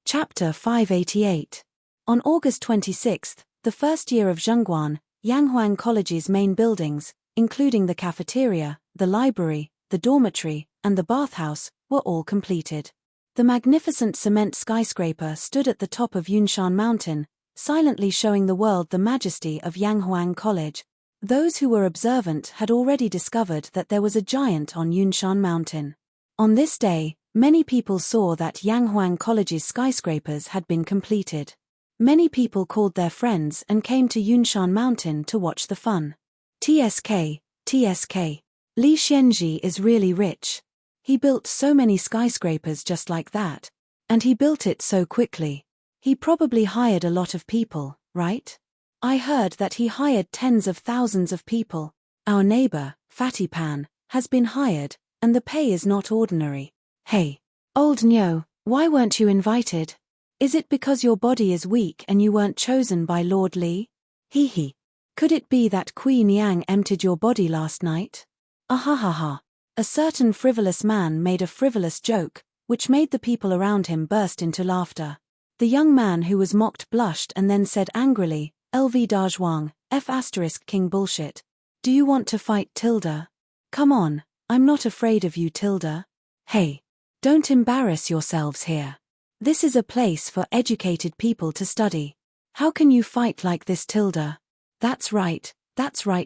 Chapter 588. On August 26, the first year of Zhengguan, Yanghuang College's main buildings, including the cafeteria, the library, the dormitory, and the bathhouse, were all completed. The magnificent cement skyscraper stood at the top of Yunshan Mountain, silently showing the world the majesty of Yanghuang College. Those who were observant had already discovered that there was a giant on Yunshan Mountain. On this day, many people saw that Yanghuang College's skyscrapers had been completed. Many people called their friends and came to Yunshan Mountain to watch the fun. TSK. Li Xianji is really rich. He built so many skyscrapers just like that. And he built it so quickly. He probably hired a lot of people, right? I heard that he hired tens of thousands of people. Our neighbor, Fatty Pan, has been hired, and the pay is not ordinary. Hey, old Nyo, why weren't you invited? Is it because your body is weak and you weren't chosen by Lord Li? Hee. Could it be that Queen Yang emptied your body last night? Ahahaha. A certain frivolous man made a frivolous joke, which made the people around him burst into laughter. The young man who was mocked blushed and then said angrily, LV Dajwang, F** king bullshit. Do you want to fight Tilda? Come on, I'm not afraid of you Tilda. Hey. Don't embarrass yourselves here. This is a place for educated people to study. How can you fight like this Tilda? That's right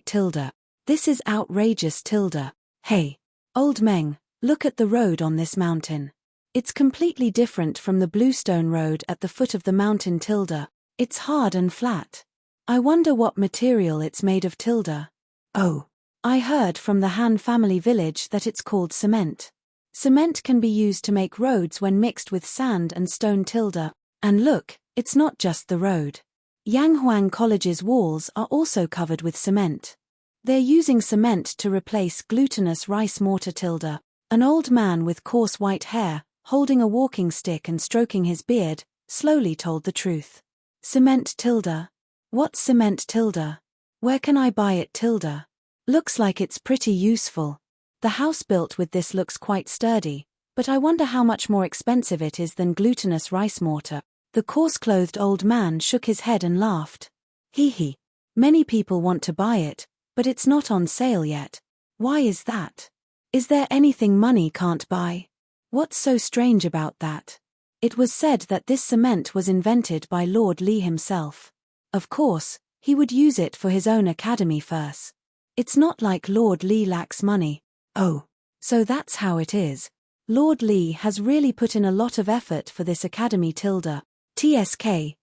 Tilda. This is outrageous Tilda. Hey. Old Meng, look at the road on this mountain. It's completely different from the bluestone road at the foot of the mountain Tilda. It's hard and flat. I wonder what material it's made of Tilda. Oh. I heard from the Han family village that it's called cement. Cement can be used to make roads when mixed with sand and stone Tilda. And look, it's not just the road. Yanghuang College's walls are also covered with cement. They're using cement to replace glutinous rice mortar Tilda. An old man with coarse white hair, holding a walking stick and stroking his beard, slowly told the truth. Cement Tilda? What's cement Tilda? Where can I buy it Tilda? Looks like it's pretty useful. The house built with this looks quite sturdy, but I wonder how much more expensive it is than glutinous rice mortar. The coarse-clothed old man shook his head and laughed. Hee. Many people want to buy it, but it's not on sale yet. Why is that? Is there anything money can't buy? What's so strange about that? It was said that this cement was invented by Lord Li himself. Of course, he would use it for his own academy first. It's not like Lord Li lacks money. Oh, so that's how it is. Lord Li has really put in a lot of effort for this academy Tilda. TSK.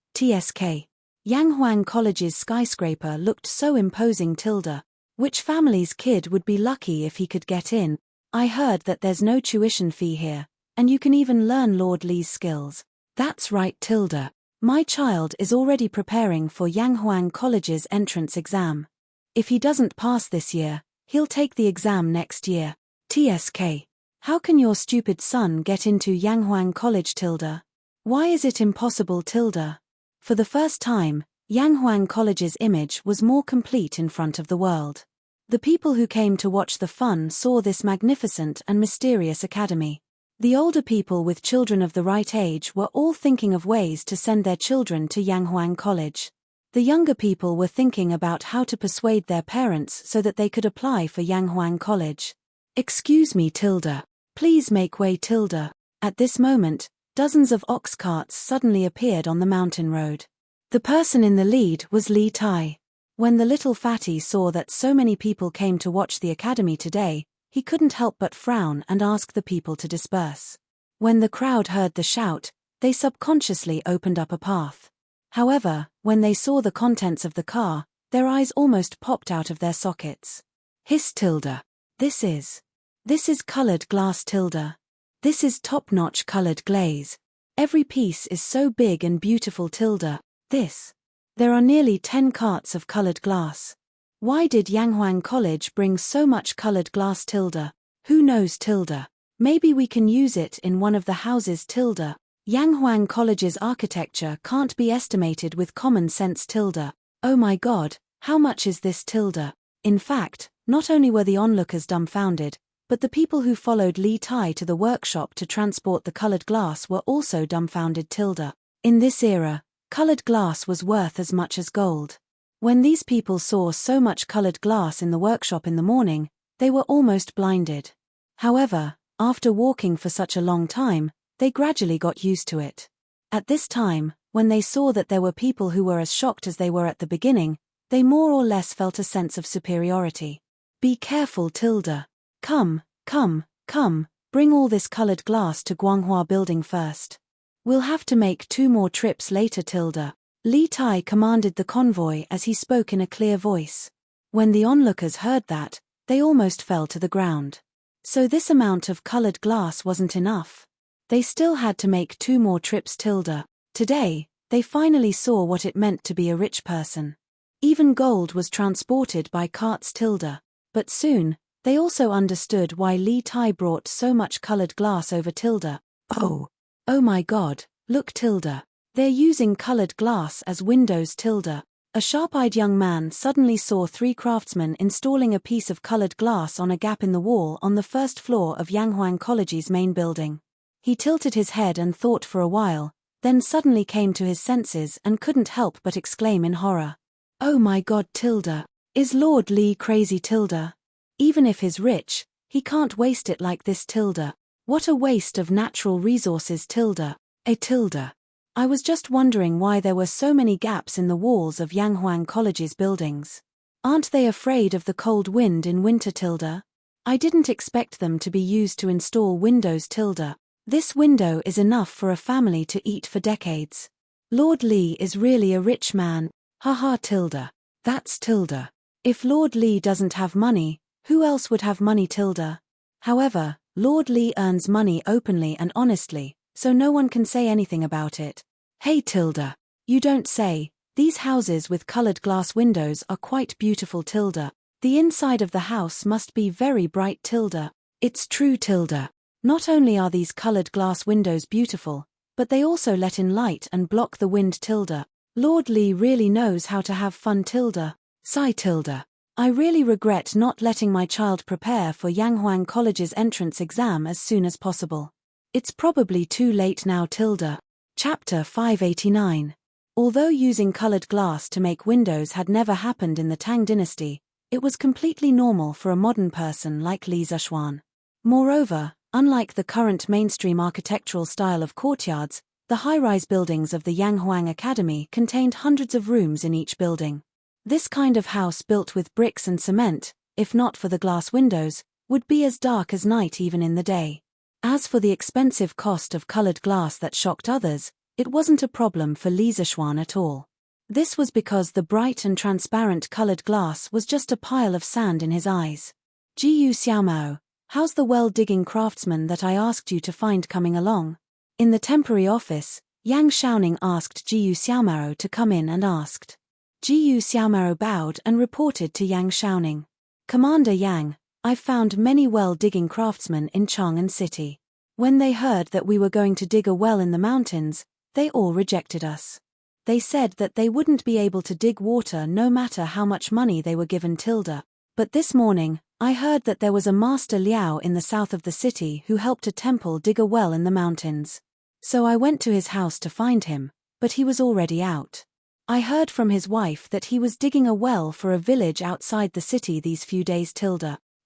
Yanghuang College's skyscraper looked so imposing Tilda. Which family's kid would be lucky if he could get in? I heard that there's no tuition fee here, and you can even learn Lord Li's skills. That's right Tilda. My child is already preparing for Yanghuang College's entrance exam. If he doesn't pass this year, he'll take the exam next year. TSK. How can your stupid son get into Yanghuang College Tilda? Why is it impossible Tilda? For the first time, Yanghuang College's image was more complete in front of the world. The people who came to watch the fun saw this magnificent and mysterious academy. The older people with children of the right age were all thinking of ways to send their children to Yanghuang College. The younger people were thinking about how to persuade their parents so that they could apply for Yanghuang College. Excuse me Tilda. Please make way Tilda. At this moment, dozens of ox carts suddenly appeared on the mountain road. The person in the lead was Li Tai. When the little fatty saw that so many people came to watch the academy today, he couldn't help but frown and ask the people to disperse. When the crowd heard the shout, they subconsciously opened up a path. However, when they saw the contents of the car, their eyes almost popped out of their sockets. Hiss Tilda. This is colored glass Tilda. This is top-notch colored glaze. Every piece is so big and beautiful Tilda. There are nearly 10 carts of colored glass. Why did Yanghuang College bring so much colored glass Tilda? Who knows Tilda? Maybe we can use it in one of the houses Tilda. Yanghuang College's architecture can't be estimated with common sense Tilda. Oh my god, how much is this Tilda? In fact, not only were the onlookers dumbfounded, But the people who followed Li Tai to the workshop to transport the colored glass were also dumbfounded. In this era, colored glass was worth as much as gold. When these people saw so much colored glass in the workshop in the morning, they were almost blinded. However, after walking for such a long time, they gradually got used to it. At this time, when they saw that there were people who were as shocked as they were at the beginning, they more or less felt a sense of superiority. Be careful. Come, bring all this colored glass to Guanghua building first. We'll have to make 2 more trips later. Li Tai commanded the convoy as he spoke in a clear voice. When the onlookers heard that, they almost fell to the ground. So this amount of colored glass wasn't enough. They still had to make 2 more trips. Today, they finally saw what it meant to be a rich person. Even gold was transported by carts. But soon, they also understood why Li Tai brought so much colored glass over. Oh my God, look. They're using colored glass as windows. A sharp-eyed young man suddenly saw 3 craftsmen installing a piece of colored glass on a gap in the wall on the first floor of Yanghuang College's main building. He tilted his head and thought for a while, then suddenly came to his senses and couldn't help but exclaim in horror. Oh my God. Is Lord Li crazy? Even if he's rich, he can't waste it like this. What a waste of natural resources. I was just wondering why there were so many gaps in the walls of Yanghuang College's buildings. Aren't they afraid of the cold wind in winter? I didn't expect them to be used to install windows. This window is enough for a family to eat for decades. Lord Li is really a rich man. Haha. That's. If Lord Li doesn't have money, who else would have money? However, Lord Li earns money openly and honestly, so no one can say anything about it. Hey. You don't say. These houses with colored glass windows are quite beautiful. The inside of the house must be very bright. It's true. Not only are these colored glass windows beautiful, but they also let in light and block the wind. Lord Li really knows how to have fun. Sigh. I really regret not letting my child prepare for Yanghuang College's entrance exam as soon as possible. It's probably too late now. Chapter 589. Although using colored glass to make windows had never happened in the Tang dynasty, it was completely normal for a modern person like Li Zishuan. Moreover, unlike the current mainstream architectural style of courtyards, the high-rise buildings of the Yanghuang Academy contained hundreds of rooms in each building. This kind of house built with bricks and cement, if not for the glass windows, would be as dark as night even in the day. As for the expensive cost of colored glass that shocked others, it wasn't a problem for Li Zishuan at all. This was because the bright and transparent colored glass was just a pile of sand in his eyes. Jiyu Xiaomao, how's the well-digging craftsman that I asked you to find coming along? In the temporary office, Yang Shaoning asked Jiyu Xiaomao to come in and asked. Jiyu Xiaomao bowed and reported to Yang Shaoning. Commander Yang, I've found many well-digging craftsmen in Chang'an City. When they heard that we were going to dig a well in the mountains, they all rejected us. They said that they wouldn't be able to dig water no matter how much money they were given. But this morning, I heard that there was a Master Liao in the south of the city who helped a temple dig a well in the mountains. So I went to his house to find him, but he was already out. I heard from his wife that he was digging a well for a village outside the city these few days.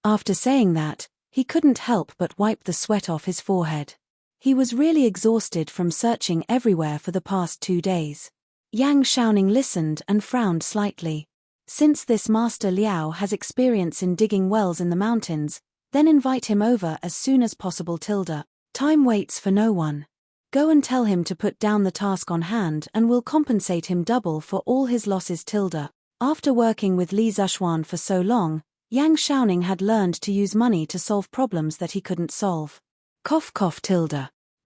After saying that, he couldn't help but wipe the sweat off his forehead. He was really exhausted from searching everywhere for the past 2 days. Yang Shaoning listened and frowned slightly. Since this Master Liao has experience in digging wells in the mountains, then invite him over as soon as possible. Time waits for no one. Go and tell him to put down the task on hand and we'll compensate him double for all his losses. After working with Li Zishuan for so long, Yang Shaoning had learned to use money to solve problems that he couldn't solve. Cough.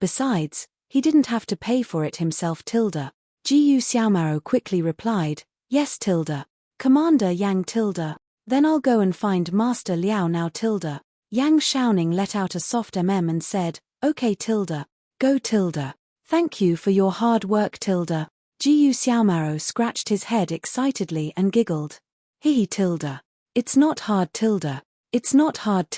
Besides, he didn't have to pay for it himself. Jiyu Xiaomao quickly replied, yes. Commander Yang. Then I'll go and find Master Liao now. Yang Shaoning let out a soft and said, okay. Go. Thank you for your hard work. Jiyu Xiaomao scratched his head excitedly and giggled. Hee. It's not hard. It's not hard.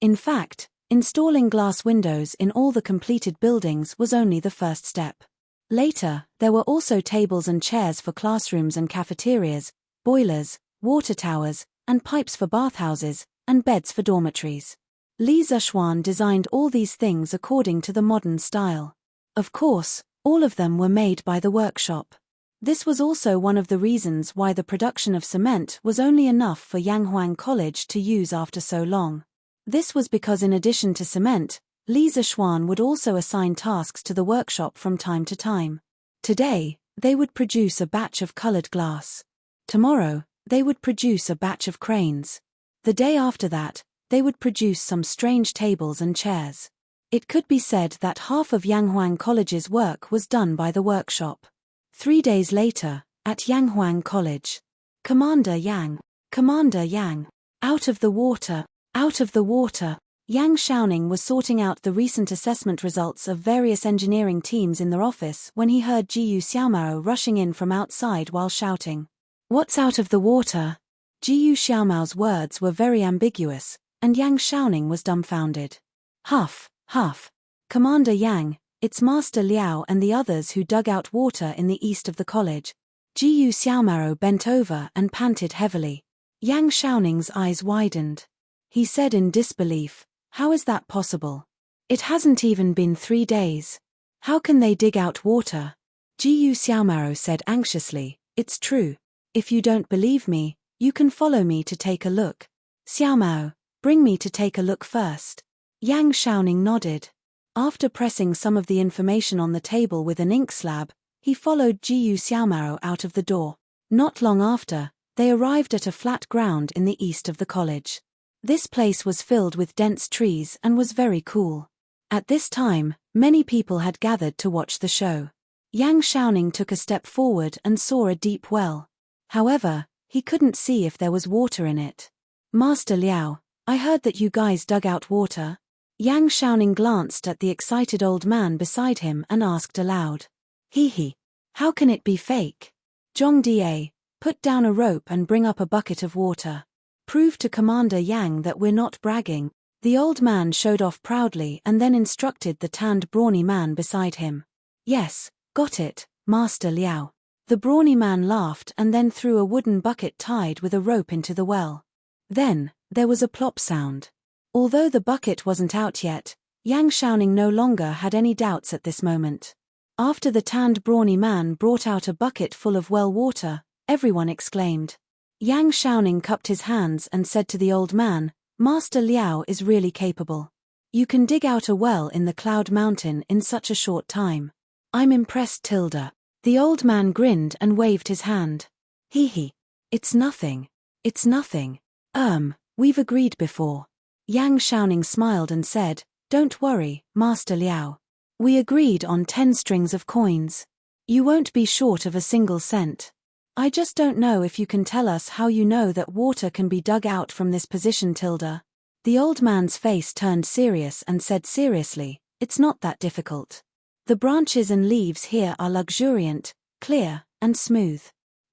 In fact, installing glass windows in all the completed buildings was only the first step. Later, there were also tables and chairs for classrooms and cafeterias, boilers, water towers, and pipes for bathhouses, and beds for dormitories. Li Zishuan designed all these things according to the modern style. Of course, all of them were made by the workshop. This was also one of the reasons why the production of cement was only enough for Yanghuang College to use after so long. This was because in addition to cement, Li Zishuan would also assign tasks to the workshop from time to time. Today, they would produce a batch of colored glass. Tomorrow, they would produce a batch of cranes. The day after that, they would produce some strange tables and chairs. It could be said that half of Yanghuang College's work was done by the workshop. 3 days later, at Yanghuang College. Commander Yang. Commander Yang. Out of the water. Out of the water. Yang Xiaoning was sorting out the recent assessment results of various engineering teams in their office when he heard Jiyu Xiaomao rushing in from outside while shouting, "What's out of the water?" Jiyu Xiaomao's words were very ambiguous, and Yang Xiaoning was dumbfounded. Huff, huff. Commander Yang, it's Master Liao and the others who dug out water in the east of the college. Jiyu Xiaomao bent over and panted heavily. Yang Xiaoning's eyes widened. He said in disbelief, "How is that possible? It hasn't even been 3 days. How can they dig out water?" Jiyu Xiaomao said anxiously, "It's true. If you don't believe me, you can follow me to take a look." "Xiaomao, bring me to take a look first." Yang Xiaoning nodded. After pressing some of the information on the table with an ink slab, he followed Jiyu Xiaomao out of the door. Not long after, they arrived at a flat ground in the east of the college. This place was filled with dense trees and was very cool. At this time, many people had gathered to watch the show. Yang Xiaoning took a step forward and saw a deep well. However, he couldn't see if there was water in it. "Master Liao, I heard that you guys dug out water." Yang Xiaoning glanced at the excited old man beside him and asked aloud. "Hee. How can it be fake? Zhong Da, put down a rope and bring up a bucket of water. Prove to Commander Yang that we're not bragging." The old man showed off proudly and then instructed the tanned brawny man beside him. "Yes, got it, Master Liao." The brawny man laughed and then threw a wooden bucket tied with a rope into the well. Then, there was a plop sound. Although the bucket wasn't out yet, Yang Xiaoning no longer had any doubts at this moment. After the tanned brawny man brought out a bucket full of well water, everyone exclaimed. Yang Xiaoning cupped his hands and said to the old man, "Master Liao is really capable. You can dig out a well in the Cloud Mountain in such a short time. I'm impressed, Tilda." The old man grinned and waved his hand. Hee. It's nothing. It's nothing. We've agreed before. Yang Xiaoning smiled and said, "Don't worry, Master Liao. We agreed on 10 strings of coins. You won't be short of a single cent. I just don't know if you can tell us how you know that water can be dug out from this position, Tilda." The old man's face turned serious and said seriously, "It's not that difficult. The branches and leaves here are luxuriant, clear, and smooth.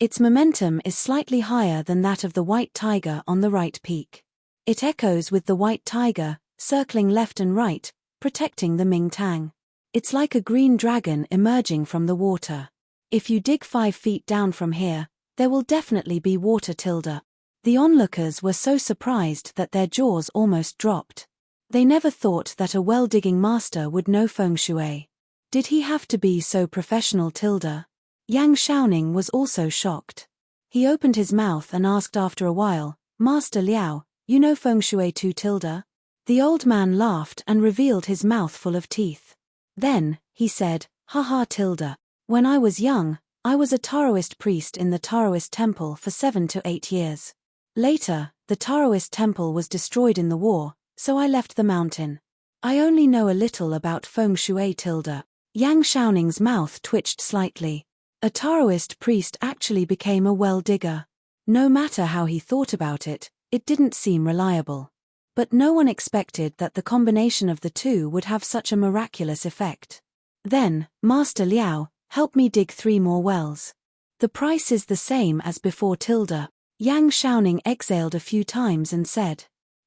Its momentum is slightly higher than that of the white tiger on the right peak. It echoes with the white tiger, circling left and right, protecting the Ming Tang. It's like a green dragon emerging from the water. If you dig 5 feet down from here, there will definitely be water, Tilda." The onlookers were so surprised that their jaws almost dropped. They never thought that a well-digging master would know feng shui. Did he have to be so professional, Tilda? Yang Xiaoning was also shocked. He opened his mouth and asked after a while, "Master Liao, you know feng shui too, Tilda?" The old man laughed and revealed his mouth full of teeth. Then, he said, "Haha, Tilda. When I was young, I was a Taoist priest in the Taoist temple for 7 to 8 years. Later, the Taoist temple was destroyed in the war, so I left the mountain. I only know a little about feng shui, Tilda." Yang Xiaoning's mouth twitched slightly. A Taoist priest actually became a well digger. No matter how he thought about it, it didn't seem reliable. But no one expected that the combination of the two would have such a miraculous effect. "Then, Master Liao, help me dig 3 more wells. The price is the same as before, Tilda." Yang Xiaoning exhaled a few times and said,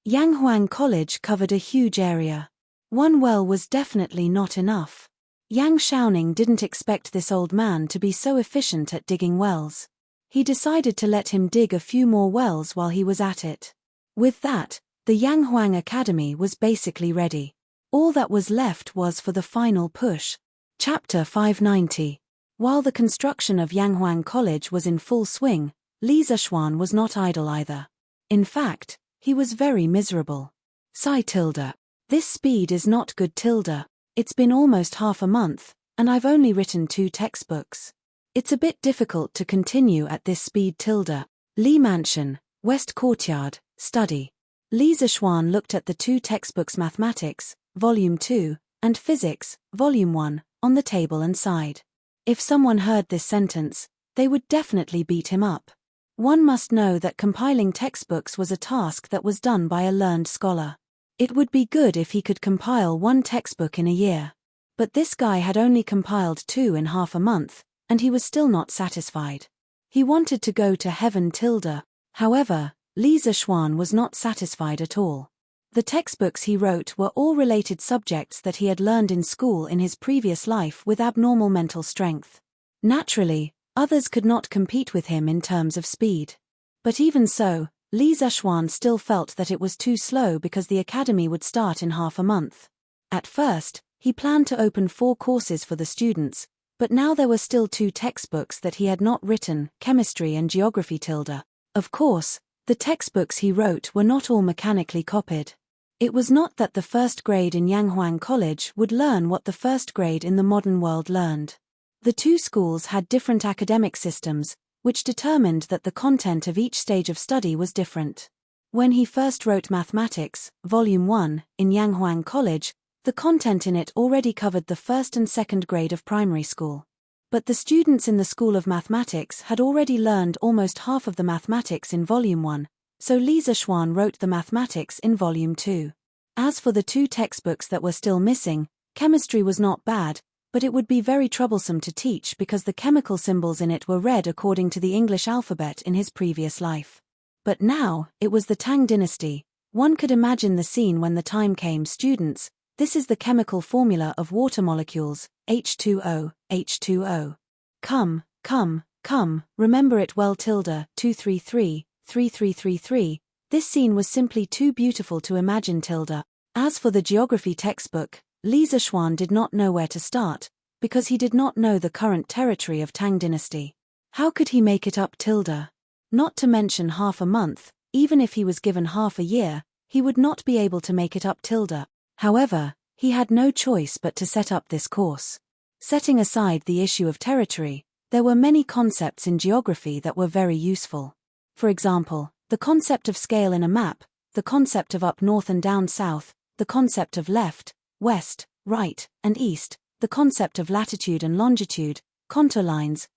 Yanghuang College covered a huge area. One well was definitely not enough. Yang Shaoning didn't expect this old man to be so efficient at digging wells. He decided to let him dig a few more wells while he was at it. With that, the Yanghuang Academy was basically ready. All that was left was for the final push. Chapter 590. While the construction of Yanghuang College was in full swing, Li Zishuan was not idle either. In fact, he was very miserable. Sigh tilde. This speed is not good tilde. It's been almost half a month, and I've only written 2 textbooks. It's a bit difficult to continue at this speed tilde. Li Mansion, West Courtyard, Study. Li Zishuan looked at the 2 textbooks Mathematics, Volume 2, and Physics, Volume 1, on the table and sighed. If someone heard this sentence, they would definitely beat him up. One must know that compiling textbooks was a task that was done by a learned scholar. It would be good if he could compile 1 textbook in a year. But this guy had only compiled 2 in half a month, and he was still not satisfied. He wanted to go to heaven tilde. However, Li Zishuan was not satisfied at all. The textbooks he wrote were all related subjects that he had learned in school in his previous life with abnormal mental strength. Naturally, others could not compete with him in terms of speed. But even so, Li Zishuan still felt that it was too slow because the academy would start in half a month. At first, he planned to open 4 courses for the students, but now there were still 2 textbooks that he had not written, chemistry and geography tilde. Of course, the textbooks he wrote were not all mechanically copied. It was not that the first grade in Yanghuang College would learn what the first grade in the modern world learned. The 2 schools had different academic systems, which determined that the content of each stage of study was different. When he first wrote Mathematics, Volume 1, in Yanghuang College, the content in it already covered the first and second grade of primary school. But the students in the School of Mathematics had already learned almost half of the mathematics in Volume 1, so Li Zishuan wrote the mathematics in Volume 2. As for the 2 textbooks that were still missing, chemistry was not bad, but it would be very troublesome to teach because the chemical symbols in it were read according to the English alphabet in his previous life. But now, it was the Tang dynasty. One could imagine the scene when the time came. Students, this is the chemical formula of water molecules, H2O, H2O. Come, remember it well tilde, 233, 3333, this scene was simply too beautiful to imagine tilde. As for the geography textbook, Li Zishuan did not know where to start, because he did not know the current territory of Tang dynasty. How could he make it up tilde? Not to mention half a month, even if he was given half a year, he would not be able to make it up tilde. However, he had no choice but to set up this course. Setting aside the issue of territory, there were many concepts in geography that were very useful. For example, the concept of scale in a map, the concept of up north and down south, the concept of left, west, right, and east, the concept of latitude and longitude, contour lines,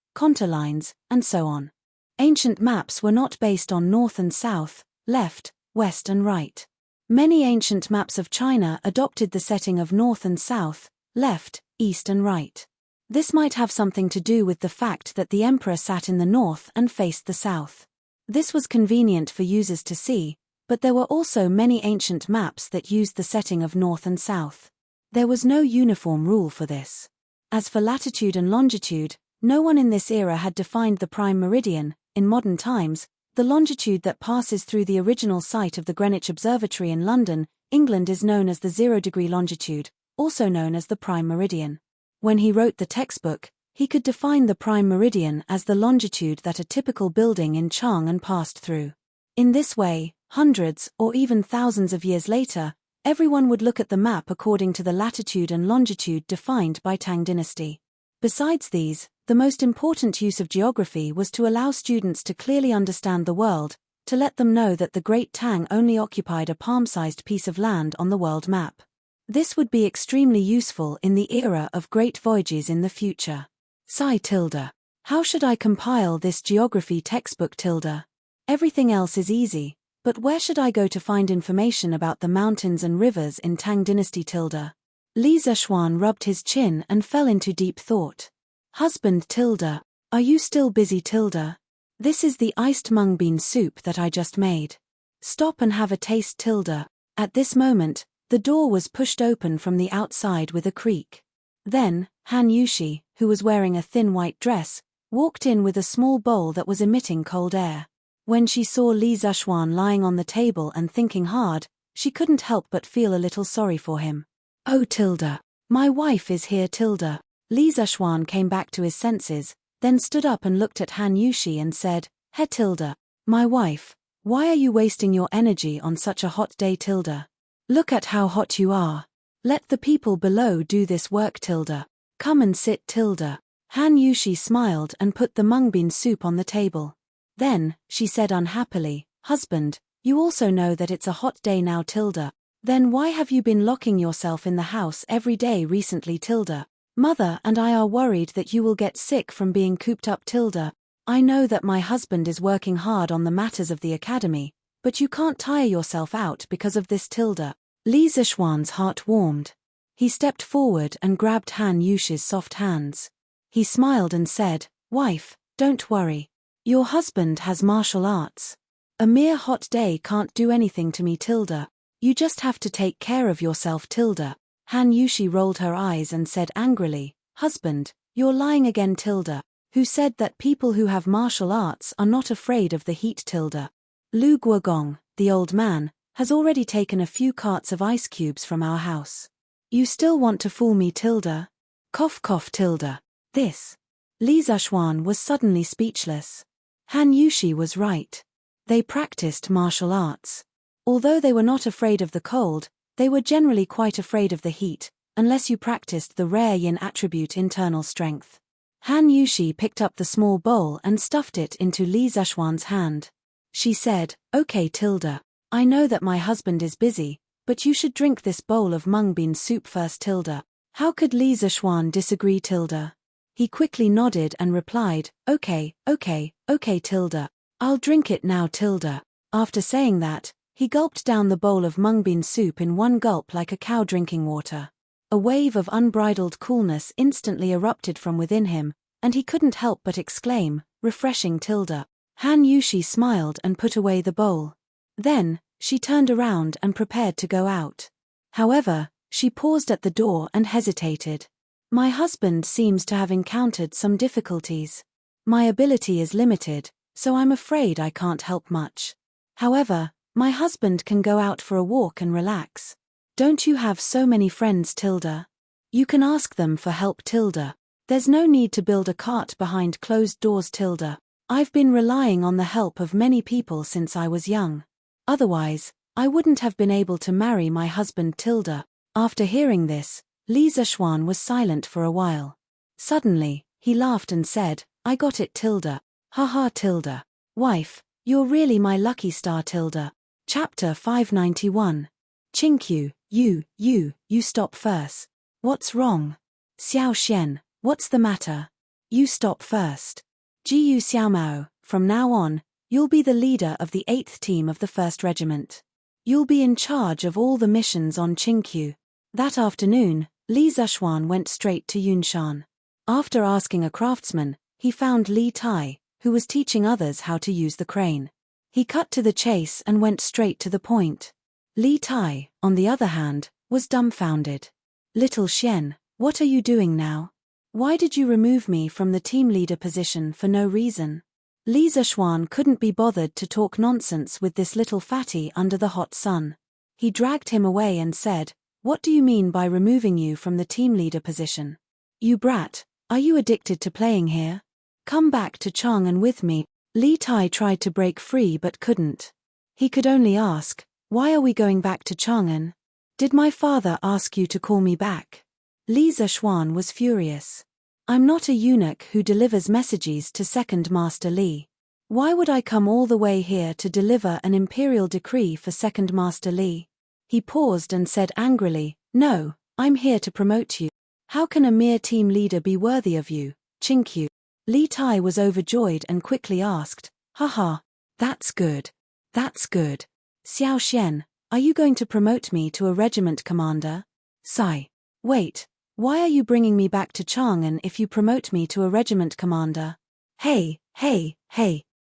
and so on. Ancient maps were not based on north and south, left, west and right. Many ancient maps of China adopted the setting of north and south, left, east and right. This might have something to do with the fact that the Empress sat in the north and faced the south. This was convenient for users to see, but there were also many ancient maps that used the setting of north and south. There was no uniform rule for this. As for latitude and longitude, no one in this era had defined the prime meridian. In modern times, the longitude that passes through the original site of the Greenwich Observatory in London, England is known as the 0-degree longitude, also known as the prime meridian. When he wrote the textbook, he could define the prime meridian as the longitude that a typical building in Chang'an passed through. In this way, hundreds or even thousands of years later, everyone would look at the map according to the latitude and longitude defined by Tang dynasty. Besides these, the most important use of geography was to allow students to clearly understand the world, to let them know that the Great Tang only occupied a palm-sized piece of land on the world map. This would be extremely useful in the era of great voyages in the future. Sigh tilde. How should I compile this geography textbook tilde? Everything else is easy, but where should I go to find information about the mountains and rivers in Tang dynasty tilde? Li Zishuan rubbed his chin and fell into deep thought. Husband tilde. Are you still busy tilde? This is the iced mung bean soup that I just made. Stop and have a taste, Tilda. At this moment, the door was pushed open from the outside with a creak. Then, Han Yushi, who was wearing a thin white dress, walked in with a small bowl that was emitting cold air. When she saw Li Zishuan lying on the table and thinking hard, she couldn't help but feel a little sorry for him. Oh, Tilda. My wife is here, Tilda. Li Zishuan came back to his senses, then stood up and looked at Han Yushi and said, Hey Tilda, my wife, why are you wasting your energy on such a hot day, Tilda? Look at how hot you are. Let the people below do this work, Tilda. Come and sit, Tilda. Han Yushi smiled and put the mung bean soup on the table. Then, she said unhappily, Husband, you also know that it's a hot day now, Tilda. Then why have you been locking yourself in the house every day recently, Tilda? Mother and I are worried that you will get sick from being cooped up, Tilda. I know that my husband is working hard on the matters of the academy, but you can't tire yourself out because of this, Tilda. Li Zishuan's heart warmed. He stepped forward and grabbed Han Yushi's soft hands. He smiled and said, Wife, don't worry. Your husband has martial arts. A mere hot day can't do anything to me, Tilda. You just have to take care of yourself, Tilda. Han Yushi rolled her eyes and said angrily, Husband, you're lying again, Tilda. Who said that people who have martial arts are not afraid of the heat, Tilda? Lu Guogong, the old man, has already taken a few carts of ice cubes from our house. You still want to fool me, Tilda? Cough cough, Tilda. This. Li Zishuan was suddenly speechless. Han Yushi was right. They practiced martial arts. Although they were not afraid of the cold, they were generally quite afraid of the heat, unless you practiced the rare yin attribute internal strength. Han Yushi picked up the small bowl and stuffed it into Li Zishuan's hand. She said, Okay, Tilda. I know that my husband is busy, but you should drink this bowl of mung bean soup first, Tilda. How could Li Zishuan disagree, Tilda? He quickly nodded and replied, Okay, Tilda. I'll drink it now, Tilda. After saying that, he gulped down the bowl of mung bean soup in one gulp like a cow drinking water. A wave of unbridled coolness instantly erupted from within him, and he couldn't help but exclaim, Refreshing, Tilda. Han Yushi smiled and put away the bowl. Then, she turned around and prepared to go out. However, she paused at the door and hesitated. My husband seems to have encountered some difficulties. My ability is limited, so I'm afraid I can't help much. However, my husband can go out for a walk and relax. Don't you have so many friends, Tilda? You can ask them for help, Tilda. There's no need to build a cart behind closed doors, Tilda. I've been relying on the help of many people since I was young. Otherwise, I wouldn't have been able to marry my husband, Tilda. After hearing this, Li Zishuan was silent for a while. Suddenly, he laughed and said, I got it, Tilda. Haha, Tilda. Wife, you're really my lucky star, Tilda. Chapter 591. Chinkyu, you stop first. What's wrong? Xiao Xian, what's the matter? You stop first. Jiyu Xiaomao, from now on, you'll be the leader of the 8th team of the 1st Regiment. You'll be in charge of all the missions on Chinkyu. That afternoon, Li Zishuan went straight to Yunshan. After asking a craftsman, he found Li Tai, who was teaching others how to use the crane. He cut to the chase and went straight to the point. Li Tai, on the other hand, was dumbfounded. Little Xian, what are you doing now? Why did you remove me from the team leader position for no reason? Li Zishuan couldn't be bothered to talk nonsense with this little fatty under the hot sun. He dragged him away and said, What do you mean by removing you from the team leader position? You brat, are you addicted to playing here? Come back to Chang'an with me. Li Tai tried to break free but couldn't. He could only ask, Why are we going back to Chang'an? Did my father ask you to call me back? Li Zishuan was furious. I'm not a eunuch who delivers messages to Second Master Li. Why would I come all the way here to deliver an imperial decree for Second Master Li? He paused and said angrily, No, I'm here to promote you. How can a mere team leader be worthy of you, Chinkyu? Li Tai was overjoyed and quickly asked, Haha, that's good. That's good. Xiao Xian, are you going to promote me to a regiment commander? Sigh. Wait, why are you bringing me back to Chang'an if you promote me to a regiment commander? Hey,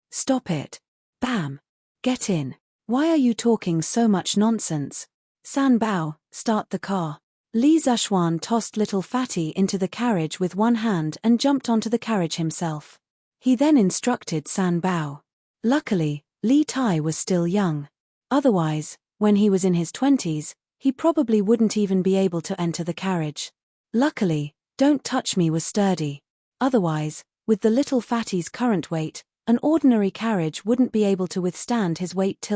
stop it. Bam. Get in. Why are you talking so much nonsense? San Bao, start the car. Li Zhuan tossed little Fatty into the carriage with one hand and jumped onto the carriage himself. He then instructed San Bao. Luckily, Li Tai was still young. Otherwise, when he was in his 20s, he probably wouldn't even be able to enter the carriage. Luckily, Don't Touch Me was sturdy. Otherwise, with the little Fatty's current weight, an ordinary carriage wouldn't be able to withstand his weight.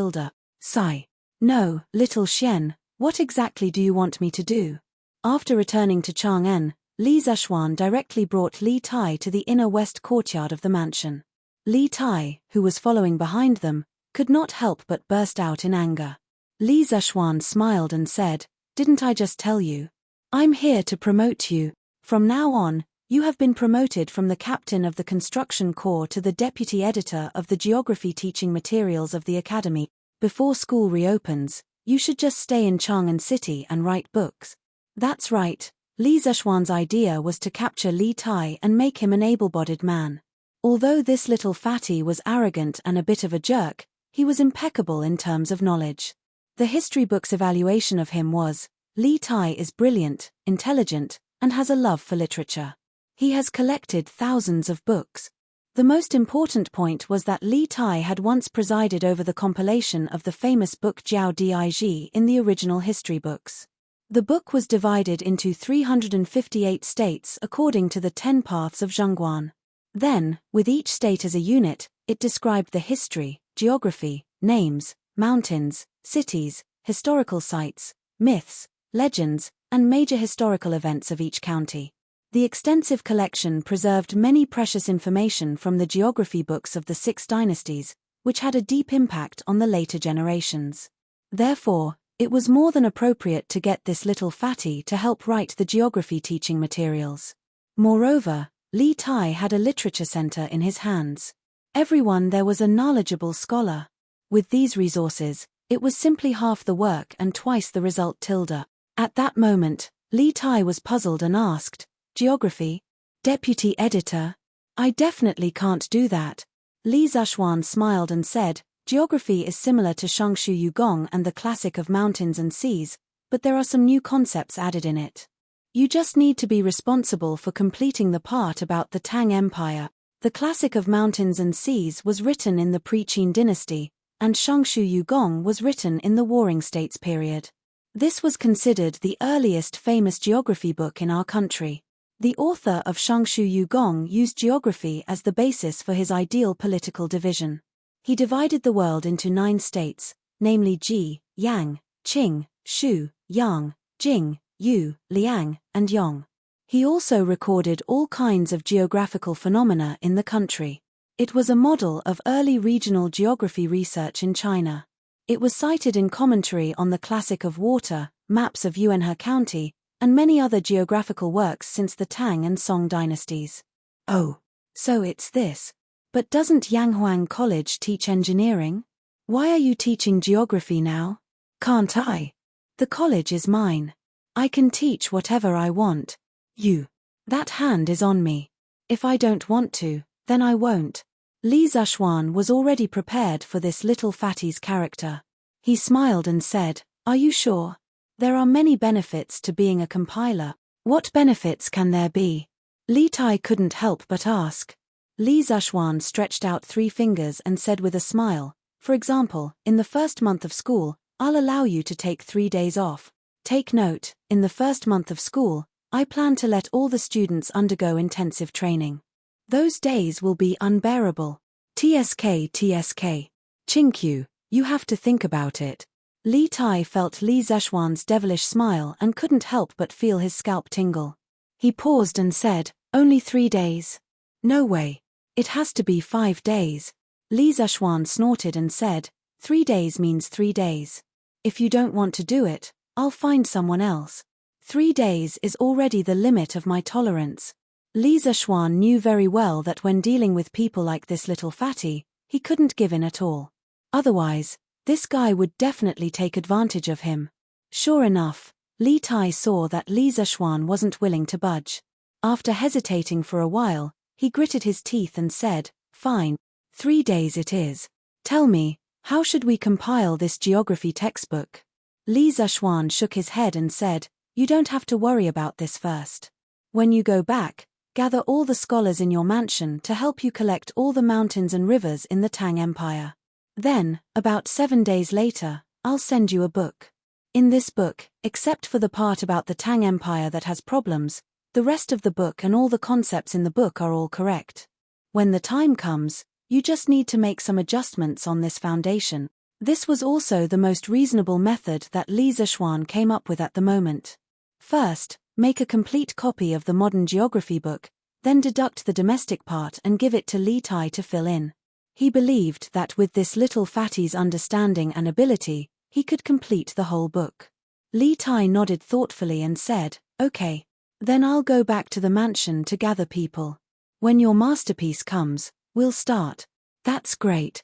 Sigh. No, little Xian, what exactly do you want me to do? After returning to Chang'an, Li Zhuan directly brought Li Tai to the inner west courtyard of the mansion. Li Tai, who was following behind them, could not help but burst out in anger. Li Zhuan smiled and said, "Didn't I just tell you? I'm here to promote you. From now on, you have been promoted from the captain of the construction corps to the deputy editor of the geography teaching materials of the academy. Before school reopens, you should just stay in Chang'an City and write books." That's right, Li Zhuan's idea was to capture Li Tai and make him an able-bodied man. Although this little Fatty was arrogant and a bit of a jerk, he was impeccable in terms of knowledge. The history book's evaluation of him was, Li Tai is brilliant, intelligent, and has a love for literature. He has collected thousands of books. The most important point was that Li Tai had once presided over the compilation of the famous book Jiao Diji in the original history books. The book was divided into 358 states according to the 10 paths of Zhongguan. Then, with each state as a unit, it described the history, geography, names, mountains, cities, historical sites, myths, legends, and major historical events of each county. The extensive collection preserved many precious information from the geography books of the 6 dynasties, which had a deep impact on the later generations. Therefore, it was more than appropriate to get this little Fatty to help write the geography teaching materials. Moreover, Li Tai had a literature center in his hands. Everyone there was a knowledgeable scholar. With these resources, it was simply half the work and twice the result. At that moment, Li Tai was puzzled and asked, "Geography? Deputy editor? I definitely can't do that." Li Zhuan smiled and said, "Geography is similar to Shongshu Yugong and the classic of mountains and seas, but there are some new concepts added in it. You just need to be responsible for completing the part about the Tang Empire. The classic of mountains and seas was written in the pre-Qin dynasty, and Shongshu Yugong was written in the Warring States period. This was considered the earliest famous geography book in our country. The author of Shongshu Yugong used geography as the basis for his ideal political division. He divided the world into 9 states, namely Ji, Yang, Qing, Shu, Yang, Jing, Yu, Liang, and Yong. He also recorded all kinds of geographical phenomena in the country. It was a model of early regional geography research in China. It was cited in commentary on the classic of water, maps of Yuanhe County, and many other geographical works since the Tang and Song dynasties. Oh, so it's this. But doesn't Yanghuang College teach engineering? Why are you teaching geography now? Can't I? The college is mine. I can teach whatever I want. That hand is on me. If I don't want to, then I won't. Li Zhuan was already prepared for this little Fatty's character. He smiled and said, "Are you sure? There are many benefits to being a compiler." "What benefits can there be?" Li Tai couldn't help but ask. Li Zhuan stretched out 3 fingers and said with a smile, "For example, in the first month of school, I'll allow you to take 3 days off. Take note, in the first month of school, I plan to let all the students undergo intensive training. Those days will be unbearable. TSK. Chinkyu, you have to think about it." Li Tai felt Li Zhuan's devilish smile and couldn't help but feel his scalp tingle. He paused and said, "Only 3 days? No way. It has to be 5 days. Li Zhuan snorted and said, 3 days means 3 days. If you don't want to do it, I'll find someone else. 3 days is already the limit of my tolerance." Li Zhuan knew very well that when dealing with people like this little Fatty, he couldn't give in at all. Otherwise, this guy would definitely take advantage of him. Sure enough, Li Tai saw that Li Zhuan wasn't willing to budge. After hesitating for a while, he gritted his teeth and said, "Fine, 3 days it is. Tell me, How should we compile this geography textbook? Li Zishuan shook his head and said, You don't have to worry about this first. When you go back, gather all the scholars in your mansion to help you collect all the mountains and rivers in the Tang Empire. Then, about 7 days later, I'll send you a book. In this book, except for the part about the Tang Empire that has problems, the rest of the book and all the concepts in the book are all correct. When the time comes, you just need to make some adjustments on this foundation. This was also the most reasonable method that Li Zishuan came up with at the moment. First, make a complete copy of the modern geography book, then deduct the domestic part and give it to Li Tai to fill in. He believed that with this little fatty's understanding and ability, he could complete the whole book. Li Tai nodded thoughtfully and said, Okay. Then I'll go back to the mansion to gather people. When your masterpiece comes, we'll start. That's great.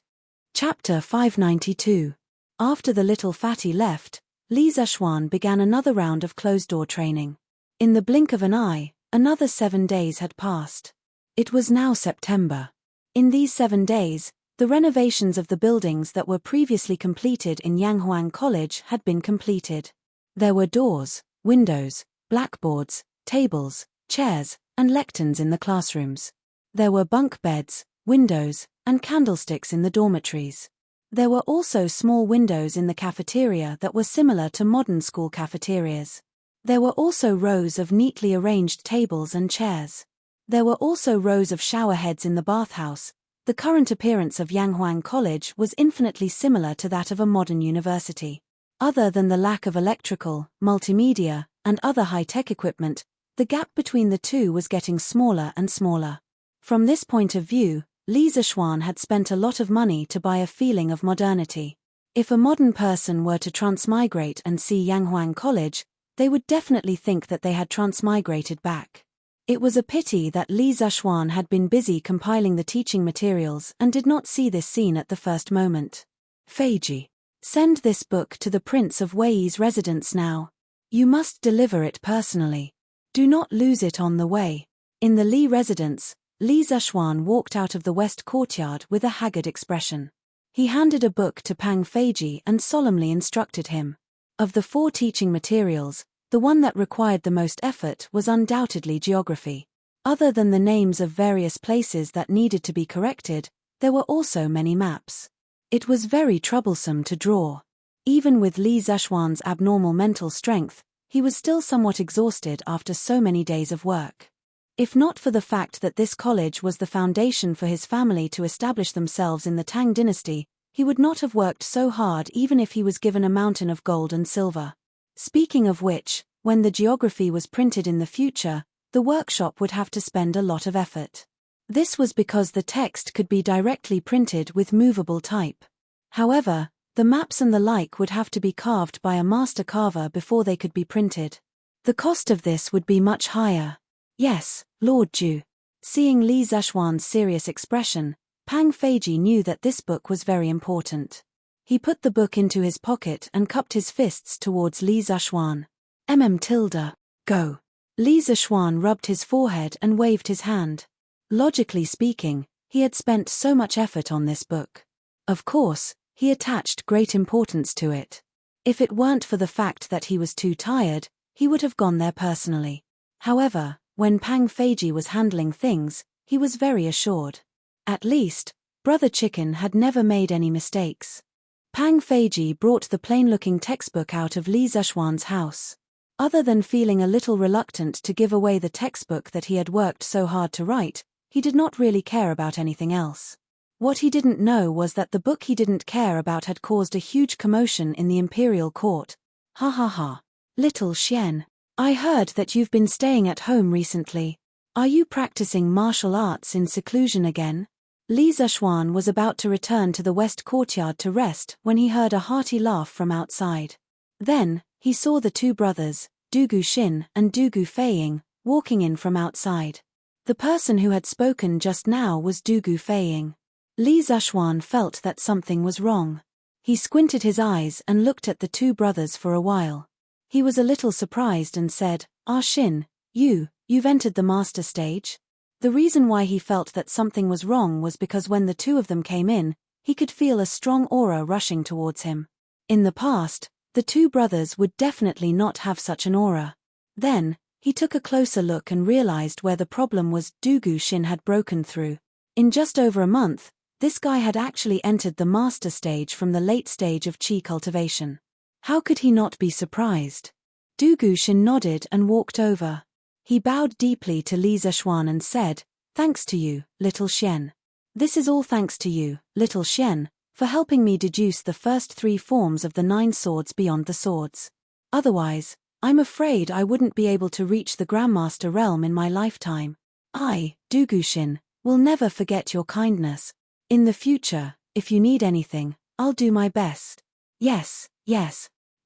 Chapter 592. After the little fatty left, Li Zishuan began another round of closed-door training. In the blink of an eye, another 7 days had passed. It was now September. In these 7 days, the renovations of the buildings that were previously completed in Yanghuang College had been completed. There were doors, windows, blackboards, tables, chairs, and lecterns in the classrooms. There were bunk beds, windows, and candlesticks in the dormitories. There were also small windows in the cafeteria that were similar to modern school cafeterias. There were also rows of neatly arranged tables and chairs. There were also rows of shower heads in the bathhouse. The current appearance of Yanghuang College was infinitely similar to that of a modern university. Other than the lack of electrical, multimedia, and other high-tech equipment, the gap between the two was getting smaller and smaller. From this point of view, Li Zishuan had spent a lot of money to buy a feeling of modernity. If a modern person were to transmigrate and see Yanghuang College, they would definitely think that they had transmigrated back. It was a pity that Li Zishuan had been busy compiling the teaching materials and did not see this scene at the first moment. Feiji, send this book to the Prince of Wei's residence now. You must deliver it personally. Do not lose it on the way. In the Li residence, Li Zishuan walked out of the west courtyard with a haggard expression. He handed a book to Pang Feiji and solemnly instructed him. Of the 4 teaching materials, the one that required the most effort was undoubtedly geography. Other than the names of various places that needed to be corrected, there were also many maps. It was very troublesome to draw. Even with Li Zishuan's abnormal mental strength, he was still somewhat exhausted after so many days of work. If not for the fact that this college was the foundation for his family to establish themselves in the Tang dynasty, he would not have worked so hard even if he was given a mountain of gold and silver. Speaking of which, when the geography was printed in the future, the workshop would have to spend a lot of effort. This was because the text could be directly printed with movable type. However, the maps and the like would have to be carved by a master carver before they could be printed. The cost of this would be much higher. Yes, Lord Ju. Seeing Li Zishuan's serious expression, Pang Feiji knew that this book was very important. He put the book into his pocket and cupped his fists towards Li Zishuan. Go. Li Zishuan rubbed his forehead and waved his hand. Logically speaking, he had spent so much effort on this book. Of course, he attached great importance to it. If it weren't for the fact that he was too tired, he would have gone there personally. However, when Pang Feiji was handling things, he was very assured. At least, Brother Chicken had never made any mistakes. Pang Feiji brought the plain-looking textbook out of Li Zishuan's house. Other than feeling a little reluctant to give away the textbook that he had worked so hard to write, he did not really care about anything else. What he didn't know was that the book he didn't care about had caused a huge commotion in the imperial court. Ha ha ha. Little Xian, I heard that you've been staying at home recently. Are you practicing martial arts in seclusion again? Li Zishuan was about to return to the west courtyard to rest when he heard a hearty laugh from outside. Then, he saw the 2 brothers, Dugu Xin and Dugu Feiying, walking in from outside. The person who had spoken just now was Dugu Feiying. Li Zishuan felt that something was wrong. He squinted his eyes and looked at the 2 brothers for a while. He was a little surprised and said, Ah Xin, you've entered the master stage? The reason why he felt that something was wrong was because when the 2 of them came in, He could feel a strong aura rushing towards him. In the past, the two brothers would definitely not have such an aura. Then, he took a closer look and realized where the problem was. Dugu Shin had broken through. In just over a month, this guy had actually entered the master stage from the late stage of Qi cultivation. How could he not be surprised? Dugu Shin nodded and walked over. He bowed deeply to Li Zishuan and said, "Thanks to you, little Xian. This is all thanks to you, little Xian, for helping me deduce the first 3 forms of the 9 swords beyond the swords. Otherwise, I'm afraid I wouldn't be able to reach the Grandmaster realm in my lifetime. I, Dugu Shin, will never forget your kindness. In the future, if you need anything, I'll do my best." Yes,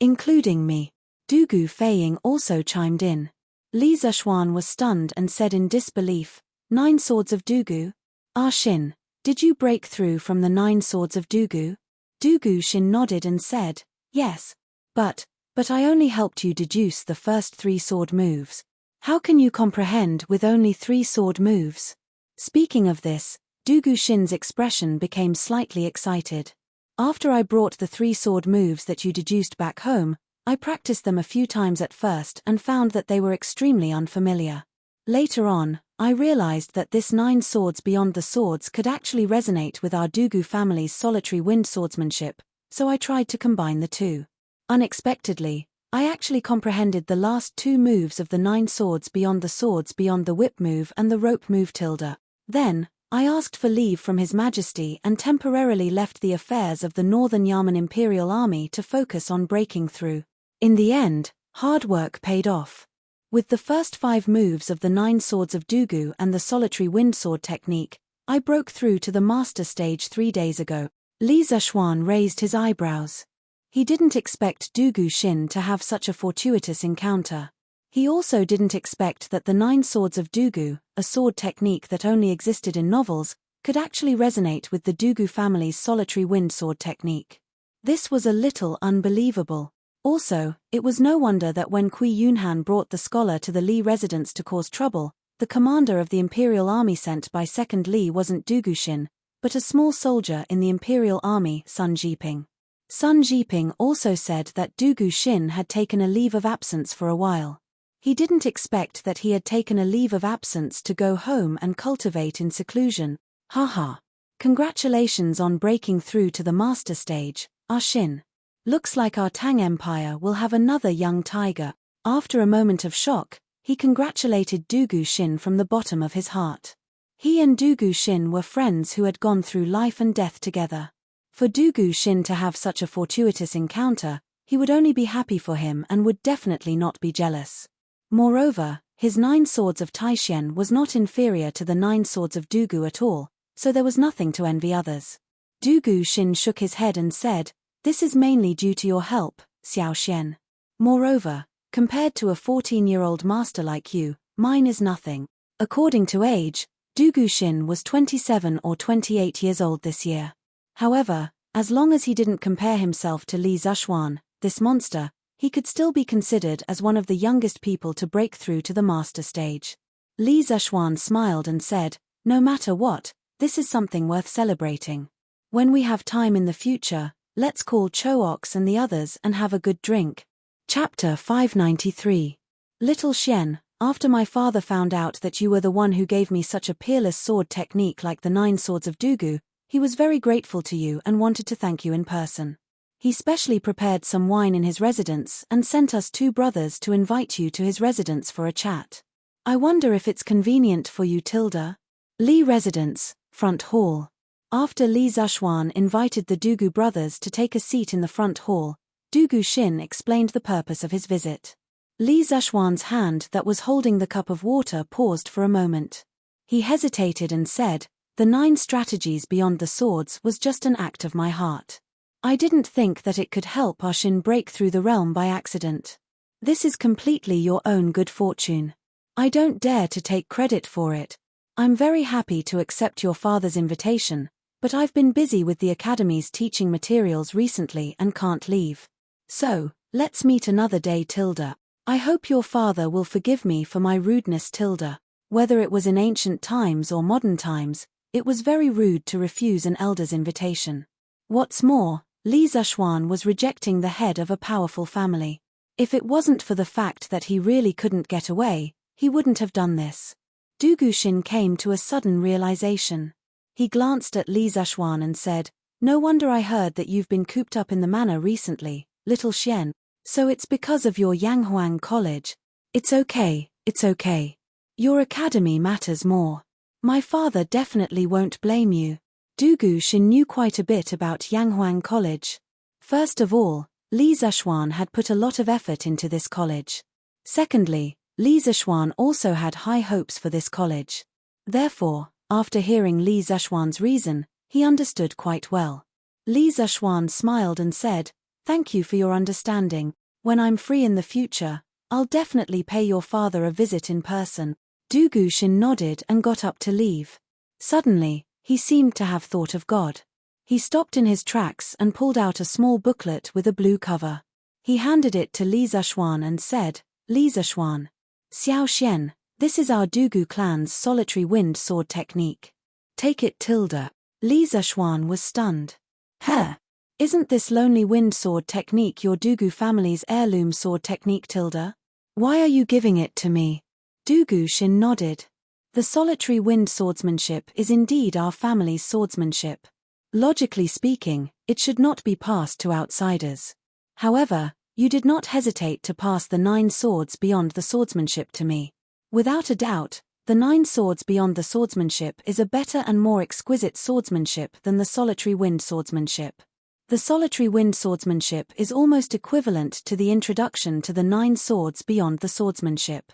including me. Dugu Feiying also chimed in. Li Zishuan was stunned and said in disbelief, 9 swords of Dugu? Ah Shin, did you break through from the 9 swords of Dugu? Dugu Shin nodded and said, yes. But I only helped you deduce the first 3 sword moves. How can you comprehend with only 3 sword moves? Speaking of this, Dugu Shin's expression became slightly excited. After I brought the 3 sword moves that you deduced back home, I practiced them a few times at first and found that they were extremely unfamiliar. Later on, I realized that this 9 swords beyond the swords could actually resonate with our Dugu family's solitary wind swordsmanship, so I tried to combine the 2. Unexpectedly, I actually comprehended the last 2 moves of the 9 swords beyond the whip move and the rope move tilde. Then, I asked for leave from His Majesty and temporarily left the affairs of the Northern Yamen Imperial Army to focus on breaking through. In the end, hard work paid off. With the first 5 moves of the 9 swords of Dugu and the solitary wind sword technique, I broke through to the master stage 3 days ago. Li Zishuan raised his eyebrows. He didn't expect Dugu Shin to have such a fortuitous encounter. He also didn't expect that the 9 swords of Dugu, a sword technique that only existed in novels, could actually resonate with the Dugu family's solitary wind sword technique. This was a little unbelievable. Also, it was no wonder that when Kui Yunhan brought the scholar to the Li residence to cause trouble, the commander of the Imperial Army sent by Second Li wasn't Dugu Shin, but a small soldier in the Imperial Army, Sun Jiping. Sun Jiping also said that Dugu Shin had taken a leave of absence for a while. He didn't expect that he had taken a leave of absence to go home and cultivate in seclusion. Haha. Congratulations on breaking through to the master stage, Ah Shin. Looks like our Tang Empire will have another young tiger. After a moment of shock, he congratulated Dugu Shin from the bottom of his heart. He and Dugu Shin were friends who had gone through life and death together. For Dugu Shin to have such a fortuitous encounter, he would only be happy for him and would definitely not be jealous. Moreover, his 9 swords of Taishen was not inferior to the 9 swords of Dugu at all, so there was nothing to envy others. Dugu Shin shook his head and said, "This is mainly due to your help, Xiao Xian. Moreover, compared to a 14-year-old master like you, mine is nothing." According to age, Dugu Shin was 27 or 28 years old this year. However, as long as he didn't compare himself to Li Zishuan, this monster, he could still be considered as one of the youngest people to break through to the master stage. Li Zishuan smiled and said, "No matter what, this is something worth celebrating. When we have time in the future, let's call Choox and the others and have a good drink." Chapter 593. Little Xian, after my father found out that you were the one who gave me such a peerless sword technique like the 9 swords of Dugu, he was very grateful to you and wanted to thank you in person. He specially prepared some wine in his residence and sent us 2 brothers to invite you to his residence for a chat. I wonder if it's convenient for you tilde? Li Residence, Front Hall. After Li Zishuan invited the Dugu brothers to take a seat in the front hall, Dugu Shin explained the purpose of his visit. Li Zishuan's hand that was holding the cup of water paused for a moment. He hesitated and said, "The 9 strategies beyond the swords was just an act of my heart. I didn't think that it could help our Shin break through the realm by accident. This is completely your own good fortune. I don't dare to take credit for it. I'm very happy to accept your father's invitation, but I've been busy with the Academy's teaching materials recently and can't leave. So, let's meet another day tilde. I hope your father will forgive me for my rudeness tilde. Whether it was in ancient times or modern times, it was very rude to refuse an elder's invitation." What's more, Li Zishuan was rejecting the head of a powerful family. If it wasn't for the fact that he really couldn't get away, he wouldn't have done this. Du Guxin came to a sudden realization. He glanced at Li Zishuan and said, "No wonder I heard that you've been cooped up in the manor recently, little Xian. So it's because of your Yanghuang College. It's okay, it's okay. Your academy matters more. My father definitely won't blame you." Du Guxin knew quite a bit about Yanghuang College. First of all, Li Zishuan had put a lot of effort into this college. Secondly, Li Zishuan also had high hopes for this college. Therefore, after hearing Li Zishuan's reason, he understood quite well. Li Zishuan smiled and said, "Thank you for your understanding. When I'm free in the future, I'll definitely pay your father a visit in person." Du Guxin nodded and got up to leave. Suddenly, he seemed to have thought of God. He stopped in his tracks and pulled out a small booklet with a blue cover. He handed it to Li Zishuan and said, "Li Zishuan. Xiao Xian, this is our Dugu clan's solitary wind sword technique. Take it tilde." Li Zishuan was stunned. "Huh? Isn't this lonely wind sword technique your Dugu family's heirloom sword technique tilde? Why are you giving it to me?" Du Guxin nodded. "The solitary wind swordsmanship is indeed our family's swordsmanship. Logically speaking, it should not be passed to outsiders. However, you did not hesitate to pass the 9 swords beyond the swordsmanship to me. Without a doubt, the 9 swords beyond the swordsmanship is a better and more exquisite swordsmanship than the solitary wind swordsmanship. The solitary wind swordsmanship is almost equivalent to the introduction to the 9 swords beyond the swordsmanship.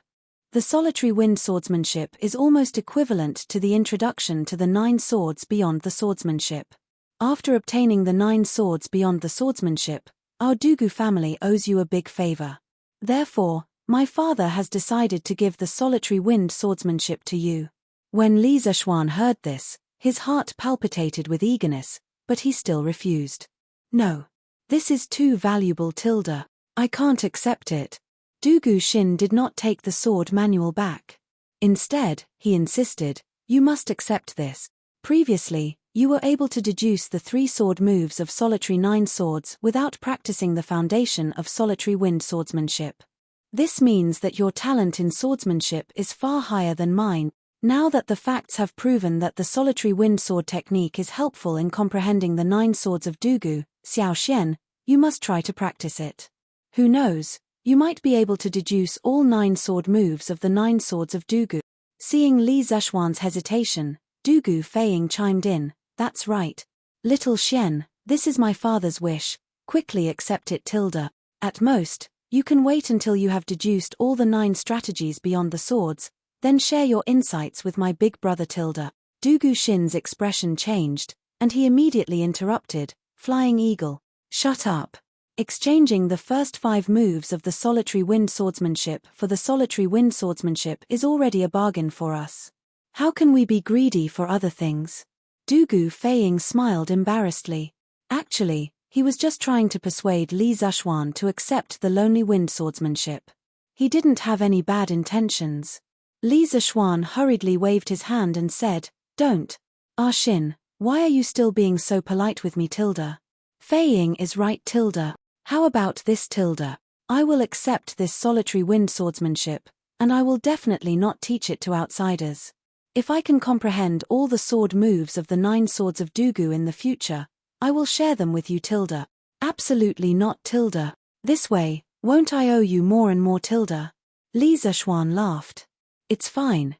The solitary wind swordsmanship is almost equivalent to the introduction to the 9 swords beyond the swordsmanship. After obtaining the 9 swords beyond the swordsmanship, our Dugu family owes you a big favor. Therefore, my father has decided to give the solitary wind swordsmanship to you." When Li Zishuan heard this, his heart palpitated with eagerness, but he still refused. "No. This is too valuable tilde. I can't accept it." Du Guxin did not take the sword manual back. Instead, he insisted, "You must accept this. Previously, you were able to deduce the 3 sword moves of solitary 9 swords without practicing the foundation of solitary wind swordsmanship. This means that your talent in swordsmanship is far higher than mine. Now that the facts have proven that the solitary wind sword technique is helpful in comprehending the 9 swords of Dugu, Xiao Xian, you must try to practice it. Who knows, you might be able to deduce all 9 sword moves of the 9 swords of Dugu." Seeing Li Zishuan's hesitation, Dugu Feiying chimed in, "That's right. Little Xian, this is my father's wish. Quickly accept it tilde. At most, you can wait until you have deduced all the 9 strategies beyond the swords, then share your insights with my big brother tilde." Du Guxin's expression changed, and he immediately interrupted, "Flying Eagle, shut up. Exchanging the first 5 moves of the solitary wind swordsmanship for the solitary wind swordsmanship is already a bargain for us. How can we be greedy for other things?" Dugu Feiying smiled embarrassedly. Actually, he was just trying to persuade Li Zishuan to accept the lonely wind swordsmanship. He didn't have any bad intentions. Li Zishuan hurriedly waved his hand and said, "Don't. Ah Xin, why are you still being so polite with me tilde? Feiying is right tilde. How about this tilde? I will accept this solitary wind swordsmanship, and I will definitely not teach it to outsiders. If I can comprehend all the sword moves of the 9 swords of Dugu in the future, I will share them with you tilde. Absolutely not tilde. This way, won't I owe you more and more tilde?" Li Zishuan laughed. It's fine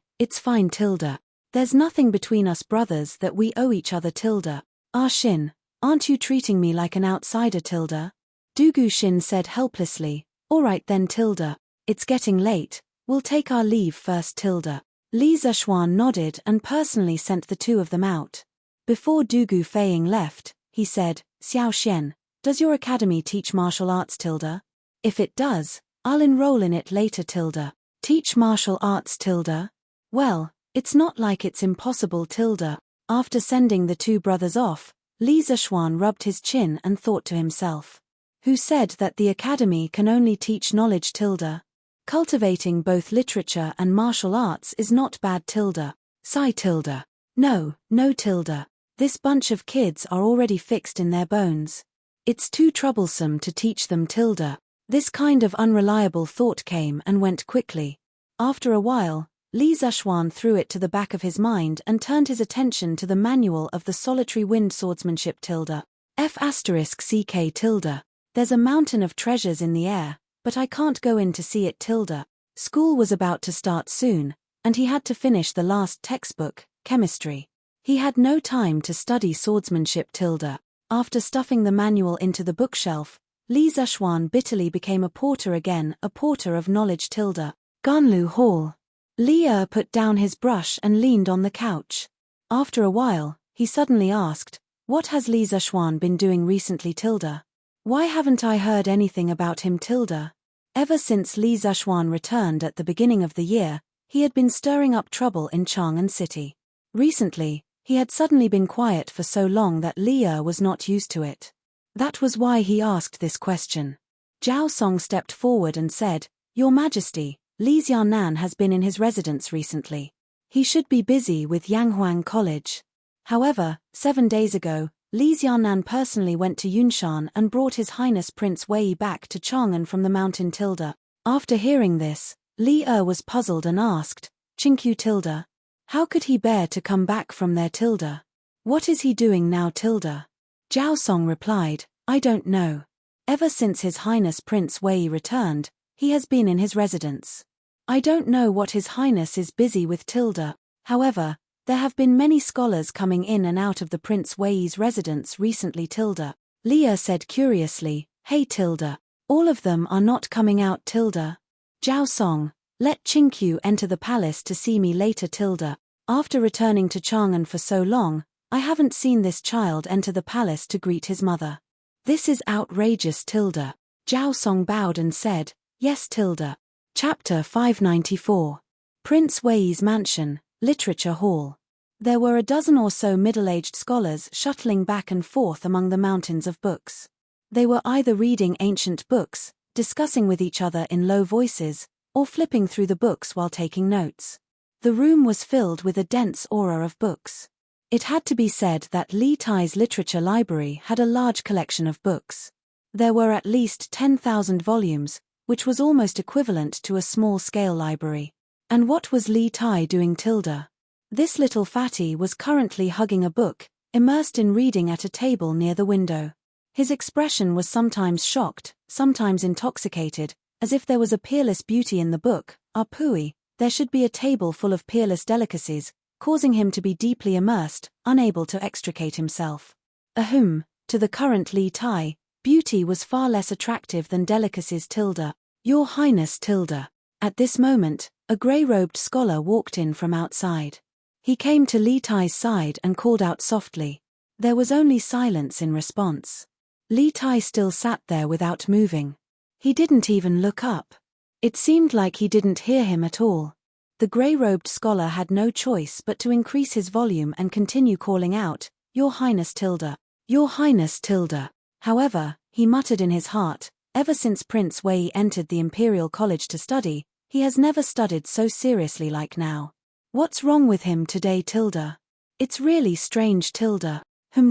tilde. There's nothing between us brothers that we owe each other tilde. Ah Xin, aren't you treating me like an outsider tilde?" Du Guxin said helplessly, "All right then tilde. It's getting late, we'll take our leave first tilde." Li Zishuan nodded and personally sent the 2 of them out. Before Dugu Feiying left, he said, "Xiao Xian, does your academy teach martial arts tilde? If it does, I'll enroll in it later tilde." Teach martial arts tilde? Well, it's not like it's impossible tilde. After sending the 2 brothers off, Li Zishuan rubbed his chin and thought to himself. Who said that the academy can only teach knowledge tilde? Cultivating both literature and martial arts is not bad tilde. Sigh tilde. No tilde. This bunch of kids are already fixed in their bones. It's too troublesome to teach them tilde. This kind of unreliable thought came and went quickly. After a while, Li Zhuan threw it to the back of his mind and turned his attention to the manual of the solitary wind swordsmanship tilde. F***ck tilde. There's a mountain of treasures in the air, but I can't go in to see it tilde. School was about to start soon, and he had to finish the last textbook, chemistry. He had no time to study swordsmanship tilde. After stuffing the manual into the bookshelf, Li Zhuan bitterly became a porter again, a porter of knowledge tilde. Ganlu Hall. Li put down his brush and leaned on the couch. After a while, he suddenly asked, "What has Li Zhuan been doing recently tilde? Why haven't I heard anything about him tilde?" Ever since Li Zhuan returned at the beginning of the year, he had been stirring up trouble in Chang'an City. Recently, he had suddenly been quiet for so long that Li was not used to it. That was why he asked this question. Zhao Song stepped forward and said, "Your Majesty, Li Xiaonan has been in his residence recently. He should be busy with Yanghuang College." However, 7 days ago, Li Xiaonan personally went to Yunshan and brought His Highness Prince Wei back to Chang'an from the mountain tilde. After hearing this, Li was puzzled and asked, "Qingqiu tilde? How could he bear to come back from there tilde? What is he doing now tilde?" Zhao Song replied, "I don't know. Ever since His Highness Prince Wei returned, he has been in his residence. I don't know what His Highness is busy with tilde. However, there have been many scholars coming in and out of the Prince Wei's residence recently tilde." Li said curiously, "Hey tilde. All of them are not coming out tilde." Zhao Song, "Let Qingqiu enter the palace to see me later tilde. After returning to Chang'an for so long, I haven't seen this child enter the palace to greet his mother. This is outrageous tilde." Zhao Song bowed and said, "Yes tilde." Chapter 594. Prince Wei's Mansion, Literature Hall. There were a dozen or so middle-aged scholars shuttling back and forth among the mountains of books. They were either reading ancient books, discussing with each other in low voices, or flipping through the books while taking notes. The room was filled with a dense aura of books. It had to be said that Li Tai's literature library had a large collection of books. There were at least 10,000 volumes, which was almost equivalent to a small-scale library. And what was Li Tai doing tilde? This little fatty was currently hugging a book, immersed in reading at a table near the window. His expression was sometimes shocked, sometimes intoxicated, as if there was a peerless beauty in the book. Pui, there should be a table full of peerless delicacies, causing him to be deeply immersed, unable to extricate himself. To the current Li Tai, beauty was far less attractive than delicacies tilde. Your Highness tilde. At this moment, a grey-robed scholar walked in from outside. He came to Li Tai's side and called out softly. There was only silence in response. Li Tai still sat there without moving. He didn't even look up. It seemed like he didn't hear him at all. The grey-robed scholar had no choice but to increase his volume and continue calling out, "Your Highness tilde. Your Highness tilde." However, he muttered in his heart, ever since Prince Wei entered the Imperial College to study, he has never studied so seriously like now. What's wrong with him today tilde? It's really strange tilde.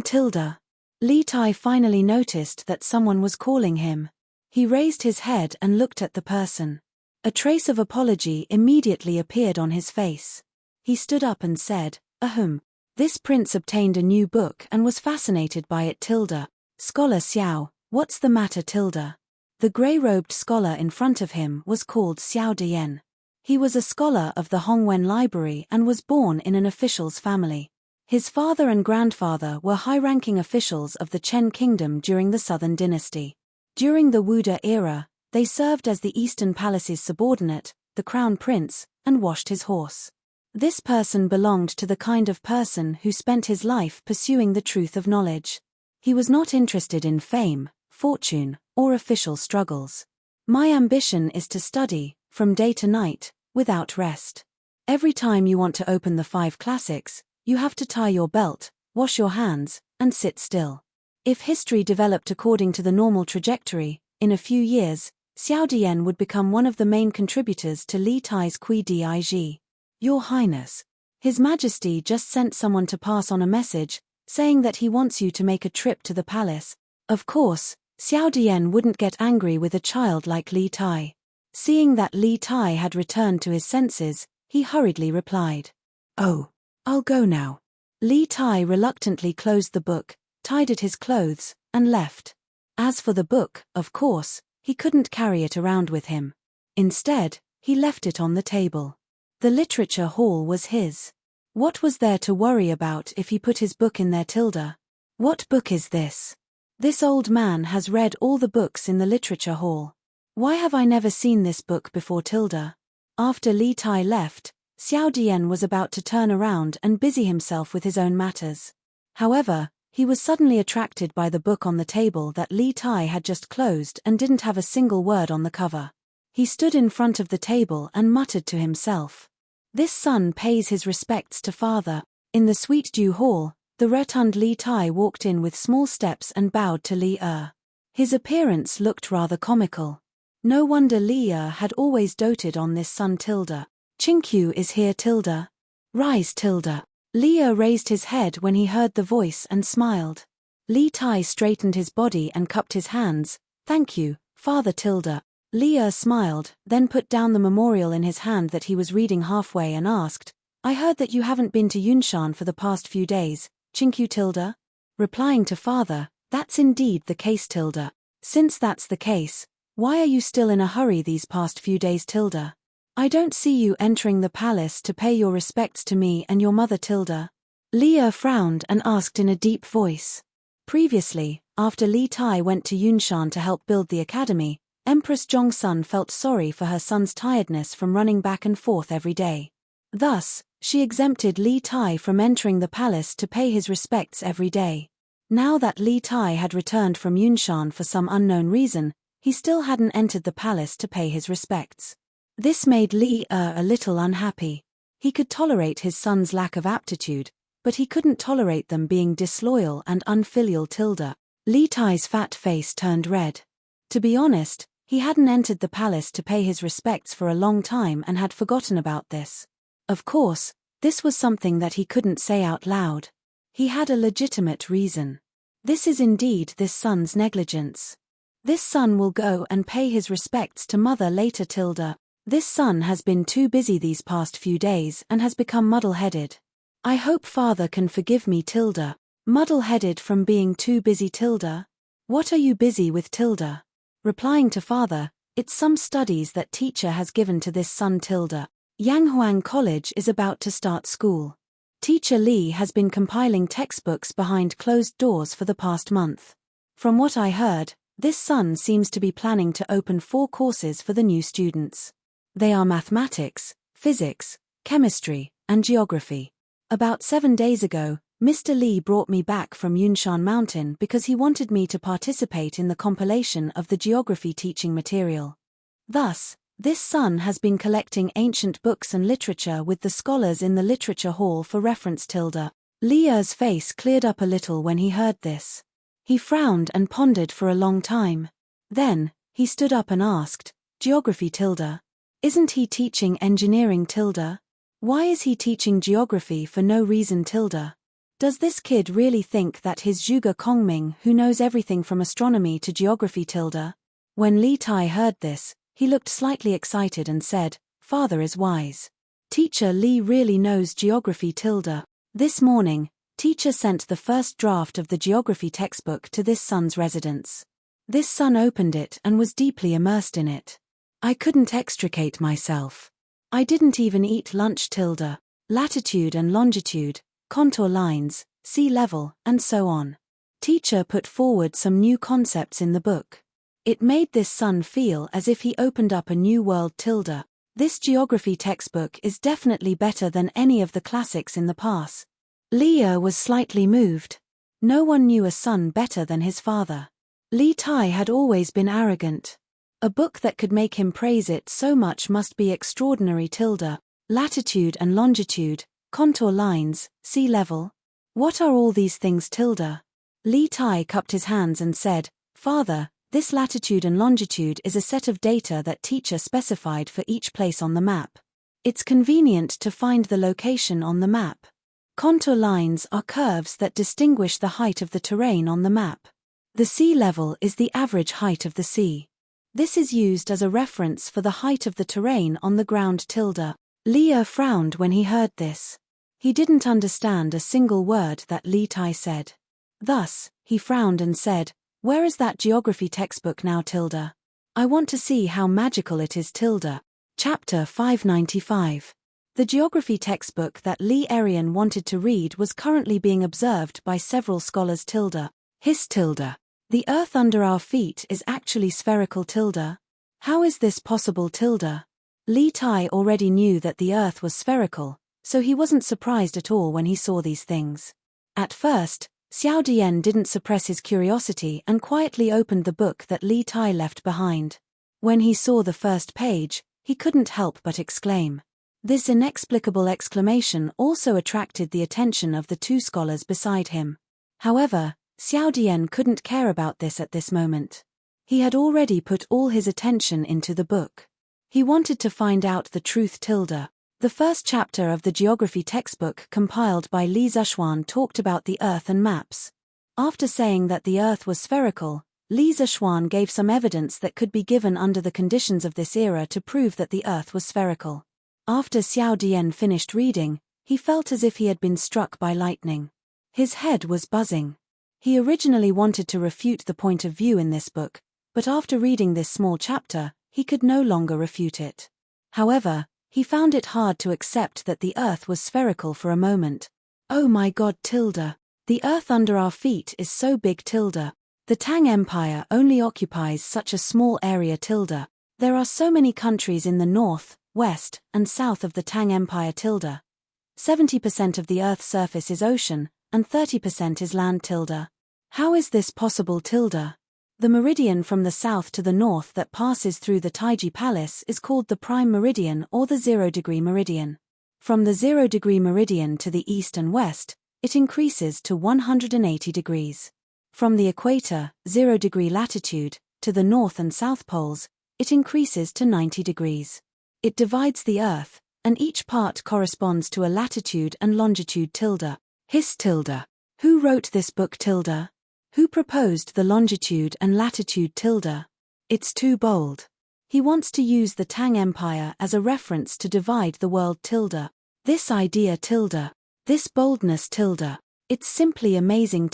Tilde. Li Tai finally noticed that someone was calling him. He raised his head and looked at the person. A trace of apology immediately appeared on his face. He stood up and said, This prince obtained a new book and was fascinated by it tilde. Scholar Xiao, what's the matter tilde? The grey-robed scholar in front of him was called Xiao Dian. He was a scholar of the Hongwen Library and was born in an official's family. His father and grandfather were high-ranking officials of the Chen Kingdom during the Southern Dynasty. During the Wuda era, they served as the Eastern Palace's subordinate, the Crown Prince, and washed his horse. This person belonged to the kind of person who spent his life pursuing the truth of knowledge. He was not interested in fame, fortune, or official struggles. My ambition is to study, from day to night, without rest. Every time you want to open the 5 classics, you have to tie your belt, wash your hands, and sit still. If history developed according to the normal trajectory, in a few years, Xiao Dian would become one of the main contributors to Li Tai's Kui Dig. Your Highness. His Majesty just sent someone to pass on a message. saying that he wants you to make a trip to the palace. Of course, Xiao Dian wouldn't get angry with a child like Li Tai. Seeing that Li Tai had returned to his senses, he hurriedly replied, "Oh, I'll go now." Li Tai reluctantly closed the book, tidied his clothes, and left. As for the book, of course, he couldn't carry it around with him. Instead, he left it on the table. The literature hall was his. What was there to worry about if he put his book in there? What book is this? This old man has read all the books in the literature hall. Why have I never seen this book before? After Li Tai left, Xiao Dian was about to turn around and busy himself with his own matters. However, he was suddenly attracted by the book on the table that Li Tai had just closed and didn't have a single word on the cover. He stood in front of the table and muttered to himself, "This son pays his respects to father." In the Sweet Dew Hall, the rotund Li Tai walked in with small steps and bowed to Li Er. His appearance looked rather comical. No wonder Li Er had always doted on this son. "Chinkyu is here. Rise. Li Er raised his head when he heard the voice and smiled. Li Tai straightened his body and cupped his hands. "Thank you, father." Li Er smiled, then put down the memorial in his hand that he was reading halfway and asked, "I heard that you haven't been to Yunshan for the past few days, Chinkyu?" Replying to father, "That's indeed the case. Since that's the case, why are you still in a hurry these past few days? I don't see you entering the palace to pay your respects to me and your mother. Li Er frowned and asked in a deep voice. Previously, after Li Tai went to Yunshan to help build the academy, Empress Zhongsun felt sorry for her son's tiredness from running back and forth every day. Thus, she exempted Li Tai from entering the palace to pay his respects every day. Now that Li Tai had returned from Yunshan for some unknown reason, he still hadn't entered the palace to pay his respects. This made Li Er a little unhappy. He could tolerate his son's lack of aptitude, but he couldn't tolerate them being disloyal and unfilial. Li Tai's fat face turned red. To be honest, he hadn't entered the palace to pay his respects for a long time and had forgotten about this. Of course, this was something that he couldn't say out loud. He had a legitimate reason. This is indeed this son's negligence. This son will go and pay his respects to mother later. This son has been too busy these past few days and has become muddle-headed. I hope father can forgive me. Muddle-headed from being too busy. What are you busy with? Replying to father, "It's some studies that teacher has given to this son. Yanghuang College is about to start school. Teacher Li has been compiling textbooks behind closed doors for the past month. From what I heard, this son seems to be planning to open 4 courses for the new students. They are mathematics, physics, chemistry, and geography. About 7 days ago, Mr. Li brought me back from Yunshan Mountain because he wanted me to participate in the compilation of the geography teaching material. Thus, this son has been collecting ancient books and literature with the scholars in the literature hall for reference. Li Er's face cleared up a little when he heard this. He frowned and pondered for a long time. Then, he stood up and asked, "Geography? Isn't he teaching engineering? Why is he teaching geography for no reason? Does this kid really think that his Zhuge Kongming who knows everything from astronomy to geography? When Li Tai heard this, he looked slightly excited and said, "Father is wise. Teacher Li really knows geography. This morning, teacher sent the first draft of the geography textbook to this son's residence. This son opened it and was deeply immersed in it. I couldn't extricate myself. I didn't even eat lunch. Latitude and longitude, contour lines, sea level, and so on. Teacher put forward some new concepts in the book. It made this son feel as if he opened up a new world. This geography textbook is definitely better than any of the classics in the past." Li Er was slightly moved. No one knew a son better than his father. Li Tai had always been arrogant. A book that could make him praise it so much must be extraordinary. Latitude and longitude, contour lines, sea level. What are all these things? Li Tai cupped his hands and said, "Father, this latitude and longitude is a set of data that teacher specified for each place on the map. It's convenient to find the location on the map. Contour lines are curves that distinguish the height of the terrain on the map. The sea level is the average height of the sea. This is used as a reference for the height of the terrain on the ground. Leah frowned when he heard this. He didn't understand a single word that Li Tai said. Thus, he frowned and said, "Where is that geography textbook now? I want to see how magical it is." Chapter 595. The geography textbook that Li Erian wanted to read was currently being observed by several scholars. Hiss. The earth under our feet is actually spherical. How is this possible? Li Tai already knew that the earth was spherical, so he wasn't surprised at all when he saw these things. At first, Xiao Dian didn't suppress his curiosity and quietly opened the book that Li Tai left behind. When he saw the first page, he couldn't help but exclaim. This inexplicable exclamation also attracted the attention of the two scholars beside him. However, Xiao Dian couldn't care about this at this moment. He had already put all his attention into the book. He wanted to find out the truth. The first chapter of the geography textbook compiled by Li Zishuan talked about the earth and maps. After saying that the earth was spherical, Li Zishuan gave some evidence that could be given under the conditions of this era to prove that the earth was spherical. After Xiao Dian finished reading, he felt as if he had been struck by lightning. His head was buzzing. He originally wanted to refute the point of view in this book, but after reading this small chapter, he could no longer refute it. However, he found it hard to accept that the earth was spherical for a moment. Oh my God! The earth under our feet is so big. The Tang Empire only occupies such a small area. There are so many countries in the north, west, and south of the Tang Empire. 70% of the earth's surface is ocean, and 30% is land. How is this possible? The meridian from the south to the north that passes through the Taiji Palace is called the prime meridian or the 0-degree meridian. From the 0-degree meridian to the east and west, it increases to 180 degrees. From the equator, 0-degree latitude, to the north and south poles, it increases to 90 degrees. It divides the earth, and each part corresponds to a latitude and longitude. Hiss. Who wrote this book? Who proposed the longitude and latitude? It's too bold. He wants to use the Tang Empire as a reference to divide the world. This idea. This boldness. It's simply amazing.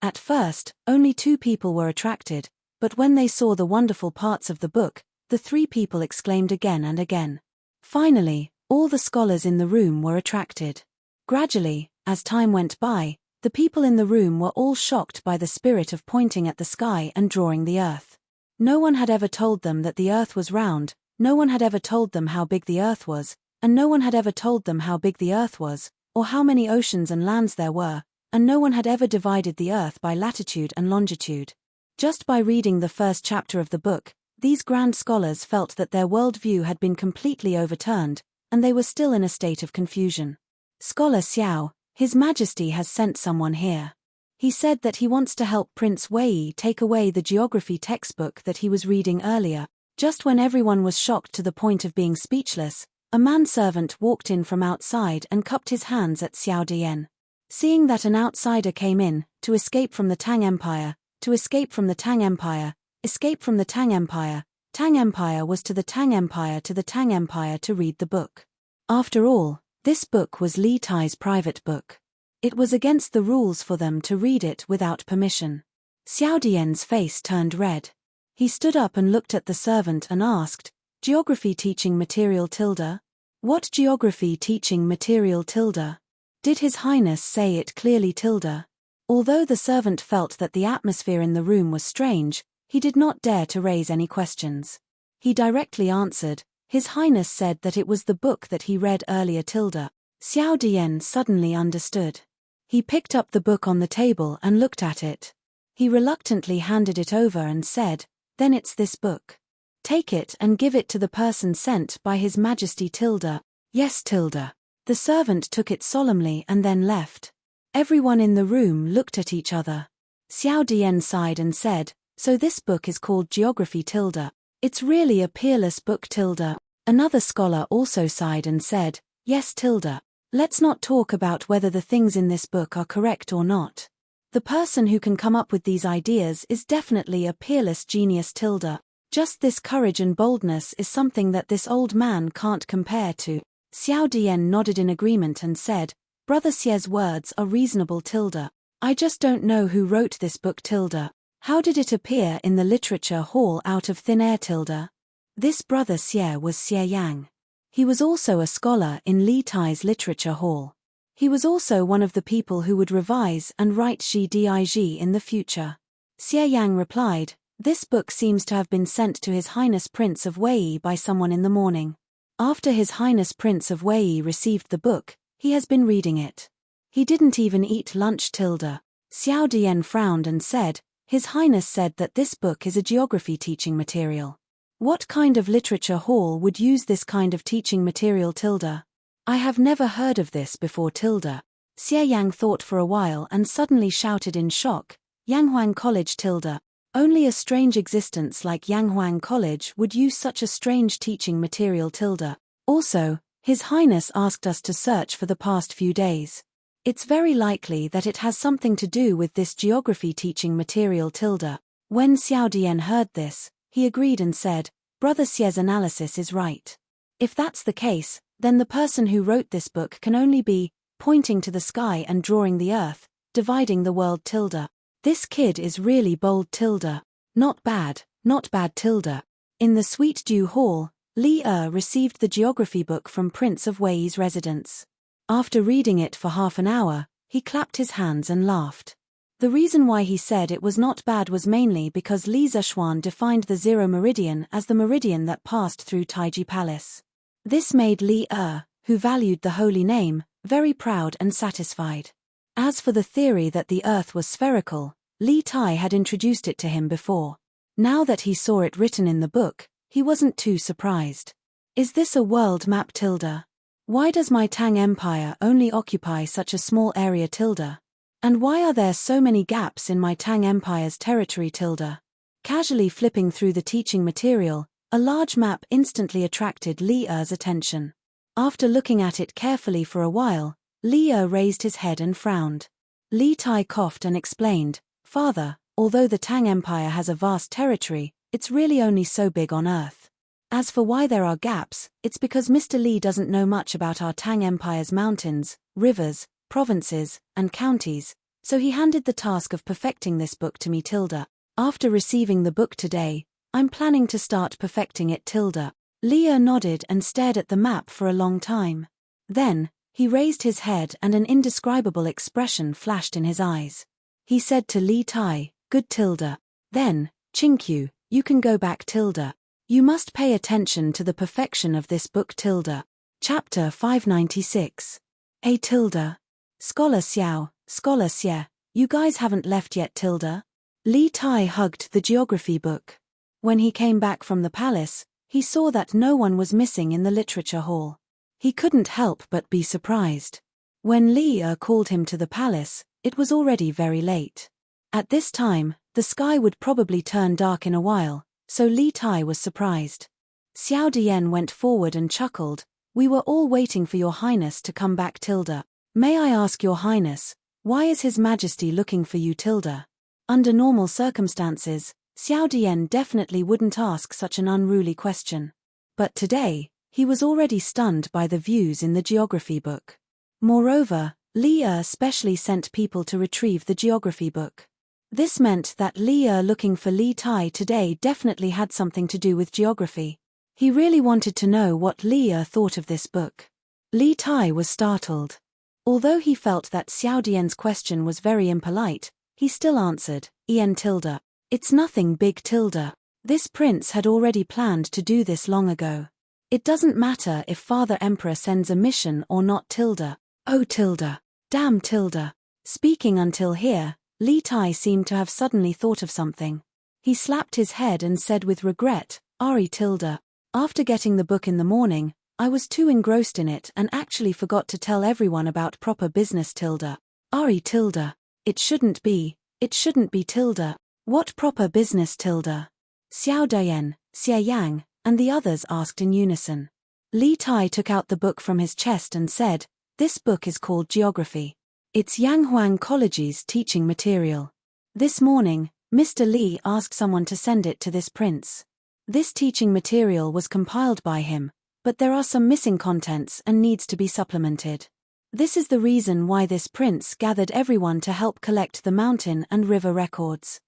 At first, only 2 people were attracted, but when they saw the wonderful parts of the book, the 3 people exclaimed again and again. Finally, all the scholars in the room were attracted. Gradually, as time went by, the people in the room were all shocked by the spirit of pointing at the sky and drawing the earth. No one had ever told them that the earth was round, no one had ever told them how big the earth was, and no one had ever told them how big the earth was, or how many oceans and lands there were, and no one had ever divided the earth by latitude and longitude. Just by reading the first chapter of the book, these grand scholars felt that their worldview had been completely overturned, and they were still in a state of confusion. Scholar Xiao, His Majesty has sent someone here. He said that he wants to help Prince Wei take away the geography textbook that he was reading earlier. Just when everyone was shocked to the point of being speechless, a manservant walked in from outside and cupped his hands at Xiao Dian. Seeing that an outsider came in, to escape from the Tang Empire, to escape from the Tang Empire, escape from the Tang Empire was to the Tang Empire to the Tang Empire to read the book. After all, this book was Li Tai's private book. It was against the rules for them to read it without permission. Xiao Dian's face turned red. He stood up and looked at the servant and asked, "Geography teaching material? What geography teaching material? Did His Highness say it clearly? Although the servant felt that the atmosphere in the room was strange, he did not dare to raise any questions. He directly answered, "His Highness said that it was the book that he read earlier." Xiao Dian suddenly understood. He picked up the book on the table and looked at it. He reluctantly handed it over and said, "Then it's this book. Take it and give it to the person sent by His Majesty." "Yes." The servant took it solemnly and then left. Everyone in the room looked at each other. Xiao Dian sighed and said, "So this book is called Geography? It's really a peerless book." Another scholar also sighed and said, "Yes." Let's not talk about whether the things in this book are correct or not. The person who can come up with these ideas is definitely a peerless genius tilde. Just this courage and boldness is something that this old man can't compare to. Xiao Dian nodded in agreement and said, Brother Xie's words are reasonable tilde. I just don't know who wrote this book tilde. How did it appear in the literature hall out of thin air tilde? This brother Xie was Xie Yang. He was also a scholar in Li Tai's literature hall. He was also one of the people who would revise and write Ji Dig in the future. Xie Yang replied, This book seems to have been sent to His Highness Prince of Wei by someone in the morning. After His Highness Prince of Wei received the book, he has been reading it. He didn't even eat lunch tilde. Xiao Dian frowned and said, His Highness said that this book is a geography teaching material. What kind of literature hall would use this kind of teaching material tilde? I have never heard of this before tilde. Xie Yang thought for a while and suddenly shouted in shock, Yanghuang College tilde. Only a strange existence like Yanghuang College would use such a strange teaching material tilde. Also, His Highness asked us to search for the past few days. It's very likely that it has something to do with this geography teaching material tilde. When Xiao Dian heard this, he agreed and said, Brother Xie's analysis is right. If that's the case, then the person who wrote this book can only be, pointing to the sky and drawing the earth, dividing the world tilde. This kid is really bold tilde. Not bad tilde. In the Sweet Dew Hall, Li received the geography book from Prince of Wei's residence. After reading it for half an hour, he clapped his hands and laughed. The reason why he said it was not bad was mainly because Li Zishuan defined the zero meridian as the meridian that passed through Taiji Palace. This made Li who valued the holy name, very proud and satisfied. As for the theory that the earth was spherical, Li Tai had introduced it to him before. Now that he saw it written in the book, he wasn't too surprised. Is this a world map tilde? Why does my Tang Empire only occupy such a small area tilde? And why are there so many gaps in my Tang Empire's territory tilde? Casually flipping through the teaching material, a large map instantly attracted Li Er's attention. After looking at it carefully for a while, Li Er raised his head and frowned. Li Tai coughed and explained, Father, although the Tang Empire has a vast territory, it's really only so big on Earth. As for why there are gaps, it's because Mr. Li doesn't know much about our Tang Empire's mountains, rivers, provinces, and counties, so he handed the task of perfecting this book to me tilde. After receiving the book today, I'm planning to start perfecting it tilde. Li Er nodded and stared at the map for a long time. Then, he raised his head and an indescribable expression flashed in his eyes. He said to Li Tai, Good tilde. Then, Chinkyu, you can go back tilde. You must pay attention to the perfection of this book tilde. Chapter 596. A tilde. Scholar Xie, you guys haven't left yet tilde? Li Tai hugged the geography book. When he came back from the palace, he saw that no one was missing in the literature hall. He couldn't help but be surprised. When Li called him to the palace, it was already very late. At this time, the sky would probably turn dark in a while, so Li Tai was surprised. Xiao Dian went forward and chuckled, We were all waiting for your highness to come back tilde. May I ask your highness, why is his majesty looking for you tilde? Under normal circumstances, Xiao Dian definitely wouldn't ask such an unruly question. But today, he was already stunned by the views in the geography book. Moreover, Li specially sent people to retrieve the geography book. This meant that Li looking for Li Tai today definitely had something to do with geography. He really wanted to know what Li thought of this book. Li Tai was startled. Although he felt that Xiao Dian's question was very impolite, he still answered, En tilde. It's nothing big tilde. This prince had already planned to do this long ago. It doesn't matter if Father Emperor sends a mission or not tilde. Oh tilde. Damn tilde. Speaking until here, Li Tai seemed to have suddenly thought of something. He slapped his head and said with regret, Ari tilde. After getting the book in the morning, I was too engrossed in it and actually forgot to tell everyone about proper business tilde. Ari tilde. It shouldn't be tilde. What proper business tilde? Xiao Dian, Xie Yang, and the others asked in unison. Li Tai took out the book from his chest and said, This book is called Geography. It's Yanghuang College's teaching material. This morning, Mr. Li asked someone to send it to this prince. This teaching material was compiled by him, but there are some missing contents and needs to be supplemented. This is the reason why this prince gathered everyone to help collect the mountain and river records.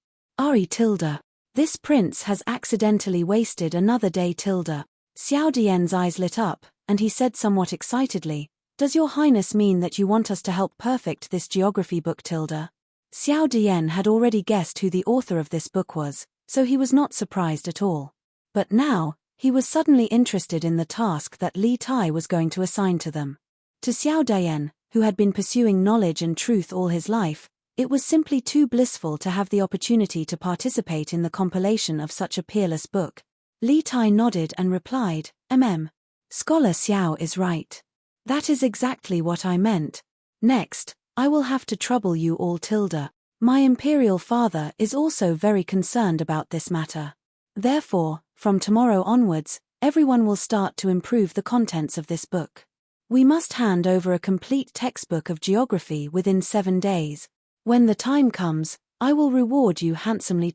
This prince has accidentally wasted another day. Xiao Dian's eyes lit up, and he said somewhat excitedly, "Does your highness mean that you want us to help perfect this geography book?" Xiao Dian had already guessed who the author of this book was, so he was not surprised at all. But now, he was suddenly interested in the task that Li Tai was going to assign to them. To Xiao Dian, who had been pursuing knowledge and truth all his life, it was simply too blissful to have the opportunity to participate in the compilation of such a peerless book. Li Tai nodded and replied, Scholar Xiao is right. That is exactly what I meant. Next, I will have to trouble you all. My imperial father is also very concerned about this matter. Therefore, from tomorrow onwards, everyone will start to improve the contents of this book. We must hand over a complete textbook of geography within 7 days. When the time comes, I will reward you handsomely.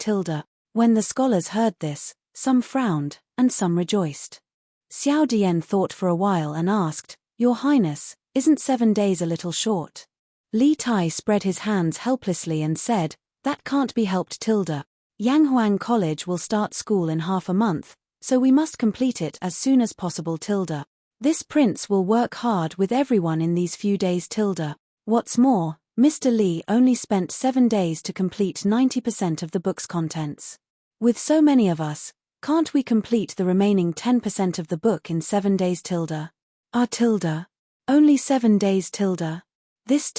When the scholars heard this, some frowned, and some rejoiced. Xiao Dian thought for a while and asked, "Your Highness, isn't 7 days a little short?" Li Tai spread his hands helplessly and said, "That can't be helped. Yanghuang College will start school in half a month, so we must complete it as soon as possible. This prince will work hard with everyone in these few days. What's more, Mr. Li only spent 7 days to complete 90% of the book's contents. With so many of us, can't we complete the remaining 10% of the book in 7 days? Only 7 days. This.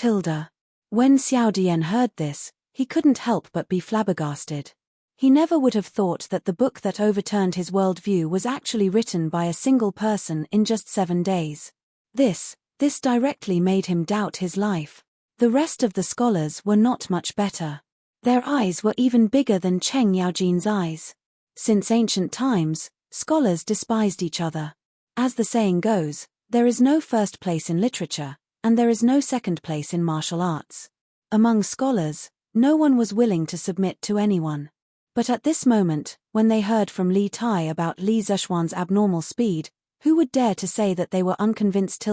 When Xiao Dian heard this, he couldn't help but be flabbergasted. He never would have thought that the book that overturned his worldview was actually written by a single person in just 7 days. This directly made him doubt his life. The rest of the scholars were not much better. Their eyes were even bigger than Cheng Yaojin's eyes. Since ancient times, scholars despised each other. As the saying goes, there is no first place in literature, and there is no second place in martial arts. Among scholars, no one was willing to submit to anyone. But at this moment, when they heard from Li Tai about Li Zexuan's abnormal speed, who would dare to say that they were unconvinced?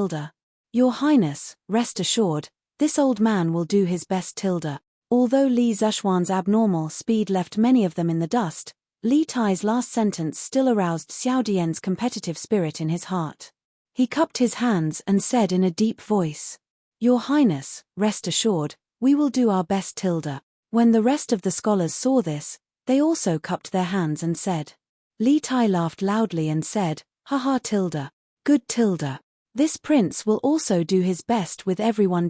Your Highness, rest assured, this old man will do his best. Although Li Zexuan's abnormal speed left many of them in the dust, Li Tai's last sentence still aroused Xiao Dian's competitive spirit in his heart. He cupped his hands and said in a deep voice, "Your Highness, rest assured, we will do our best." When the rest of the scholars saw this, they also cupped their hands and said. Li Tai laughed loudly and said, "Ha ha. Good. This prince will also do his best with everyone.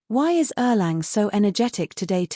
Why is Erlang so energetic today?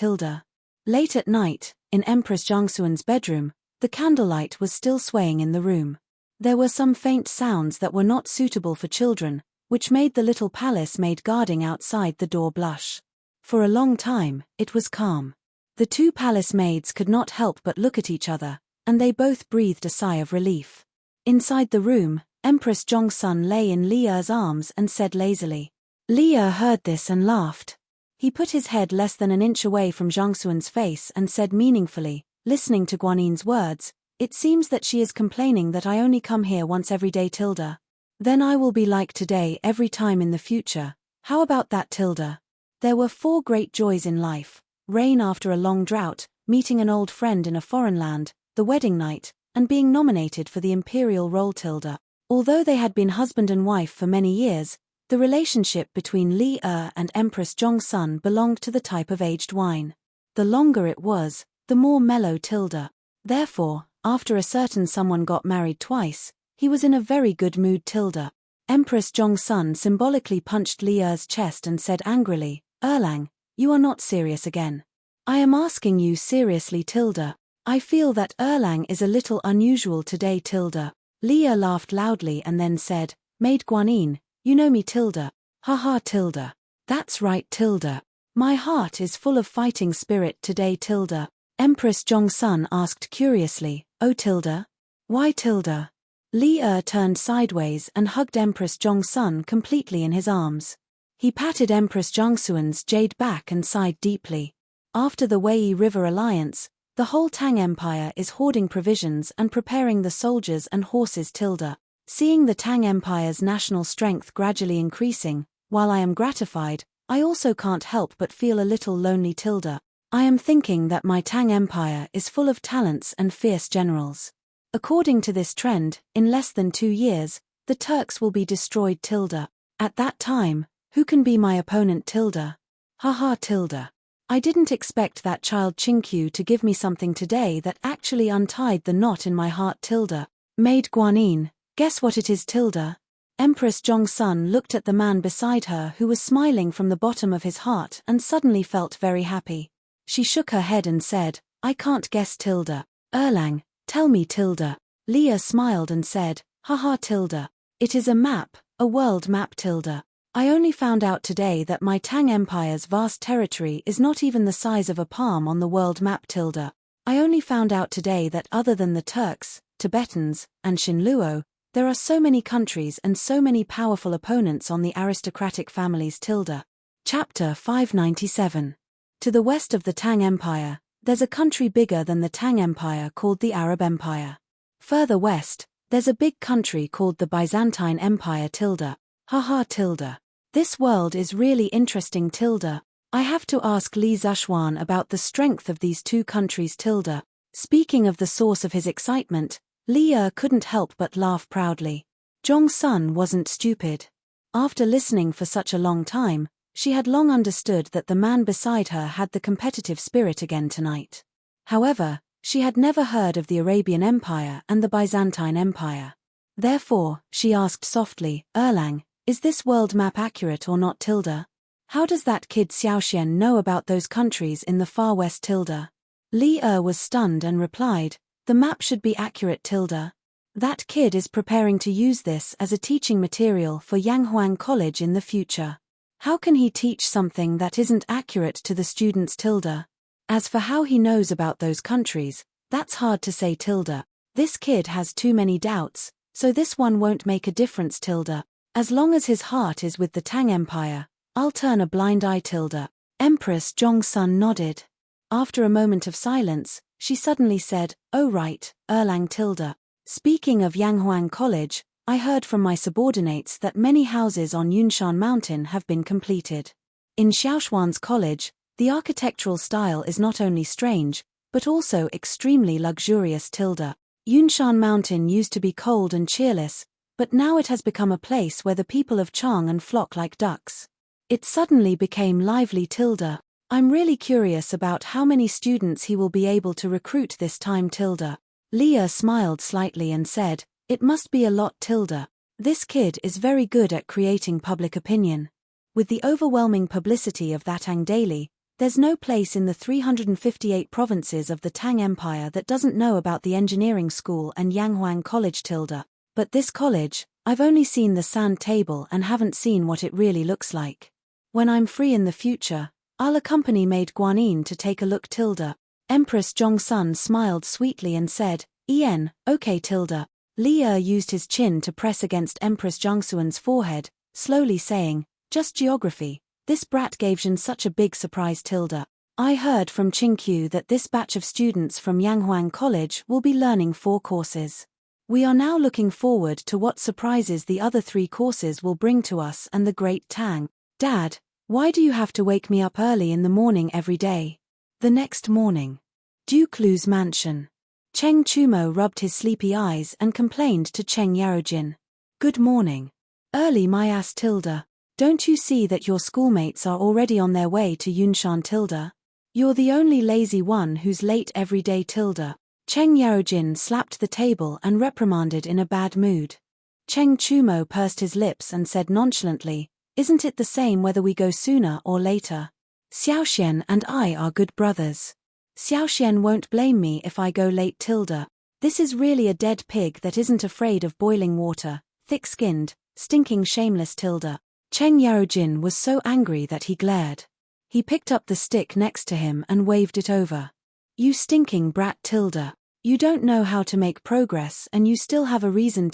Late at night, in Empress Jiangxuan's bedroom, the candlelight was still swaying in the room. There were some faint sounds that were not suitable for children, which made the little palace maid guarding outside the door blush. For a long time, it was calm. The 2 palace maids could not help but look at each other, and they both breathed a sigh of relief. Inside the room, Empress Zhongsun lay in Li Er's arms and said lazily. Li Er heard this and laughed. He put his head less than an inch away from Jiangxuan's face and said meaningfully, listening to Guanin's words, "It seems that she is complaining that I only come here once every day. Then I will be like today every time in the future. How about that? There were 4 great joys in life: rain after a long drought, meeting an old friend in a foreign land, the wedding night, and being nominated for the imperial role. Although they had been husband and wife for many years, the relationship between Li Er and Empress Zhongsun belonged to the type of aged wine. The longer it was, the more mellow. Therefore, after a certain someone got married twice, he was in a very good mood. Empress Zhongsun symbolically punched Li Er's chest and said angrily, "Erlang, you are not serious again. I am asking you seriously. I feel that Erlang is a little unusual today. Li Er laughed loudly and then said, "Maid Guanin, you know me. Ha ha. That's right. My heart is full of fighting spirit today. Empress Zhongsun asked curiously, "Oh. Why? Li Er turned sideways and hugged Empress Zhongsun completely in his arms. He patted Empress Jungsuan's jade back and sighed deeply. After the Wei River Alliance, the whole Tang Empire is hoarding provisions and preparing the soldiers and horses. Seeing the Tang Empire's national strength gradually increasing, while I am gratified, I also can't help but feel a little lonely. I am thinking that my Tang Empire is full of talents and fierce generals. According to this trend, in less than 2 years, the Turks will be destroyed. At that time, who can be my opponent? Haha. I didn't expect that child Qingqiu to give me something today that actually untied the knot in my heart. Maid Guanyin, guess what it is? Empress Zhongsun looked at the man beside her who was smiling from the bottom of his heart and suddenly felt very happy. She shook her head and said, I can't guess. Erlang, tell me. Leah smiled and said, haha. It is a map, a world map. I only found out today that my Tang Empire's vast territory is not even the size of a palm on the world map. I only found out today that other than the Turks, Tibetans, and Xinluo, there are so many countries and so many powerful opponents on the aristocratic families. Chapter 597. To the west of the Tang Empire, there's a country bigger than the Tang Empire called the Arab Empire. Further west, there's a big country called the Byzantine Empire. Haha. This world is really interesting. I have to ask Li Zhuan about the strength of these two countries. Speaking of the source of his excitement, Li couldn't help but laugh proudly. Zhongsun wasn't stupid. After listening for such a long time, she had long understood that the man beside her had the competitive spirit again tonight. However, she had never heard of the Arabian Empire and the Byzantine Empire. Therefore, she asked softly, Erlang, is this world map accurate or not? How does that kid Xiaoxian know about those countries in the far west? Li was stunned and replied, the map should be accurate. That kid is preparing to use this as a teaching material for Yanghuang College in the future. How can he teach something that isn't accurate to the students? As for how he knows about those countries, that's hard to say. This kid has too many doubts, so this one won't make a difference. As long as his heart is with the Tang Empire, I'll turn a blind eye. Empress Zhongsun nodded. After a moment of silence, she suddenly said, oh right, Erlang. Speaking of Yanghuang College, I heard from my subordinates that many houses on Yunshan Mountain have been completed. In Xiaoshuan's college, the architectural style is not only strange, but also extremely luxurious. Yunshan Mountain used to be cold and cheerless, but now it has become a place where the people of Chang'an flock like ducks. It suddenly became lively. I'm really curious about how many students he will be able to recruit this time. Leah smiled slightly and said, it must be a lot. This kid is very good at creating public opinion. With the overwhelming publicity of that Tang daily, there's no place in the 358 provinces of the Tang Empire that doesn't know about the engineering school and Yanghuang College. But this college, I've only seen the sand table and haven't seen what it really looks like. When I'm free in the future, I'll accompany Maid Guanyin to take a look. Empress Zhongsun smiled sweetly and said, okay. Li used his chin to press against Empress Zhongsuan's forehead, slowly saying, just geography. This brat gave Zhen such a big surprise. I heard from Qingqiu that this batch of students from Yanghuang College will be learning 4 courses. We are now looking forward to what surprises the other 3 courses will bring to us and the Great Tang. Dad, why do you have to wake me up early in the morning every day? The next morning. Duke Lu's mansion. Cheng Chumo rubbed his sleepy eyes and complained to Cheng Yarojin. Good morning. Early my ass. Don't you see that your schoolmates are already on their way to Yunshan? You're the only lazy one who's late every day. Cheng Yarojin slapped the table and reprimanded in a bad mood. Cheng Chumo pursed his lips and said nonchalantly, isn't it the same whether we go sooner or later? Xiaoxian and I are good brothers. Xiaoxian won't blame me if I go late. This is really a dead pig that isn't afraid of boiling water, thick-skinned, stinking shameless. Cheng Yarojin was so angry that he glared. He picked up the stick next to him and waved it over. You stinking brat. You don't know how to make progress and you still have a reason.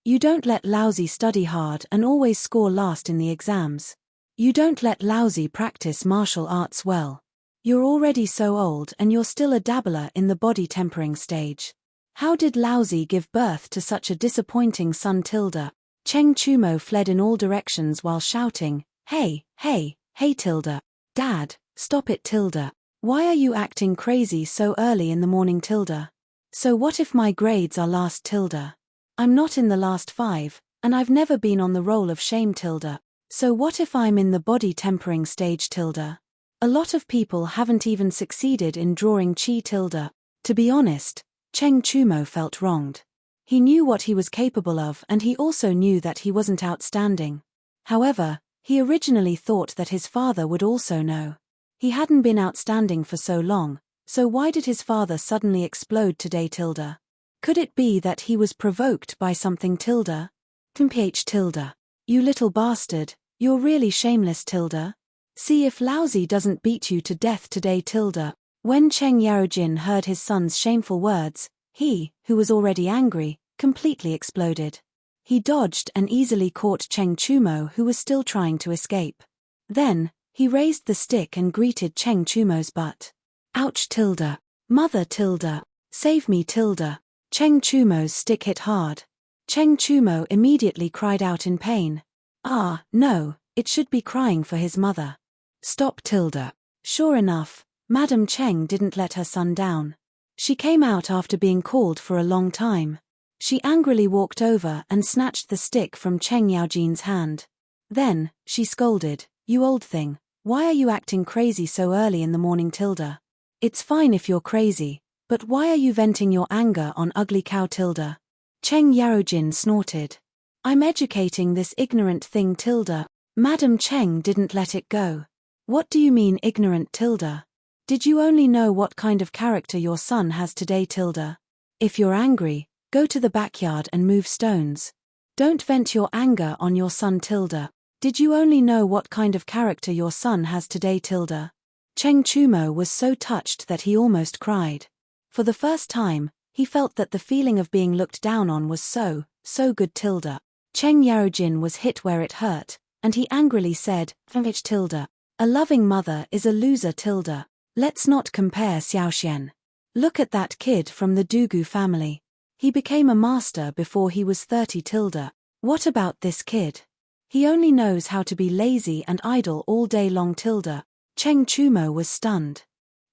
You don't let lousy study hard and always score last in the exams. You don't let Laozi practice martial arts well. You're already so old and you're still a dabbler in the body tempering stage. How did Laozi give birth to such a disappointing son? Cheng Chumo fled in all directions while shouting, "Hey, hey, hey Tilda. Dad, stop it Tilda. Why are you acting crazy so early in the morning Tilda? So what if my grades are last Tilda? I'm not in the last 5, and I've never been on the roll of shame Tilda. So what if I'm in the body tempering stage Tilda? A lot of people haven't even succeeded in drawing chi Tilda." To be honest, Cheng Chumo felt wronged. He knew what he was capable of and he also knew that he wasn't outstanding. However, he originally thought that his father would also know. He hadn't been outstanding for so long, so why did his father suddenly explode today Tilda? Could it be that he was provoked by something Tilda? Tilda. You little bastard, you're really shameless Tilda. See if Laozi doesn't beat you to death today Tilda. When Cheng Yarojin heard his son's shameful words, he, who was already angry, completely exploded. He dodged and easily caught Cheng Chumo who was still trying to escape. Then, he raised the stick and greeted Cheng Chumo's butt. Ouch Tilda. Mother Tilda. Save me Tilda. Cheng Chumo's stick hit hard. Cheng Chumo immediately cried out in pain. Ah, no, it should be crying for his mother. Stop Tilda. Sure enough, Madam Cheng didn't let her son down. She came out after being called for a long time. She angrily walked over and snatched the stick from Cheng Yaojin's hand. Then, she scolded, "You old thing, why are you acting crazy so early in the morning Tilda? It's fine if you're crazy, but why are you venting your anger on ugly cow Tilda?" Cheng Yarojin snorted. "I'm educating this ignorant thing Tilda." Madam Cheng didn't let it go. "What do you mean ignorant Tilda? Did you only know what kind of character your son has today Tilda? If you're angry, go to the backyard and move stones. Don't vent your anger on your son Tilda. Did you only know what kind of character your son has today Tilda?" Cheng Chumo was so touched that he almost cried. For the first time, he felt that the feeling of being looked down on was so good Tilda. Cheng Yarojin was hit where it hurt, and he angrily said, "Bitch Tilda. A loving mother is a loser Tilda. Let's not compare Xiaoxian. Look at that kid from the Dugu family. He became a master before he was 30 Tilda. What about this kid? He only knows how to be lazy and idle all day long Tilda." Cheng Chumo was stunned.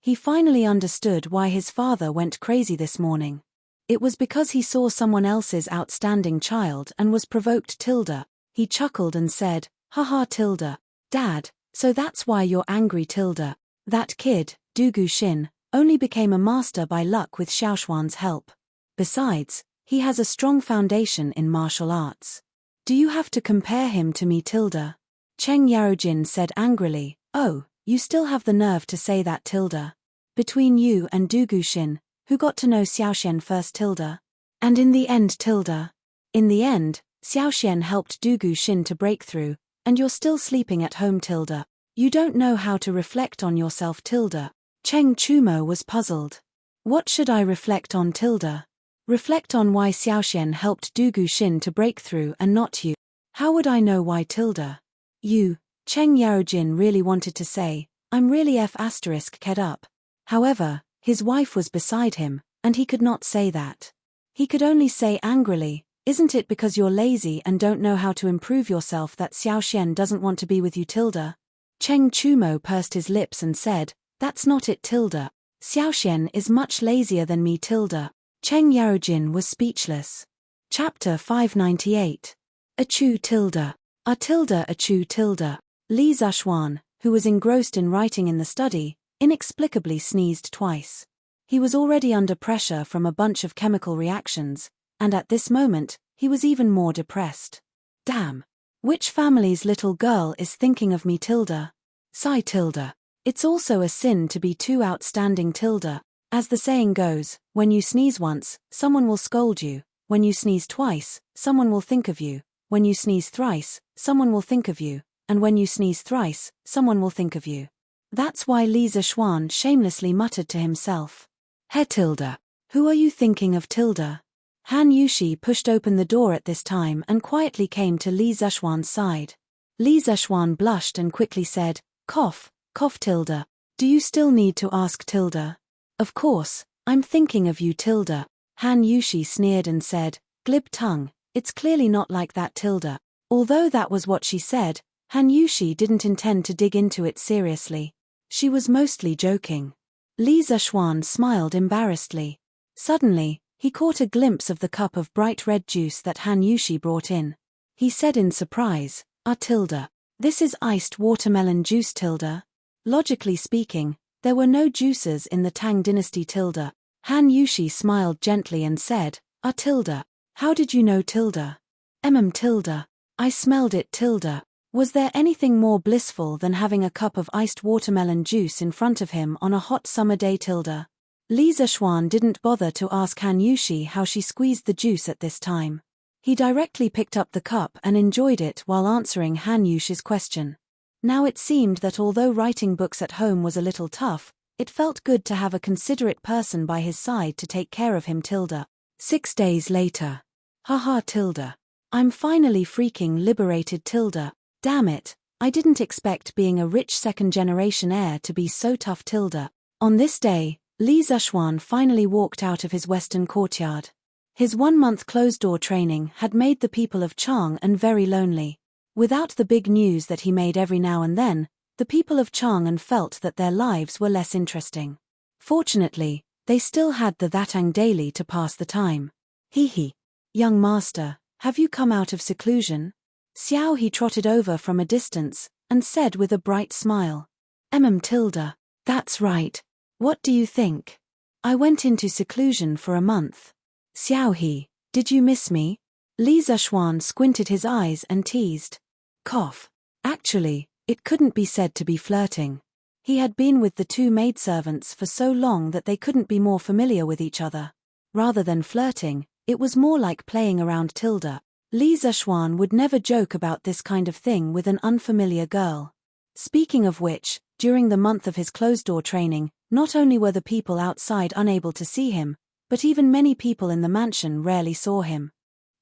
He finally understood why his father went crazy this morning. It was because he saw someone else's outstanding child and was provoked Tilda. He chuckled and said, "Haha Tilda. Dad, so that's why you're angry Tilda. That kid, Dugu Xin, only became a master by luck with Xiaoshuan's help. Besides, he has a strong foundation in martial arts. Do you have to compare him to me Tilda?" Cheng Yarojin said angrily, "Oh, you still have the nerve to say that Tilda? Between you and Dugu Xin, who got to know Xiaoxian first Tilda? And in the end Tilda? In the end, Xiaoxian helped Dugu Xin to break through, and you're still sleeping at home Tilda. You don't know how to reflect on yourself Tilda." Cheng Chumo was puzzled. What should I reflect on Tilda? Reflect on why Xiaoxian helped Dugu Xin to break through and not you. How would I know why Tilda? You, Cheng Yarojin really wanted to say, "I'm really ked up." However, his wife was beside him, and he could not say that. He could only say angrily, "Isn't it because you're lazy and don't know how to improve yourself that Xiaoxian doesn't want to be with you Tilda?" Cheng Chumo pursed his lips and said, "That's not it Tilda. Xiaoxian is much lazier than me Tilda." Cheng Yarojin was speechless. Chapter 598. Achu Tilda. Tilda Achu Tilda. Li Zishuan, who was engrossed in writing in the study, inexplicably sneezed twice. He was already under pressure from a bunch of chemical reactions, and at this moment, he was even more depressed. Damn. Which family's little girl is thinking of me Tilda? Sigh Tilda. It's also a sin to be too outstanding Tilda. As the saying goes, when you sneeze once, someone will scold you. When you sneeze twice, someone will think of you. When you sneeze thrice, someone will think of you. And when you sneeze thrice, someone will think of you. That's why Li Zishuan shamelessly muttered to himself. He Tilda. Who are you thinking of Tilda? Han Yushi pushed open the door at this time and quietly came to Li Zishuan's side. Li Zeshuan blushed and quickly said, cough, cough tilde. Do you still need to ask tilde? Of course, I'm thinking of you tilde. Han Yushi sneered and said, glib tongue, it's clearly not like that tilde. Although that was what she said, Han Yushi didn't intend to dig into it seriously. She was mostly joking. Li Zeshuan smiled embarrassedly. Suddenly, he caught a glimpse of the cup of bright red juice that Han Yushi brought in. He said in surprise, tilde. This is iced watermelon juice tilde. Logically speaking, there were no juices in the Tang dynasty tilde. Han Yushi smiled gently and said, tilde. How did you know tilde? Tilde. I smelled it tilde. Was there anything more blissful than having a cup of iced watermelon juice in front of him on a hot summer day tilde? Li Zeshuan didn't bother to ask Han Yushi how she squeezed the juice at this time. He directly picked up the cup and enjoyed it while answering Han Yushi's question. Now it seemed that although writing books at home was a little tough, it felt good to have a considerate person by his side to take care of him tilde. 6 days later. Haha tilde. I'm finally freaking liberated tilde. Damn it, I didn't expect being a rich second-generation heir to be so tough tilde. On this day, Li Zeshuan finally walked out of his western courtyard. His 1-month closed-door training had made the people of Chang'an very lonely. Without the big news that he made every now and then, the people of Chang'an felt that their lives were less interesting. Fortunately, they still had the Thatang daily to pass the time. He. Young master, have you come out of seclusion? Xiao He trotted over from a distance, and said with a bright smile. Tilde. That's right. What do you think? I went into seclusion for a month. Xiao He, did you miss me? Li Zeshuan squinted his eyes and teased. Cough. Actually, it couldn't be said to be flirting. He had been with the 2 maidservants for so long that they couldn't be more familiar with each other. Rather than flirting, it was more like playing around tilde. Li Zeshuan would never joke about this kind of thing with an unfamiliar girl. Speaking of which, during the month of his closed-door training, not only were the people outside unable to see him, but even many people in the mansion rarely saw him.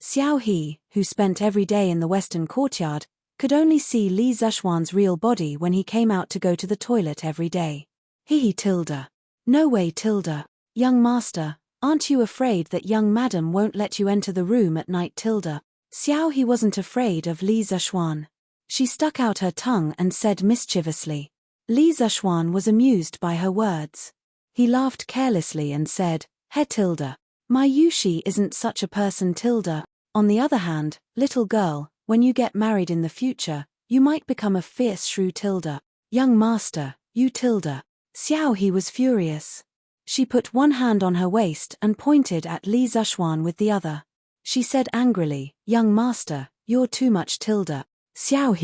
Xiao He, who spent every day in the western courtyard, could only see Li Zeshuan's real body when he came out to go to the toilet every day. He tilde. No way tilde. Young master, aren't you afraid that young madam won't let you enter the room at night tilde? Xiao He wasn't afraid of Li Zeshuan. She stuck out her tongue and said mischievously. Li Zeshuan was amused by her words. He laughed carelessly and said, He tilde. My Yushi isn't such a person tilde. On the other hand, little girl, when you get married in the future, you might become a fierce shrew tilde. Young master, you tilde. Xiao He was furious. She put one hand on her waist and pointed at Li Zeshuan with the other. She said angrily, young master, you're too much tilde. Xiao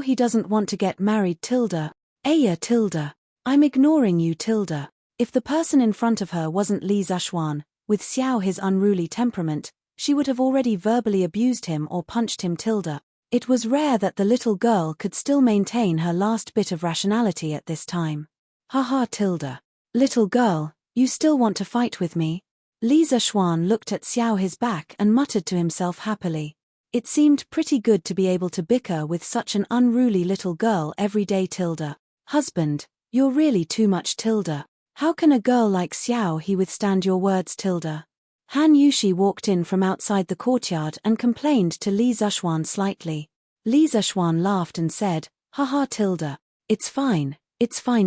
He doesn't want to get married tilde. Aya tilde. I'm ignoring you tilde. If the person in front of her wasn't Li Zeshuan, with Xiao He's unruly temperament, she would have already verbally abused him or punched him tilde. It was rare that the little girl could still maintain her last bit of rationality at this time. Haha tilde. Little girl, you still want to fight with me? Li Zeshuan looked at Xiao He's back and muttered to himself happily. It seemed pretty good to be able to bicker with such an unruly little girl every day tilde. Husband, you're really too much tilde. How can a girl like Xiao He withstand your words tilde? Han Yushi walked in from outside the courtyard and complained to Li Zeshuan slightly. Li Zeshuan laughed and said, haha tilde. It's fine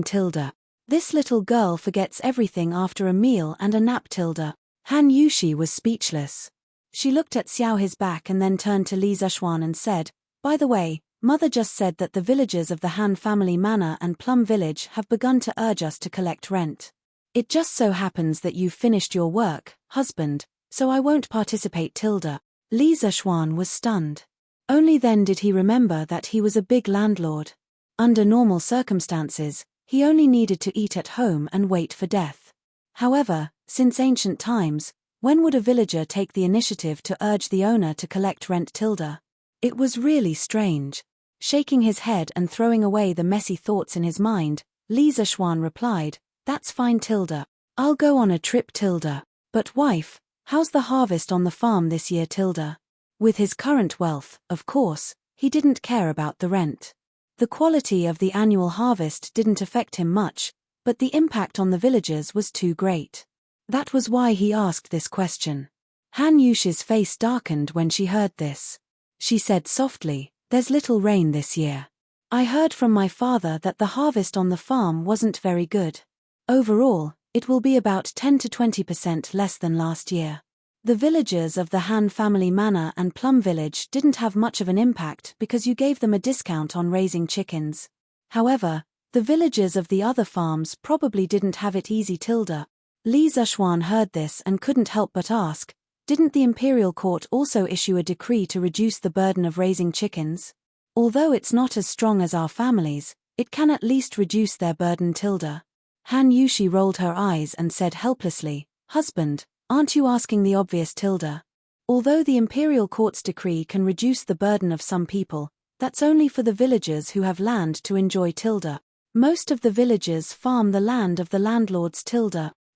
tilde. This little girl forgets everything after a meal and a nap tilde. Han Yushi was speechless. She looked at Xiao He's back and then turned to Li Zeshuan and said, by the way, Mother just said that the villagers of the Han family manor and Plum Village have begun to urge us to collect rent. It just so happens that you've finished your work, husband, so I won't participate tilde. Li Zeshuan was stunned. Only then did he remember that he was a big landlord. Under normal circumstances, he only needed to eat at home and wait for death. However, since ancient times, when would a villager take the initiative to urge the owner to collect rent tilde? It was really strange. Shaking his head and throwing away the messy thoughts in his mind, Li Zeshuan replied, that's fine tilde. I'll go on a trip tilde. But wife, how's the harvest on the farm this year tilde? With his current wealth, of course, He didn't care about the rent. The quality of the annual harvest didn't affect him much, but the impact on the villagers was too great. That was why he asked this question. Han Yushi's face darkened when she heard this. She said softly, "There's little rain this year. I heard from my father that the harvest on the farm wasn't very good. Overall, it will be about 10 to 20% less than last year." The villagers of the Han family manor and Plum Village didn't have much of an impact because you gave them a discount on raising chickens. However, the villagers of the other farms probably didn't have it easy. Li Zishuan heard this and couldn't help but ask, didn't the imperial court also issue a decree to reduce the burden of raising chickens? Although it's not as strong as our families, it can at least reduce their burden. Han Yushi rolled her eyes and said helplessly, "Husband, aren't you asking the obvious? Although the imperial court's decree can reduce the burden of some people, that's only for the villagers who have land to enjoy. Most of the villagers farm the land of the landlords.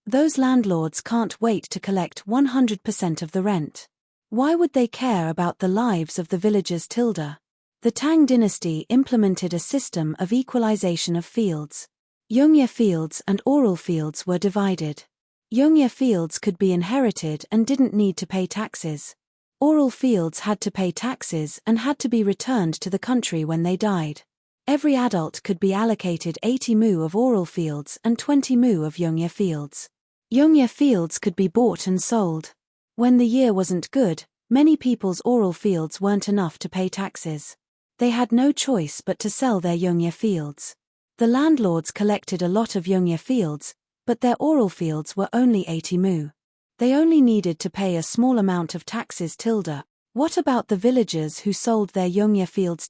Those landlords can't wait to collect 100% of the rent. Why would they care about the lives of the villagers? The Tang dynasty implemented a system of equalization of fields. Yongye fields and oral fields were divided. Yongye fields could be inherited and didn't need to pay taxes. Oral fields had to pay taxes and had to be returned to the country when they died. Every adult could be allocated 80 mu of oral fields and 20 mu of Yongye fields. Yongye fields could be bought and sold. When the year wasn't good, many people's oral fields weren't enough to pay taxes. They had no choice but to sell their Yongye fields. The landlords collected a lot of Yongye fields, but their oral fields were only 80 mu. They only needed to pay a small amount of taxes. What about the villagers who sold their Yongye fields?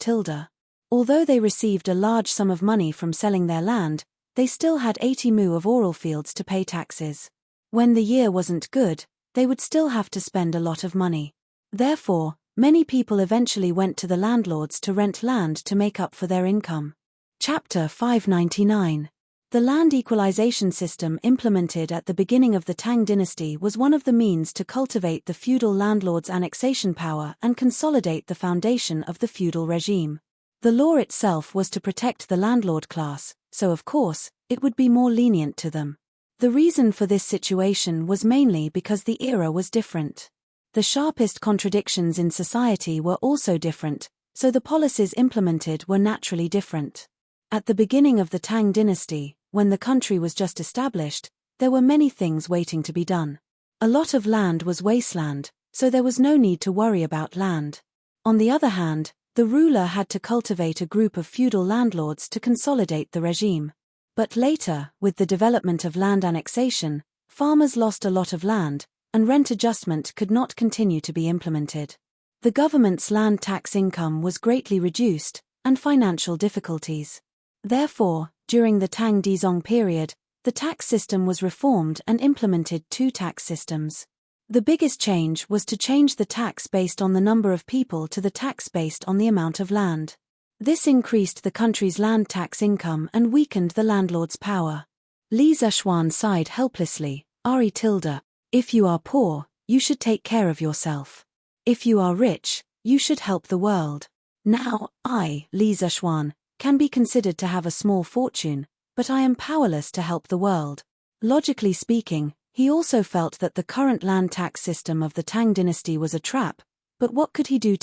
Although they received a large sum of money from selling their land, they still had 80 mu of oral fields to pay taxes. When the year wasn't good, they would still have to spend a lot of money. Therefore, many people eventually went to the landlords to rent land to make up for their income. Chapter 599. The land equalization system implemented at the beginning of the Tang dynasty was one of the means to cultivate the feudal landlord's annexation power and consolidate the foundation of the feudal regime. The law itself was to protect the landlord class, so of course, it would be more lenient to them. The reason for this situation was mainly because the era was different. The sharpest contradictions in society were also different, so the policies implemented were naturally different. At the beginning of the Tang dynasty, when the country was just established, there were many things waiting to be done. A lot of land was wasteland, so there was no need to worry about land. On the other hand, the ruler had to cultivate a group of feudal landlords to consolidate the regime. But later, with the development of land annexation, farmers lost a lot of land, and rent adjustment could not continue to be implemented. The government's land tax income was greatly reduced, and financial difficulties. Therefore, during the Tang Dizong period, the tax system was reformed and implemented two tax systems. The biggest change was to change the tax based on the number of people to the tax based on the amount of land. This increased the country's land tax income and weakened the landlord's power. Li Zishuan sighed helplessly, "Ari tilde, if you are poor, you should take care of yourself. If you are rich, you should help the world. Now, I, Li Zishuan, can be considered to have a small fortune, but I am powerless to help the world." Logically speaking, he also felt that the current land tax system of the Tang dynasty was a trap, but what could he do?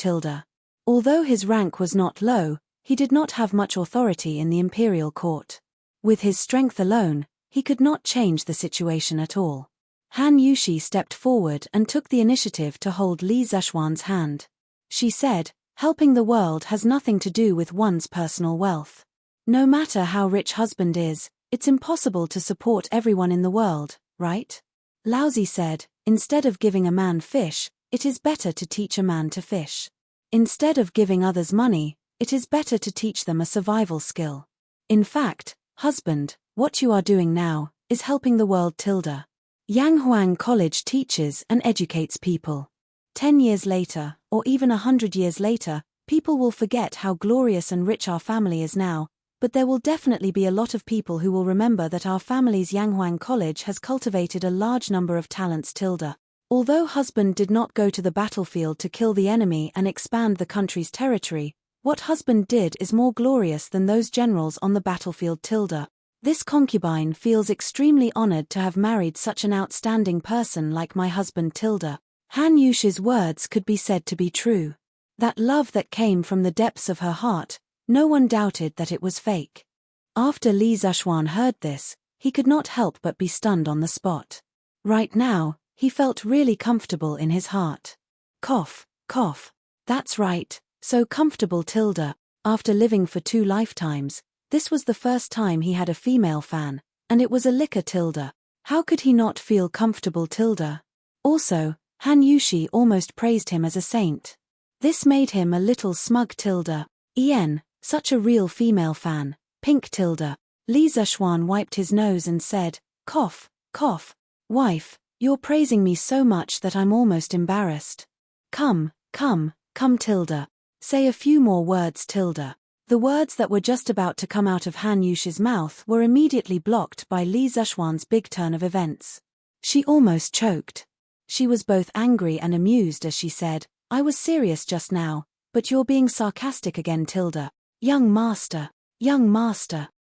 Although his rank was not low, he did not have much authority in the imperial court. With his strength alone, he could not change the situation at all. Han Yushi stepped forward and took the initiative to hold Li Zishuan's hand. She said, "Helping the world has nothing to do with one's personal wealth. No matter how rich husband is, it's impossible to support everyone in the world, right?" Laozi said, "Instead of giving a man fish, it is better to teach a man to fish. Instead of giving others money, it is better to teach them a survival skill. In fact, husband, what you are doing now is helping the world. Yanghuang College teaches and educates people. 10 years later, or even 100 years later, people will forget how glorious and rich our family is now, but there will definitely be a lot of people who will remember that our family's Yanghuang College has cultivated a large number of talents. Although husband did not go to the battlefield to kill the enemy and expand the country's territory, What husband did is more glorious than those generals on the battlefield tilde. This concubine feels extremely honored to have married such an outstanding person like my husband tilde. Han Yushi's words could be said to be true. That love that came from the depths of her heart, no one doubted that it was fake. After Li Zishuan heard this, he could not help but be stunned on the spot. Right now, he felt really comfortable in his heart. Cough, cough. That's right, so comfortable tilde. After living for 2 lifetimes, this was the first time he had a female fan, and it was a liquor tilde. How could he not feel comfortable tilde? Also, Han Yushi almost praised him as a saint. This made him a little smug tilde. Such a real female fan, pink tilde. Li Zishuan wiped his nose and said, cough, cough. Wife, you're praising me so much that I'm almost embarrassed. Come tilde. Say a few more words tilde. The words that were just about to come out of Han Yushi's mouth were immediately blocked by Li Zishuan's big turn of events. She almost choked. She was both angry and amused as she said, I was serious just now, but you're being sarcastic again tilde. Young master.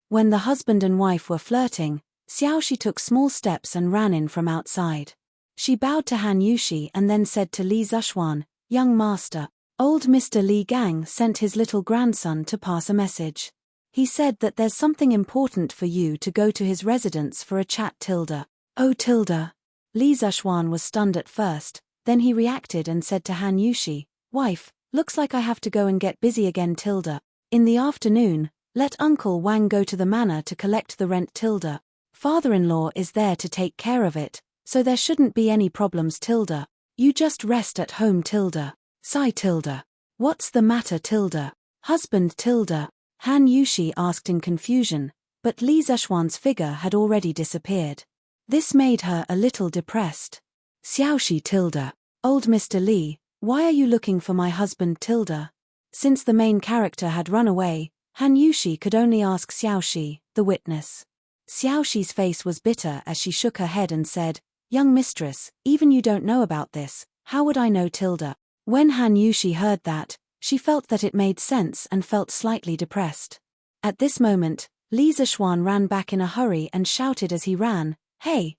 When the husband and wife were flirting, Xiaoxi took small steps and ran in from outside. She bowed to Han Yushi and then said to Li Zishuan, Young master, old Mr. Li Gang sent his little grandson to pass a message. He said that there's something important for you to go to his residence for a chat tilde. Oh tilde. Li Zishuan was stunned at first, then he reacted and said to Han Yushi, Wife, looks like I have to go and get busy again tilde. In the afternoon, let Uncle Wang go to the manor to collect the rent tilde. Father-in-law is there to take care of it, so there shouldn't be any problems tilde. You just rest at home tilde. Sigh tilde. What's the matter tilde? Husband tilde. Han Yushi asked in confusion, but Li Zishuan's figure had already disappeared. This made her a little depressed. Xiaoxi tilde. Old Mr. Li, why are you looking for my husband tilde? Since the main character had run away, Han Yushi could only ask Xiaoxi, the witness. Xiaoxi's face was bitter as she shook her head and said, Young mistress, even you don't know about this, how would I know tilde? When Han Yushi heard that, she felt that it made sense and felt slightly depressed. At this moment, Li Zishuan ran back in a hurry and shouted as he ran, Hey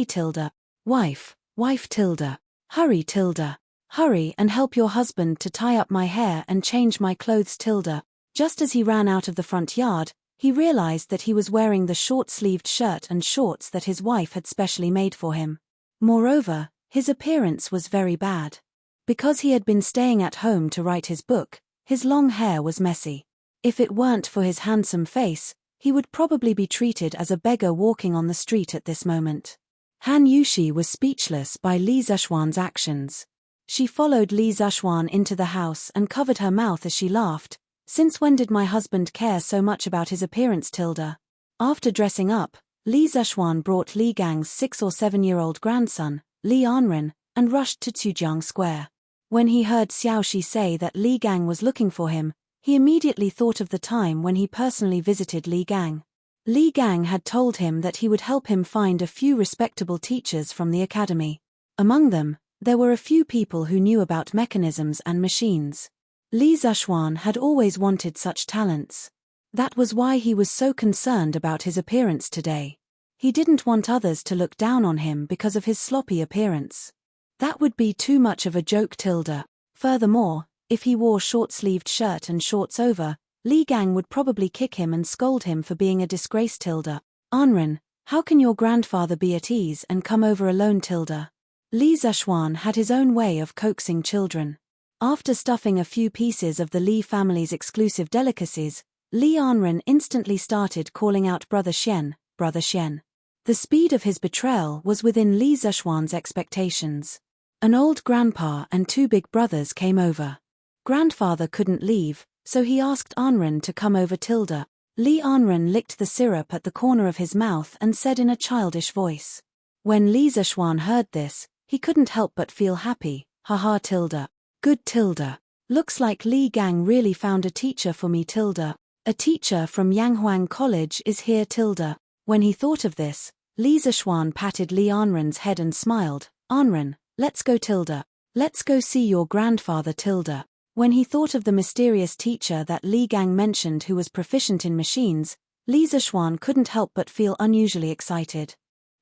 tilde. Wife tilde. Hurry tilde. Hurry and help your husband to tie up my hair and change my clothes tilde. Just as he ran out of the front yard, he realized that he was wearing the short-sleeved shirt and shorts that his wife had specially made for him. Moreover, his appearance was very bad. Because he had been staying at home to write his book, his long hair was messy. If it weren't for his handsome face, he would probably be treated as a beggar walking on the street at this moment. Han Yushi was speechless by Li Zishuan's actions. She followed Li Zishuan into the house and covered her mouth as she laughed. Since when did my husband care so much about his appearance tilde? After dressing up, Li Zishuan brought Li Gang's 6 or 7-year-old grandson, Li Anren, and rushed to Tujiang Square. When he heard Xiaoxi say that Li Gang was looking for him, he immediately thought of the time when he personally visited Li Gang. Li Gang had told him that he would help him find a few respectable teachers from the academy. Among them, there were a few people who knew about mechanisms and machines. Li Zishuan had always wanted such talents. That was why he was so concerned about his appearance today. He didn't want others to look down on him because of his sloppy appearance. That would be too much of a joke tilde. Furthermore, if he wore short-sleeved shirt and shorts over, Li Gang would probably kick him and scold him for being a disgrace tilde. Anren, how can your grandfather be at ease and come over alone tilde? Li Zishuan had his own way of coaxing children. After stuffing a few pieces of the Li family's exclusive delicacies, Li Anren instantly started calling out Brother Xian, Brother Xian. The speed of his betrayal was within Li Zishuan's expectations. An old grandpa and 2 big brothers came over. Grandfather couldn't leave, so he asked Anren to come over tilde. Li Anren licked the syrup at the corner of his mouth and said in a childish voice. When Li Zishuan heard this, he couldn't help but feel happy, haha tilde. Good tilde. Looks like Li Gang really found a teacher for me tilde. A teacher from Yanghuang College is here tilde. When he thought of this, Li Zishuan patted Li Anren's head and smiled. Anren, let's go tilde. Let's go see your grandfather tilde. When he thought of the mysterious teacher that Li Gang mentioned who was proficient in machines, Li Zishuan couldn't help but feel unusually excited.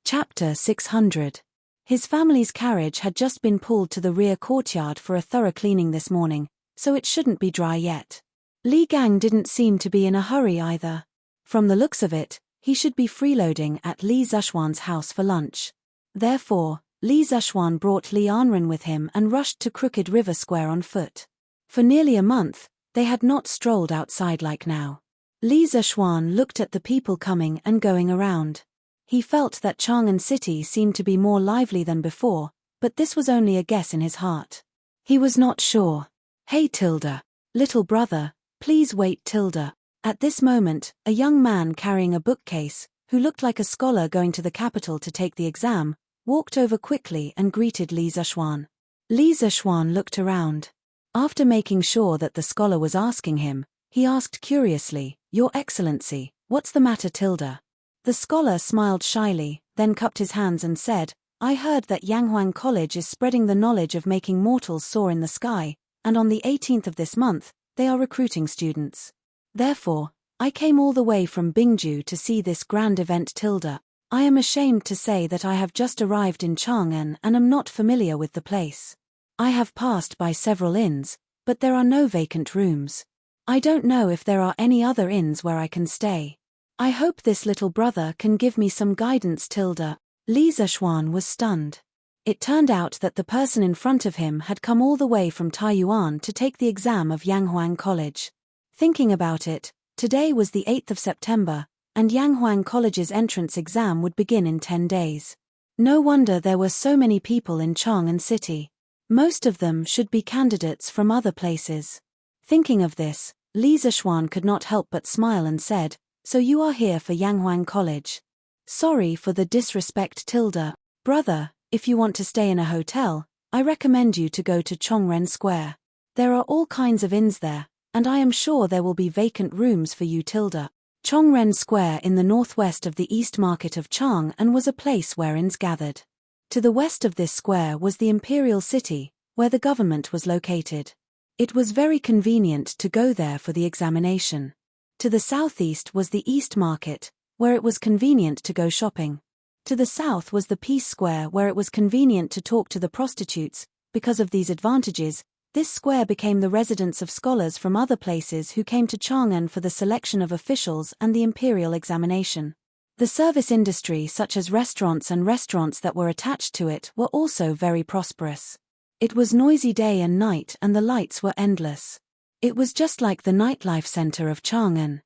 Chapter 600. His family's carriage had just been pulled to the rear courtyard for a thorough cleaning this morning, so it shouldn't be dry yet. Li Gang didn't seem to be in a hurry either. From the looks of it, he should be freeloading at Li Zishuan's house for lunch. Therefore, Li Zishuan brought Li Anren with him and rushed to Crooked River Square on foot. For nearly a month, they had not strolled outside like now. Li Zishuan looked at the people coming and going around. He felt that Chang'an City seemed to be more lively than before, but this was only a guess in his heart. He was not sure. "Hey Tilda. Little brother, please wait Tilda." At this moment, a young man carrying a bookcase, who looked like a scholar going to the capital to take the exam, walked over quickly and greeted Li Zishuan. Li Zishuan looked around. After making sure that the scholar was asking him, he asked curiously, "Your Excellency, what's the matter Tilda?" The scholar smiled shyly, then cupped his hands and said, "I heard that Yanghuang College is spreading the knowledge of making mortals soar in the sky, and on the 18th of this month, they are recruiting students. Therefore, I came all the way from Bingju to see this grand event Tilda. I am ashamed to say that I have just arrived in Chang'an and am not familiar with the place. I have passed by several inns, but there are no vacant rooms. I don't know if there are any other inns where I can stay. I hope this little brother can give me some guidance Tilda." Li Zishuan was stunned. It turned out that the person in front of him had come all the way from Taiyuan to take the exam of Yanghuang College. Thinking about it, today was the 8th of September, and Yanghuang College's entrance exam would begin in 10 days. No wonder there were so many people in Chang'an City. Most of them should be candidates from other places. Thinking of this, Li Zishuan could not help but smile and said, "So you are here for Yanghuang College. Sorry for the disrespect Tilda. Brother, if you want to stay in a hotel, I recommend you to go to Chongren Square. There are all kinds of inns there, and I am sure there will be vacant rooms for you Tilda." Chongren Square in the northwest of the East Market of Chang'an was a place where inns gathered. To the west of this square was the Imperial City, where the government was located. It was very convenient to go there for the examination. To the southeast was the East Market, where it was convenient to go shopping. To the south was the Peace Square where it was convenient to talk to the prostitutes. Because of these advantages, this square became the residence of scholars from other places who came to Chang'an for the selection of officials and the imperial examination. The service industry such as restaurants and restaurants that were attached to it were also very prosperous. It was noisy day and night and the lights were endless. It was just like the nightlife center of Chang'an.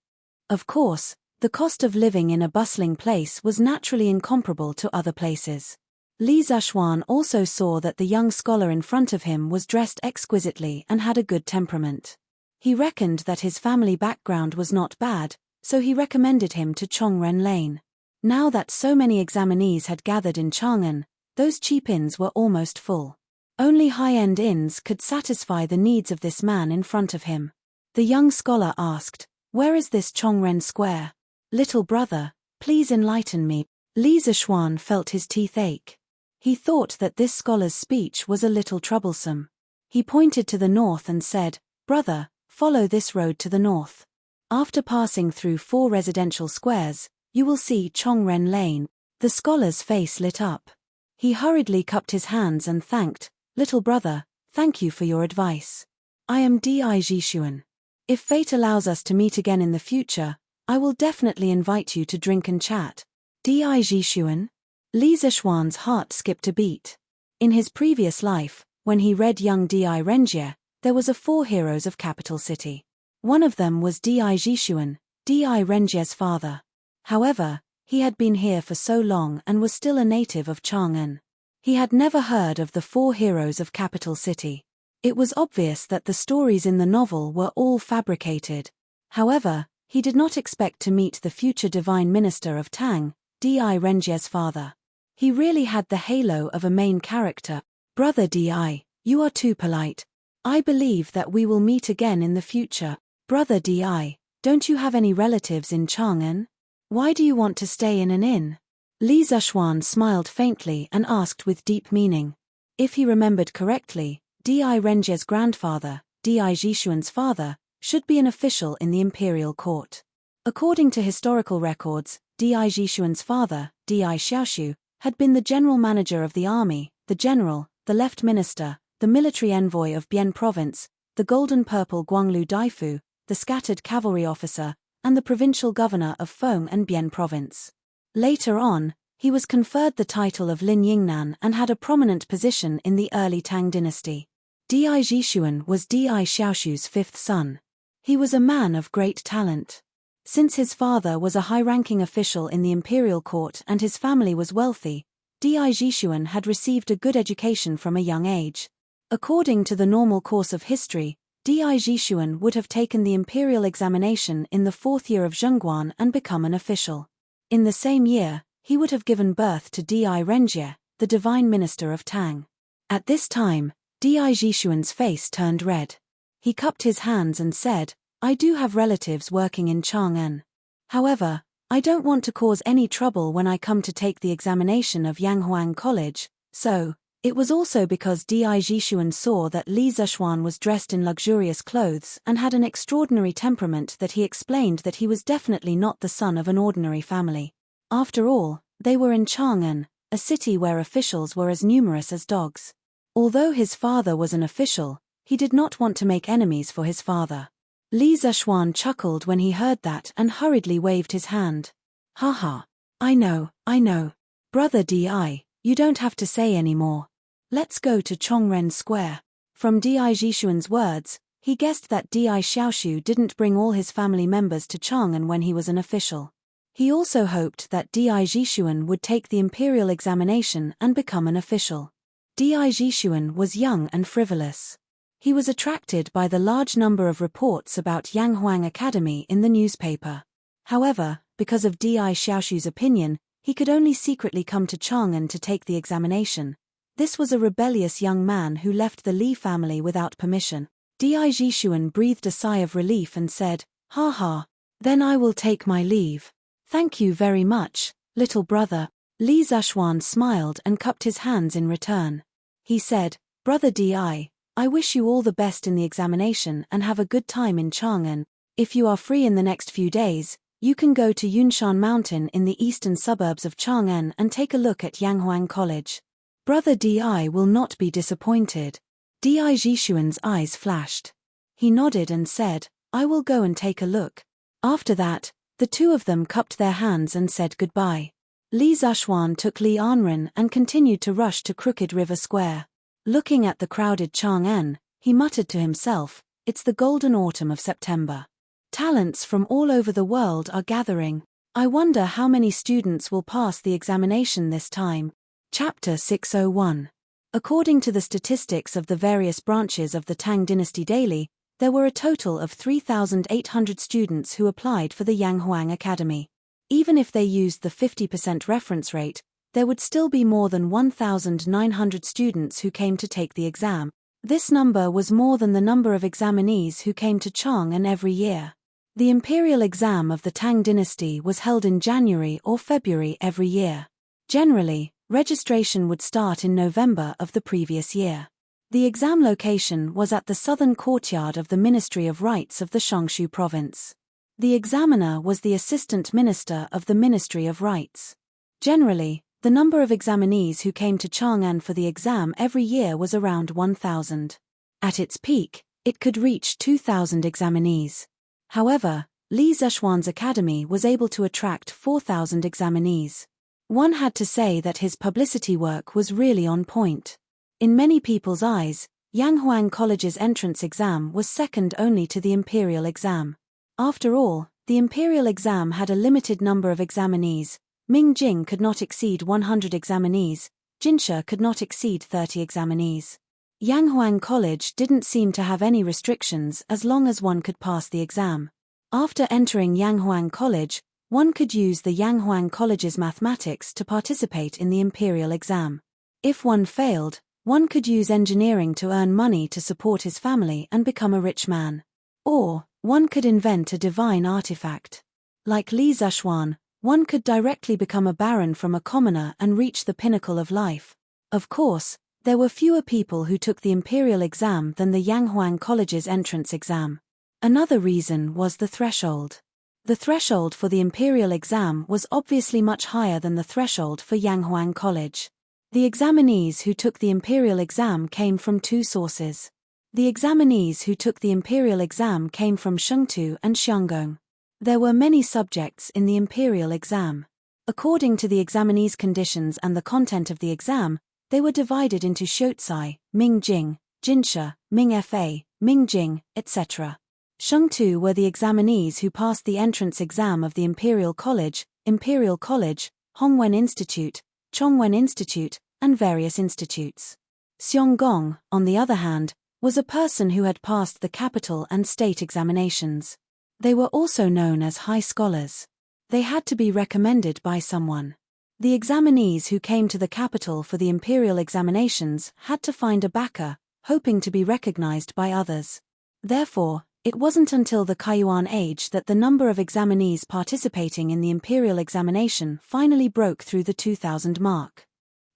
Of course, the cost of living in a bustling place was naturally incomparable to other places. Li Zishuan also saw that the young scholar in front of him was dressed exquisitely and had a good temperament. He reckoned that his family background was not bad, so he recommended him to Chongren Lane. Now that so many examinees had gathered in Chang'an, those cheap inns were almost full. Only high-end inns could satisfy the needs of this man in front of him. The young scholar asked, "Where is this Chongren Square? Little brother, please enlighten me." Li Zishuan felt his teeth ache. He thought that this scholar's speech was a little troublesome. He pointed to the north and said, "Brother, follow this road to the north. After passing through 4 residential squares, you will see Chongren Lane." The scholar's face lit up. He hurriedly cupped his hands and thanked, "Little brother, thank you for your advice. I am Di Jishuan. If fate allows us to meet again in the future, I will definitely invite you to drink and chat." Di Jishuan? Li Zishuan's heart skipped a beat. In his previous life, when he read Young Di Renjie, there was 4 heroes of capital city. One of them was Di Jishuan, Di Renjie's father. However, he had been here for so long and was still a native of Chang'an. He had never heard of the 4 heroes of capital city. It was obvious that the stories in the novel were all fabricated. However, he did not expect to meet the future divine minister of Tang, Di Renjie's father. He really had the halo of a main character. "Brother Di, you are too polite. I believe that we will meet again in the future." "Brother Di, don't you have any relatives in Chang'an? Why do you want to stay in an inn?" Li Zishuan smiled faintly and asked with deep meaning. If he remembered correctly, Di Renjie's grandfather, Di Jishuan's father, should be an official in the imperial court. According to historical records, Di Jishuan's father, Di Xiaoshu, had been the general manager of the army, the general, the left minister, the military envoy of Bian province, the golden-purple Guanglu Daifu, the scattered cavalry officer, and the provincial governor of Feng and Bian province. Later on, he was conferred the title of Lin Yingnan and had a prominent position in the early Tang dynasty. Di Jishuan was Di Xiaoshu's fifth son. He was a man of great talent. Since his father was a high-ranking official in the imperial court and his family was wealthy, Di Jishuan had received a good education from a young age. According to the normal course of history, Di Jishuan would have taken the imperial examination in the 4th year of Zhengguan and become an official. In the same year, he would have given birth to Di Renjie, the divine minister of Tang. At this time, Di Jishuan's face turned red. He cupped his hands and said, "I do have relatives working in Chang'an. However, I don't want to cause any trouble when I come to take the examination of Yanghuang College, so." It was also because Di Jishuan saw that Li Zishuan was dressed in luxurious clothes and had an extraordinary temperament that he explained that he was definitely not the son of an ordinary family. After all, they were in Chang'an, a city where officials were as numerous as dogs. Although his father was an official, he did not want to make enemies for his father. Li Zishuan chuckled when he heard that and hurriedly waved his hand. "Haha. I know. Brother Di, you don't have to say any more. Let's go to Chongren Square." From Di Jishuan's words, he guessed that Di Xiaoshu didn't bring all his family members to Chang'an when he was an official. He also hoped that Di Jishuan would take the imperial examination and become an official. Di Jishuan was young and frivolous. He was attracted by the large number of reports about Yanghuang Academy in the newspaper. However, because of Di Xiaoshu's opinion, he could only secretly come to Chang'an to take the examination. This was a rebellious young man who left the Li family without permission. Di Jishuan breathed a sigh of relief and said, "Ha, then I will take my leave. Thank you very much, little brother." Li Zishuan smiled and cupped his hands in return. He said, "Brother Di, I wish you all the best in the examination and have a good time in Chang'an. If you are free in the next few days, you can go to Yunshan Mountain in the eastern suburbs of Chang'an and take a look at Yanghuang College. Brother Di will not be disappointed." Di Jishuan's eyes flashed. He nodded and said, "I will go and take a look." After that, the two of them cupped their hands and said goodbye. Li Zishuan took Li Anren and continued to rush to Crooked River Square. Looking at the crowded Chang'an, he muttered to himself, "It's the golden autumn of September. Talents from all over the world are gathering. I wonder how many students will pass the examination this time." Chapter 601. According to the statistics of the various branches of the Tang Dynasty Daily, there were a total of 3,800 students who applied for the Yanghuang Academy. Even if they used the 50% reference rate, there would still be more than 1,900 students who came to take the exam. This number was more than the number of examinees who came to Chang'an every year. The imperial exam of the Tang Dynasty was held in January or February every year. Generally, registration would start in November of the previous year. The exam location was at the southern courtyard of the Ministry of Rites of the Shangshu province. The examiner was the assistant minister of the Ministry of Rites. Generally, the number of examinees who came to Chang'an for the exam every year was around 1,000. At its peak, it could reach 2,000 examinees. However, Li Zishuan's academy was able to attract 4,000 examinees. One had to say that his publicity work was really on point. In many people's eyes, Yanghuang College's entrance exam was second only to the imperial exam. After all, the imperial exam had a limited number of examinees. Mingjing could not exceed 100 examinees, Jinsha could not exceed 30 examinees. Yanghuang College didn't seem to have any restrictions as long as one could pass the exam. After entering Yanghuang College, one could use the Yanghuang College's mathematics to participate in the imperial exam. If one failed, one could use engineering to earn money to support his family and become a rich man. Or, one could invent a divine artifact. Like Li Zishuan, one could directly become a baron from a commoner and reach the pinnacle of life. Of course, There were fewer people who took the imperial exam than the Yanghuang College's entrance exam. Another reason was the threshold. The threshold for the imperial exam was obviously much higher than the threshold for Yanghuang College. The examinees who took the imperial exam came from two sources. The examinees who took the imperial exam came from Shengtu and Xianggong. There were many subjects in the imperial exam. According to the examinees' conditions and the content of the exam, they were divided into Xiuzai, Mingjing, Jinsha, Mingfa, Mingjing, etc. Shengtu were the examinees who passed the entrance exam of the Imperial College, Hongwen Institute, Chongwen Institute, and various institutes. Xianggong, on the other hand, was a person who had passed the capital and state examinations. They were also known as high scholars. They had to be recommended by someone. The examinees who came to the capital for the imperial examinations had to find a backer, hoping to be recognized by others. Therefore, it wasn't until the Kaiyuan age that the number of examinees participating in the imperial examination finally broke through the 2000 mark.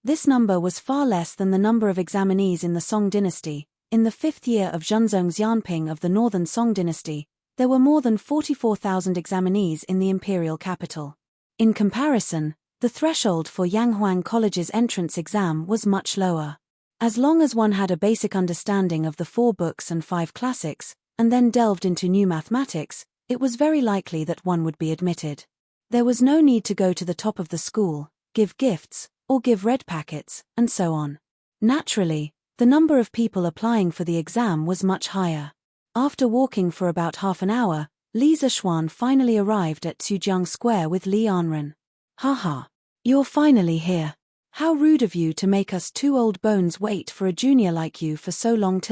This number was far less than the number of examinees in the Song dynasty. In the 5th year of Zhenzong's Yanping of the northern Song dynasty, there were more than 44,000 examinees in the imperial capital. In comparison, the threshold for Yanghuang College's entrance exam was much lower. As long as one had a basic understanding of the 4 books and 5 classics, and then delved into new mathematics, it was very likely that one would be admitted. There was no need to go to the top of the school, give gifts, or give red packets, and so on. Naturally, the number of people applying for the exam was much higher. After walking for about half an hour, Li Zishuan finally arrived at Sujiang Square with Li Anren. Haha. You're finally here. How rude of you to make us 2 old bones wait for a junior like you for so long.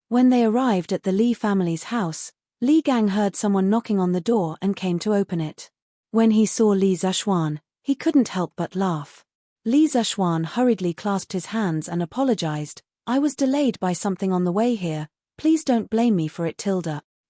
When they arrived at the Li family's house, Li Gang heard someone knocking on the door and came to open it. When he saw Li Zishuan, he couldn't help but laugh. Li Zishuan hurriedly clasped his hands and apologized. I was delayed by something on the way here, please don't blame me for it.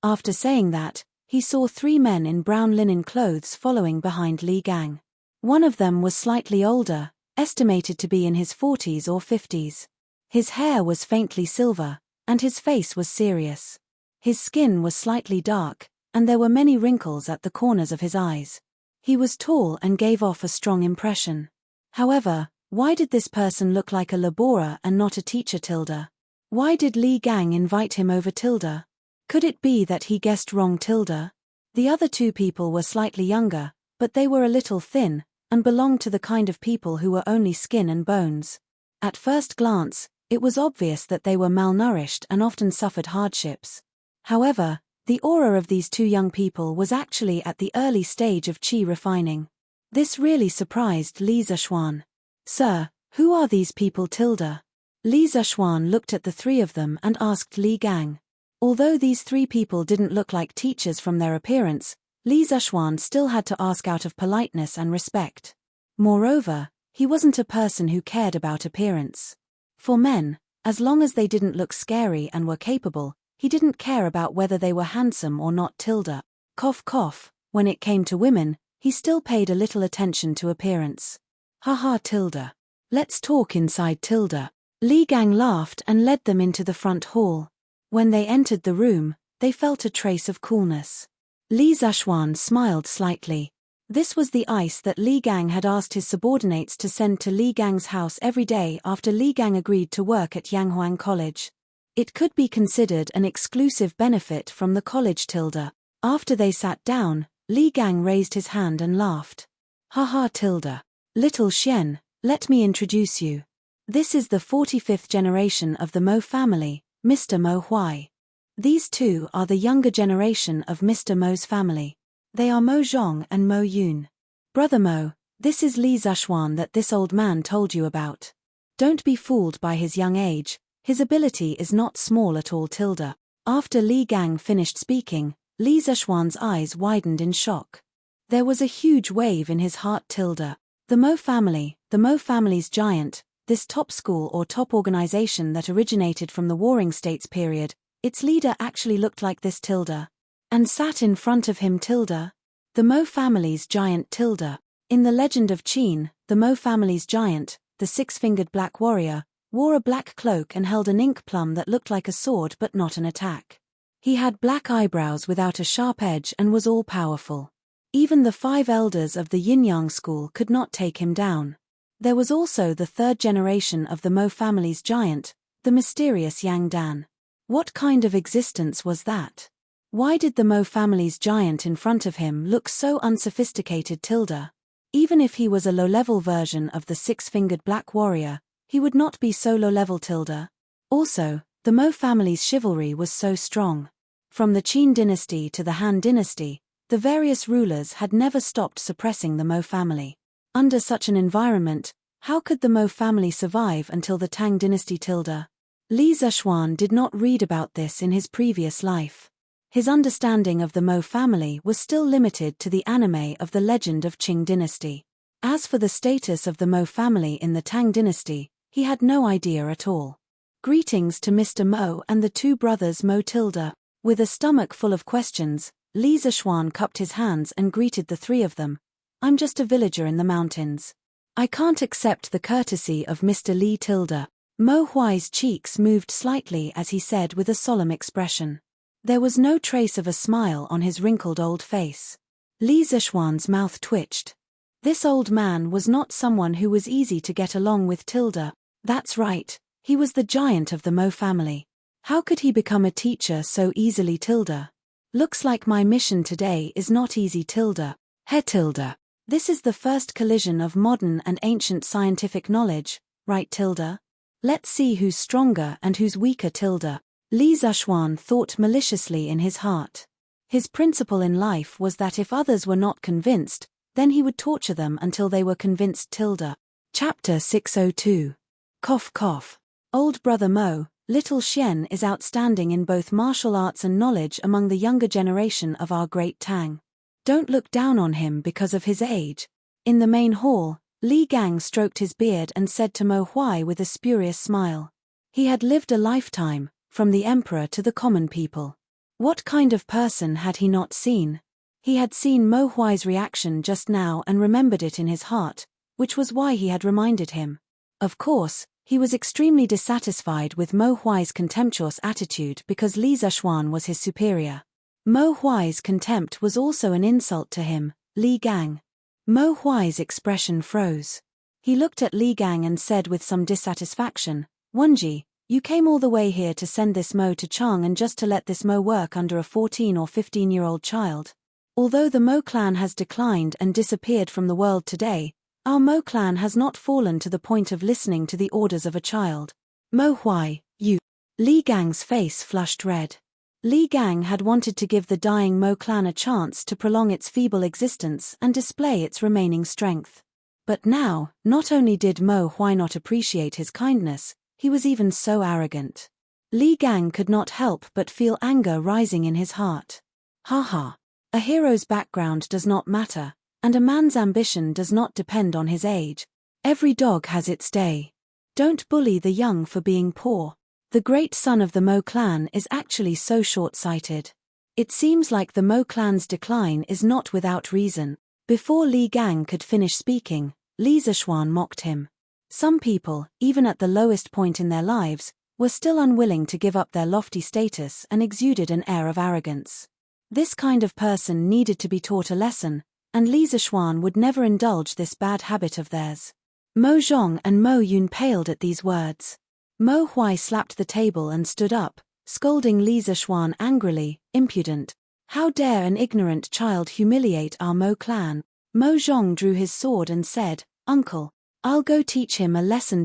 After saying that, he saw 3 men in brown linen clothes following behind Li Gang. One of them was slightly older, estimated to be in his 40s or 50s. His hair was faintly silver, and his face was serious. His skin was slightly dark, and there were many wrinkles at the corners of his eyes. He was tall and gave off a strong impression. However, why did this person look like a laborer and not a teacher? Why did Li Gang invite him over? Could it be that he guessed wrong? The other 2 people were slightly younger, but they were a little thin, and belonged to the kind of people who were only skin and bones. At first glance, it was obvious that they were malnourished and often suffered hardships. However, the aura of these 2 young people was actually at the early stage of qi refining. This really surprised Li Zishuan. Sir, who are these people? Li Zishuan looked at the 3 of them and asked Li Gang. Although these 3 people didn't look like teachers from their appearance, Li Zishuan still had to ask out of politeness and respect. Moreover, he wasn't a person who cared about appearance. For men, as long as they didn't look scary and were capable, he didn't care about whether they were handsome or not. Cough cough, when it came to women, he still paid a little attention to appearance. Haha. Let's talk inside. Li Gang laughed and led them into the front hall. When they entered the room, they felt a trace of coolness. Li Zishuan smiled slightly. This was the ice that Li Gang had asked his subordinates to send to Li Gang's house every day after Li Gang agreed to work at Yanghuang College. It could be considered an exclusive benefit from the college. After they sat down, Li Gang raised his hand and laughed. Haha. Little Xian, let me introduce you. This is the 45th generation of the Mo family, Mr. Mo Huai. These 2 are the younger generation of Mr. Mo's family. They are Mo Zhong and Mo Yun. Brother Mo, this is Li Zishuan that this old man told you about. Don't be fooled by his young age, his ability is not small at all. After Li Gang finished speaking, Li Zishuan's eyes widened in shock. There was a huge wave in his heart. The Mo family, the Mo family's giant, this top school or top organization that originated from the Warring States period, its leader actually looked like this. And sat in front of him. The Mo family's giant. In the legend of Qin, the Mo family's giant, the 6-fingered black warrior, wore a black cloak and held an ink plum that looked like a sword but not an attack. He had black eyebrows without a sharp edge and was all-powerful. Even the 5 elders of the Yin-Yang school could not take him down. There was also the 3rd generation of the Mo family's giant, the mysterious Yang Dan. What kind of existence was that? Why did the Mo family's giant in front of him look so unsophisticated? Even if he was a low-level version of the 6-fingered black warrior, he would not be so low-level. Also, the Mo family's chivalry was so strong. From the Qin dynasty to the Han dynasty, the various rulers had never stopped suppressing the Mo family. Under such an environment, how could the Mo family survive until the Tang dynasty? Li Zexuan did not read about this in his previous life. His understanding of the Mo family was still limited to the anime of the legend of Qing dynasty. As for the status of the Mo family in the Tang dynasty, he had no idea at all. Greetings to Mr. Mo and the 2 brothers Mo. With a stomach full of questions, Li Zexuan cupped his hands and greeted the 3 of them. I'm just a villager in the mountains. I can't accept the courtesy of Mr. Li. Mo Huai's cheeks moved slightly as he said with a solemn expression. There was no trace of a smile on his wrinkled old face. Li Zexuan's mouth twitched. This old man was not someone who was easy to get along with. That's right, he was the giant of the Mo family. How could he become a teacher so easily? Looks like my mission today is not easy. This is the first collision of modern and ancient scientific knowledge, right? Let's see who's stronger and who's weaker. Li Zexuan thought maliciously in his heart. His principle in life was that if others were not convinced, then he would torture them until they were convinced. Chapter 602. Cough cough. Old brother Mo, little Xian is outstanding in both martial arts and knowledge among the younger generation of our great Tang. Don't look down on him because of his age. In the main hall, Li Gang stroked his beard and said to Mo Huai with a spurious smile. He had lived a lifetime, from the emperor to the common people. What kind of person had he not seen? He had seen Mo Huai's reaction just now and remembered it in his heart, which was why he had reminded him. Of course, he was extremely dissatisfied with Mo Huai's contemptuous attitude because Li Zexuan was his superior. Mo Huai's contempt was also an insult to him, Li Gang. Mo Huai's expression froze. He looked at Li Gang and said with some dissatisfaction, Wenji, you came all the way here to send this Mo to Chang and just to let this Mo work under a 14 or 15-year-old child. Although the Mo clan has declined and disappeared from the world today, our Mo clan has not fallen to the point of listening to the orders of a child. Mo Huai, you. Li Gang's face flushed red. Li Gang had wanted to give the dying Mo clan a chance to prolong its feeble existence and display its remaining strength. But now, not only did Mo Huai not appreciate his kindness, he was even so arrogant. Li Gang could not help but feel anger rising in his heart. Ha. A hero's background does not matter, and a man's ambition does not depend on his age. Every dog has its day. Don't bully the young for being poor. The great son of the Mo clan is actually so short-sighted. It seems like the Mo clan's decline is not without reason. Before Li Gang could finish speaking, Li Zexuan mocked him. Some people, even at the lowest point in their lives, were still unwilling to give up their lofty status and exuded an air of arrogance. This kind of person needed to be taught a lesson, and Li Zexuan would never indulge this bad habit of theirs. Mo Zhong and Mo Yun paled at these words. Mo Huai slapped the table and stood up, scolding Li Zexuan angrily, impudent. How dare an ignorant child humiliate our Mo clan? Mo Zhong drew his sword and said, Uncle, I'll go teach him a lesson.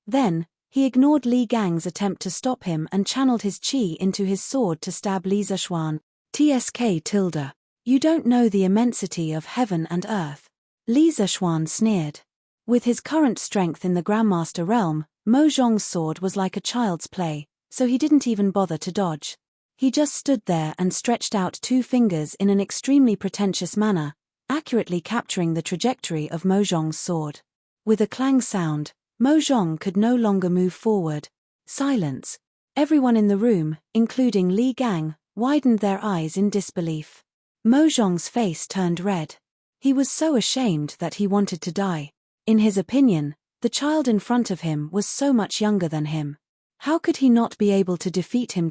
Then, he ignored Li Gang's attempt to stop him and channeled his qi into his sword to stab Li Zexuan. Tsk. You don't know the immensity of heaven and earth. Li Zexuan sneered. With his current strength in the Grandmaster realm, Mo Zhong's sword was like a child's play, so he didn't even bother to dodge. He just stood there and stretched out 2 fingers in an extremely pretentious manner, accurately capturing the trajectory of Mo Zhong's sword. With a clang sound, Mo Zhong could no longer move forward. Silence. Everyone in the room, including Li Gang, widened their eyes in disbelief. Mo Zhong's face turned red. He was so ashamed that he wanted to die. In his opinion, The child in front of him was so much younger than him. How could he not be able to defeat him?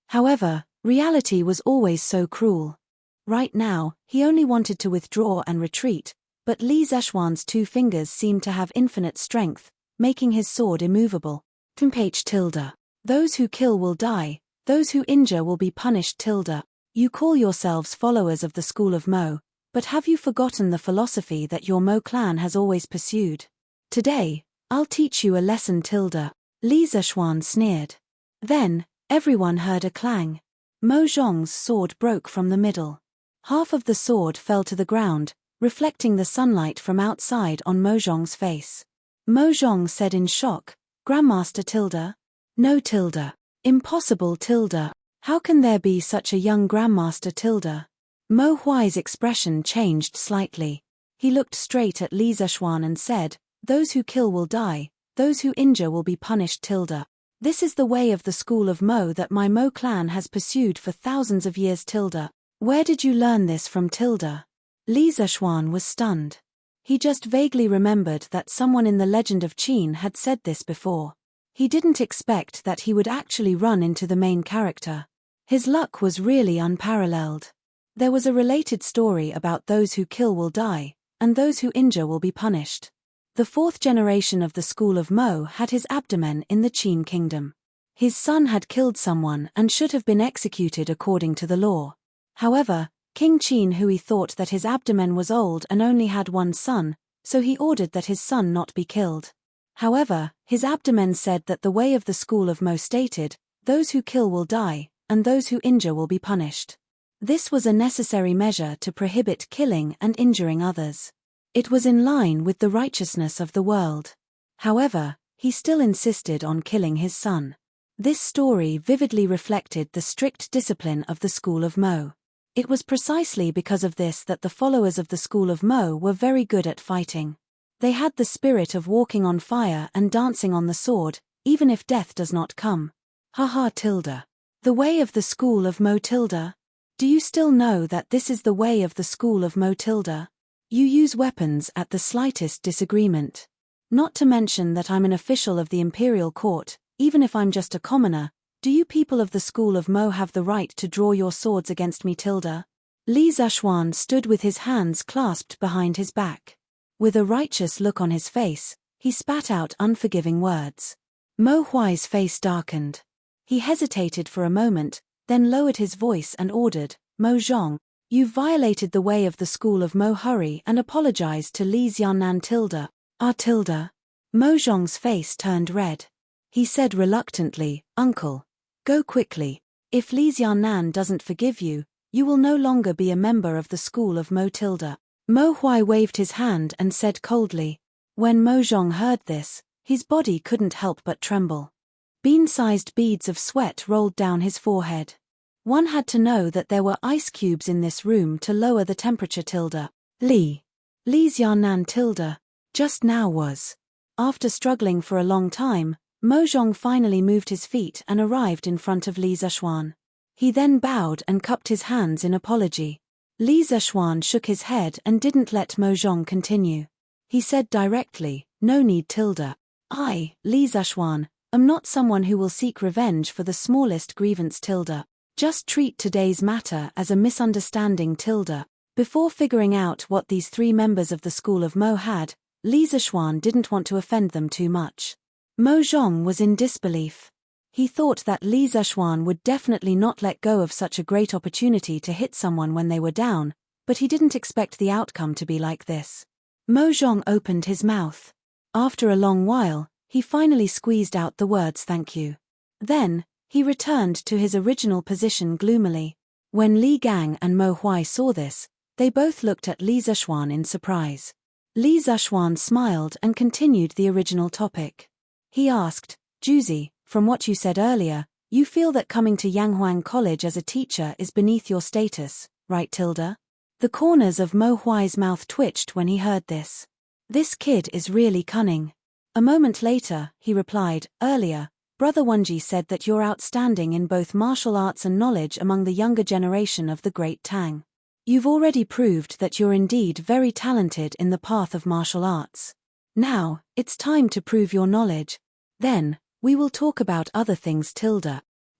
However, reality was always so cruel. Right now, he only wanted to withdraw and retreat, but Li Zeshuan's 2 fingers seemed to have infinite strength, making his sword immovable. Those who kill will die, those who injure will be punished. You call yourselves followers of the school of Mo, but have you forgotten the philosophy that your Mo clan has always pursued? Today, I'll teach you a lesson. Li Zeshuan sneered. Then, everyone heard a clang. Mo Zhong's sword broke from the middle. Half of the sword fell to the ground, reflecting the sunlight from outside on Mo Zhong's face. Mo Zhong said in shock, Grandmaster. No. Impossible. How can there be such a young Grandmaster? Mo Huai's expression changed slightly. He looked straight at Li Zeshuan and said, those who kill will die, those who injure will be punished. This is the way of the school of Mo that my Mo clan has pursued for thousands of years. Where did you learn this from? Li Zeshuan was stunned. He just vaguely remembered that someone in the legend of Qin had said this before. He didn't expect that he would actually run into the main character. His luck was really unparalleled. There was a related story about those who kill will die, and those who injure will be punished. The 4th generation of the school of Mo had his abdomen in the Qin kingdom. His son had killed someone and should have been executed according to the law. However, King Qin Hui thought that his abdomen was old and only had one son, so he ordered that his son not be killed. However, his abdomen said that the way of the school of Mo stated, those who kill will die, and those who injure will be punished. This was a necessary measure to prohibit killing and injuring others. It was in line with the righteousness of the world. However, he still insisted on killing his son. This story vividly reflected the strict discipline of the school of Mo. It was precisely because of this that the followers of the school of Mo were very good at fighting. They had the spirit of walking on fire and dancing on the sword, even if death does not come. The way of the school of Mo. Do you still know that this is the way of the school of Mo? You use weapons at the slightest disagreement. Not to mention that I'm an official of the imperial court, even if I'm just a commoner. Do you people of the school of Mo have the right to draw your swords against me? Li Zeshuan stood with his hands clasped behind his back. With a righteous look on his face, he spat out unforgiving words. Mo Huai's face darkened. He hesitated for a moment, then lowered his voice and ordered, Mo Zhong, you've violated the way of the school of Mo. Hurry and apologize to Li Xiaonan. Mo Zhong's face turned red. He said reluctantly, Uncle, go quickly. If Li Xiaonan doesn't forgive you, you will no longer be a member of the school of Mo. Mo Huai waved his hand and said coldly. When Mo Zhong heard this, his body couldn't help but tremble. Bean-sized beads of sweat rolled down his forehead. One had to know that there were ice cubes in this room to lower the temperature. Li Xiaonan just now was. After struggling for a long time, Mo Zhong finally moved his feet and arrived in front of Li Zeshuan. He then bowed and cupped his hands in apology. Li Zeshuan shook his head and didn't let Mo Zhong continue. He said directly, no need. I, Li Zeshuan, am not someone who will seek revenge for the smallest grievance. Just treat today's matter as a misunderstanding. Before figuring out what these 3 members of the school of Mo had, Li Zeshuan didn't want to offend them too much. Mo Zhong was in disbelief. He thought that Li Zeshuan would definitely not let go of such a great opportunity to hit someone when they were down, but he didn't expect the outcome to be like this. Mo Zhong opened his mouth. After a long while, he finally squeezed out the words thank you. Then, he returned to his original position gloomily. When Li Gang and Mo Huai saw this, they both looked at Li Zeshuan in surprise. Li Zeshuan smiled and continued the original topic. He asked, Juzi, from what you said earlier, you feel that coming to Yanghuang College as a teacher is beneath your status, right? The corners of Mo Huai's mouth twitched when he heard this. This kid is really cunning. A moment later, he replied, earlier, Brother Wenji said that you're outstanding in both martial arts and knowledge among the younger generation of the Great Tang. You've already proved that you're indeed very talented in the path of martial arts. Now, it's time to prove your knowledge. Then, we will talk about other things.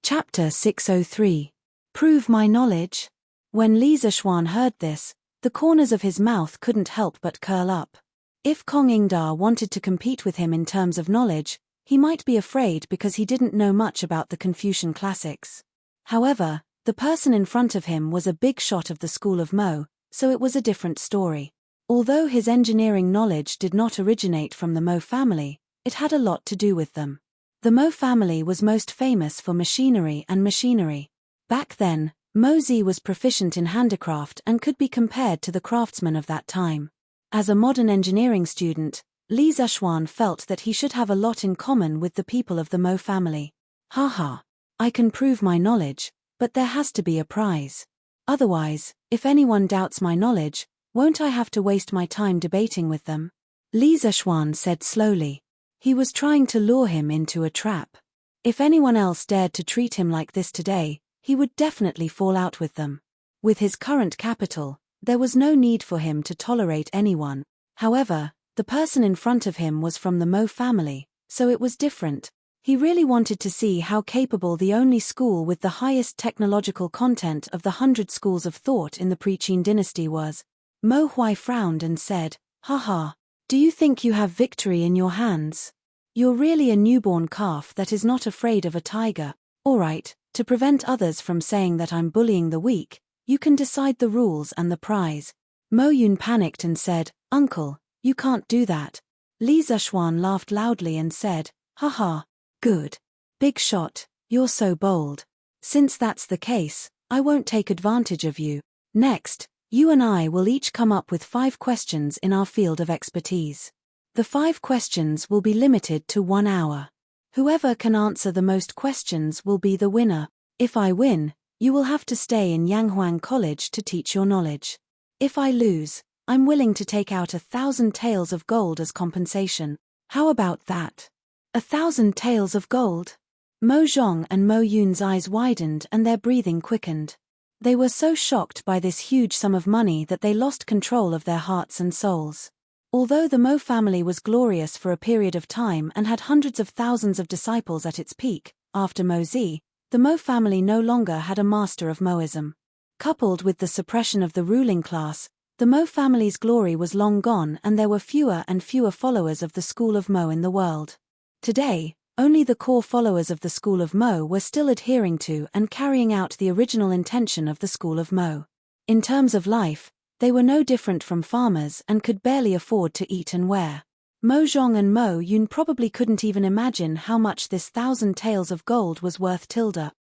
Chapter 603. Prove my knowledge. When Li Zishuan heard this, the corners of his mouth couldn't help but curl up. If Kong Ingda wanted to compete with him in terms of knowledge, he might be afraid because he didn't know much about the Confucian classics. However, the person in front of him was a big shot of the school of Mo, so it was a different story. Although his engineering knowledge did not originate from the Mo family, it had a lot to do with them. The Mo family was most famous for machinery and machinery. Back then, Mo Zi was proficient in handicraft and could be compared to the craftsmen of that time. As a modern engineering student, Li Zishuan felt that he should have a lot in common with the people of the Mo family. Haha. I can prove my knowledge, but there has to be a prize. Otherwise, if anyone doubts my knowledge, won't I have to waste my time debating with them? Li Zishuan said slowly. He was trying to lure him into a trap. If anyone else dared to treat him like this today, he would definitely fall out with them. With his current capital, there was no need for him to tolerate anyone. However, the person in front of him was from the Mo family, so it was different. He really wanted to see how capable the only school with the highest technological content of the 100 schools of thought in the Pre-Qin dynasty was. Mo Huai frowned and said, "Haha, do you think you have victory in your hands? You're really a newborn calf that is not afraid of a tiger. Alright, to prevent others from saying that I'm bullying the weak, you can decide the rules and the prize." Mo Yun panicked and said, "Uncle, you can't do that." Li Zishuan laughed loudly and said, "Haha, good. Big shot, you're so bold. Since that's the case, I won't take advantage of you. Next, you and I will each come up with 5 questions in our field of expertise. The 5 questions will be limited to 1 hour. Whoever can answer the most questions will be the winner. If I win, you will have to stay in Yanghuang College to teach your knowledge. If I lose, I'm willing to take out 1,000 taels of gold as compensation. How about that? 1,000 taels of gold? Mo Zhong and Mo Yun's eyes widened and their breathing quickened. They were so shocked by this huge sum of money that they lost control of their hearts and souls. Although the Mo family was glorious for a period of time and had hundreds of thousands of disciples at its peak, after Mo Zi, the Mo family no longer had a master of Moism. Coupled with the suppression of the ruling class, the Mo family's glory was long gone and there were fewer and fewer followers of the school of Mo in the world. Today, only the core followers of the school of Mo were still adhering to and carrying out the original intention of the school of Mo. In terms of life, they were no different from farmers and could barely afford to eat and wear. Mo Zhong and Mo Yun probably couldn't even imagine how much this 1,000 taels of gold was worth.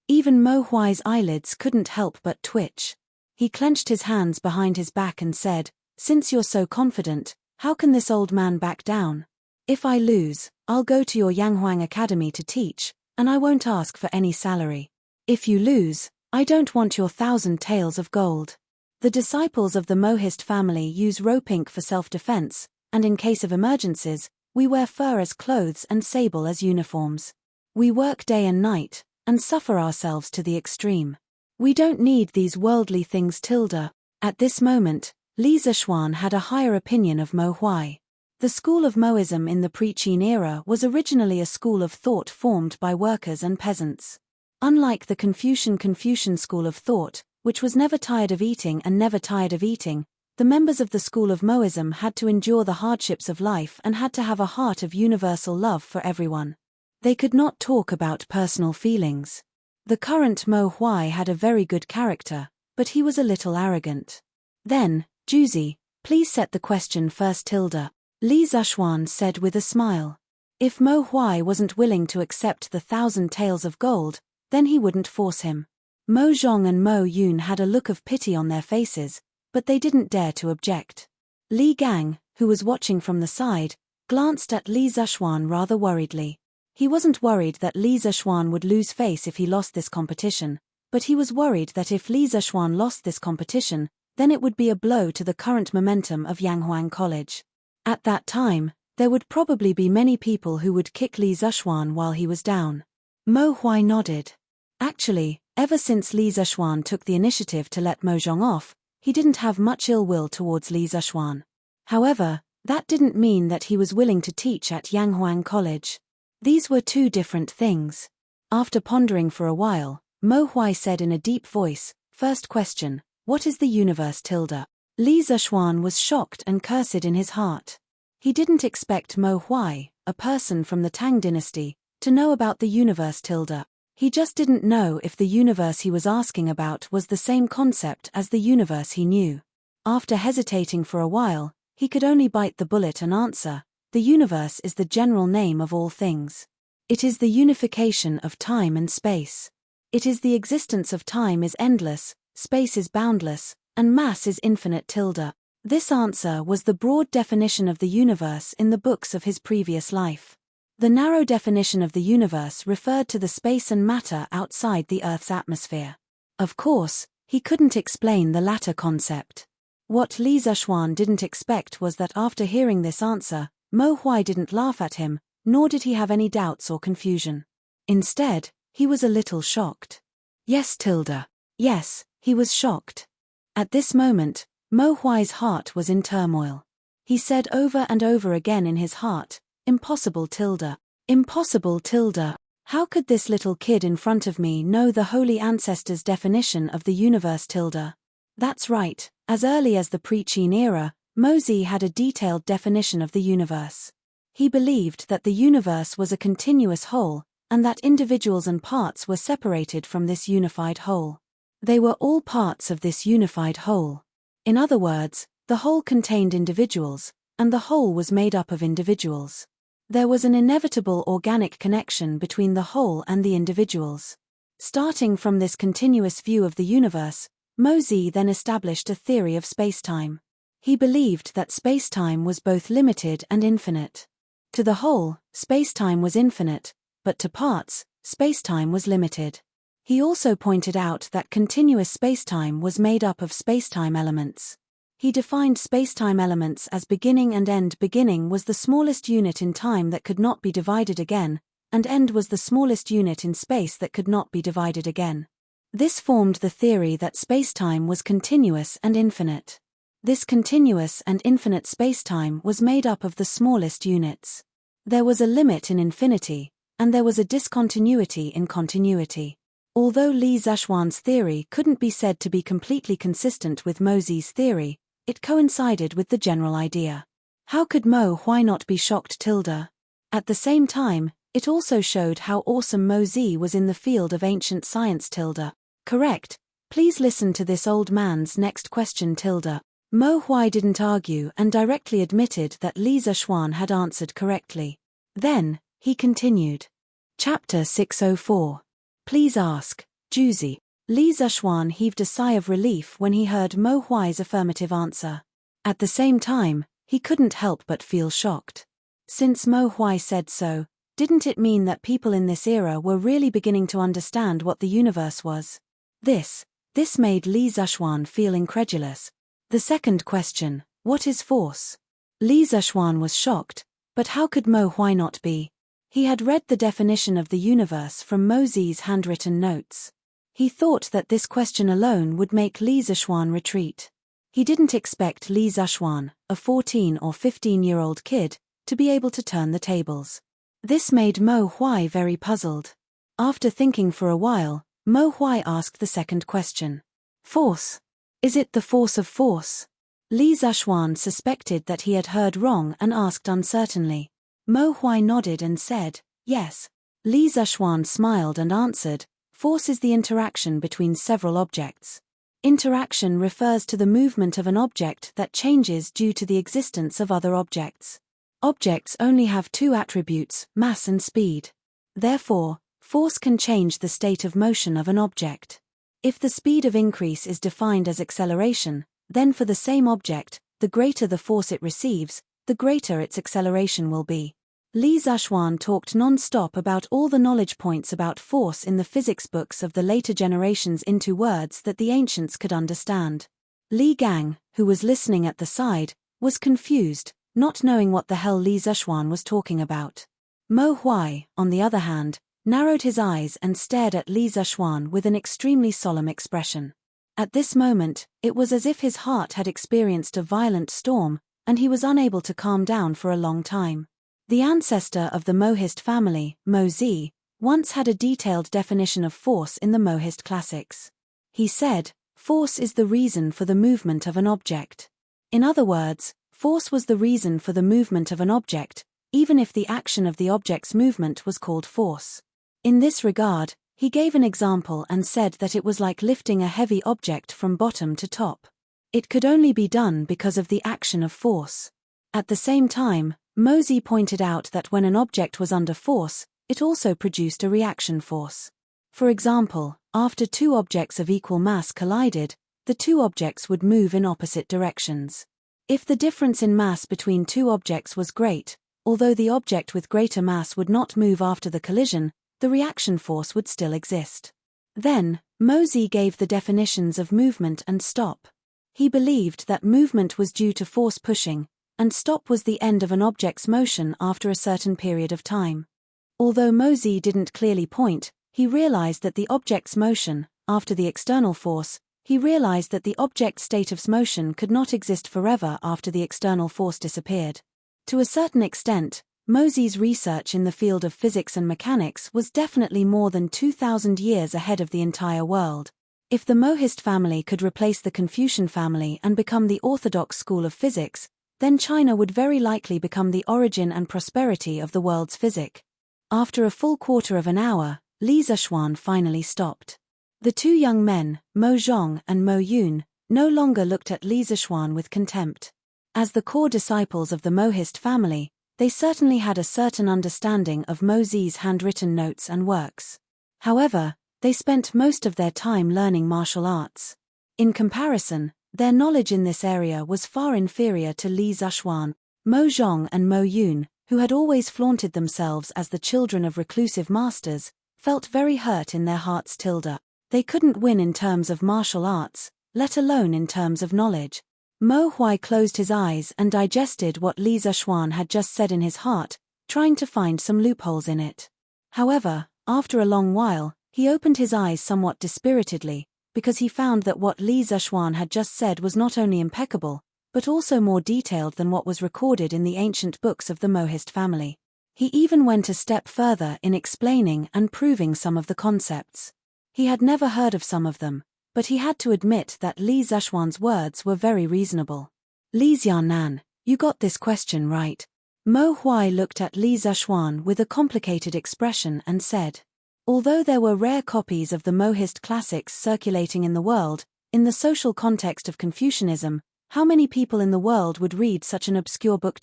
Even Mo Huai's eyelids couldn't help but twitch. He clenched his hands behind his back and said, "Since you're so confident, how can this old man back down? If I lose, I'll go to your Yanghuang Academy to teach, and I won't ask for any salary. If you lose, I don't want your 1,000 taels of gold." The disciples of the Mohist family use rope ink for self-defense, and in case of emergencies, we wear fur as clothes and sable as uniforms. We work day and night, and suffer ourselves to the extreme. We don't need these worldly things. At this moment, Li Zishuan had a higher opinion of Mo Huai. The school of Moism in the Pre-Qin era was originally a school of thought formed by workers and peasants. Unlike the Confucian school of thought, which was never tired of eating and never tired of eating, the members of the school of Moism had to endure the hardships of life and had to have a heart of universal love for everyone. They could not talk about personal feelings. The current Mo Huai had a very good character, but he was a little arrogant. Then, Juzi, please set the question first. Li Zishuan said with a smile. If Mo Huai wasn't willing to accept the 1,000 taels of gold, then he wouldn't force him. Mo Zhong and Mo Yun had a look of pity on their faces, but they didn't dare to object. Li Gang, who was watching from the side, glanced at Li Zishuan rather worriedly. He wasn't worried that Li Zishuan would lose face if he lost this competition, but he was worried that if Li Zishuan lost this competition, then it would be a blow to the current momentum of Yanghuang College. At that time, there would probably be many people who would kick Li Zishuan while he was down. Mo Huai nodded. Actually, ever since Li Zishuan took the initiative to let Mo Zhong off, he didn't have much ill will towards Li Zishuan. However, That didn't mean that he was willing to teach at Yanghuang College. These were two different things. After pondering for a while, Mo Huai said in a deep voice, "First question, what is the universe tilde?" Li Zishuan was shocked and cursed in his heart. He didn't expect Mo Huai, a person from the Tang dynasty, to know about the universe tilde. He just didn't know if the universe he was asking about was the same concept as the universe he knew. After hesitating for a while, he could only bite the bullet and answer, "The universe is the general name of all things. It is the unification of time and space. It is the existence of time is endless, space is boundless, and mass is infinite tilde." This answer was the broad definition of the universe in the books of his previous life. The narrow definition of the universe referred to the space and matter outside the Earth's atmosphere. Of course, he couldn't explain the latter concept. What Li Zishuan didn't expect was that after hearing this answer, Mo Huai didn't laugh at him, nor did he have any doubts or confusion. Instead, he was a little shocked. Yes, he was shocked. At this moment, Mo Huai's heart was in turmoil. He said over and over again in his heart, "Impossible tilde. Impossible tilde. How could this little kid in front of me know the holy ancestors' definition of the universe tilde?" That's right, as early as the pre-Qin era, Mozi had a detailed definition of the universe. He believed that the universe was a continuous whole, and that individuals and parts were separated from this unified whole. They were all parts of this unified whole. In other words, the whole contained individuals, and the whole was made up of individuals. There was an inevitable organic connection between the whole and the individuals. Starting from this continuous view of the universe, Mozi then established a theory of spacetime. He believed that spacetime was both limited and infinite. To the whole, spacetime was infinite, but to parts, spacetime was limited. He also pointed out that continuous spacetime was made up of spacetime elements. He defined spacetime elements as beginning and end. Beginning was the smallest unit in time that could not be divided again, and end was the smallest unit in space that could not be divided again. This formed the theory that spacetime was continuous and infinite. This continuous and infinite spacetime was made up of the smallest units. There was a limit in infinity, and there was a discontinuity in continuity. Although Li Zishuan's theory couldn't be said to be completely consistent with Mozi's theory, it coincided with the general idea. How could Mo Huai not be shocked tilde? At the same time, it also showed how awesome Mozi was in the field of ancient science tilde. Correct. Please listen to this old man's next question tilde. Mo Huai didn't argue and directly admitted that Li Zishuan had answered correctly. Then, he continued. Chapter 604. Please ask, Juzi. Li Zishuan heaved a sigh of relief when he heard Mo Huai's affirmative answer. At the same time, he couldn't help but feel shocked. Since Mo Huai said so, didn't it mean that people in this era were really beginning to understand what the universe was? This made Li Zishuan feel incredulous. The second question, what is force? Li Zishuan was shocked, but how could Mo Huai not be? He had read the definition of the universe from Mozi's handwritten notes. He thought that this question alone would make Li Zishuan retreat. He didn't expect Li Zishuan, a 14 or 15-year-old kid, to be able to turn the tables. This made Mo Huai very puzzled. After thinking for a while, Mo Huai asked the second question. Force. Is it the force of force? Li Zishuan suspected that he had heard wrong and asked uncertainly. Mo Huai nodded and said, yes. Li Zishuan smiled and answered, force is the interaction between several objects. Interaction refers to the movement of an object that changes due to the existence of other objects. Objects only have two attributes, mass and speed. Therefore, force can change the state of motion of an object. If the speed of increase is defined as acceleration, then for the same object, the greater the force it receives, the greater its acceleration will be. Li Zishuan talked non-stop about all the knowledge points about force in the physics books of the later generations into words that the ancients could understand. Li Gang, who was listening at the side, was confused, not knowing what the hell Li Zishuan was talking about. Mo Huai, on the other hand, narrowed his eyes and stared at Li Zishuan with an extremely solemn expression. At this moment, it was as if his heart had experienced a violent storm, and he was unable to calm down for a long time. The ancestor of the Mohist family, Mo-zi, once had a detailed definition of force in the Mohist classics. He said, "Force is the reason for the movement of an object." In other words, force was the reason for the movement of an object, even if the action of the object's movement was called force. In this regard, he gave an example and said that it was like lifting a heavy object from bottom to top. It could only be done because of the action of force. At the same time, Mo-zi pointed out that when an object was under force, it also produced a reaction force. For example, after two objects of equal mass collided, the two objects would move in opposite directions. If the difference in mass between two objects was great, although the object with greater mass would not move after the collision, the reaction force would still exist. Then, Mo-zi gave the definitions of movement and stop. He believed that movement was due to force pushing, and stop was the end of an object's motion after a certain period of time. Although Mo-zi didn't clearly point, he realized that the object's motion, after the external force, he realized that the object's state of motion could not exist forever after the external force disappeared. To a certain extent, Mo-zi's research in the field of physics and mechanics was definitely more than 2,000 years ahead of the entire world. If the Mohist family could replace the Confucian family and become the orthodox school of physics, then China would very likely become the origin and prosperity of the world's physics. After a full quarter of an hour, Li Zishuan finally stopped. The two young men, Mo Zhong and Mo Yun, no longer looked at Li Zishuan with contempt. As the core disciples of the Mohist family, they certainly had a certain understanding of Mo-zi's handwritten notes and works. However, they spent most of their time learning martial arts. In comparison, their knowledge in this area was far inferior to Li Zishuan. Mo Zhong and Mo Yun, who had always flaunted themselves as the children of reclusive masters, felt very hurt in their hearts. They couldn't win in terms of martial arts, let alone in terms of knowledge. Mo Huai closed his eyes and digested what Li Zishuan had just said in his heart, trying to find some loopholes in it. However, after a long while, he opened his eyes somewhat dispiritedly, because he found that what Li Zishuan had just said was not only impeccable, but also more detailed than what was recorded in the ancient books of the Mohist family. He even went a step further in explaining and proving some of the concepts. He had never heard of some of them, but he had to admit that Li Zishuan's words were very reasonable. Li Xiaonan, you got this question right. Mo Huai looked at Li Zishuan with a complicated expression and said, although there were rare copies of the Mohist classics circulating in the world, in the social context of Confucianism, how many people in the world would read such an obscure book?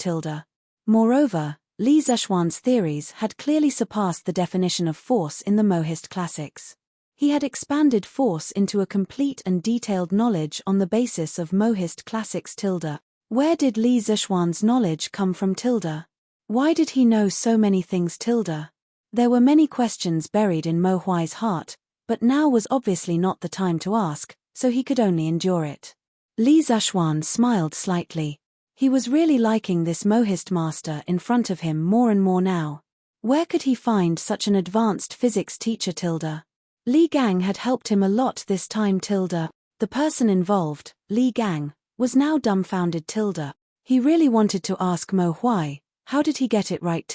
Moreover, Li Zishuan's theories had clearly surpassed the definition of force in the Mohist classics. He had expanded force into a complete and detailed knowledge on the basis of Mohist classics. Where did Li Zishuan's knowledge come from? Why did he know so many things? There were many questions buried in Mo Huai's heart, but now was obviously not the time to ask, so he could only endure it. Li Zishuan smiled slightly. He was really liking this Mohist master in front of him more and more now. Where could he find such an advanced physics teacher? Li Gang had helped him a lot this time. The person involved, Li Gang, was now dumbfounded. He really wanted to ask Mo Huai, how did he get it right?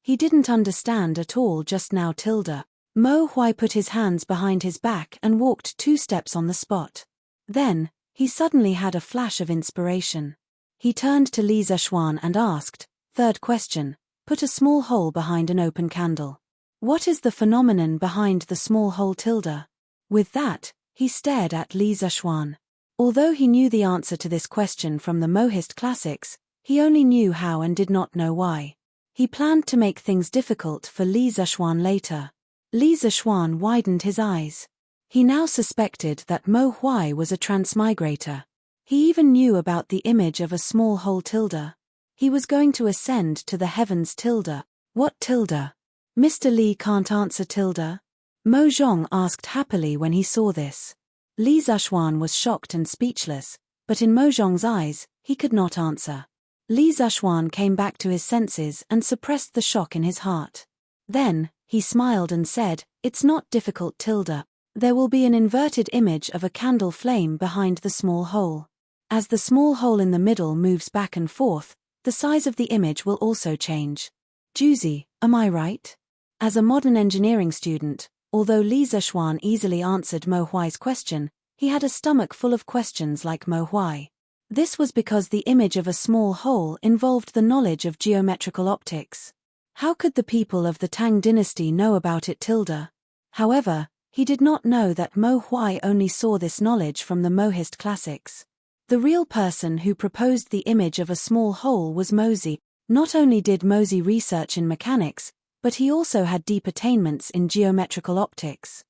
He didn't understand at all just now. Mo Huai put his hands behind his back and walked 2 steps on the spot. Then, he suddenly had a flash of inspiration. He turned to Li Zishuan and asked, third question, put a small hole behind an open candle. What is the phenomenon behind the small hole? With that, he stared at Li Zishuan. Although he knew the answer to this question from the Mohist classics, he only knew how and did not know why. He planned to make things difficult for Li Zishuan later. Li Zishuan widened his eyes. He now suspected that Mo Huai was a transmigrator. He even knew about the image of a small hole. He was going to ascend to the heavens. What? Mr. Li can't answer. Mo Zhong asked happily when he saw this. Li Zishuan was shocked and speechless, but in Mo Zhong's eyes, he could not answer. Li Zishuan came back to his senses and suppressed the shock in his heart. Then, he smiled and said, it's not difficult. There will be an inverted image of a candle flame behind the small hole. As the small hole in the middle moves back and forth, the size of the image will also change. Juicy, am I right? As a modern engineering student, although Li Zexuan easily answered Mo Huai's question, he had a stomach full of questions like Mo Huai. This was because the image of a small hole involved the knowledge of geometrical optics. How could the people of the Tang dynasty know about it? However, he did not know that Mo Huai only saw this knowledge from the Mohist classics. The real person who proposed the image of a small hole was Mozi. Not only did Mozi research in mechanics, but he also had deep attainments in geometrical optics.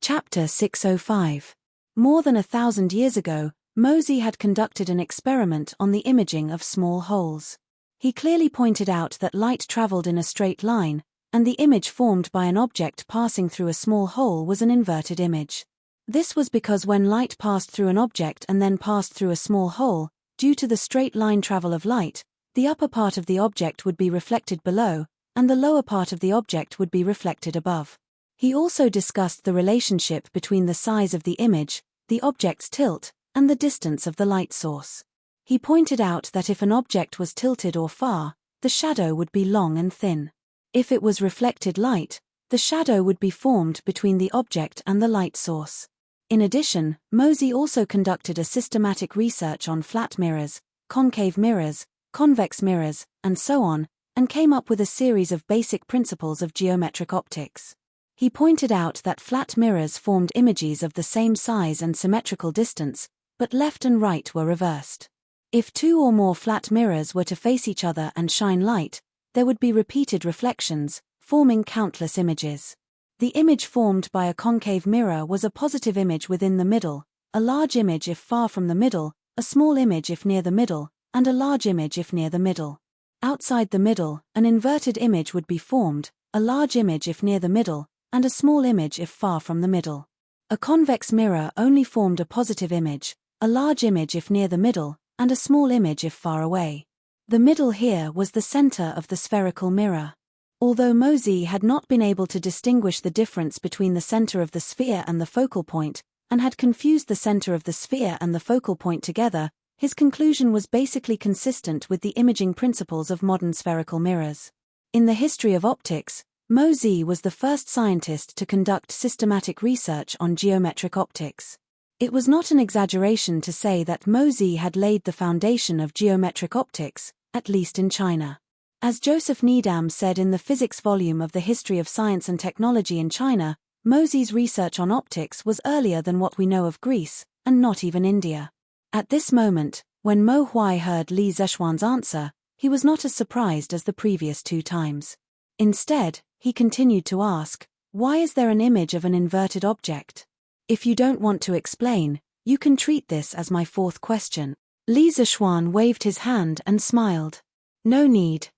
Chapter 605. More than 1,000 years ago, Mozi had conducted an experiment on the imaging of small holes. He clearly pointed out that light traveled in a straight line, and the image formed by an object passing through a small hole was an inverted image. This was because when light passed through an object and then passed through a small hole, due to the straight line travel of light, the upper part of the object would be reflected below, and the lower part of the object would be reflected above. He also discussed the relationship between the size of the image, the object's tilt, and the distance of the light source. He pointed out that if an object was tilted or far, the shadow would be long and thin. If it was reflected light, the shadow would be formed between the object and the light source. In addition, Mozi also conducted a systematic research on flat mirrors, concave mirrors, convex mirrors, and so on, and came up with a series of basic principles of geometric optics. He pointed out that flat mirrors formed images of the same size and symmetrical distance, but left and right were reversed. If two or more flat mirrors were to face each other and shine light, there would be repeated reflections, forming countless images. The image formed by a concave mirror was a positive image within the middle, a large image if far from the middle, a small image if near the middle, and a large image if near the middle. Outside the middle, an inverted image would be formed, a large image if near the middle, and a small image if far from the middle. A convex mirror only formed a positive image, a large image if near the middle, and a small image if far away. The middle here was the center of the spherical mirror. Although Mozi had not been able to distinguish the difference between the center of the sphere and the focal point, and had confused the center of the sphere and the focal point together, his conclusion was basically consistent with the imaging principles of modern spherical mirrors. In the history of optics, Mozi was the first scientist to conduct systematic research on geometric optics. It was not an exaggeration to say that Mozi had laid the foundation of geometric optics, at least in China. As Joseph Needham said in the physics volume of the History of Science and Technology in China, Mozi's research on optics was earlier than what we know of Greece, and not even India. At this moment, when Mo Huai heard Li Zexuan's answer, he was not as surprised as the previous two times. Instead, he continued to ask, "Why is there an image of an inverted object? If you don't want to explain, you can treat this as my fourth question." Li Zexuan waved his hand and smiled. No need.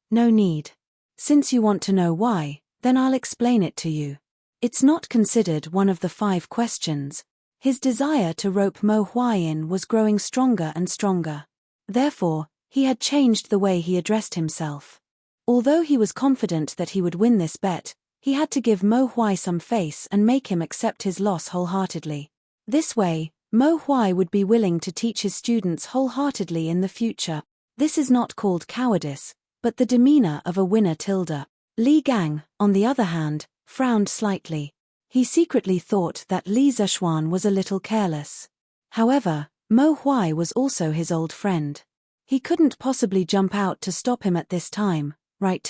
Since you want to know why, then I'll explain it to you. It's not considered one of the 5 questions. His desire to rope Mo Huai in was growing stronger and stronger. Therefore, he had changed the way he addressed himself. Although he was confident that he would win this bet, he had to give Mo Huai some face and make him accept his loss wholeheartedly. This way, Mo Huai would be willing to teach his students wholeheartedly in the future. This is not called cowardice, but the demeanor of a winner. Li Gang, on the other hand, frowned slightly. He secretly thought that Li Zexuan was a little careless. However, Mo Huai was also his old friend. He couldn't possibly jump out to stop him at this time, right?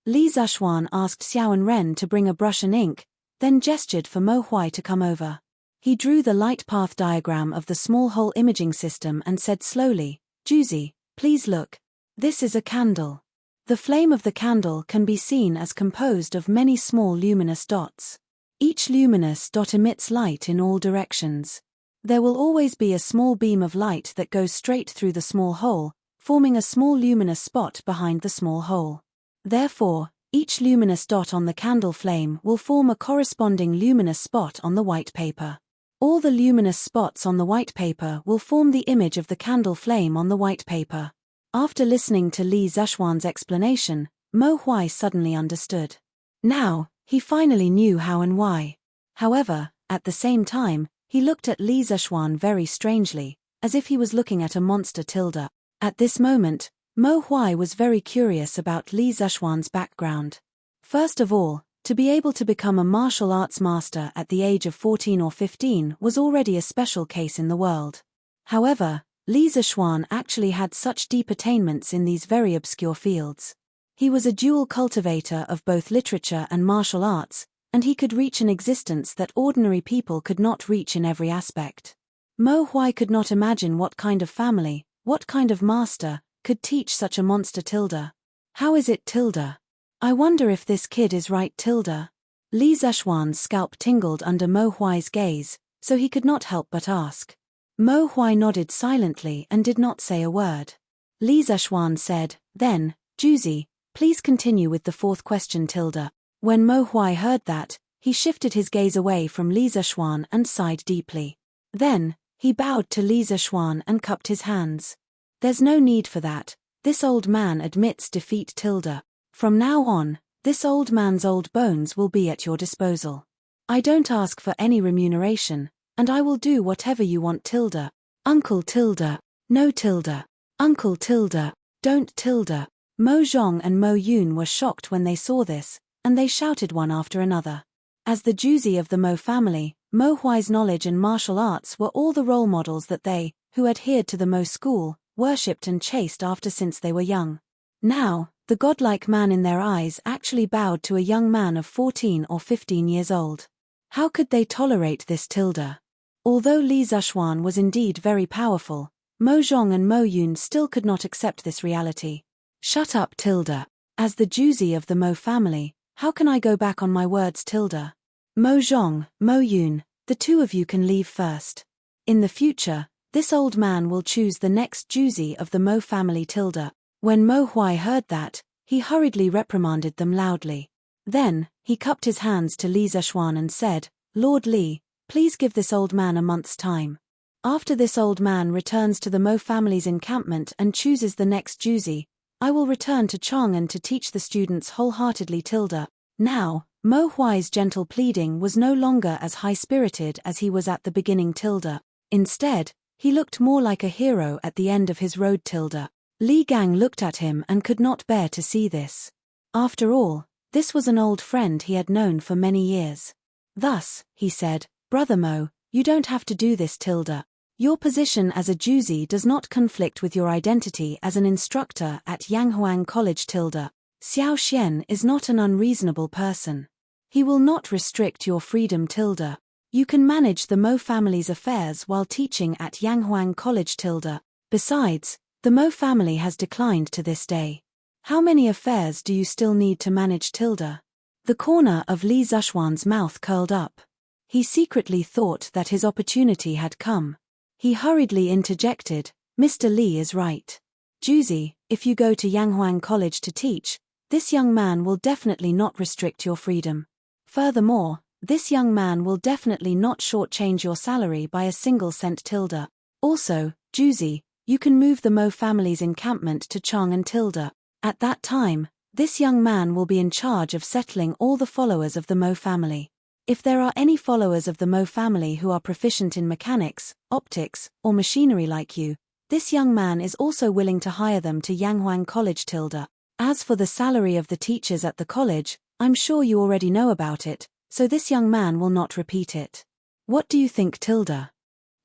Li Zexuan asked Xiao Ren to bring a brush and ink, then gestured for Mo Huai to come over. He drew the light path diagram of the small hole imaging system and said slowly, "Juicy, please look. This is a candle. The flame of the candle can be seen as composed of many small luminous dots. Each luminous dot emits light in all directions. There will always be a small beam of light that goes straight through the small hole, forming a small luminous spot behind the small hole. Therefore, each luminous dot on the candle flame will form a corresponding luminous spot on the white paper. All the luminous spots on the white paper will form the image of the candle flame on the white paper." After listening to Li Zexuan's explanation, Mo Huai suddenly understood. Now, he finally knew how and why. However, at the same time, he looked at Li Zexuan very strangely, as if he was looking at a monster tilde. At this moment, Mo Huai was very curious about Li Zexuan's background. First of all, to be able to become a martial arts master at the age of 14 or 15 was already a special case in the world. However, Li Zexuan actually had such deep attainments in these very obscure fields. He was a dual cultivator of both literature and martial arts, and he could reach an existence that ordinary people could not reach in every aspect. Mo Huai could not imagine what kind of family, what kind of master, could teach such a monster tilde. How is it tilde? I wonder if this kid is right tilde. Li Zexuan's scalp tingled under Mo Huai's gaze, so he could not help but ask. Mo Huai nodded silently and did not say a word. Li Zexuan said, then, Juzi, please continue with the fourth question tilde. When Mo Huai heard that, he shifted his gaze away from Li Zexuan and sighed deeply. Then, he bowed to Li Zexuan and cupped his hands. There's no need for that, this old man admits defeat tilde. From now on, this old man's old bones will be at your disposal. I don't ask for any remuneration, and I will do whatever you want tilde. Uncle tilde, no tilde, uncle tilde, don't tilde. Mo Zhong and Mo Yun were shocked when they saw this, and they shouted one after another. As the Juzi of the Mo family, Mo Huai's knowledge and martial arts were all the role models that they, who adhered to the Mo school, worshipped and chased after since they were young. Now, the godlike man in their eyes actually bowed to a young man of 14 or 15 years old. How could they tolerate this tilde? Although Li Zexuan was indeed very powerful, Mo Zhong and Mo Yun still could not accept this reality. Shut up tilde. As the Juzi of the Mo family, how can I go back on my words tilde? Mo Zhong, Mo Yun, the two of you can leave first. In the future, this old man will choose the next Juzi of the Mo family tilde. When Mo Huai heard that, he hurriedly reprimanded them loudly. Then, he cupped his hands to Li Zexuan and said, Lord Li, please give this old man a month's time. After this old man returns to the Mo family's encampment and chooses the next Juzi, I will return to Chang'an to teach the students wholeheartedly tilde. Now, Mo Huai's gentle pleading was no longer as high-spirited as he was at the beginning tilde. Instead, he looked more like a hero at the end of his road tilde. Li Gang looked at him and could not bear to see this. After all, this was an old friend he had known for many years. Thus, he said, Brother Mo, you don't have to do this tilde. Your position as a Juzi does not conflict with your identity as an instructor at Yanghuang College tilde. Xiao Xian is not an unreasonable person. He will not restrict your freedom tilde. You can manage the Mo family's affairs while teaching at Yanghuang College tilde. Besides, the Mo family has declined to this day. How many affairs do you still need to manage tilde? The corner of Li Zexuan's mouth curled up. He secretly thought that his opportunity had come. He hurriedly interjected, Mr. Li is right. Juzi, if you go to Yanghuang College to teach, this young man will definitely not restrict your freedom. Furthermore, this young man will definitely not shortchange your salary by a single cent tilde. Also, Juzi, you can move the Mo family's encampment to Chang'an tilde. At that time, this young man will be in charge of settling all the followers of the Mo family. If there are any followers of the Mo family who are proficient in mechanics, optics, or machinery like you, this young man is also willing to hire them to Yanghuang College tilde. As for the salary of the teachers at the college, I'm sure you already know about it, so this young man will not repeat it. What do you think tilde?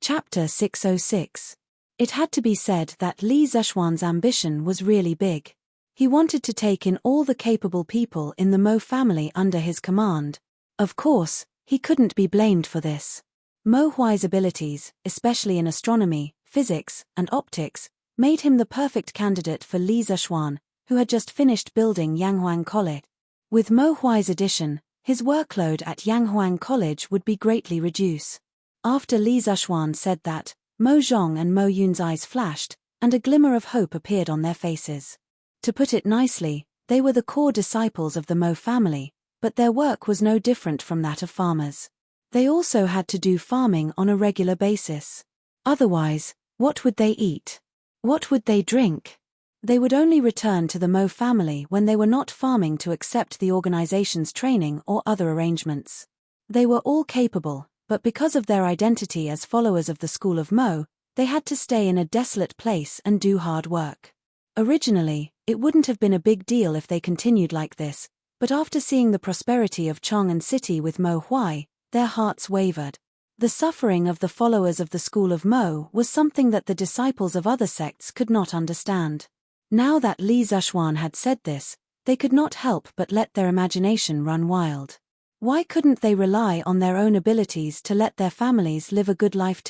Chapter 606. It had to be said that Li Zexuan's ambition was really big. He wanted to take in all the capable people in the Mo family under his command. Of course, he couldn't be blamed for this. Mo Huai's abilities, especially in astronomy, physics, and optics, made him the perfect candidate for Li Zexuan, who had just finished building Yanghuang College. With Mo Huai's addition, his workload at Yanghuang College would be greatly reduced. After Li Zexuan said that, Mo Zhong and Mo Yun's eyes flashed, and a glimmer of hope appeared on their faces. To put it nicely, they were the core disciples of the Mo family, but their work was no different from that of farmers. They also had to do farming on a regular basis. Otherwise, what would they eat? What would they drink? They would only return to the Mo family when they were not farming to accept the organization's training or other arrangements. They were all capable, but because of their identity as followers of the school of Mo, They had to stay in a desolate place and do hard work. Originally, it wouldn't have been a big deal if they continued like this, but after seeing the prosperity of Chang'an City with Mo Huai, their hearts wavered. The suffering of the followers of the school of Mo was something that the disciples of other sects could not understand. Now that Li Zishuan had said this, they could not help but let their imagination run wild. Why couldn't they rely on their own abilities to let their families live a good life?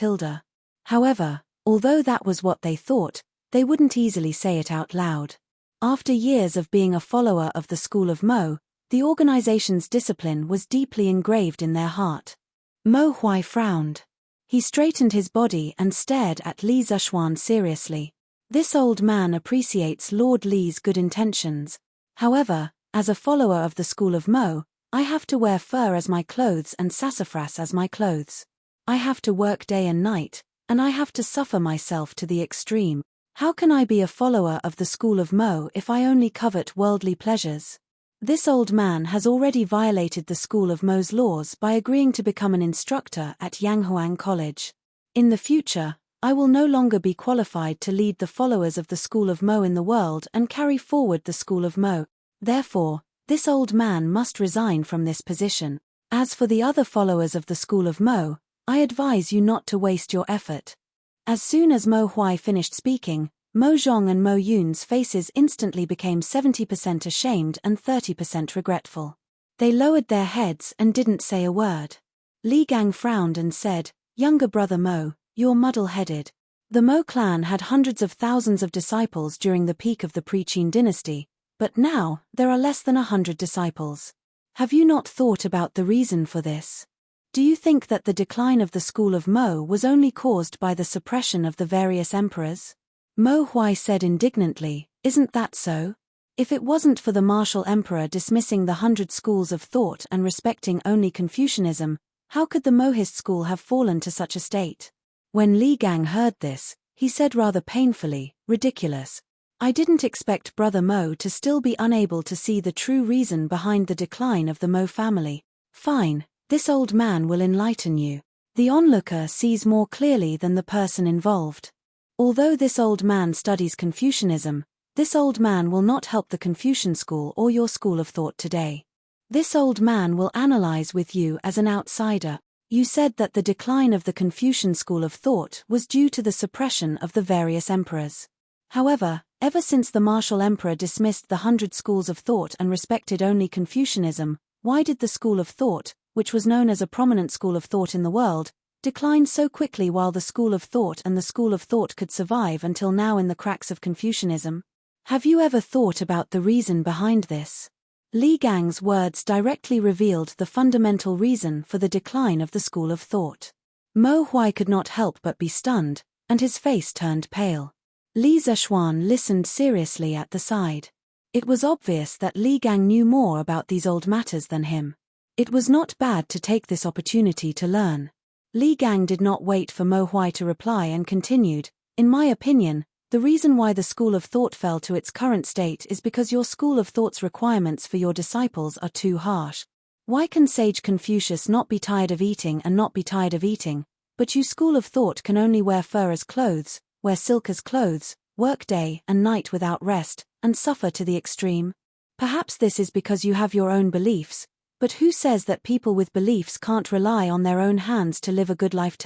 However, although that was what they thought, they wouldn't easily say it out loud. After years of being a follower of the school of Mo, the organization's discipline was deeply engraved in their heart. Mo Huai frowned. He straightened his body and stared at Li Zishuan seriously. This old man appreciates Lord Li's good intentions. However, as a follower of the school of Mo, I have to wear fur as my clothes and sassafras as my clothes. I have to work day and night, and I have to suffer myself to the extreme. How can I be a follower of the school of Mo if I only covet worldly pleasures? This old man has already violated the school of Mo's laws by agreeing to become an instructor at Yanghuang College. In the future, I will no longer be qualified to lead the followers of the school of Mo in the world and carry forward the school of Mo. Therefore, this old man must resign from this position. As for the other followers of the school of Mo, I advise you not to waste your effort. As soon as Mo Huai finished speaking, Mo Zhong and Mo Yun's faces instantly became 70% ashamed and 30% regretful. They lowered their heads and didn't say a word. Li Gang frowned and said, "Younger brother Mo, you're muddle-headed. The Mo clan had hundreds of thousands of disciples during the peak of the pre-Qin dynasty, but now there are less than 100 disciples. Have you not thought about the reason for this? Do you think that the decline of the school of Mo was only caused by the suppression of the various emperors?" Mo Huai said indignantly, "Isn't that so? If it wasn't for the martial emperor dismissing the 100 schools of thought and respecting only Confucianism, how could the Mohist school have fallen to such a state?" When Li Gang heard this, he said rather painfully, "Ridiculous. I didn't expect Brother Mo to still be unable to see the true reason behind the decline of the Mo family. Fine. This old man will enlighten you. The onlooker sees more clearly than the person involved. Although this old man studies Confucianism, this old man will not help the Confucian school or your school of thought today. This old man will analyze with you as an outsider. You said that the decline of the Confucian school of thought was due to the suppression of the various emperors. However, ever since the martial emperor dismissed the 100 schools of thought and respected only Confucianism, why did the school of thought, which was known as a prominent school of thought in the world, declined so quickly while the school of thought and the school of thought could survive until now in the cracks of Confucianism? Have you ever thought about the reason behind this?" Li Gang's words directly revealed the fundamental reason for the decline of the school of thought. Mo Huai could not help but be stunned, and his face turned pale. Li Zishuan listened seriously at the side. It was obvious that Li Gang knew more about these old matters than him. It was not bad to take this opportunity to learn. Li Gang did not wait for Mo Huai to reply and continued, "In my opinion, the reason why the school of thought fell to its current state is because your school of thought's requirements for your disciples are too harsh. Why can sage Confucius not be tired of eating and not be tired of eating, but you school of thought can only wear fur as clothes, wear silk as clothes, work day and night without rest, and suffer to the extreme? Perhaps this is because you have your own beliefs, but who says that people with beliefs can't rely on their own hands to live a good life?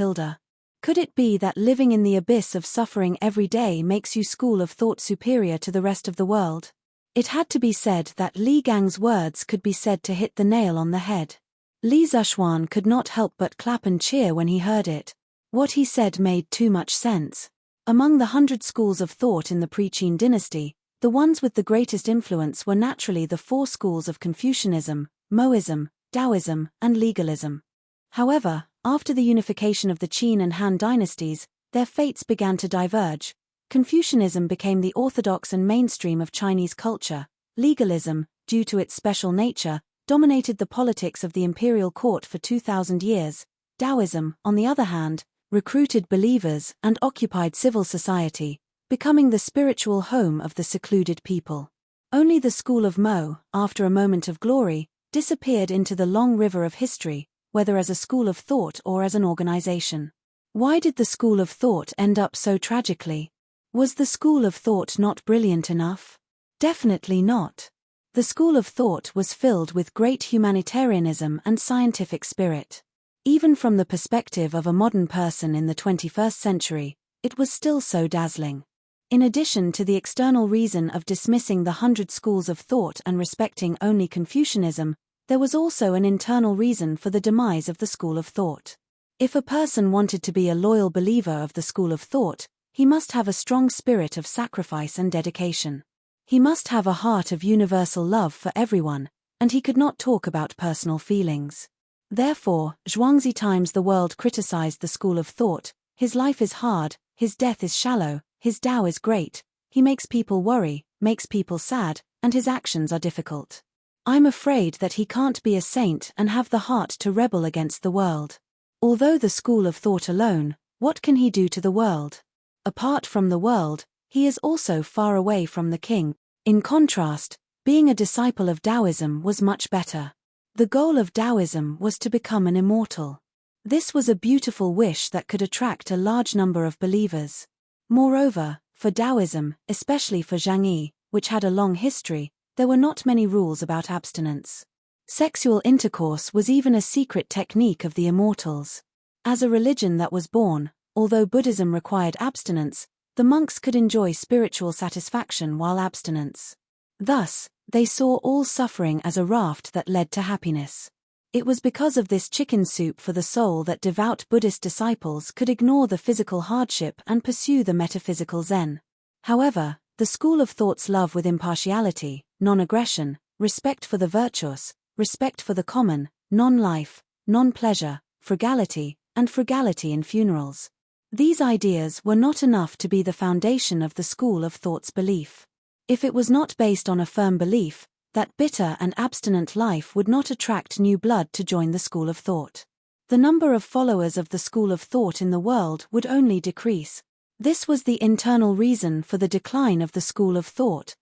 Could it be that living in the abyss of suffering every day makes you school of thought superior to the rest of the world?" It had to be said that Li Gang's words could be said to hit the nail on the head. Li Zishuan could not help but clap and cheer when he heard it. What he said made too much sense. Among the 100 schools of thought in the pre-Qin dynasty, the ones with the greatest influence were naturally the 4 schools of Confucianism, Moism, Taoism, and legalism. However, after the unification of the Qin and Han dynasties, their fates began to diverge. Confucianism became the orthodox and mainstream of Chinese culture. Legalism, due to its special nature, dominated the politics of the imperial court for 2,000 years. Taoism, on the other hand, recruited believers and occupied civil society, becoming the spiritual home of the secluded people. Only the school of Mo, after a moment of glory, disappeared into the long river of history, whether as a school of thought or as an organization. Why did the school of thought end up so tragically? Was the school of thought not brilliant enough? Definitely not. The school of thought was filled with great humanitarianism and scientific spirit. Even from the perspective of a modern person in the 21st century, it was still so dazzling. In addition to the external reason of dismissing the 100 schools of thought and respecting only Confucianism, there was also an internal reason for the demise of the school of thought. If a person wanted to be a loyal believer of the school of thought, he must have a strong spirit of sacrifice and dedication. He must have a heart of universal love for everyone, and he could not talk about personal feelings. Therefore, Zhuangzi times the world criticized the school of thought. His life is hard, his death is shallow, his Tao is great, he makes people worry, makes people sad, and his actions are difficult. I'm afraid that he can't be a saint and have the heart to rebel against the world. Although the school of thought alone, what can he do to the world? Apart from the world, he is also far away from the king. In contrast, being a disciple of Taoism was much better. The goal of Taoism was to become an immortal. This was a beautiful wish that could attract a large number of believers. Moreover, for Taoism, especially for Zhang Yi, which had a long history, there were not many rules about abstinence. Sexual intercourse was even a secret technique of the immortals. As a religion that was born, although Buddhism required abstinence, the monks could enjoy spiritual satisfaction while abstinence. Thus, they saw all suffering as a raft that led to happiness. It was because of this chicken soup for the soul that devout Buddhist disciples could ignore the physical hardship and pursue the metaphysical Zen. However, the school of thought's love with impartiality, non-aggression, respect for the virtuous, respect for the common, non-life, non-pleasure, frugality, and frugality in funerals. These ideas were not enough to be the foundation of the school of thought's belief. If it was not based on a firm belief, that bitter and abstinent life would not attract new blood to join the school of thought. The number of followers of the school of thought in the world would only decrease. This was the internal reason for the decline of the school of thought.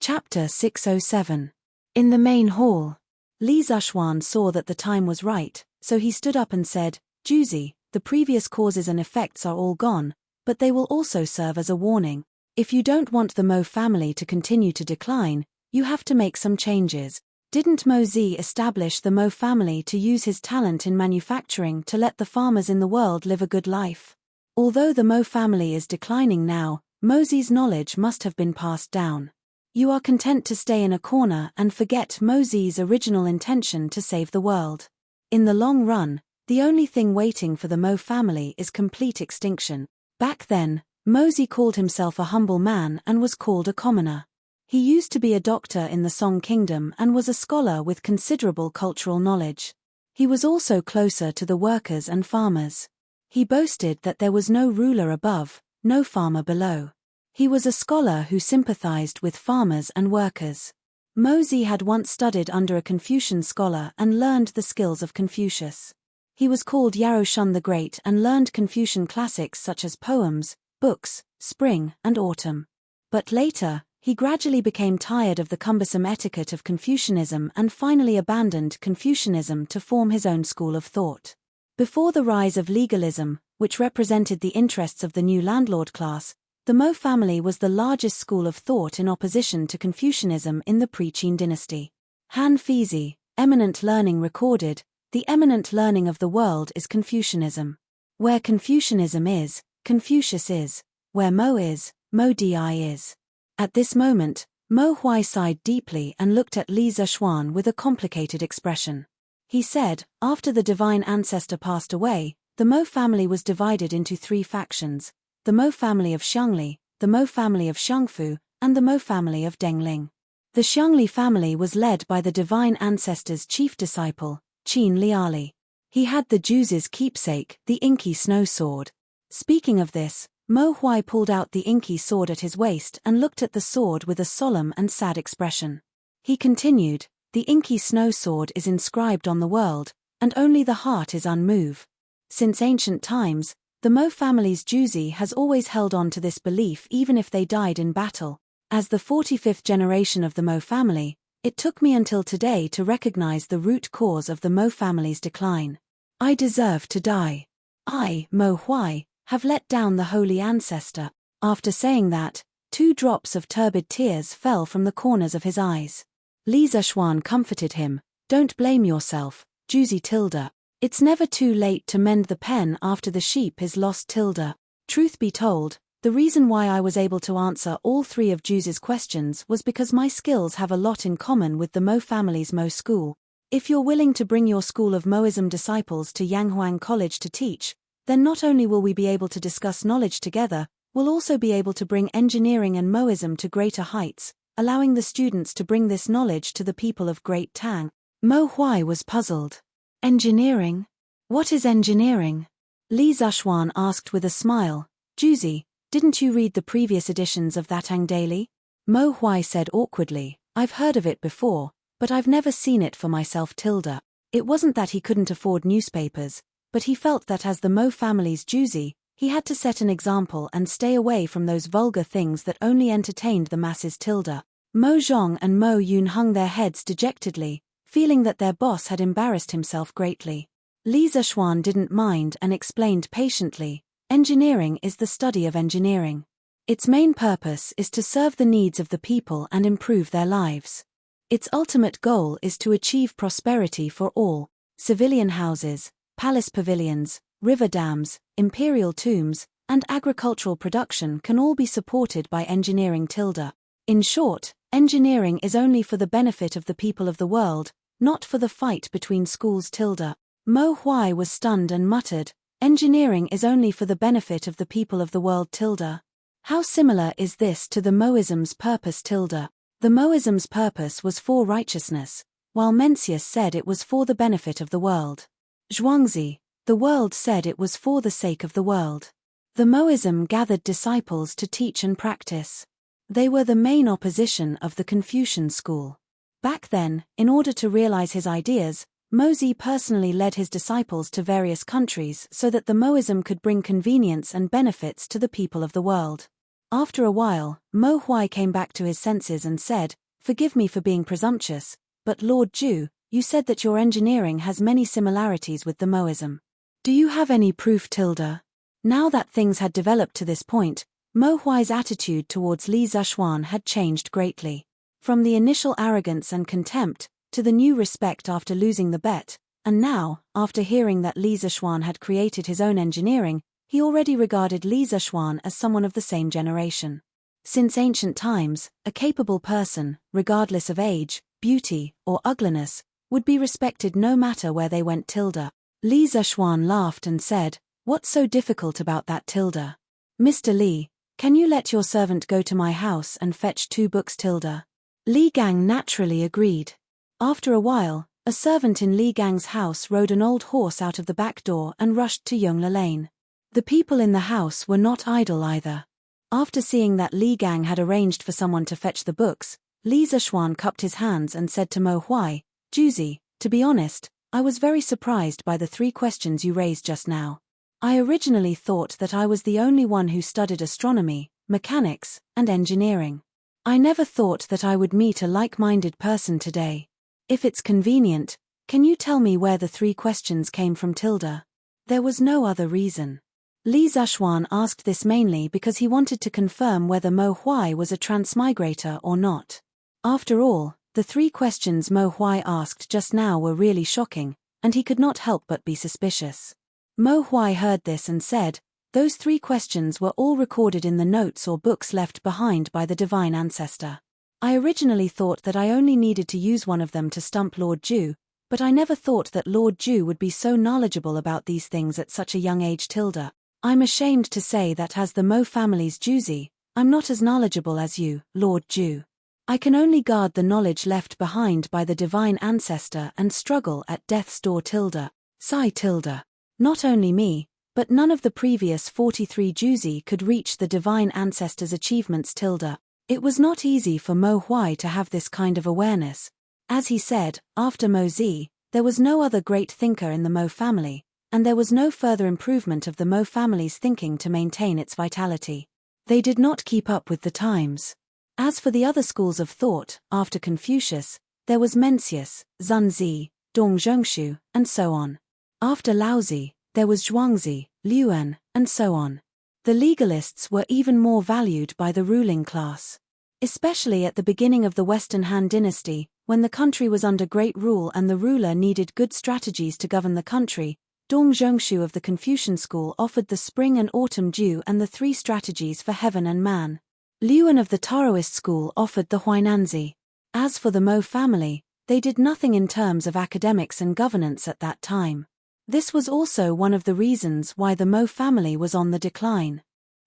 Chapter 607. In the main hall, Li Zishuan saw that the time was right, so he stood up and said, "Juzi, the previous causes and effects are all gone, but they will also serve as a warning. If you don't want the Mo family to continue to decline, you have to make some changes." Didn't Mo Zi establish the Mo family to use his talent in manufacturing to let the farmers in the world live a good life? Although the Mo family is declining now, Mo Zi's knowledge must have been passed down. You are content to stay in a corner and forget Mo Zi's original intention to save the world. In the long run, the only thing waiting for the Mo family is complete extinction. Back then, Mo Zi called himself a humble man and was called a commoner. He used to be a doctor in the Song Kingdom and was a scholar with considerable cultural knowledge. He was also closer to the workers and farmers. He boasted that there was no ruler above, no farmer below. He was a scholar who sympathized with farmers and workers. Mo Zi had once studied under a Confucian scholar and learned the skills of Confucius. He was called Yarou Shun the Great and learned Confucian classics such as poems, books, spring, and autumn. But later, he gradually became tired of the cumbersome etiquette of Confucianism and finally abandoned Confucianism to form his own school of thought. Before the rise of legalism, which represented the interests of the new landlord class, the Mo family was the largest school of thought in opposition to Confucianism in the pre-Qin dynasty. Han Fizi, Eminent Learning recorded, "The eminent learning of the world is Confucianism. Where Confucianism is, Confucius is. Where Mo is, Mo Di is." At this moment, Mo Hui sighed deeply and looked at Li Zishuan with a complicated expression. He said, after the divine ancestor passed away, the Mo family was divided into three factions: the Mo family of Xiangli, the Mo family of Xiangfu, and the Mo family of Dengling. The Xiangli family was led by the divine ancestor's chief disciple, Qin Liali. He had the Juzi's keepsake, the inky snow sword. Speaking of this, Mo Hui pulled out the inky sword at his waist and looked at the sword with a solemn and sad expression. He continued, "The inky snow sword is inscribed on the world, and only the heart is unmoved." Since ancient times, the Mo family's Juzi has always held on to this belief even if they died in battle. As the 45th generation of the Mo family, it took me until today to recognize the root cause of the Mo family's decline. I deserve to die. I, Mo Huai, have let down the holy ancestor." After saying that, 2 drops of turbid tears fell from the corners of his eyes. Li Zishuan comforted him. "Don't blame yourself, Juzi Tilda. It's never too late to mend the pen after the sheep is lost Tilda. Truth be told, the reason why I was able to answer all 3 of Juzi's questions was because my skills have a lot in common with the Mo family's Mo school. If you're willing to bring your school of Moism disciples to Yanghuang College to teach, then not only will we be able to discuss knowledge together, we'll also be able to bring engineering and Moism to greater heights, allowing the students to bring this knowledge to the people of Great Tang." Mo Huai was puzzled. "Engineering? What is engineering?" Li Zishuan asked with a smile. "Juzi, didn't you read the previous editions of that Tang Daily?" Mo Huai said awkwardly, "I've heard of it before, but I've never seen it for myself Tilda." It wasn't that he couldn't afford newspapers, but he felt that as the Mo family's Juzi, he had to set an example and stay away from those vulgar things that only entertained the masses Tilda. Mo Zhong and Mo Yun hung their heads dejectedly, feeling that their boss had embarrassed himself greatly. Li Zishuan didn't mind and explained patiently, "Engineering is the study of engineering. Its main purpose is to serve the needs of the people and improve their lives. Its ultimate goal is to achieve prosperity for all. Civilian houses, palace pavilions, river dams, imperial tombs, and agricultural production can all be supported by engineering Tilda. In short, engineering is only for the benefit of the people of the world, not for the fight between schools Tilda." Mo Huai was stunned and muttered, "Engineering is only for the benefit of the people of the world Tilda. How similar is this to the Moism's purpose Tilda?" The Moism's purpose was for righteousness, while Mencius said it was for the benefit of the world. Zhuangzi, the world said it was for the sake of the world. The Moism gathered disciples to teach and practice. They were the main opposition of the Confucian school. Back then, in order to realize his ideas, Mozi personally led his disciples to various countries so that the Moism could bring convenience and benefits to the people of the world. After a while, Mo Huai came back to his senses and said, "Forgive me for being presumptuous, but Lord Ju, you said that your engineering has many similarities with the Moism. Do you have any proof Tilda?" Now that things had developed to this point, Mo Huai's attitude towards Li Zishuan had changed greatly. From the initial arrogance and contempt, to the new respect after losing the bet, and now, after hearing that Li Zishuan had created his own engineering, he already regarded Li Zishuan as someone of the same generation. Since ancient times, a capable person, regardless of age, beauty, or ugliness, would be respected no matter where they went Tilda. Li Zishuan laughed and said, "What's so difficult about that Tilda? Mr. Li, can you let your servant go to my house and fetch 2 books Tilda?" Li Gang naturally agreed. After a while, a servant in Li Gang's house rode an old horse out of the back door and rushed to Yongla Lane. The people in the house were not idle either. After seeing that Li Gang had arranged for someone to fetch the books, Li Zishuan cupped his hands and said to Mo Huai, "Juzi, to be honest, I was very surprised by the 3 questions you raised just now. I originally thought that I was the only one who studied astronomy, mechanics, and engineering. I never thought that I would meet a like-minded person today. If it's convenient, can you tell me where the 3 questions came from Tilda?" There was no other reason. Li Zishuan asked this mainly because he wanted to confirm whether Mo Huai was a transmigrator or not. After all, the 3 questions Mo Huai asked just now were really shocking, and he could not help but be suspicious. Mo Huai heard this and said, "Those 3 questions were all recorded in the notes or books left behind by the divine ancestor. I originally thought that I only needed to use one of them to stump Lord Ju, but I never thought that Lord Ju would be so knowledgeable about these things at such a young age Tilda. I'm ashamed to say that as the Mo family's Juzi, I'm not as knowledgeable as you, Lord Ju. I can only guard the knowledge left behind by the divine ancestor and struggle at death's door Tilda. Sigh Tilda. Not only me, but none of the previous 43 Juzi could reach the divine ancestor's achievements Tilda. It was not easy for Mo Huai to have this kind of awareness. As he said, after Mo Zi, there was no other great thinker in the Mo family, and there was no further improvement of the Mo family's thinking to maintain its vitality. They did not keep up with the times. As for the other schools of thought, after Confucius, there was Mencius, Zunzi, Dong Zhongshu, and so on. After Laozi, there was Zhuangzi, Liuan, and so on. The legalists were even more valued by the ruling class. Especially at the beginning of the Western Han dynasty, when the country was under great rule and the ruler needed good strategies to govern the country, Dong Zhongshu of the Confucian school offered the spring and autumn dew and the 3 strategies for heaven and man. Liuan of the Taoist school offered the Huainanzi. As for the Mo family, they did nothing in terms of academics and governance at that time. This was also one of the reasons why the Mo family was on the decline.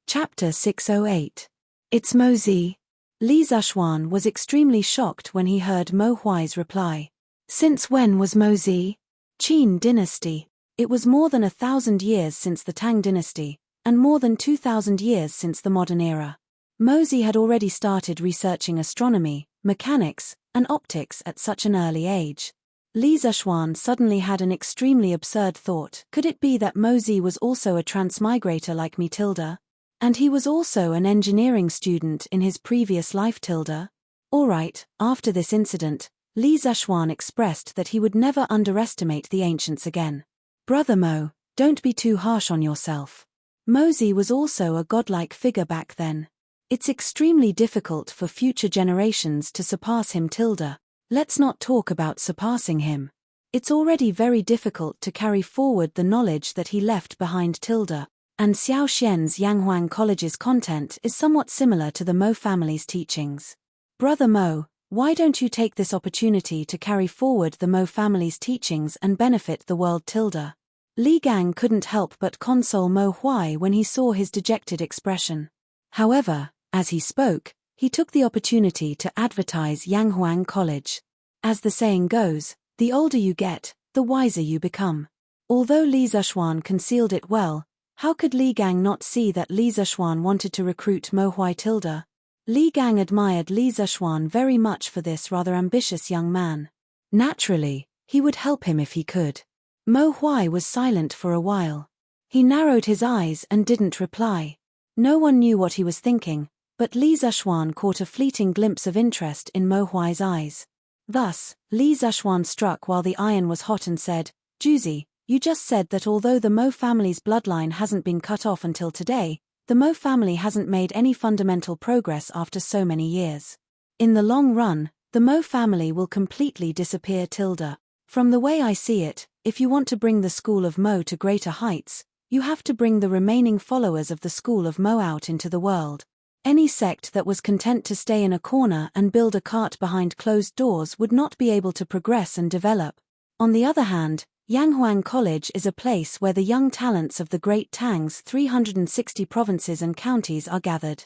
Chapter 608. It's Mo Zi. Li Zishuan was extremely shocked when he heard Mo Huai's reply. Since when was Mo Zi? Qin dynasty. It was more than 1,000 years since the Tang dynasty, and more than 2,000 years since the modern era. Mo Zi had already started researching astronomy, mechanics, and optics at such an early age. Li Zishuan suddenly had an extremely absurd thought. Could it be that Mo Zi was also a transmigrator like me tilde? And he was also an engineering student in his previous life tilde? Alright, after this incident, Li Zishuan expressed that he would never underestimate the ancients again. Brother Mo, don't be too harsh on yourself. Mo Zi was also a godlike figure back then. It's extremely difficult for future generations to surpass him tilde. Let's not talk about surpassing him. It's already very difficult to carry forward the knowledge that he left behind tilde. And Xiao Xian's Yanghuang College's content is somewhat similar to the Mo family's teachings. Brother Mo, why don't you take this opportunity to carry forward the Mo family's teachings and benefit the world tilde? Li Gang couldn't help but console Mo Huai when he saw his dejected expression. However, as he spoke, he took the opportunity to advertise Yanghuang College. As the saying goes, the older you get, the wiser you become. Although Li Zishuan concealed it well, how could Li Gang not see that Li Zishuan wanted to recruit Mo Huai tilde? Li Gang admired Li Zishuan very much for this rather ambitious young man. Naturally, he would help him if he could. Mo Huai was silent for a while. He narrowed his eyes and didn't reply. No one knew what he was thinking, but Li Zishuan caught a fleeting glimpse of interest in Mo Huai's eyes. Thus, Li Zishuan struck while the iron was hot and said, Juzi, you just said that although the Mo family's bloodline hasn't been cut off until today, the Mo family hasn't made any fundamental progress after so many years. In the long run, the Mo family will completely disappear tilde. From the way I see it, if you want to bring the school of Mo to greater heights, you have to bring the remaining followers of the school of Mo out into the world. Any sect that was content to stay in a corner and build a cart behind closed doors would not be able to progress and develop. On the other hand, Yanghuang College is a place where the young talents of the Great Tang's 360 provinces and counties are gathered.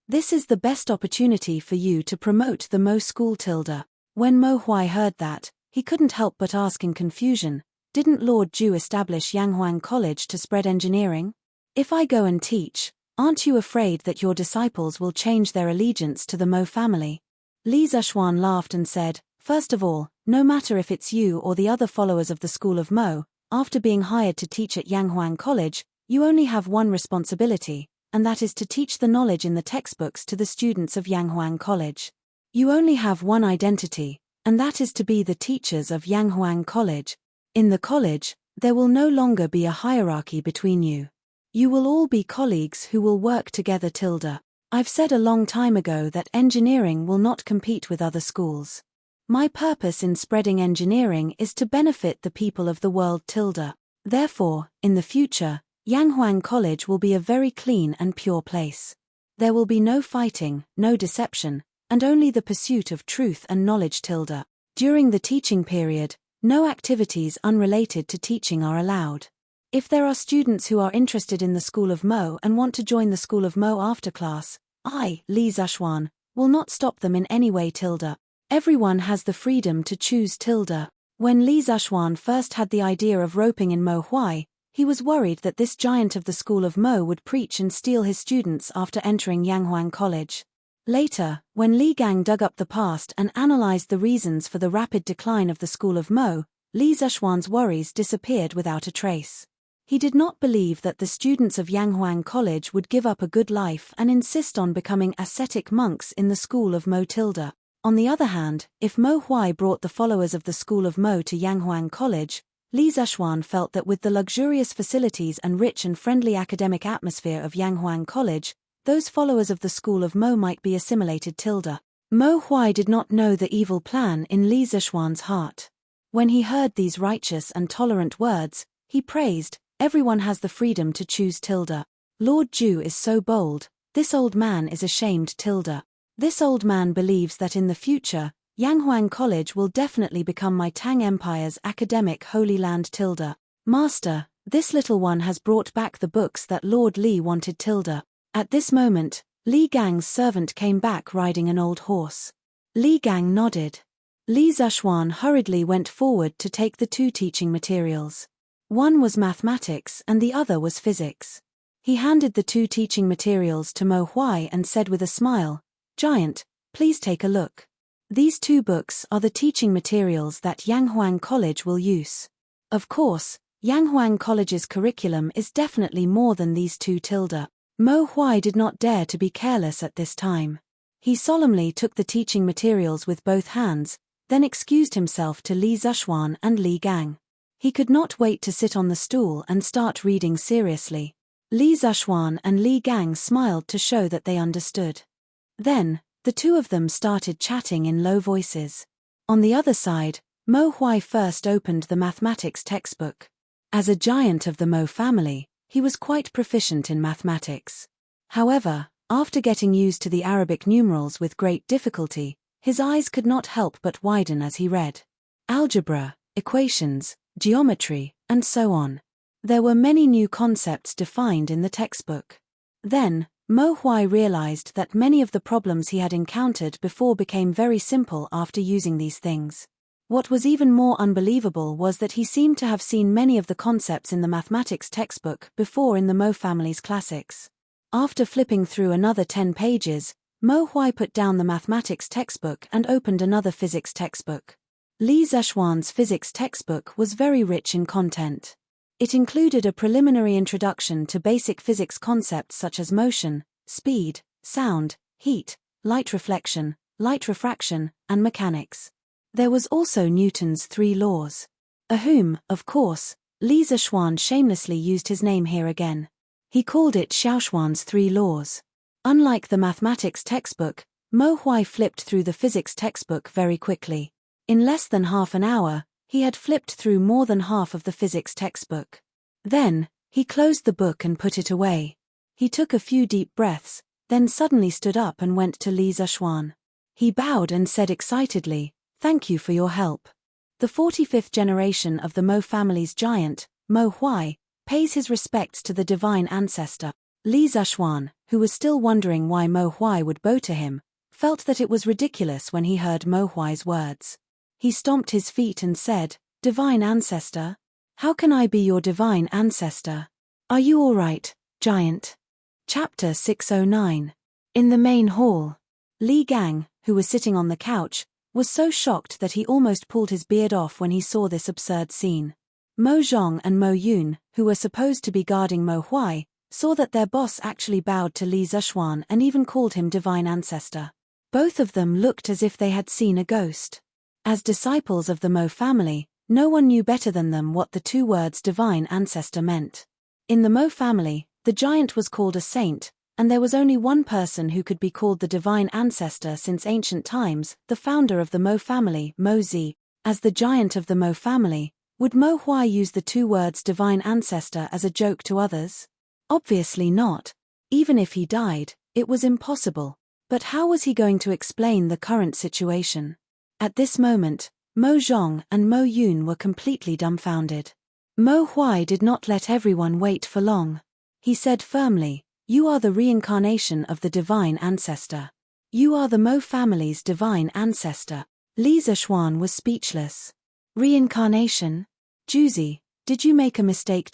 This is the best opportunity for you to promote the Mo school tilde. When Mo Huai heard that, he couldn't help but ask in confusion, didn't Lord Ju establish Yanghuang College to spread engineering? If I go and teach, aren't you afraid that your disciples will change their allegiance to the Mo family? Li Zishuan laughed and said, first of all, no matter if it's you or the other followers of the school of Mo, after being hired to teach at Yanghuang College, you only have one responsibility, and that is to teach the knowledge in the textbooks to the students of Yanghuang College. You only have one identity, and that is to be the teachers of Yanghuang College. In the college, there will no longer be a hierarchy between you. You will all be colleagues who will work together tilde. I've said a long time ago that engineering will not compete with other schools. My purpose in spreading engineering is to benefit the people of the world tilde. Therefore, in the future, Yanghuang College will be a very clean and pure place. There will be no fighting, no deception, and only the pursuit of truth and knowledge tilde. During the teaching period, no activities unrelated to teaching are allowed. If there are students who are interested in the School of Mo and want to join the School of Mo after class, I, Li Zishuan, will not stop them in any way tilde. Everyone has the freedom to choose tilde. When Li Zishuan first had the idea of roping in Mo Huai, he was worried that this giant of the School of Mo would preach and steal his students after entering Yanghuang College. Later, when Li Gang dug up the past and analyzed the reasons for the rapid decline of the School of Mo, Li Zishuan's worries disappeared without a trace. He did not believe that the students of Yanghuang College would give up a good life and insist on becoming ascetic monks in the School of Mo tilde. On the other hand, if Mo Huai brought the followers of the School of Mo to Yanghuang College, Li Zishuan felt that with the luxurious facilities and rich and friendly academic atmosphere of Yanghuang College, those followers of the school of Mo might be assimilated. Mo Huai did not know the evil plan in Li Zishuan's heart. When he heard these righteous and tolerant words, he praised, "Everyone has the freedom to choose. Lord Ju is so bold, this old man is ashamed. This old man believes that in the future, Yanghuang College will definitely become my Tang Empire's academic holy land. Master, this little one has brought back the books that Lord Li wanted. At this moment, Li Gang's servant came back riding an old horse. Li Gang nodded. Li Zishuan hurriedly went forward to take the two teaching materials. One was mathematics and the other was physics. He handed the two teaching materials to Mo Huai and said with a smile, "Giant, please take a look. These two books are the teaching materials that Yanghuang College will use." Of course, Yanghuang College's curriculum is definitely more than these two. Mo Huai did not dare to be careless at this time. He solemnly took the teaching materials with both hands, then excused himself to Li Zishuan and Li Gang. He could not wait to sit on the stool and start reading seriously. Li Zishuan and Li Gang smiled to show that they understood. Then, the two of them started chatting in low voices. On the other side, Mo Huai first opened the mathematics textbook. As a giant of the Mo family, he was quite proficient in mathematics. However, after getting used to the Arabic numerals with great difficulty, his eyes could not help but widen as he read. Algebra, equations, geometry, and so on. There were many new concepts defined in the textbook. Then, Mo Huai realized that many of the problems he had encountered before became very simple after using these things. What was even more unbelievable was that he seemed to have seen many of the concepts in the mathematics textbook before in the Mo family's classics. After flipping through another 10 pages, Mo Huai put down the mathematics textbook and opened another physics textbook. Li Zishuan's physics textbook was very rich in content. It included a preliminary introduction to basic physics concepts such as motion, speed, sound, heat, light reflection, light refraction, and mechanics. There was also Newton's 3 laws. Of course, Li Zishuan shamelessly used his name here again. He called it Xiaoshuan's 3 laws. Unlike the mathematics textbook, Mo Huai flipped through the physics textbook very quickly. In less than half an hour, he had flipped through more than half of the physics textbook. Then, he closed the book and put it away. He took a few deep breaths, then suddenly stood up and went to Li Zishuan. He bowed and said excitedly, "Thank you for your help." The 45th generation of the Mo family's giant, Mo Huai, pays his respects to the divine ancestor. Li Zishuan, who was still wondering why Mo Huai would bow to him, felt that it was ridiculous when he heard Mo Huai's words. He stomped his feet and said, "Divine ancestor? How can I be your divine ancestor? Are you all right, giant?" Chapter 609. In the main hall, Li Gang, who was sitting on the couch, was so shocked that he almost pulled his beard off when he saw this absurd scene. Mo Zhong and Mo Yun, who were supposed to be guarding Mo Huai, saw that their boss actually bowed to Li Zishuan and even called him divine ancestor. Both of them looked as if they had seen a ghost. As disciples of the Mo family, no one knew better than them what the two words divine ancestor meant. In the Mo family, the giant was called a saint, and there was only one person who could be called the divine ancestor since ancient times, the founder of the Mo family, Mo Zi. As the giant of the Mo family, would Mo Huai use the two words divine ancestor as a joke to others? Obviously not. Even if he died, it was impossible. But how was he going to explain the current situation? At this moment, Mo Zhong and Mo Yun were completely dumbfounded. Mo Huai did not let everyone wait for long. He said firmly, "You are the reincarnation of the divine ancestor. You are the Mo family's divine ancestor." Li Zishuan was speechless. Reincarnation? Juzi, did you make a mistake?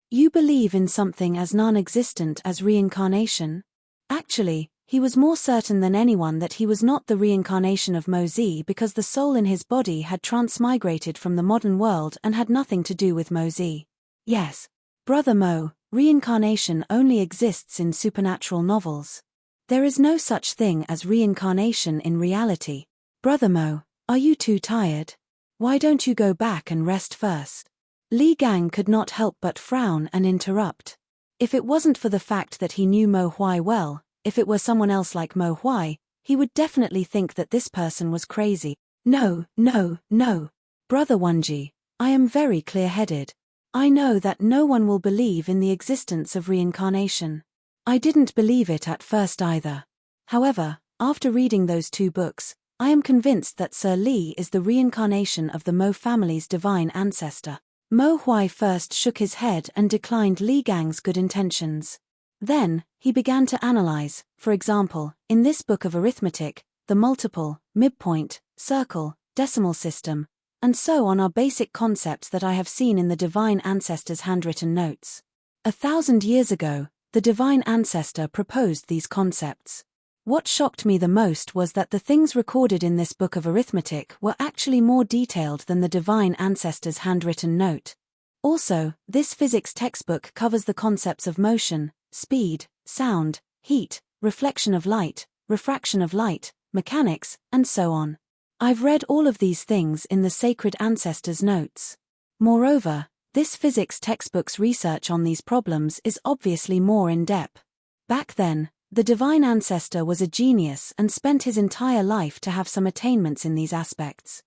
You believe in something as non-existent as reincarnation? Actually, he was more certain than anyone that he was not the reincarnation of Mo Zi because the soul in his body had transmigrated from the modern world and had nothing to do with Mo Zi. Yes, Brother Mo, reincarnation only exists in supernatural novels. There is no such thing as reincarnation in reality. Brother Mo, are you too tired? Why don't you go back and rest first? Li Gang could not help but frown and interrupt. If it wasn't for the fact that he knew Mo Huai well, if it were someone else like Mo Huai, he would definitely think that this person was crazy. No, no, no. Brother Wenji, I am very clear-headed. I know that no one will believe in the existence of reincarnation. I didn't believe it at first either. However, after reading those 2 books, I am convinced that Sir Li is the reincarnation of the Mo family's divine ancestor. Mo Huai first shook his head and declined Li Gang's good intentions. Then, he began to analyze, for example, in this book of arithmetic, the multiple, midpoint, circle, decimal system, and so on are basic concepts that I have seen in the divine ancestor's handwritten notes. 1,000 years ago, the divine ancestor proposed these concepts. What shocked me the most was that the things recorded in this book of arithmetic were actually more detailed than the divine ancestor's handwritten note. Also, this physics textbook covers the concepts of motion, speed, sound, heat, reflection of light, refraction of light, mechanics, and so on. I've read all of these things in the sacred ancestors' notes. Moreover, this physics textbook's research on these problems is obviously more in-depth. Back then, the divine ancestor was a genius and spent his entire life to have some attainments in these aspects.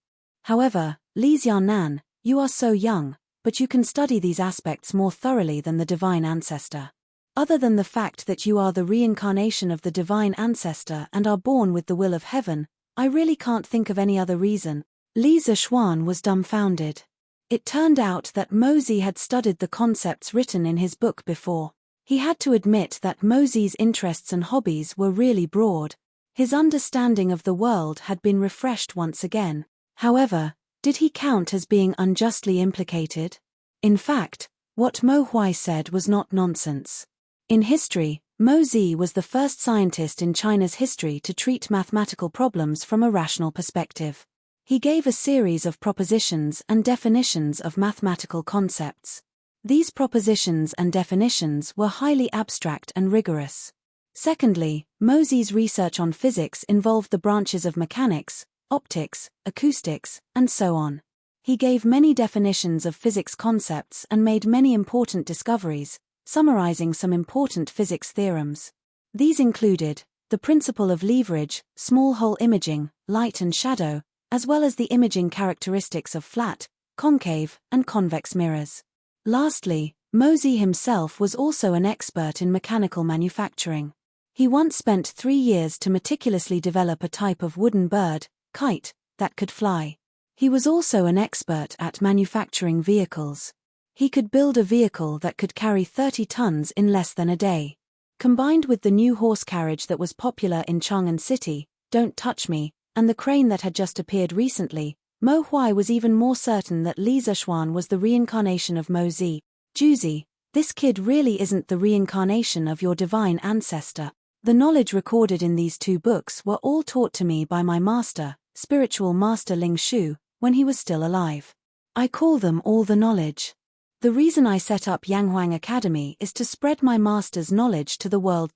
However, Li Xiaonan, you are so young, but you can study these aspects more thoroughly than the divine ancestor. Other than the fact that you are the reincarnation of the divine ancestor and are born with the will of heaven, I really can't think of any other reason. Li Zishuan was dumbfounded. It turned out that Mozi had studied the concepts written in his book before. He had to admit that Mozi's interests and hobbies were really broad. His understanding of the world had been refreshed once again. However, did he count as being unjustly implicated? In fact, what Mo Huai said was not nonsense. In history, Mozi was the first scientist in China's history to treat mathematical problems from a rational perspective. He gave a series of propositions and definitions of mathematical concepts. These propositions and definitions were highly abstract and rigorous. Secondly, Mozi's research on physics involved the branches of mechanics, optics, acoustics, and so on. He gave many definitions of physics concepts and made many important discoveries, summarizing some important physics theorems. These included the principle of leverage, small-hole imaging, light and shadow, as well as the imaging characteristics of flat, concave, and convex mirrors. Lastly, Mozi himself was also an expert in mechanical manufacturing. He once spent 3 years to meticulously develop a type of wooden bird, kite, that could fly. He was also an expert at manufacturing vehicles. He could build a vehicle that could carry 30 tons in less than a day. Combined with the new horse carriage that was popular in Chang'an City, Don't Touch Me, and the crane that had just appeared recently, Mo Huai was even more certain that Li Zishuan was the reincarnation of Mo Zi. Juzi, this kid really isn't the reincarnation of your divine ancestor. The knowledge recorded in these 2 books were all taught to me by my master, spiritual master Ling Shu, when he was still alive. I call them all the knowledge. The reason I set up Yanghuang Academy is to spread my master's knowledge to the world.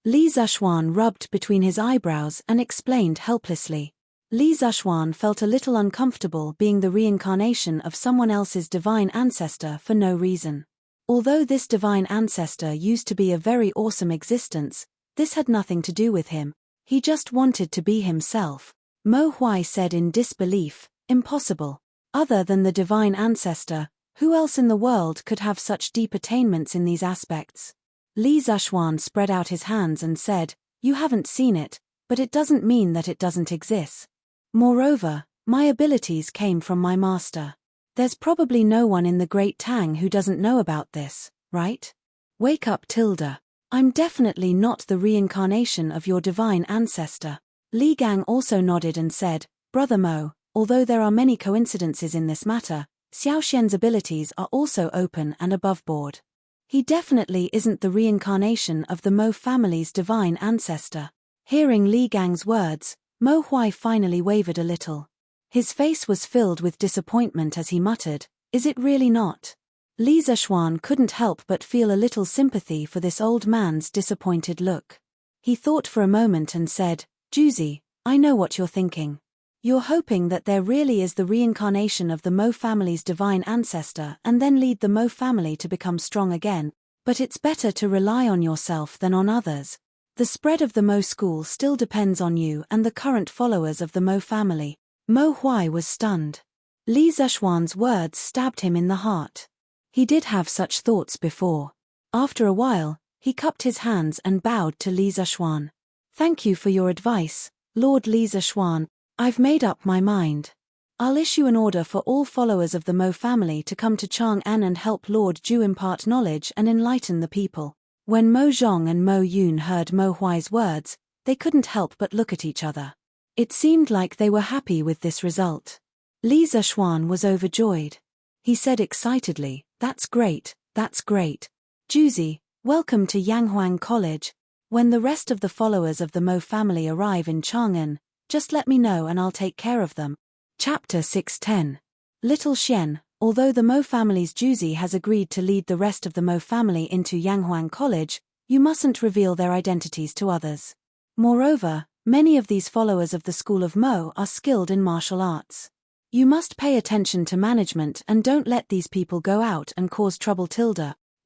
Li Zishuan rubbed between his eyebrows and explained helplessly. Li Zishuan felt a little uncomfortable being the reincarnation of someone else's divine ancestor for no reason. Although this divine ancestor used to be a very awesome existence, this had nothing to do with him. He just wanted to be himself. Mo Huai said in disbelief, impossible. Other than the divine ancestor, who else in the world could have such deep attainments in these aspects? Li Zishuan spread out his hands and said, you haven't seen it, but it doesn't mean that it doesn't exist. Moreover, my abilities came from my master. There's probably no one in the Great Tang who doesn't know about this, right? Wake up, Tilda. I'm definitely not the reincarnation of your divine ancestor. Li Gang also nodded and said, Brother Mo, although there are many coincidences in this matter, Xiaoxian's abilities are also open and above board. He definitely isn't the reincarnation of the Mo family's divine ancestor. Hearing Li Gang's words, Mo Huai finally wavered a little. His face was filled with disappointment as he muttered, is it really not? Li Zishuan couldn't help but feel a little sympathy for this old man's disappointed look. He thought for a moment and said, Juzi, I know what you're thinking. You're hoping that there really is the reincarnation of the Mo family's divine ancestor and then lead the Mo family to become strong again, but it's better to rely on yourself than on others. The spread of the Mo school still depends on you and the current followers of the Mo family. Mo Huai was stunned. Li Zishuan's words stabbed him in the heart. He did have such thoughts before. After a while, he cupped his hands and bowed to Li Zishuan. Thank you for your advice, Lord Li Zishuan. I've made up my mind. I'll issue an order for all followers of the Mo family to come to Chang'an and help Lord Ju impart knowledge and enlighten the people. When Mo Zhong and Mo Yun heard Mo Huai's words, they couldn't help but look at each other. It seemed like they were happy with this result. Li Zishuan was overjoyed. He said excitedly, "That's great, that's great. Juzi, welcome to Yanghuang College. When the rest of the followers of the Mo family arrive in Chang'an, just let me know and I'll take care of them." Chapter 610. Little Xian, although the Mo family's Juzi has agreed to lead the rest of the Mo family into Yanghuang College, you mustn't reveal their identities to others. Moreover, many of these followers of the school of Mo are skilled in martial arts. You must pay attention to management and don't let these people go out and cause trouble.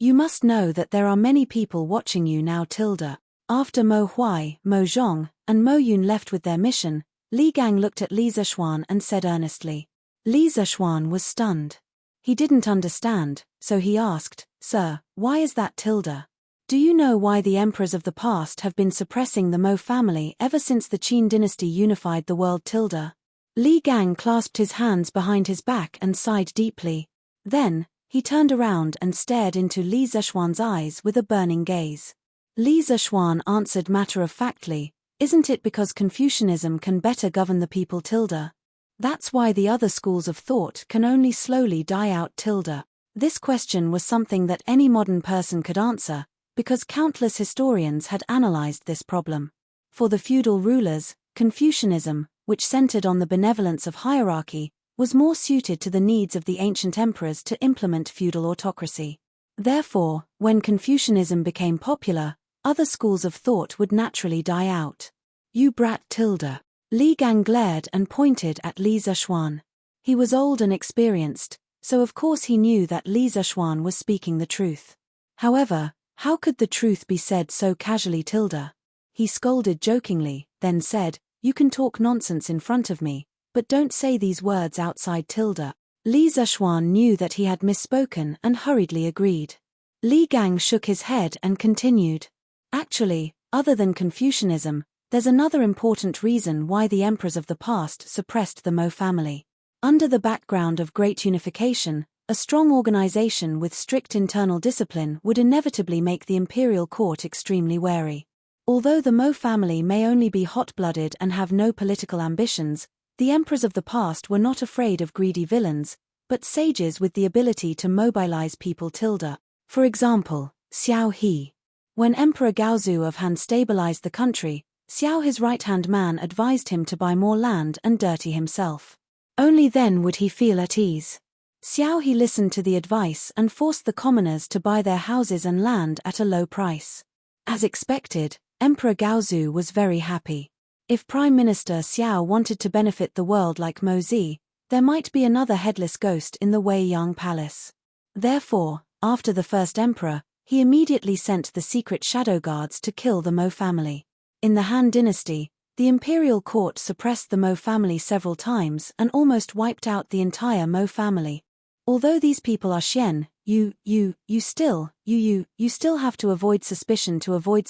You must know that there are many people watching you now. After Mo Huai, Mo Zhong, and Mo Yun left with their mission, Li Gang looked at Li Zishuan and said earnestly. Li Zishuan was stunned. He didn't understand, so he asked, "Sir, why is that? Do you know why the emperors of the past have been suppressing the Mo family ever since the Qin dynasty unified the world? Li Gang clasped his hands behind his back and sighed deeply. Then, he turned around and stared into Li Zishuan's eyes with a burning gaze. Li Zishuan answered matter-of-factly, "Isn't it because Confucianism can better govern the people? That's why the other schools of thought can only slowly die out. This question was something that any modern person could answer, because countless historians had analyzed this problem. For the feudal rulers, Confucianism, which centered on the benevolence of hierarchy, was more suited to the needs of the ancient emperors to implement feudal autocracy. Therefore, when Confucianism became popular, other schools of thought would naturally die out. You brat. Li Gang glared and pointed at Li Zishuan. He was old and experienced, so of course he knew that Li Zishuan was speaking the truth. However, how could the truth be said so casually? He scolded jokingly, then said, "You can talk nonsense in front of me, but don't say these words outside. Li Zishuan knew that he had misspoken and hurriedly agreed. Li Gang shook his head and continued. Actually, other than Confucianism, there's another important reason why the emperors of the past suppressed the Mo family. Under the background of great unification, a strong organization with strict internal discipline would inevitably make the imperial court extremely wary. Although the Mo family may only be hot-blooded and have no political ambitions, the emperors of the past were not afraid of greedy villains, but sages with the ability to mobilize people. For example, Xiao He. When Emperor Gaozu of Han stabilized the country, Xiao his right-hand man advised him to buy more land and dirty himself. Only then would he feel at ease. Xiao He listened to the advice and forced the commoners to buy their houses and land at a low price. As expected, Emperor Gaozu was very happy. If Prime Minister Xiao wanted to benefit the world like Mo Zi, there might be another headless ghost in the Wei Yang Palace. Therefore, after the first emperor, he immediately sent the secret shadow guards to kill the Mo family. In the Han dynasty, the imperial court suppressed the Mo family several times and almost wiped out the entire Mo family. Although these people are Xian, you still have to avoid suspicion to avoid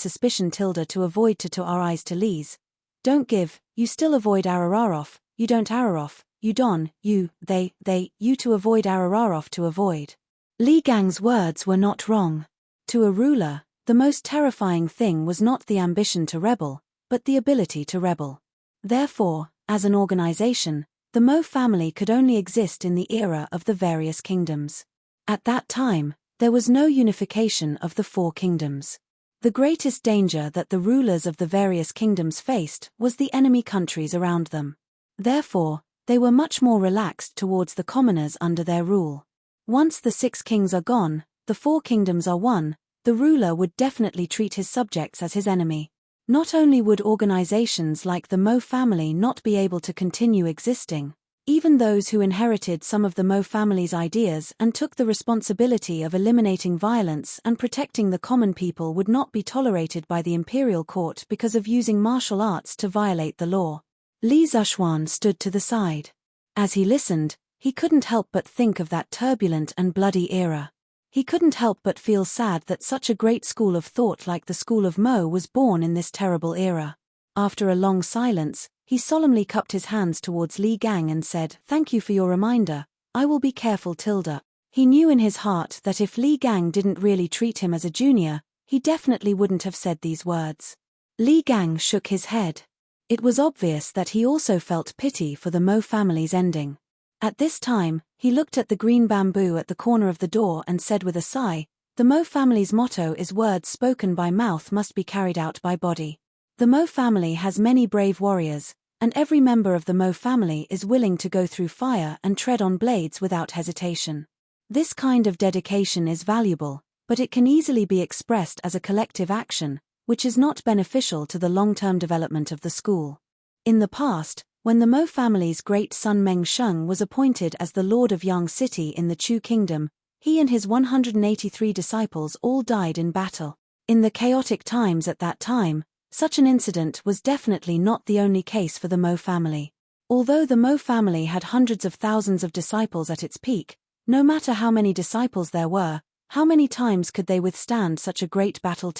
RIs to Li's. Don't give, you still avoid Araroff, you don't Araroff, you don, you, they, you to avoid Araroff to avoid. Li Gang's words were not wrong. To a ruler, the most terrifying thing was not the ambition to rebel, but the ability to rebel. Therefore, as an organization, the Mo family could only exist in the era of the various kingdoms. At that time, there was no unification of the four kingdoms. The greatest danger that the rulers of the various kingdoms faced was the enemy countries around them. Therefore, they were much more relaxed towards the commoners under their rule. Once the 6 kings are gone, the 4 kingdoms are won, the ruler would definitely treat his subjects as his enemy. Not only would organizations like the Mo family not be able to continue existing, even those who inherited some of the Mo family's ideas and took the responsibility of eliminating violence and protecting the common people would not be tolerated by the imperial court because of using martial arts to violate the law. Li Zuxuan stood to the side. As he listened, he couldn't help but think of that turbulent and bloody era. He couldn't help but feel sad that such a great school of thought like the School of Mo was born in this terrible era. After a long silence, he solemnly cupped his hands towards Li Gang and said, "Thank you for your reminder, I will be careful, Tilda." He knew in his heart that if Li Gang didn't really treat him as a junior, he definitely wouldn't have said these words. Li Gang shook his head. It was obvious that he also felt pity for the Mo family's ending. At this time, he looked at the green bamboo at the corner of the door and said with a sigh, "The Mo family's motto is words spoken by mouth must be carried out by body. The Mo family has many brave warriors, and every member of the Mo family is willing to go through fire and tread on blades without hesitation. This kind of dedication is valuable, but it can easily be expressed as a collective action, which is not beneficial to the long-term development of the school. In the past, when the Mo family's great son Meng Sheng was appointed as the Lord of Yang City in the Chu Kingdom, he and his 183 disciples all died in battle. In the chaotic times at that time, such an incident was definitely not the only case for the Mo family. Although the Mo family had hundreds of thousands of disciples at its peak, no matter how many disciples there were, how many times could they withstand such a great battle?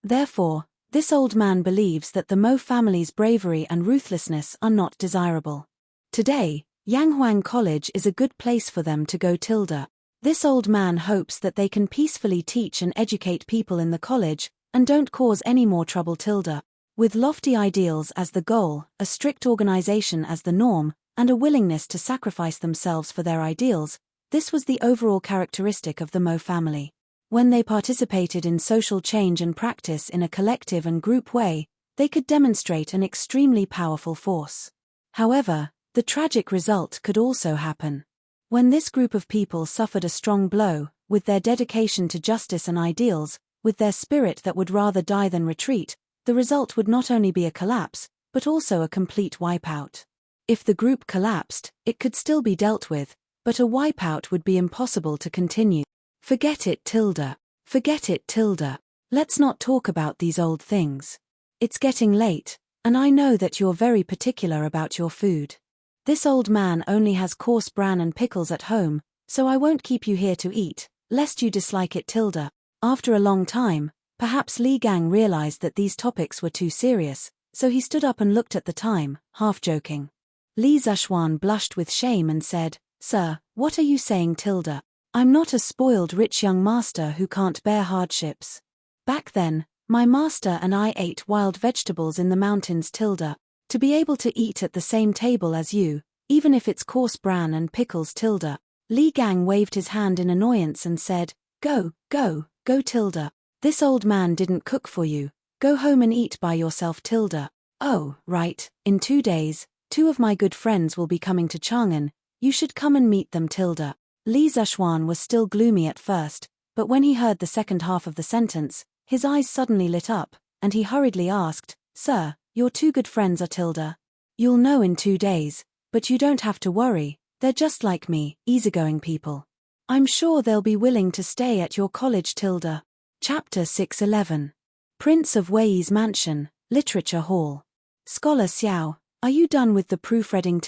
Therefore, this old man believes that the Mo family's bravery and ruthlessness are not desirable. Today, Yanghuang College is a good place for them to go. This old man hopes that they can peacefully teach and educate people in the college, and don't cause any more trouble. With lofty ideals as the goal, a strict organization as the norm, and a willingness to sacrifice themselves for their ideals, this was the overall characteristic of the Mo family. When they participated in social change and practice in a collective and group way, they could demonstrate an extremely powerful force. However, the tragic result could also happen. When this group of people suffered a strong blow, with their dedication to justice and ideals, with their spirit that would rather die than retreat, the result would not only be a collapse, but also a complete wipeout. If the group collapsed, it could still be dealt with, but a wipeout would be impossible to continue. Forget it. Forget it. Let's not talk about these old things. It's getting late, and I know that you're very particular about your food. This old man only has coarse bran and pickles at home, so I won't keep you here to eat, lest you dislike it. After a long time, perhaps Li Gang realized that these topics were too serious, so he stood up and looked at the time, half joking. Li Zuxuan blushed with shame and said, "Sir, what are you saying? I'm not a spoiled rich young master who can't bear hardships. Back then, my master and I ate wild vegetables in the mountains. To be able to eat at the same table as you, even if it's coarse bran and pickles. Li Gang waved his hand in annoyance and said, Go. This old man didn't cook for you. Go home and eat by yourself. Oh, right, in 2 days, 2 of my good friends will be coming to Chang'an. You should come and meet them. Li Zuxuan was still gloomy at first, but when he heard the second half of the sentence, his eyes suddenly lit up, and he hurriedly asked, "Sir, your 2 good friends are You'll know in 2 days, but you don't have to worry, they're just like me, easygoing people. I'm sure they'll be willing to stay at your college. Chapter 611. Prince of Wei's Mansion, Literature Hall. Scholar Xiao, are you done with the proofreading?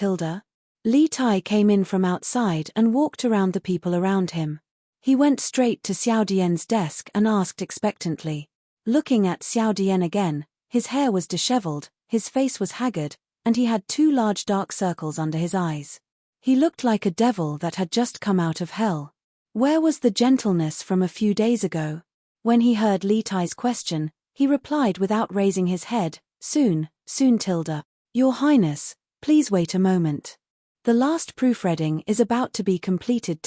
Li Tai came in from outside and walked around the people around him. He went straight to Xiao Dian's desk and asked expectantly. Looking at Xiao Dian again, his hair was disheveled, his face was haggard, and he had 2 large dark circles under his eyes. He looked like a devil that had just come out of hell. Where was the gentleness from a few days ago? When he heard Li Tai's question, he replied without raising his head, Soon. Your Highness, please wait a moment. The last proofreading is about to be completed.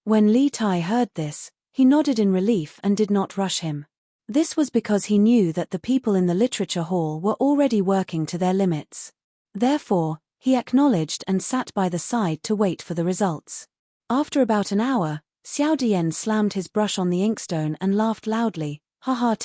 When Li Tai heard this, he nodded in relief and did not rush him. This was because he knew that the people in the literature hall were already working to their limits. Therefore, he acknowledged and sat by the side to wait for the results. After about an hour, Xiao Dian slammed his brush on the inkstone and laughed loudly, "Ha ha.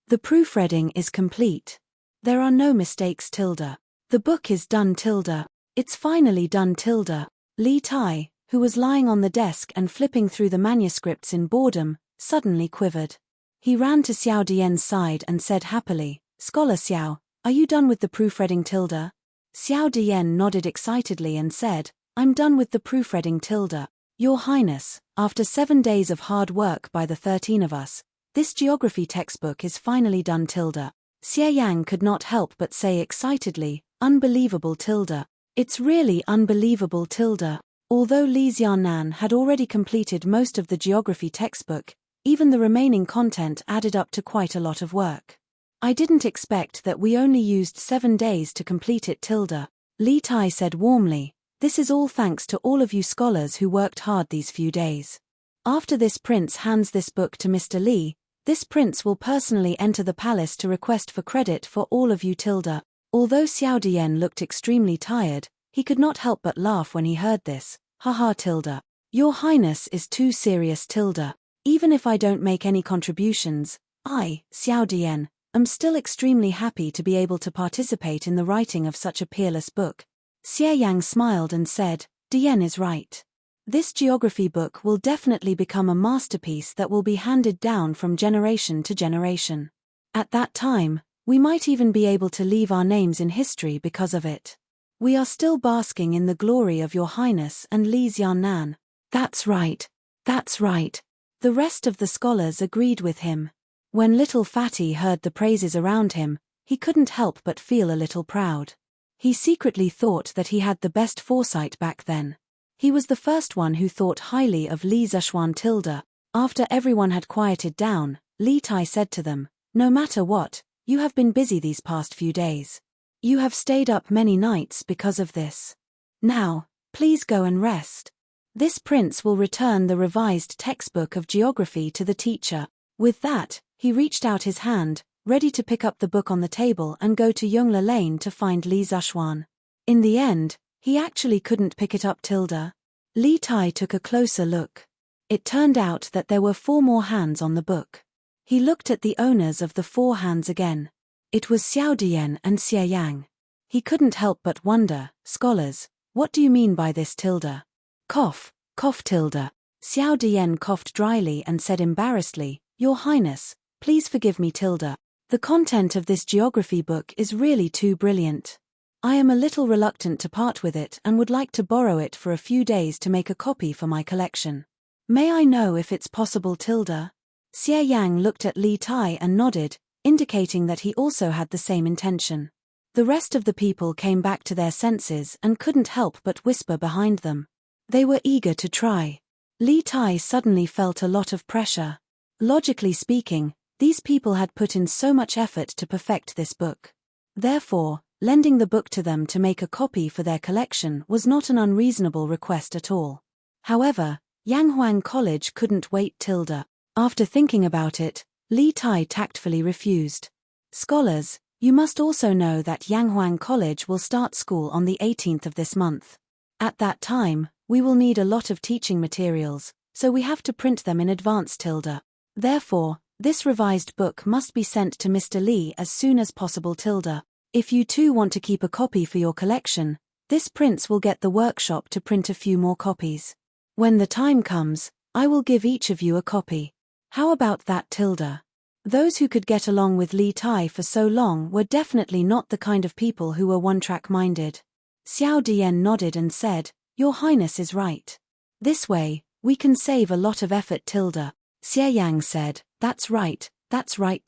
The proofreading is complete. There are no mistakes tilde. The book is done tilde. It's finally done tilde. Li Tai, who was lying on the desk and flipping through the manuscripts in boredom, suddenly quivered. He ran to Xiao Dian's side and said happily, "Scholar Xiao, are you done with the proofreading tilde?" Xiao Dian nodded excitedly and said, "I'm done with the proofreading tilde. Your Highness, after 7 days of hard work by the 13 of us, this geography textbook is finally done tilde." Xie Yang could not help but say excitedly, "Unbelievable tilde. It's really unbelievable tilde." Although Li Xiaonan had already completed most of the geography textbook, even the remaining content added up to quite a lot of work. "I didn't expect that we only used 7 days to complete it tilde," Li Tai said warmly. "This is all thanks to all of you scholars who worked hard these few days. After this prince hands this book to Mr. Li, this prince will personally enter the palace to request for credit for all of you tilde." Although Xiao Dian looked extremely tired, he could not help but laugh when he heard this. "Haha tilde. Your Highness is too serious tilde. Even if I don't make any contributions, I, Xiao Dian, am still extremely happy to be able to participate in the writing of such a peerless book." Xie Yang smiled and said, "Dian is right. This geography book will definitely become a masterpiece that will be handed down from generation to generation. At that time, we might even be able to leave our names in history because of it. We are still basking in the glory of Your Highness and Li Xiaonan." "That's right. That's right." The rest of the scholars agreed with him. When little Fatty heard the praises around him, he couldn't help but feel a little proud. He secretly thought that he had the best foresight back then. He was the first one who thought highly of Li Zishuan tilde. After everyone had quieted down, Li Tai said to them, "No matter what, you have been busy these past few days. You have stayed up many nights because of this. Now, please go and rest. This prince will return the revised textbook of geography to the teacher." With that, he reached out his hand, ready to pick up the book on the table and go to Yongle Lane to find Li Zishuan. In the end, he actually couldn't pick it up tilde. Li Tai took a closer look. It turned out that there were 4 more hands on the book. He looked at the owners of the 4 hands again. It was Xiao Dian and Xie Yang. He couldn't help but wonder, "Scholars, what do you mean by this tilde?" "Cough, cough tilde." Xiao Dian coughed dryly and said embarrassedly, "Your Highness, please forgive me tilde. The content of this geography book is really too brilliant. I am a little reluctant to part with it and would like to borrow it for a few days to make a copy for my collection. May I know if it's possible tilde?" Xie Yang looked at Li Tai and nodded, indicating that he also had the same intention. The rest of the people came back to their senses and couldn't help but whisper behind them. They were eager to try. Li Tai suddenly felt a lot of pressure. Logically speaking, these people had put in so much effort to perfect this book. Therefore, lending the book to them to make a copy for their collection was not an unreasonable request at all. However, Yanghuang College couldn't wait tilde. After thinking about it, Li Tai tactfully refused. "Scholars, you must also know that Yanghuang College will start school on the 18th of this month. At that time, we will need a lot of teaching materials, so we have to print them in advance tilde. Therefore, this revised book must be sent to Mr. Li as soon as possible tilde. If you too want to keep a copy for your collection, this prince will get the workshop to print a few more copies. When the time comes, I will give each of you a copy. How about that tilde?" Those who could get along with Li Tai for so long were definitely not the kind of people who were one-track minded. Xiao Dian nodded and said, "Your Highness is right. This way, we can save a lot of effort tilde." Xie Yang said, that's right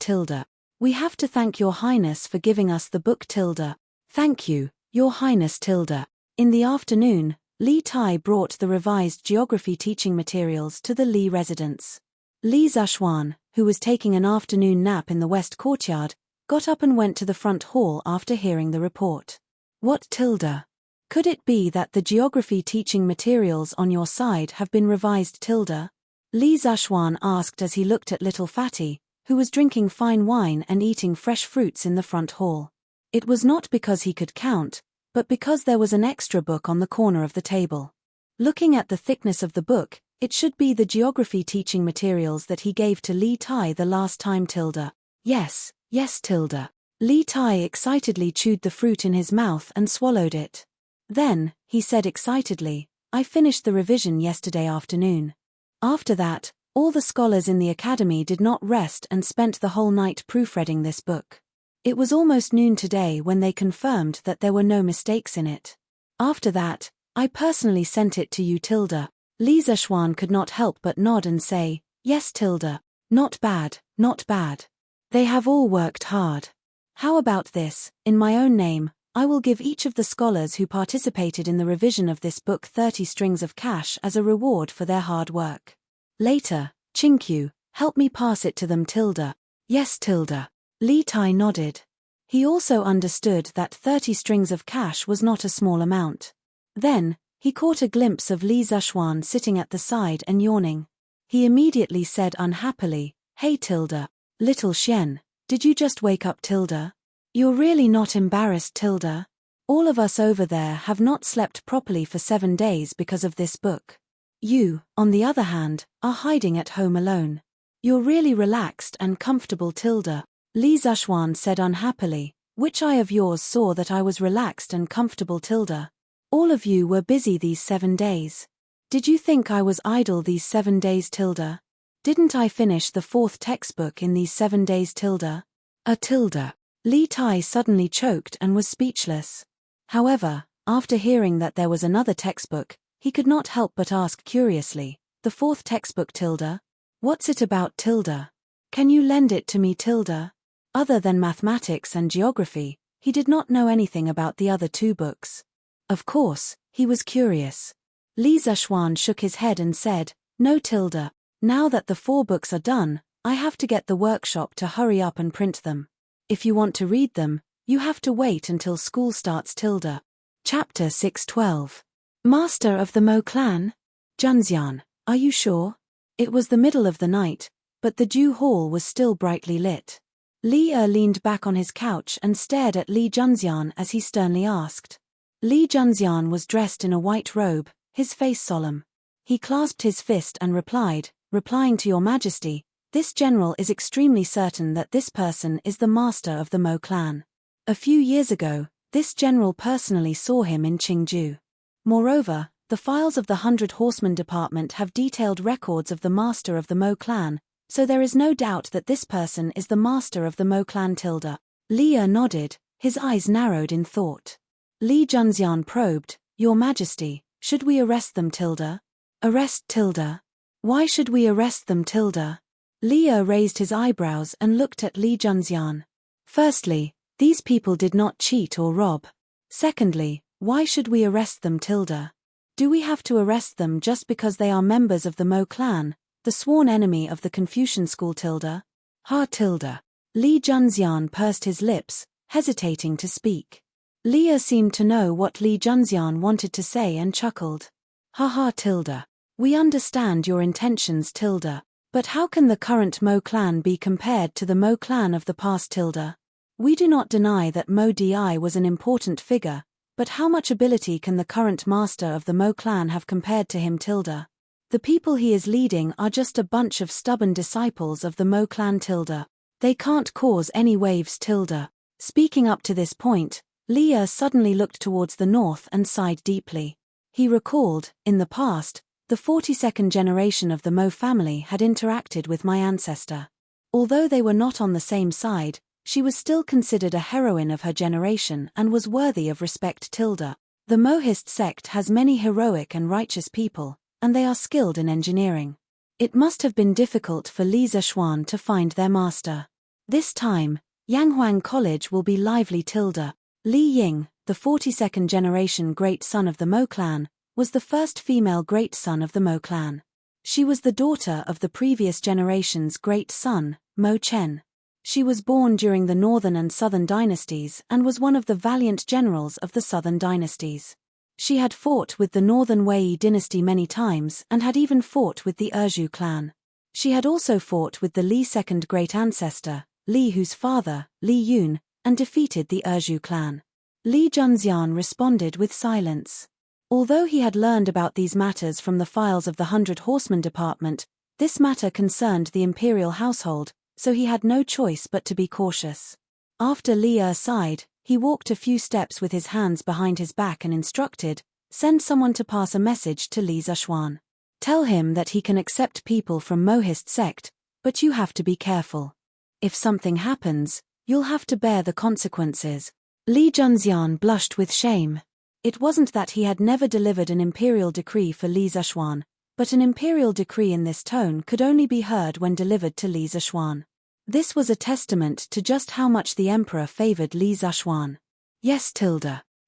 tilde. "We have to thank Your Highness for giving us the book tilde." "Thank you, Your Highness tilde." In the afternoon, Li Tai brought the revised geography teaching materials to the Li residence. Li Zishuan, who was taking an afternoon nap in the west courtyard, got up and went to the front hall after hearing the report. "What tilde? Could it be that the geography teaching materials on your side have been revised tilde?" Li Zishuan asked as he looked at little Fatty, who was drinking fine wine and eating fresh fruits in the front hall. It was not because he could count, but because there was an extra book on the corner of the table. Looking at the thickness of the book, it should be the geography teaching materials that he gave to Li Tai the last time tilde. Yes, yes tilde. Li Tai excitedly chewed the fruit in his mouth and swallowed it. Then, he said excitedly, I finished the revision yesterday afternoon. After that, all the scholars in the academy did not rest and spent the whole night proofreading this book. It was almost noon today when they confirmed that there were no mistakes in it. After that, I personally sent it to you tilde. Li Zishuan could not help but nod and say, yes tilde. Not bad, not bad. They have all worked hard. How about this, in my own name, I will give each of the scholars who participated in the revision of this book 30 strings of cash as a reward for their hard work. Later, Chinkyu, help me pass it to them tilde. Yes tilde. Li Tai nodded. He also understood that 30 strings of cash was not a small amount. Then, he caught a glimpse of Li Zishuan sitting at the side and yawning. He immediately said unhappily, Hey tilde, little Xian, did you just wake up tilde? You're really not embarrassed tilde? All of us over there have not slept properly for 7 days because of this book. You, on the other hand, are hiding at home alone. You're really relaxed and comfortable tilde. Li Zishuan said unhappily, which eye of yours saw that I was relaxed and comfortable tilde? All of you were busy these 7 days. Did you think I was idle these 7 days tilde? Didn't I finish the 4th textbook in these 7 days tilde? A tilde. Li Tai suddenly choked and was speechless. However, after hearing that there was another textbook, he could not help but ask curiously, the 4th textbook tilde? What's it about tilde? Can you lend it to me tilde? Other than mathematics and geography, he did not know anything about the other 2 books. Of course, he was curious. Li Zishuan shook his head and said, no tilde. Now that the 4 books are done, I have to get the workshop to hurry up and print them. If you want to read them, you have to wait until school starts tilde. Chapter 612. Master of the Mo clan? Junxian, are you sure? It was the middle of the night, but the Dew Hall was still brightly lit. Li leaned back on his couch and stared at Li Junxian as he sternly asked. Li Junxian was dressed in a white robe, his face solemn. He clasped his fist and replied, replying to your majesty, this general is extremely certain that this person is the master of the Mo clan. A few years ago, this general personally saw him in Qingju. Moreover, the files of the 100 Horsemen Department have detailed records of the master of the Mo clan, so there is no doubt that this person is the master of the Mo clan tilde. Li nodded, his eyes narrowed in thought. Li Junxian probed, Your Majesty, should we arrest them tilde? Arrest tilde? Why should we arrest them tilde? Li raised his eyebrows and looked at Li Junxian. Firstly, these people did not cheat or rob. Secondly, why should we arrest them tilde? Do we have to arrest them just because they are members of the Mo clan, the sworn enemy of the Confucian school tilde? Ha tilde. Li Junxian pursed his lips, hesitating to speak. Li seemed to know what Li Junxian wanted to say and chuckled. Ha ha tilde. We understand your intentions tilde, but how can the current Mo clan be compared to the Mo clan of the past tilde? We do not deny that Mo Di was an important figure, but how much ability can the current master of the Mo clan have compared to him tilde? The people he is leading are just a bunch of stubborn disciples of the Mo clan tilde. They can't cause any waves tilde. Speaking up to this point, Li suddenly looked towards the north and sighed deeply. He recalled, in the past, the 42nd generation of the Mo family had interacted with my ancestor. Although they were not on the same side, she was still considered a heroine of her generation and was worthy of respect tilde. The Mohist sect has many heroic and righteous people, and they are skilled in engineering. It must have been difficult for Li Zishuan to find their master. This time, Yanghuang College will be lively tilde. Li Ying, the 42nd generation great son of the Mo clan, was the first female great son of the Mo clan. She was the daughter of the previous generation's great son, Mo Chen. She was born during the Northern and Southern dynasties and was one of the valiant generals of the Southern dynasties. She had fought with the Northern Wei dynasty many times and had even fought with the Erzhu clan. She had also fought with the Li second great ancestor, Li whose father, Li Yun, and defeated the Erzhu clan. Li Junxian responded with silence. Although he had learned about these matters from the files of the 100 Horsemen Department, this matter concerned the imperial household, so he had no choice but to be cautious. After Li Er sighed, he walked a few steps with his hands behind his back and instructed, "Send someone to pass a message to Li Zishuan. Tell him that he can accept people from Mohist sect, but you have to be careful. If something happens, you'll have to bear the consequences." Li Junxian blushed with shame. It wasn't that he had never delivered an imperial decree for Li Zishuan, but an imperial decree in this tone could only be heard when delivered to Li Zishuan. This was a testament to just how much the emperor favored Li Zishuan. "Yes,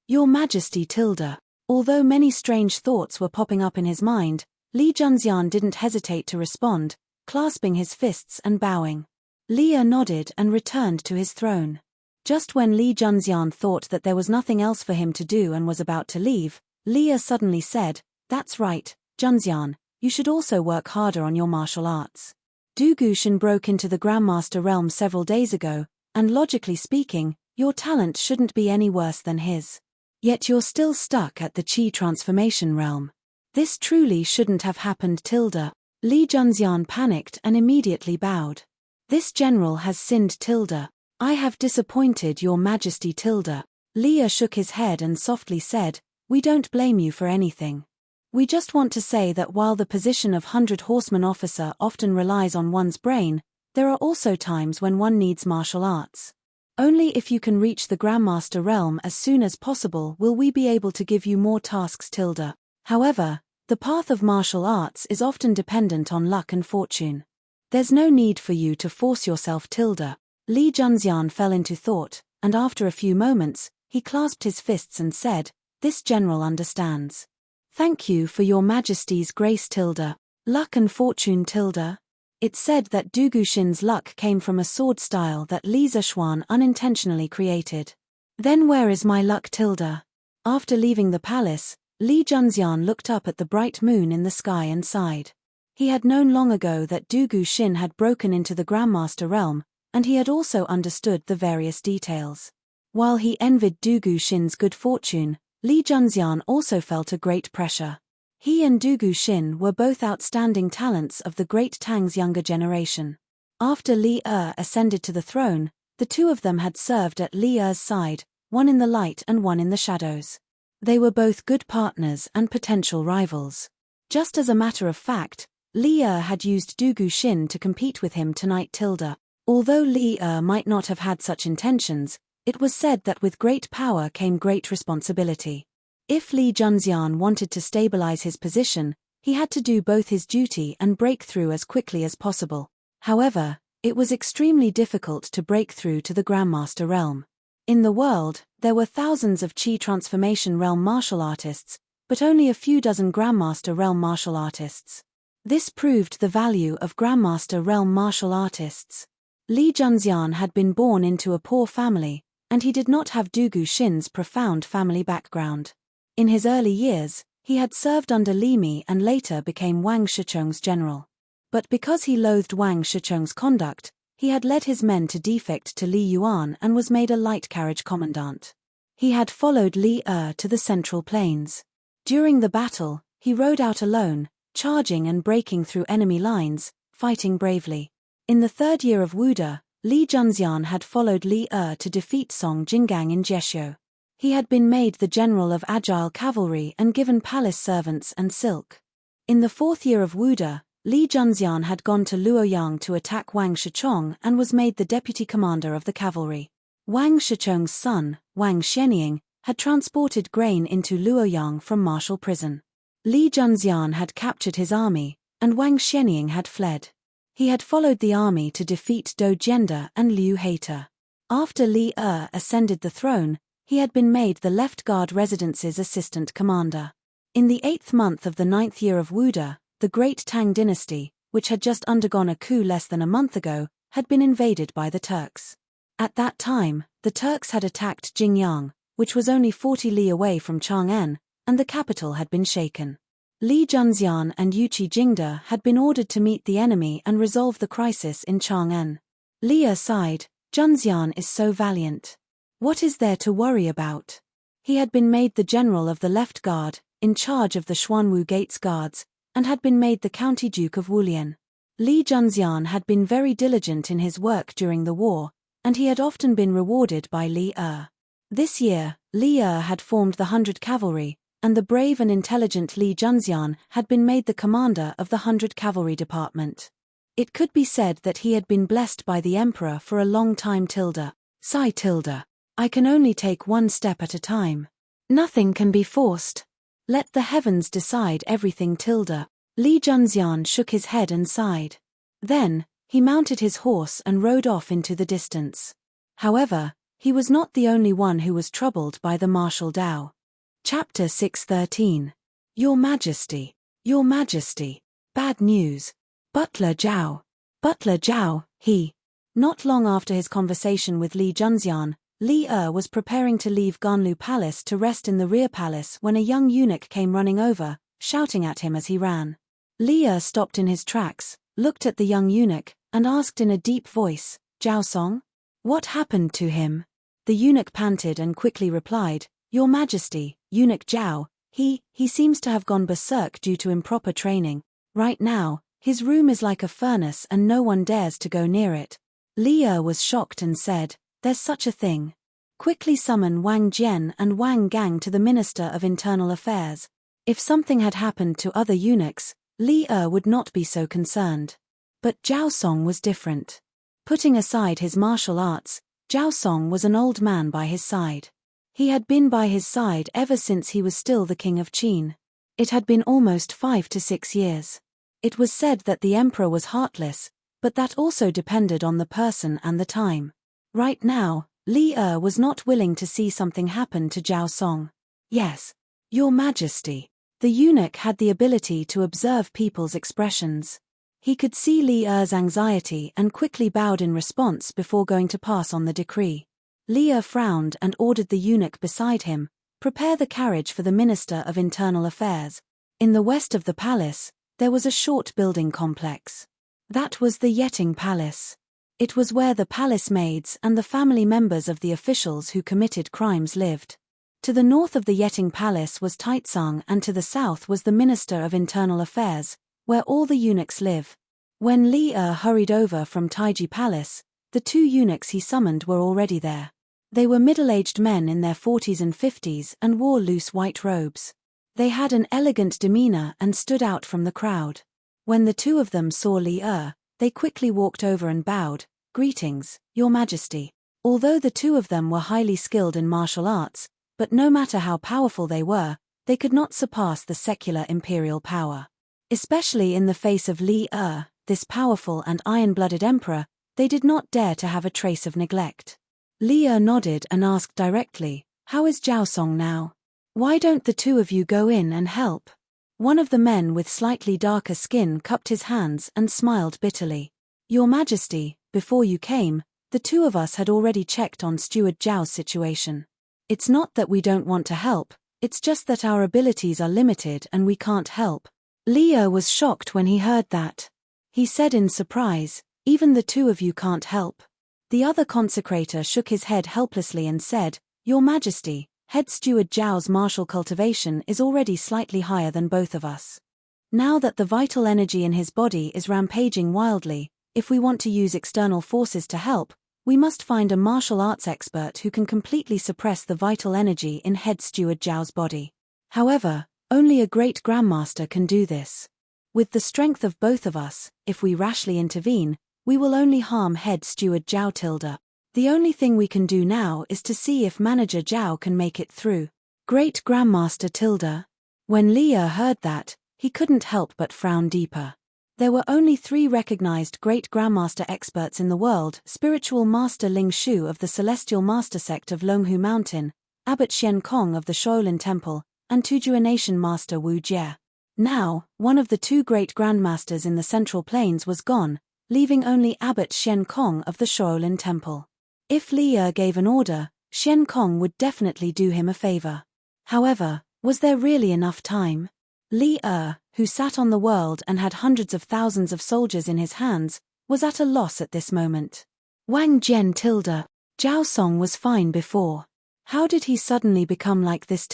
Your Majesty Although many strange thoughts were popping up in his mind, Li Junxian didn't hesitate to respond, clasping his fists and bowing. Li Er nodded and returned to his throne. Just when Li Junxian thought that there was nothing else for him to do and was about to leave, Li Er suddenly said, "That's right, Junxian, you should also work harder on your martial arts. Du Guxin broke into the Grandmaster realm several days ago, and logically speaking, your talent shouldn't be any worse than his. Yet you're still stuck at the Qi transformation realm. This truly shouldn't have happened. Li Junxian panicked and immediately bowed. "This general has sinned. I have disappointed your Majesty. Li Er shook his head and softly said, "We don't blame you for anything. We just want to say that while the position of 100 Horseman officer often relies on one's brain, there are also times when one needs martial arts. Only if you can reach the Grandmaster realm as soon as possible will we be able to give you more tasks. However, the path of martial arts is often dependent on luck and fortune. There's no need for you to force yourself. Li Junxian fell into thought, and after a few moments, he clasped his fists and said, "This general understands. Thank you for your Majesty's grace. Luck and fortune. It's said that Du Guxin's luck came from a sword style that Li Zishuan unintentionally created. Then where is my luck? After leaving the palace, Li Junxian looked up at the bright moon in the sky and sighed. He had known long ago that Du Guxin had broken into the Grandmaster realm, and he had also understood the various details. While he envied Du Guxin's good fortune, Li Junxian also felt a great pressure. He and Du Guxin were both outstanding talents of the Great Tang's younger generation. After Li Er ascended to the throne, the two of them had served at Li Er's side, one in the light and one in the shadows. They were both good partners and potential rivals. Just as a matter of fact, Li Er had used Du Guxin to compete with him tonight. Although Li Er might not have had such intentions, it was said that with great power came great responsibility. If Li Junxian wanted to stabilize his position, he had to do both his duty and break through as quickly as possible. However, it was extremely difficult to break through to the Grandmaster realm. In the world, there were thousands of Qi transformation realm martial artists, but only a few dozen Grandmaster realm martial artists. This proved the value of Grandmaster realm martial artists. Li Junxian had been born into a poor family, and he did not have Du Guxin's profound family background. In his early years, he had served under Li Mi and later became Wang Shicheng's general. But because he loathed Wang Shicheng's conduct, he had led his men to defect to Li Yuan and was made a light carriage commandant. He had followed Li Er to the Central Plains. During the battle, he rode out alone, charging and breaking through enemy lines, fighting bravely. In the third year of Wuda, Li Junxian had followed Li Er to defeat Song Jinggang in Jieshou. He had been made the general of agile cavalry and given palace servants and silk. In the fourth year of Wuda, Li Junxian had gone to Luoyang to attack Wang Shicheng and was made the deputy commander of the cavalry. Wang Shicheng's son, Wang Xianying, had transported grain into Luoyang from martial prison. Li Junxian had captured his army, and Wang Xianying had fled. He had followed the army to defeat Do Jianda and Liu Hater. After Li Er ascended the throne, he had been made the Left Guard Residence's assistant commander. In the 8th month of the 9th year of Wuda, the Great Tang dynasty, which had just undergone a coup less than a month ago, had been invaded by the Turks. At that time, the Turks had attacked Jingyang, which was only 40 li away from Chang'an, and the capital had been shaken. Li Junxian and Yuqi Jingda had been ordered to meet the enemy and resolve the crisis in Chang'an. Li Er sighed, "Junxian is so valiant. What is there to worry about?" He had been made the general of the Left Guard, in charge of the Xuanwu Gates Guards, and had been made the County Duke of Wulian. Li Junxian had been very diligent in his work during the war, and he had often been rewarded by Li Er. This year, Li Er had formed the 100 Cavalry, and the brave and intelligent Li Junxian had been made the commander of the 100 Cavalry Department. It could be said that he had been blessed by the Emperor for a long time. Sigh. I can only take one step at a time. Nothing can be forced. Let the heavens decide everything. Li Junxian shook his head and sighed. Then, he mounted his horse and rode off into the distance. However, he was not the only one who was troubled by the martial Dao. Chapter 6:13. Your Majesty. Your Majesty. Bad news. Butler Zhao, he. Not long after his conversation with Li Junxian, Li Er was preparing to leave Ganlu Palace to rest in the rear palace when a young eunuch came running over, shouting at him as he ran. Li Er stopped in his tracks, looked at the young eunuch, and asked in a deep voice, Zhao Song? What happened to him? The eunuch panted and quickly replied, Your Majesty, Eunuch Zhao, he seems to have gone berserk due to improper training. Right now, his room is like a furnace and no one dares to go near it. Li Er was shocked and said, There's such a thing. Quickly summon Wang Jian and Wang Gang to the Minister of Internal Affairs. If something had happened to other eunuchs, Li Er would not be so concerned. But Zhao Song was different. Putting aside his martial arts, Zhao Song was an old man by his side. He had been by his side ever since he was still the king of Qin. It had been almost 5 to 6 years. It was said that the emperor was heartless, but that also depended on the person and the time. Right now, Li Er was not willing to see something happen to Zhao Song. Yes, Your Majesty. The eunuch had the ability to observe people's expressions. He could see Li Er's anxiety and quickly bowed in response before going to pass on the decree. Li Er frowned and ordered the eunuch beside him, prepare the carriage for the Minister of Internal Affairs. In the west of the palace, there was a short building complex. That was the Yeting Palace. It was where the palace maids and the family members of the officials who committed crimes lived. To the north of the Yeting Palace was Taizang and to the south was the Minister of Internal Affairs, where all the eunuchs live. When Li Er hurried over from Taiji Palace, the 2 eunuchs he summoned were already there. They were middle-aged men in their 40s and 50s and wore loose white robes. They had an elegant demeanor and stood out from the crowd. When the 2 of them saw Li Er, they quickly walked over and bowed, Greetings, Your Majesty. Although the 2 of them were highly skilled in martial arts, but no matter how powerful they were, they could not surpass the secular imperial power. Especially in the face of Li Er, this powerful and iron-blooded emperor, they did not dare to have a trace of neglect. Li Er nodded and asked directly, How is Zhao Song now? Why don't the 2 of you go in and help? One of the men with slightly darker skin cupped his hands and smiled bitterly. Your Majesty, before you came, the 2 of us had already checked on Steward Zhao's situation. It's not that we don't want to help, it's just that our abilities are limited and we can't help. Li Er was shocked when he heard that. He said in surprise, Even the 2 of you can't help. The other consecrator shook his head helplessly and said, Your Majesty, Head Steward Zhao's martial cultivation is already slightly higher than both of us. Now that the vital energy in his body is rampaging wildly, if we want to use external forces to help, we must find a martial arts expert who can completely suppress the vital energy in Head Steward Zhao's body. However, only a great grandmaster can do this. With the strength of both of us, if we rashly intervene, we will only harm Head Steward Zhao. The only thing we can do now is to see if Manager Zhao can make it through. Great Grandmaster . When Li Er heard that, he couldn't help but frown deeper. There were only 3 recognized Great Grandmaster experts in the world: Spiritual Master Ling Shu of the Celestial Master Sect of Longhu Mountain, Abbot Xian Kong of the Shaolin Temple, and Tujuanation Master Wu Jie. Now, one of the 2 Great Grandmasters in the Central Plains was gone, leaving only Abbot Xian Kong of the Shaolin Temple. If Li Er gave an order, Xian Kong would definitely do him a favor. However, was there really enough time? Li Er, who sat on the world and had hundreds of thousands of soldiers in his hands, was at a loss at this moment. Wang Jian . Zhao Song was fine before. How did he suddenly become like this ?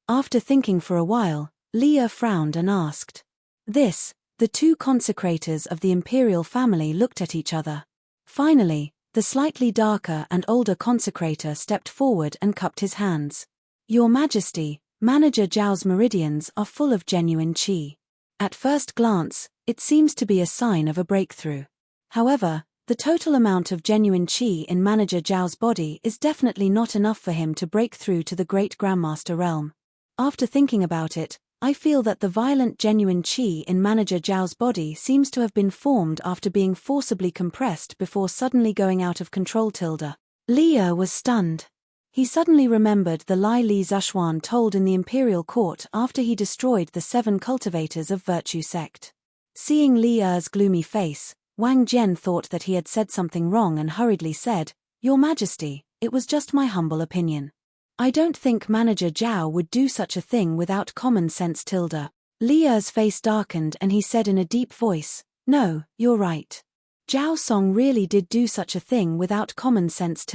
After thinking for a while, Li Er frowned and asked. This The two consecrators of the imperial family looked at each other. Finally, the slightly darker and older consecrator stepped forward and cupped his hands. Your Majesty, Manager Zhao's meridians are full of genuine qi. At first glance, it seems to be a sign of a breakthrough. However, the total amount of genuine qi in Manager Zhao's body is definitely not enough for him to break through to the Great Grandmaster realm. After thinking about it, I feel that the violent genuine qi in Manager Zhao's body seems to have been formed after being forcibly compressed before suddenly going out of control. Li Er was stunned. He suddenly remembered the lie Li Zishuan told in the imperial court after he destroyed the 7 cultivators of virtue sect. Seeing Li Er's gloomy face, Wang Jian thought that he had said something wrong and hurriedly said, Your Majesty, it was just my humble opinion. I don't think Manager Zhao would do such a thing without common sense. Li Er's face darkened and he said in a deep voice, No, you're right. Zhao Song really did do such a thing without common sense.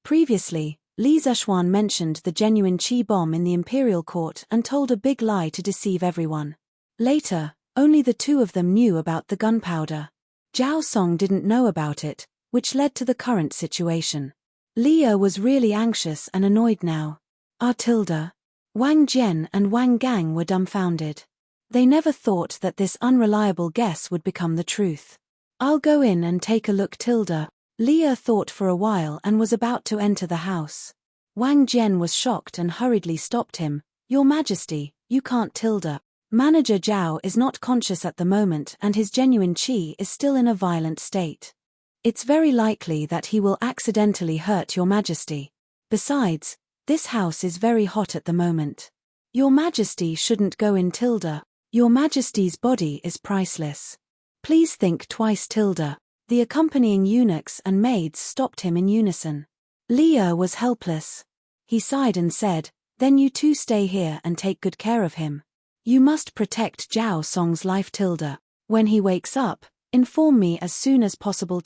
Previously, Li Zishuan mentioned the genuine qi bomb in the imperial court and told a big lie to deceive everyone. Later, only the two of them knew about the gunpowder. Zhao Song didn't know about it, which led to the current situation. Li Er was really anxious and annoyed now. Wang Jian and Wang Gang were dumbfounded. They never thought that this unreliable guess would become the truth. I'll go in and take a look. Li Er thought for a while and was about to enter the house. Wang Jian was shocked and hurriedly stopped him. Your Majesty, you can't. Manager Zhao is not conscious at the moment and his genuine qi is still in a violent state. It's very likely that he will accidentally hurt Your Majesty. Besides, this house is very hot at the moment. Your Majesty shouldn't go in. Your Majesty's body is priceless. Please think twice. The accompanying eunuchs and maids stopped him in unison. Li Er was helpless. He sighed and said, Then you two stay here and take good care of him. You must protect Zhao Song's life. When he wakes up, inform me as soon as possible.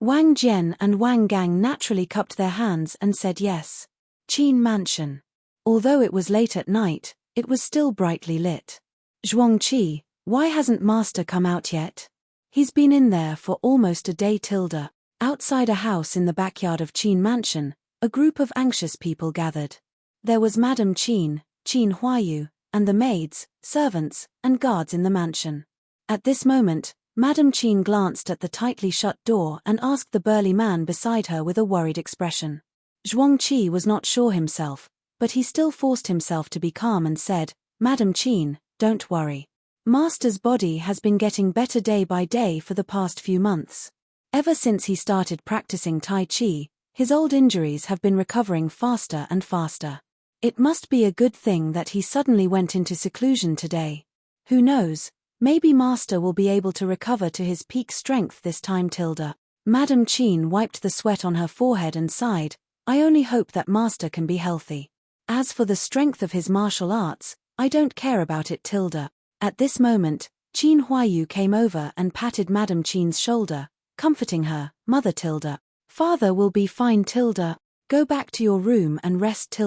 Wang Jian and Wang Gang naturally cupped their hands and said yes. Qin Mansion. Although it was late at night, it was still brightly lit. Zhuangqi, why hasn't Master come out yet? He's been in there for almost a day. Outside a house in the backyard of Qin Mansion, a group of anxious people gathered. There was Madame Qin, Qin Huayu, and the maids, servants, and guards in the mansion. At this moment, Madame Qin glanced at the tightly shut door and asked the burly man beside her with a worried expression. Zhuangqi was not sure himself, but he still forced himself to be calm and said, Madame Qin, don't worry. Master's body has been getting better day by day for the past few months. Ever since he started practicing Tai Chi, his old injuries have been recovering faster and faster. It must be a good thing that he suddenly went into seclusion today. Who knows, maybe Master will be able to recover to his peak strength this time. Madame Qin wiped the sweat on her forehead and sighed, I only hope that Master can be healthy. As for the strength of his martial arts, I don't care about it. At this moment, Qin Huayu came over and patted Madame Qin's shoulder, comforting her, Mother. Father will be fine. Go back to your room and rest.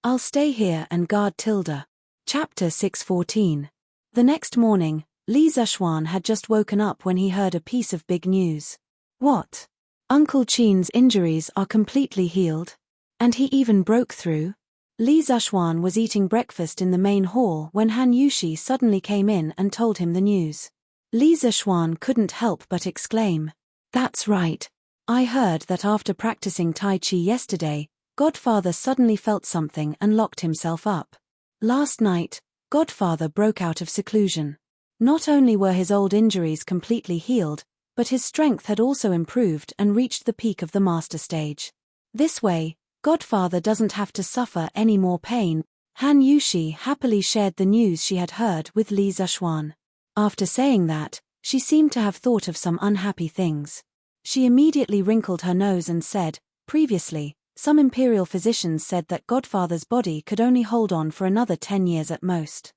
I'll stay here and guard. Chapter 614. The next morning, Li Zishuan had just woken up when he heard a piece of big news. What? Uncle Qin's injuries are completely healed? And he even broke through? Li Zishuan was eating breakfast in the main hall when Han Yushi suddenly came in and told him the news. Li Zishuan couldn't help but exclaim, That's right. I heard that after practicing Tai Chi yesterday, Godfather suddenly felt something and locked himself up. Last night, Godfather broke out of seclusion. Not only were his old injuries completely healed, but his strength had also improved and reached the peak of the master stage. This way, Godfather doesn't have to suffer any more pain. Han Yushi happily shared the news she had heard with Li Zishuan. After saying that, she seemed to have thought of some unhappy things. She immediately wrinkled her nose and said, Previously, some imperial physicians said that Godfather's body could only hold on for another 10 years at most.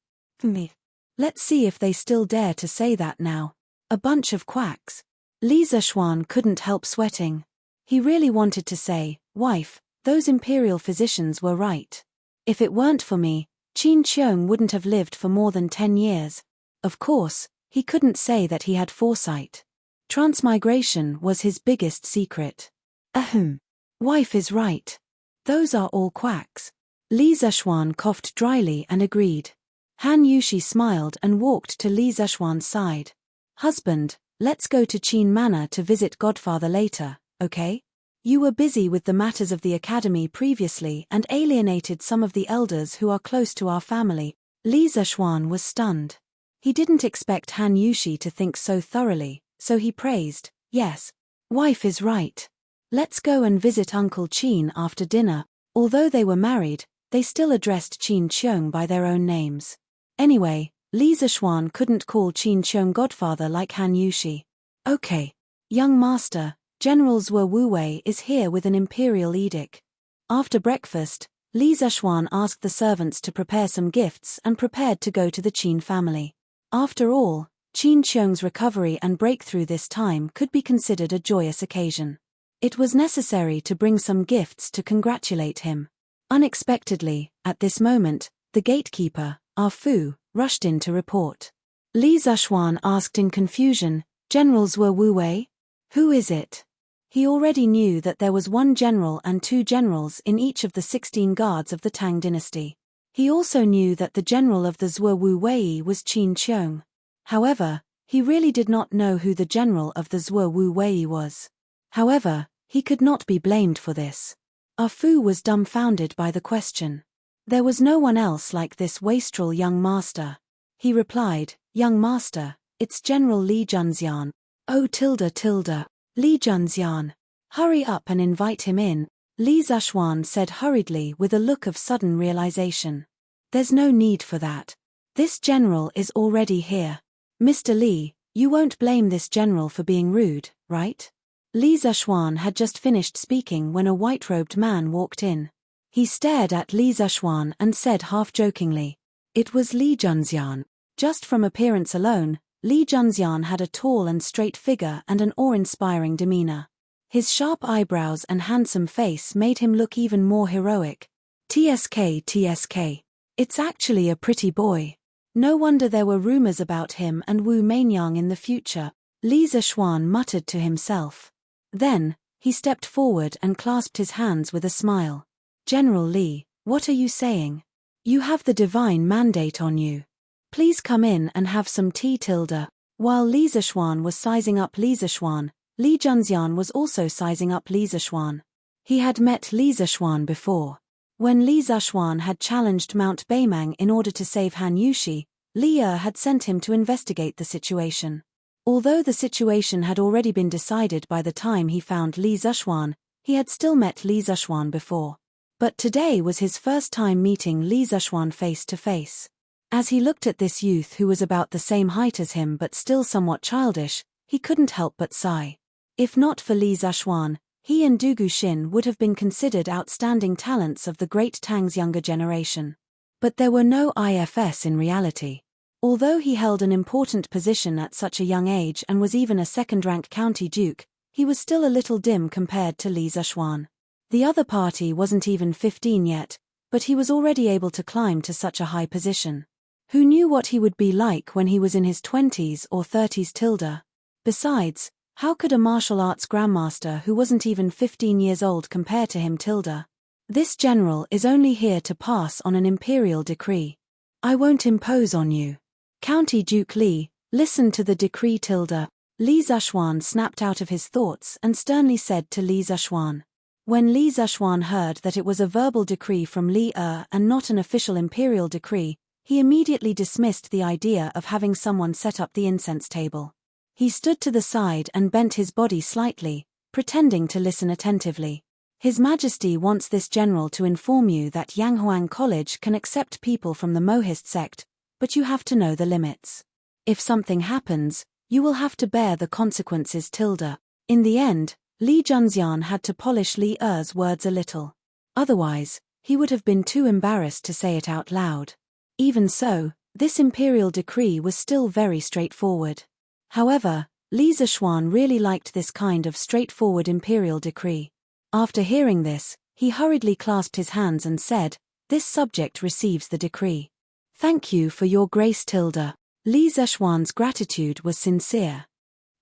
Let's see if they still dare to say that now. A bunch of quacks. Li Zishuan couldn't help sweating. He really wanted to say, Wife, those imperial physicians were right. If it weren't for me, Qin Qiong wouldn't have lived for more than 10 years. Of course, He couldn't say that he had foresight. Transmigration was his biggest secret. Ahem. Wife is right. Those are all quacks. Li Zishuan coughed dryly and agreed. Han Yushi smiled and walked to Li Zishuan's side. Husband, let's go to Qin Manor to visit Godfather later, okay? You were busy with the matters of the academy previously and alienated some of the elders who are close to our family. Li Zishuan was stunned. He didn't expect Han Yushi to think so thoroughly, so he praised, yes. Wife is right. Let's go and visit Uncle Qin after dinner. Although they were married, they still addressed Qin Qiong by their own names. Anyway, Li Zishuan couldn't call Qin Qiong Godfather like Han Yushi. Okay. Young master, General Zhuo Wuwei is here with an imperial edict. After breakfast, Li Zishuan asked the servants to prepare some gifts and prepared to go to the Qin family. After all, Qin Qiong's recovery and breakthrough this time could be considered a joyous occasion. It was necessary to bring some gifts to congratulate him. Unexpectedly, at this moment, the gatekeeper, Ah Fu, rushed in to report. Li Zishuan asked in confusion, General Zhuo Wuwei? Who is it? He already knew that there was one general and 2 generals in each of the 16 guards of the Tang dynasty. He also knew that the general of the Zhuo Wuwei was Qin Qiong. However, he really did not know who the general of the Zhuo Wuwei was. However, he could not be blamed for this. Ah Fu was dumbfounded by the question. There was no one else like this wastrel young master. He replied, Young master, it's General Li Junxian. Oh tilde. Li Junxian. Hurry up and invite him in, Li Zishuan said hurriedly with a look of sudden realization. There's no need for that. This general is already here. Mr. Li, you won't blame this general for being rude, right? Li Zishuan had just finished speaking when a white-robed man walked in. He stared at Li Zishuan and said half-jokingly, It was Li Junxian. Just from appearance alone, Li Junxian had a tall and straight figure and an awe-inspiring demeanor. His sharp eyebrows and handsome face made him look even more heroic. TSK. It's actually a pretty boy. No wonder there were rumors about him and Wu Mainyang in the future, Li Zishuan muttered to himself. Then, he stepped forward and clasped his hands with a smile. General Li, what are you saying? You have the divine mandate on you. Please come in and have some tea tilde. While Li Zishuan was sizing up Li Zishuan, Li Junxian was also sizing up Li Zishuan. He had met Li Zishuan before. When Li Zishuan had challenged Mount Beimang in order to save Han Yushi, Li had sent him to investigate the situation. Although the situation had already been decided by the time he found Li Zishuan, he had still met Li Zishuan before. But today was his first time meeting Li Zishuan face to face. As he looked at this youth who was about the same height as him but still somewhat childish, he couldn't help but sigh. If not for Li Zishuan, he and Du Guxin would have been considered outstanding talents of the great Tang's younger generation. But there were no IFS in reality. Although he held an important position at such a young age and was even a second-rank county duke, he was still a little dim compared to Li Zishuan. The other party wasn't even 15 yet, but he was already able to climb to such a high position. Who knew what he would be like when he was in his 20s or 30s tilde? Besides, how could a martial arts grandmaster who wasn't even 15 years old compare to him tilde? This general is only here to pass on an imperial decree. I won't impose on you. County Duke Li, listen to the decree tilde. Li Zishuan snapped out of his thoughts and sternly said to Li Zishuan. When Li Zishuan heard that it was a verbal decree from Li and not an official imperial decree, he immediately dismissed the idea of having someone set up the incense table. He stood to the side and bent his body slightly, pretending to listen attentively. His Majesty wants this general to inform you that Yanghuang College can accept people from the Mohist sect, but you have to know the limits. If something happens, you will have to bear the consequences tilde. In the end, Li Junxian had to polish Li Er's words a little. Otherwise, he would have been too embarrassed to say it out loud. Even so, this imperial decree was still very straightforward. However, Li Zishuan really liked this kind of straightforward imperial decree. After hearing this, he hurriedly clasped his hands and said, This subject receives the decree. Thank you for your grace tilde. Li Zexuan's gratitude was sincere.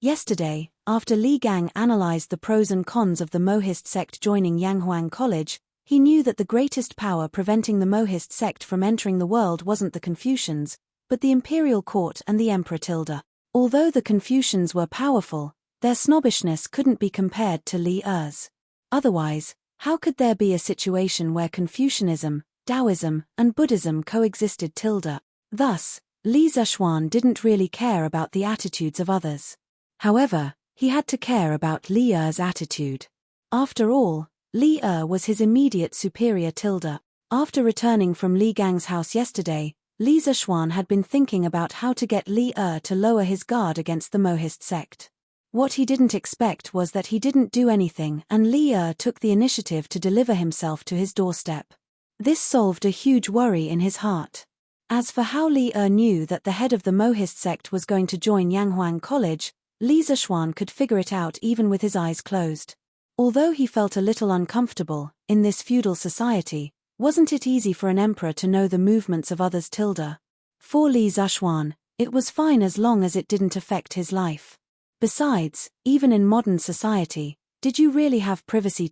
Yesterday, after Li Gang analyzed the pros and cons of the Mohist sect joining Yanghuang College, he knew that the greatest power preventing the Mohist sect from entering the world wasn't the Confucians, but the imperial court and the Emperor Tilda. Although the Confucians were powerful, their snobbishness couldn't be compared to Li Er's. Otherwise, how could there be a situation where Confucianism, Taoism, and Buddhism coexisted? Thus, Li Zexuan didn't really care about the attitudes of others. However, he had to care about Li Er's attitude. After all, Li Er was his immediate superior. After returning from Li Gang's house yesterday, Li Zexuan had been thinking about how to get Li Er to lower his guard against the Mohist sect. What he didn't expect was that he didn't do anything and Li Er took the initiative to deliver himself to his doorstep. This solved a huge worry in his heart. As for how Li Er knew that the head of the Mohist sect was going to join Yanghuang College, Li Zexuan could figure it out even with his eyes closed. Although he felt a little uncomfortable, in this feudal society, wasn't it easy for an emperor to know the movements of others? For Li Zexuan, it was fine as long as it didn't affect his life. Besides, even in modern society, did you really have privacy?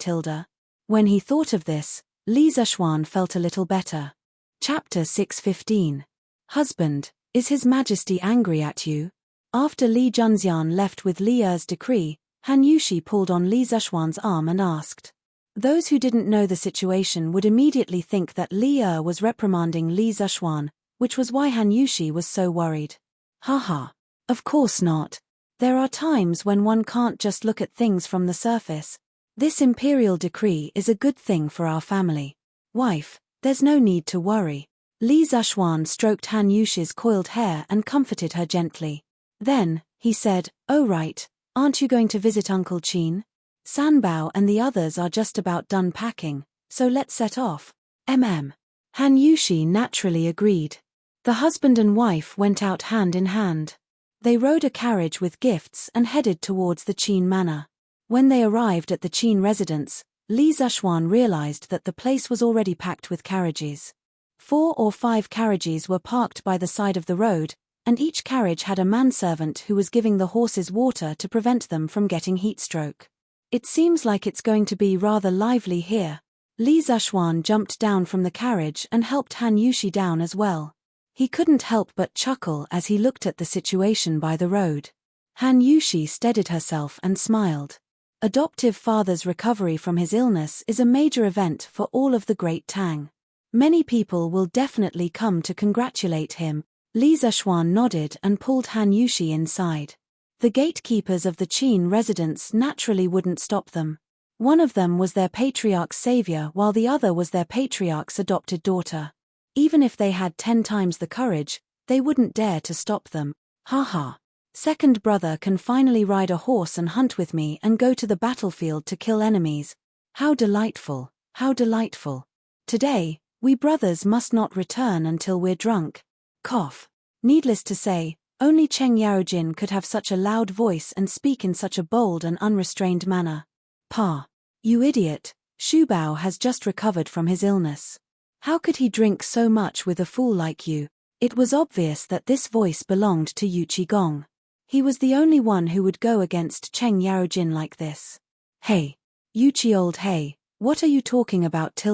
When he thought of this, Li Zexuan felt a little better. Chapter 615. Husband, is His Majesty angry at you? After Li Junxian left with Li Er's decree, Han Yushi pulled on Li Zexuan's arm and asked. Those who didn't know the situation would immediately think that Li Er was reprimanding Li Zexuan, which was why Han Yushi was so worried. Haha. Of course not. There are times when one can't just look at things from the surface. This imperial decree is a good thing for our family. Wife, there's no need to worry. Li Zexuan stroked Han Yushi's coiled hair and comforted her gently. Then, he said, oh right, aren't you going to visit Uncle Qin? Sanbao and the others are just about done packing, so let's set off. Han Yushi naturally agreed. The husband and wife went out hand in hand. They rode a carriage with gifts and headed towards the Qin manor. When they arrived at the Qin residence, Li Zexuan realized that the place was already packed with carriages. 4 or 5 carriages were parked by the side of the road, and each carriage had a manservant who was giving the horses water to prevent them from getting heatstroke. It seems like it's going to be rather lively here. Li Zexuan jumped down from the carriage and helped Han Yushi down as well. He couldn't help but chuckle as he looked at the situation by the road. Han Yushi steadied herself and smiled. Adoptive father's recovery from his illness is a major event for all of the Great Tang. Many people will definitely come to congratulate him. Li Zexuan nodded and pulled Han Yushi inside. The gatekeepers of the Qin residence naturally wouldn't stop them. One of them was their patriarch's savior while the other was their patriarch's adopted daughter. Even if they had 10 times the courage, they wouldn't dare to stop them. Haha. Second brother can finally ride a horse and hunt with me and go to the battlefield to kill enemies. How delightful, how delightful. Today, we brothers must not return until we're drunk. Cough. Needless to say, only Cheng Yaojin could have such a loud voice and speak in such a bold and unrestrained manner. Pa. You idiot, Shu Bao has just recovered from his illness. How could he drink so much with a fool like you? It was obvious that this voice belonged to Yu Qigong. He was the only one who would go against Cheng Yaojin like this. Hey. Yuchi old hey, what are you talking about?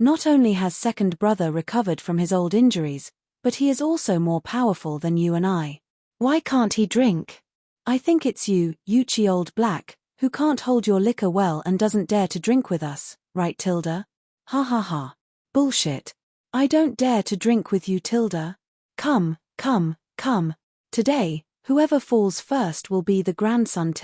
Not only has second brother recovered from his old injuries, but he is also more powerful than you and I. Why can't he drink? I think it's you, Yuchi old black, who can't hold your liquor well and doesn't dare to drink with us, right? Ha ha ha. Bullshit. I don't dare to drink with you. Come, come, come. Today, whoever falls first will be the grandson.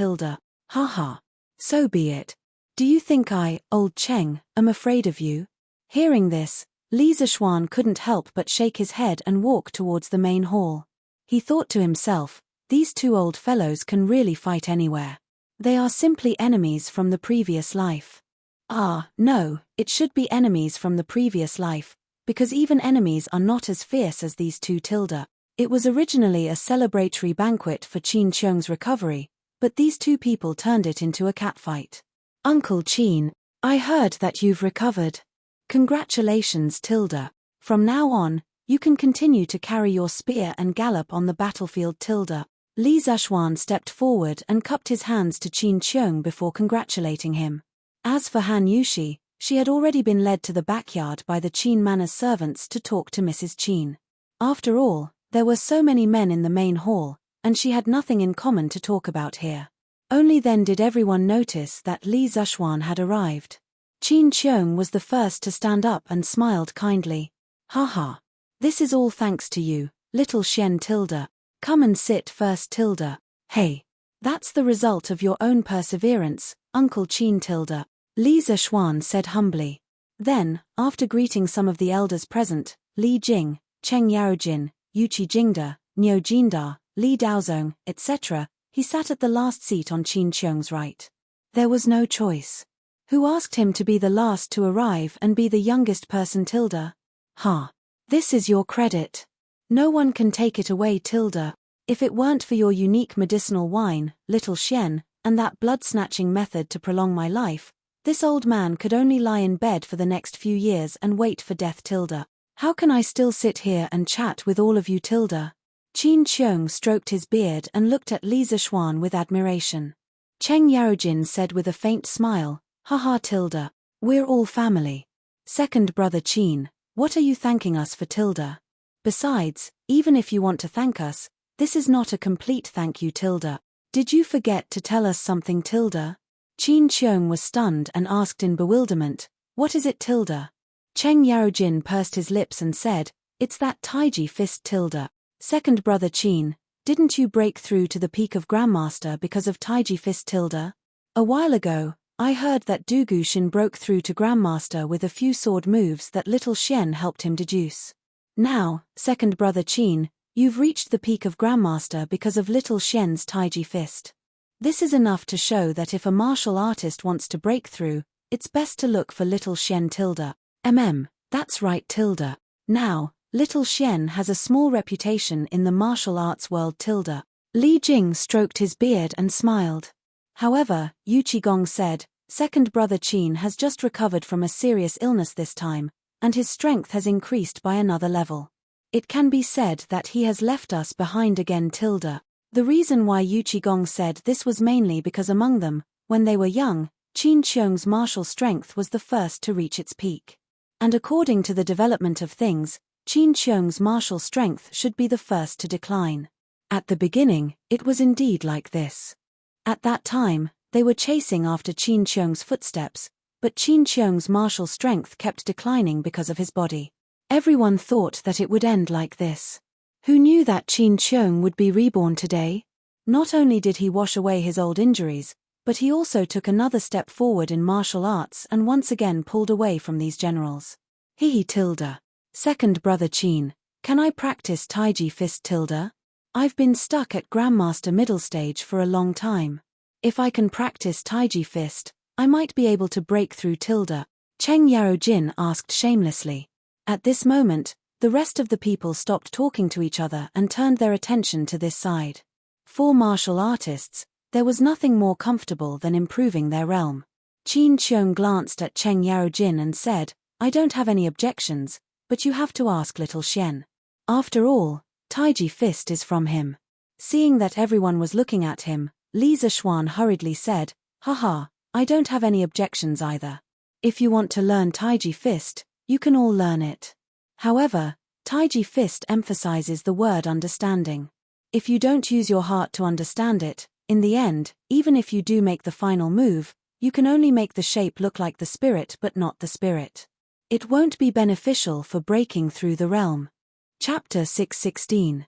Ha ha. So be it. Do you think I, old Cheng, am afraid of you? Hearing this, Li Zexuan couldn't help but shake his head and walk towards the main hall. He thought to himself, these 2 old fellows can really fight anywhere. They are simply enemies from the previous life. Ah, no, it should be enemies from the previous life, because even enemies are not as fierce as these 2. It was originally a celebratory banquet for Qin Qiong's recovery, but these 2 people turned it into a catfight. Uncle Qin, I heard that you've recovered. Congratulations. From now on, You can continue to carry your spear and gallop on the battlefield. Li Zishuan stepped forward and cupped his hands to Qin Qiong before congratulating him. As for Han Yushi, she had already been led to the backyard by the Qin Manor's servants to talk to Mrs. Qin. After all, there were so many men in the main hall, and she had nothing in common to talk about here. Only then did everyone notice that Li Zishuan had arrived. Qin Qiong was the first to stand up and smiled kindly. Ha ha. This is all thanks to you, little Shen. Come and sit first. Hey. That's the result of your own perseverance, Uncle Qin. Li Zishuan said humbly. Then, after greeting some of the elders present, Li Jing, Cheng Yaojin, Yuqi Jingda, Niu Jinda, Li Daozong, etc., he sat at the last seat on Qin Qiong's right. There was no choice. Who asked him to be the last to arrive and be the youngest person? Ha. This is your credit. No one can take it away. If it weren't for your unique medicinal wine, little Shen, and that blood-snatching method to prolong my life, this old man could only lie in bed for the next few years and wait for death. How can I still sit here and chat with all of you? Qin Qiong stroked his beard and looked at Li Zishuan with admiration. Cheng Yaojin said with a faint smile, Haha. We're all family. Second brother Qin, what are you thanking us for? Besides, even if you want to thank us, this is not a complete thank you. Did you forget to tell us something? Qin Qiong was stunned and asked in bewilderment, what is it? Cheng Yaojin pursed his lips and said, it's that Taiji fist. Second brother Qin, didn't you break through to the peak of Grandmaster because of Taiji fist? A while ago, I heard that Dugu Shin broke through to Grandmaster with a few sword moves that little Shen helped him deduce. Now, second brother Qin, you've reached the peak of Grandmaster because of little Shen's Taiji fist. This is enough to show that if a martial artist wants to break through, it's best to look for little Shen. That's right. Now, little Shen has a small reputation in the martial arts world. Li Jing stroked his beard and smiled. However, Yu Qigong said, second brother Qin has just recovered from a serious illness this time, and his strength has increased by another level. It can be said that he has left us behind again. The reason why Yu Qigong said this was mainly because among them, when they were young, Qin Qiong's martial strength was the first to reach its peak. And according to the development of things, Qin Qiong's martial strength should be the first to decline. At the beginning, it was indeed like this. At that time, they were chasing after Qin Qiong's footsteps, but Qin Qiong's martial strength kept declining because of his body. Everyone thought that it would end like this. Who knew that Qin Qiong would be reborn today? Not only did he wash away his old injuries, but he also took another step forward in martial arts and once again pulled away from these generals. Second brother Qin, can I practice Taiji fist? I've been stuck at Grandmaster middle stage for a long time. If I can practice Taiji fist, I might be able to break through. Cheng Yaojin asked shamelessly. At this moment, the rest of the people stopped talking to each other and turned their attention to this side. For martial artists, there was nothing more comfortable than improving their realm. Qin Qiong glanced at Cheng Yaojin and said, I don't have any objections, but you have to ask little Shen. After all, Taiji fist is from him. Seeing that everyone was looking at him, Li Zishuan hurriedly said, Haha, I don't have any objections either. If you want to learn Taiji fist, you can all learn it. However, Taiji fist emphasizes the word understanding. If you don't use your heart to understand it, in the end, even if you do make the final move, you can only make the shape look like the spirit but not the spirit. It won't be beneficial for breaking through the realm. Chapter 616.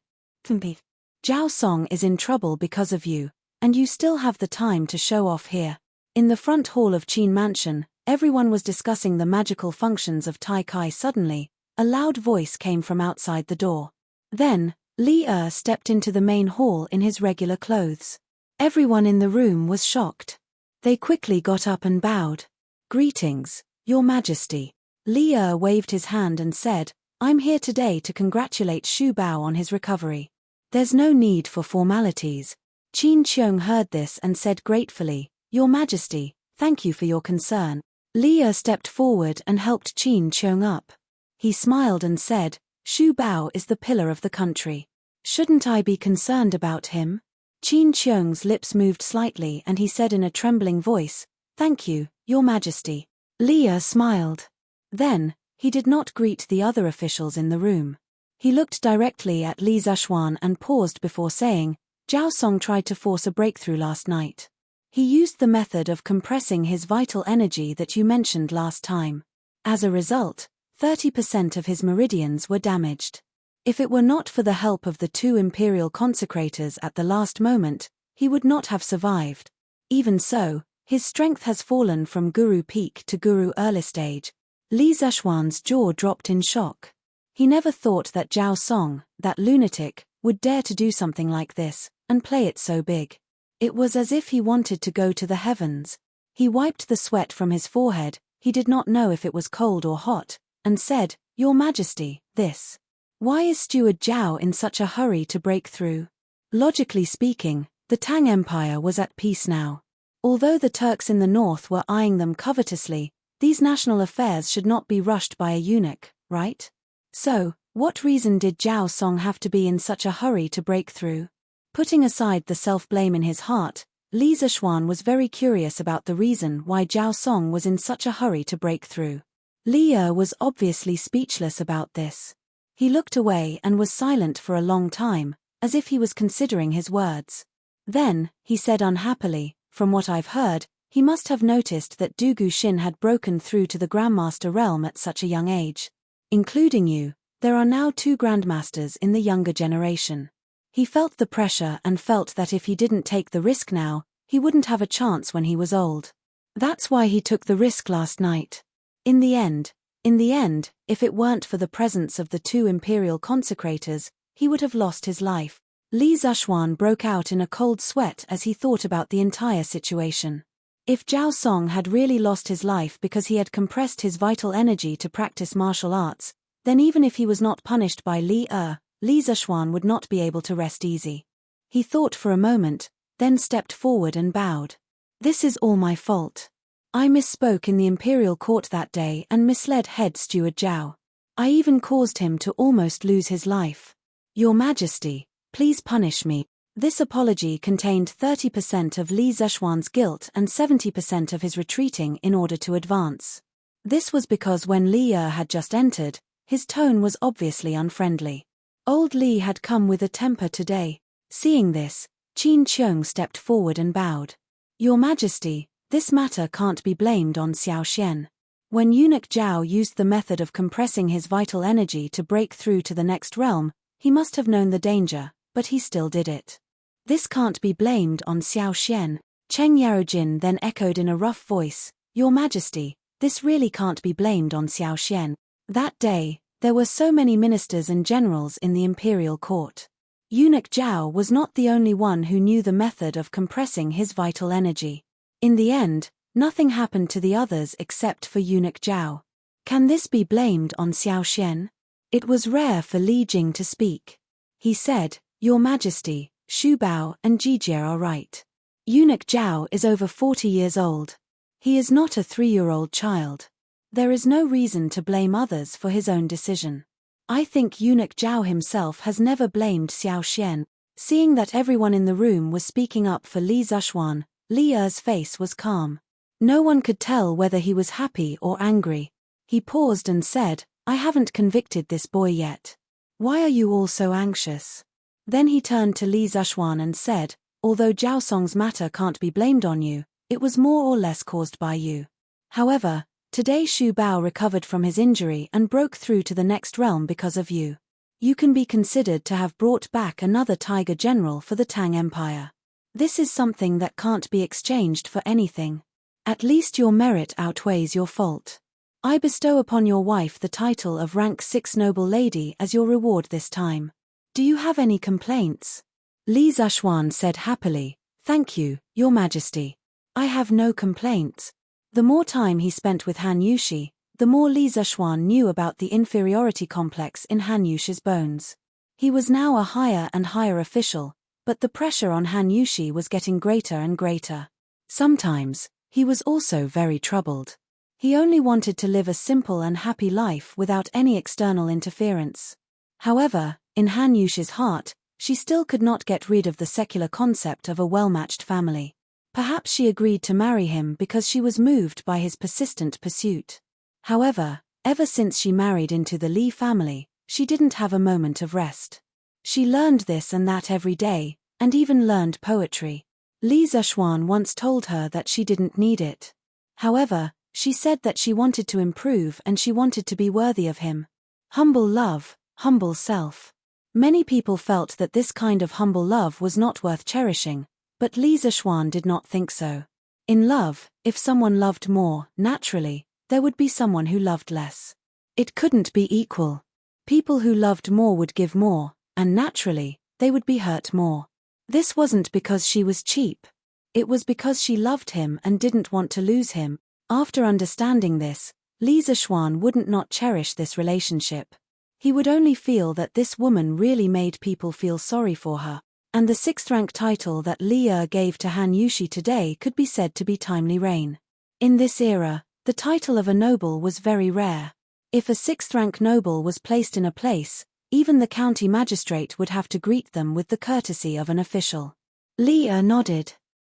Zhao Song is in trouble because of you, and you still have the time to show off here. In the front hall of Qin Mansion, everyone was discussing the magical functions of Tai Kai. Suddenly, a loud voice came from outside the door. Then, Li stepped into the main hall in his regular clothes. Everyone in the room was shocked. They quickly got up and bowed. Greetings, Your Majesty. Li waved his hand and said, I'm here today to congratulate Xu Bao on his recovery. There's no need for formalities. Qin Qiong heard this and said gratefully, Your Majesty, thank you for your concern. Li stepped forward and helped Qin Qiong up. He smiled and said, Xu Bao is the pillar of the country. Shouldn't I be concerned about him? Qin Qiong's lips moved slightly and he said in a trembling voice, "Thank you, Your Majesty." Li Er smiled. Then, he did not greet the other officials in the room. He looked directly at Li Zishuan and paused before saying, "Zhao Song tried to force a breakthrough last night. He used the method of compressing his vital energy that you mentioned last time. As a result, 30% of his meridians were damaged. If it were not for the help of the 2 imperial consecrators at the last moment, he would not have survived. Even so, his strength has fallen from Guru Peak to Guru Early Stage." Li Zishuan's jaw dropped in shock. He never thought that Zhao Song, that lunatic, would dare to do something like this, and play it so big. It was as if he wanted to go to the heavens. He wiped the sweat from his forehead, he did not know if it was cold or hot, and said, "Your Majesty, this. Why is Steward Zhao in such a hurry to break through?" Logically speaking, the Tang Empire was at peace now. Although the Turks in the north were eyeing them covetously, these national affairs should not be rushed by a eunuch, right? So, what reason did Zhao Song have to be in such a hurry to break through? Putting aside the self-blame in his heart, Li Zishuan was very curious about the reason why Zhao Song was in such a hurry to break through. Li Er was obviously speechless about this. He looked away and was silent for a long time, as if he was considering his words. Then, he said unhappily, "From what I've heard, he must have noticed that Du Guxin had broken through to the Grandmaster realm at such a young age. Including you, there are now 2 Grandmasters in the younger generation. He felt the pressure and felt that if he didn't take the risk now, he wouldn't have a chance when he was old. That's why he took the risk last night. In the end, if it weren't for the presence of the 2 imperial consecrators, he would have lost his life." Li Zishuan broke out in a cold sweat as he thought about the entire situation. If Zhao Song had really lost his life because he had compressed his vital energy to practice martial arts, then even if he was not punished by Li Er, Li Zishuan would not be able to rest easy. He thought for a moment, then stepped forward and bowed. "This is all my fault. I misspoke in the imperial court that day and misled head steward Zhao. I even caused him to almost lose his life. Your Majesty, please punish me." This apology contained 30% of Li Zishuan's guilt and 70% of his retreating in order to advance. This was because when Li Er had just entered, his tone was obviously unfriendly. Old Li had come with a temper today. Seeing this, Qin Qiong stepped forward and bowed. "Your Majesty, this matter can't be blamed on Xiao Xian. When eunuch Zhao used the method of compressing his vital energy to break through to the next realm, he must have known the danger, but he still did it. This can't be blamed on Xiao Xian." Cheng Yarojin then echoed in a rough voice, "Your Majesty, this really can't be blamed on Xiao Xian. That day, there were so many ministers and generals in the imperial court. Eunuch Zhao was not the only one who knew the method of compressing his vital energy. In the end, nothing happened to the others except for eunuch Zhao. Can this be blamed on Xiao Xian?" It was rare for Li Jing to speak. He said, "Your Majesty, Xu Bao and Jijie are right. Eunuch Zhao is over 40 years old. He is not a 3-year-old child. There is no reason to blame others for his own decision. I think eunuch Zhao himself has never blamed Xiao Xian." Seeing that everyone in the room was speaking up for Li Zishuan, Li Er's face was calm. No one could tell whether he was happy or angry. He paused and said, "I haven't convicted this boy yet. Why are you all so anxious?" Then he turned to Li Zishuan and said, "Although Zhao Song's matter can't be blamed on you, it was more or less caused by you. However, today Xu Bao recovered from his injury and broke through to the next realm because of you. You can be considered to have brought back another Tiger General for the Tang Empire. This is something that can't be exchanged for anything. At least your merit outweighs your fault. I bestow upon your wife the title of rank 6 noble lady as your reward this time. Do you have any complaints?" Li Zishuan said happily, "Thank you, Your Majesty. I have no complaints." The more time he spent with Han Yushi, the more Li Zishuan knew about the inferiority complex in Han Yushi's bones. He was now a higher and higher official, but the pressure on Han Yushi was getting greater and greater. Sometimes, he was also very troubled. He only wanted to live a simple and happy life without any external interference. However, in Han Yushi's heart, she still could not get rid of the secular concept of a well-matched family. Perhaps she agreed to marry him because she was moved by his persistent pursuit. However, ever since she married into the Li family, she didn't have a moment of rest. She learned this and that every day, and even learned poetry. Li Zishuan once told her that she didn't need it. However, she said that she wanted to improve and she wanted to be worthy of him. Humble love, humble self. Many people felt that this kind of humble love was not worth cherishing, but Li Zishuan did not think so. In love, if someone loved more, naturally, there would be someone who loved less. It couldn't be equal. People who loved more would give more, and naturally, they would be hurt more. This wasn't because she was cheap. It was because she loved him and didn't want to lose him. After understanding this, Li Zishuan wouldn't not cherish this relationship. He would only feel that this woman really made people feel sorry for her. And the 6th rank title that Li gave to Han Yushi today could be said to be timely reign. In this era, the title of a noble was very rare. If a 6th rank noble was placed in a place, even the county magistrate would have to greet them with the courtesy of an official. Li nodded.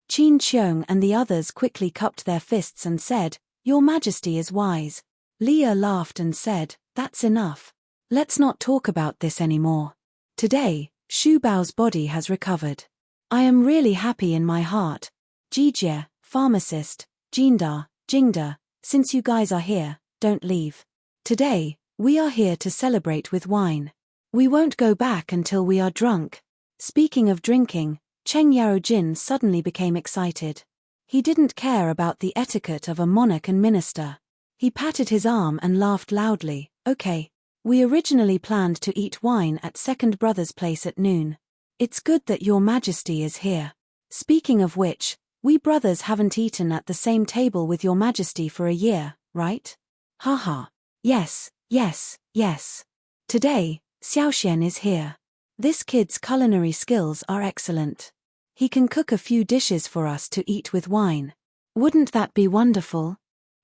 Qin Qiong and the others quickly cupped their fists and said, "Your Majesty is wise." Li laughed and said, "That's enough. Let's not talk about this anymore. Today, Xu Bao's body has recovered. I am really happy in my heart. Jijie, pharmacist, Jinda, Jingda, since you guys are here, don't leave. Today, we are here to celebrate with wine. We won't go back until we are drunk." Speaking of drinking, Cheng Yarojin suddenly became excited. He didn't care about the etiquette of a monarch and minister. He patted his arm and laughed loudly. "Okay. We originally planned to eat wine at Second Brother's place at noon. It's good that your Majesty is here. Speaking of which, we brothers haven't eaten at the same table with your Majesty for a year, right? Haha. Yes, yes, yes. Today, Xiaoxian is here. This kid's culinary skills are excellent. He can cook a few dishes for us to eat with wine. Wouldn't that be wonderful?"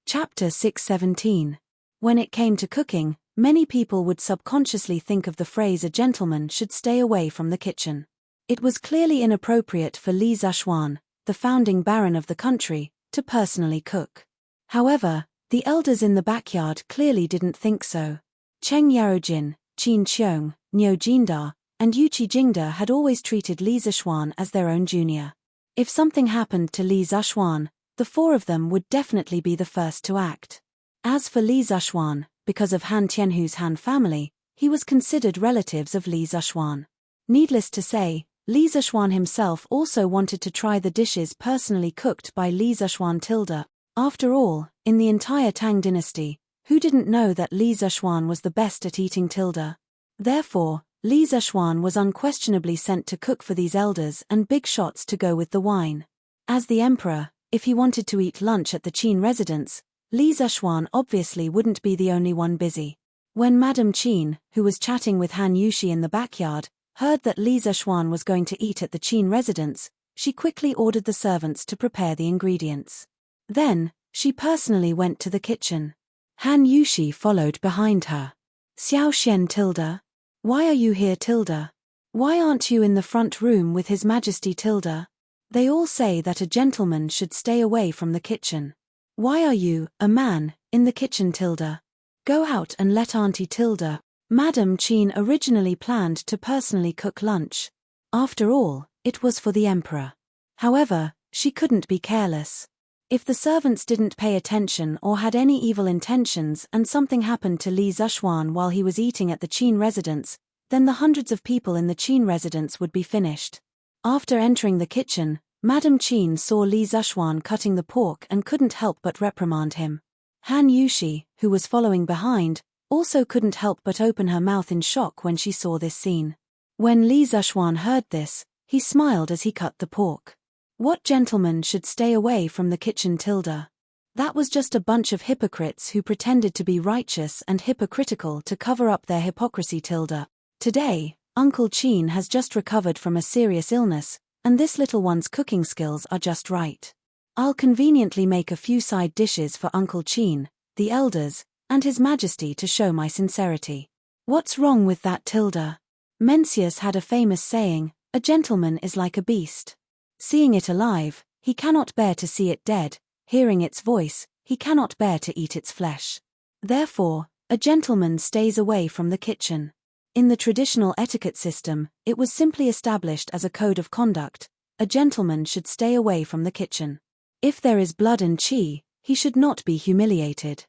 Chapter 617. When it came to cooking, many people would subconsciously think of the phrase "a gentleman should stay away from the kitchen." It was clearly inappropriate for Li Zishuan, the founding baron of the country, to personally cook. However, the elders in the backyard clearly didn't think so. Cheng Yarojin, Qin Qiong, Niu Jinda, and Yuqi Jingda had always treated Li Zishuan as their own junior. If something happened to Li Zishuan, the 4 of them would definitely be the first to act. As for Li Zishuan, because of Han Tianhu's Han family, he was considered relatives of Li Zishuan. Needless to say, Li Zishuan himself also wanted to try the dishes personally cooked by Li Zishuan Tilda. After all, in the entire Tang dynasty, who didn't know that Li Zishuan was the best at eating Tilda? Therefore, Li Zishuan was unquestionably sent to cook for these elders and big shots to go with the wine. As the emperor, if he wanted to eat lunch at the Qin residence, Li Zishuan obviously wouldn't be the only one busy. When Madame Qin, who was chatting with Han Yushi in the backyard, heard that Li Zishuan was going to eat at the Qin residence, she quickly ordered the servants to prepare the ingredients. Then, she personally went to the kitchen. Han Yushi followed behind her. "Xiaoxian Tilda? Why are you here, Tilda? Why aren't you in the front room with His Majesty Tilda? They all say that a gentleman should stay away from the kitchen. Why are you, a man, in the kitchen, Tilda? Go out and let Auntie Tilda." Madame Qin originally planned to personally cook lunch. After all, it was for the emperor. However, she couldn't be careless. If the servants didn't pay attention or had any evil intentions and something happened to Li Zishuan while he was eating at the Qin residence, then the hundreds of people in the Qin residence would be finished. After entering the kitchen, Madame Qin saw Li Zishuan cutting the pork and couldn't help but reprimand him. Han Yushi, who was following behind, also couldn't help but open her mouth in shock when she saw this scene. When Li Zishuan heard this, he smiled as he cut the pork. "What gentleman should stay away from the kitchen, Tilda? That was just a bunch of hypocrites who pretended to be righteous and hypocritical to cover up their hypocrisy, Tilda. Today, Uncle Qin has just recovered from a serious illness, and this little one's cooking skills are just right. I'll conveniently make a few side dishes for Uncle Qin, the elders, and His Majesty to show my sincerity. What's wrong with that, Tilda? Mencius had a famous saying, a gentleman is like a beast. Seeing it alive, he cannot bear to see it dead, hearing its voice, he cannot bear to eat its flesh. Therefore, a gentleman stays away from the kitchen. In the traditional etiquette system, it was simply established as a code of conduct, a gentleman should stay away from the kitchen. If there is blood and qi, he should not be humiliated.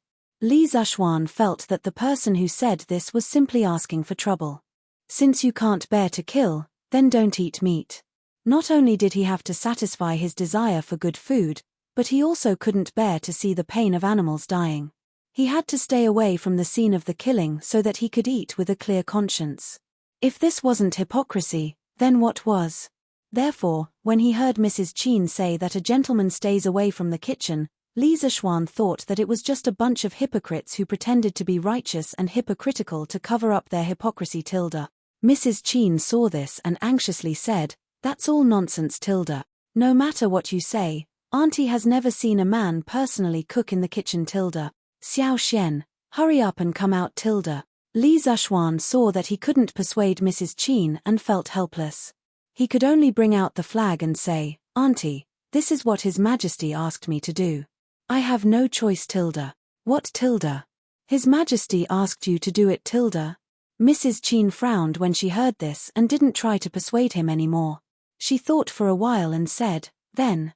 Li Zuxuan felt that the person who said this was simply asking for trouble. Since you can't bear to kill, then don't eat meat. Not only did he have to satisfy his desire for good food, but he also couldn't bear to see the pain of animals dying. He had to stay away from the scene of the killing so that he could eat with a clear conscience. If this wasn't hypocrisy, then what was? Therefore, when he heard Mrs. Qin say that a gentleman stays away from the kitchen, Li Zuxuan thought that it was just a bunch of hypocrites who pretended to be righteous and hypocritical to cover up their hypocrisy. Tilda. Mrs. Qin saw this and anxiously said, "That's all nonsense, Tilda. No matter what you say, Auntie has never seen a man personally cook in the kitchen." Tilda. Xiao Xian, hurry up and come out. Tilda. Li Zuxuan saw that he couldn't persuade Mrs. Qin and felt helpless. He could only bring out the flag and say, "Auntie, this is what His Majesty asked me to do. I have no choice." Tilda. What, Tilda? His Majesty asked you to do it, Tilda? Mrs. Qin frowned when she heard this and didn't try to persuade him anymore. She thought for a while and said, Then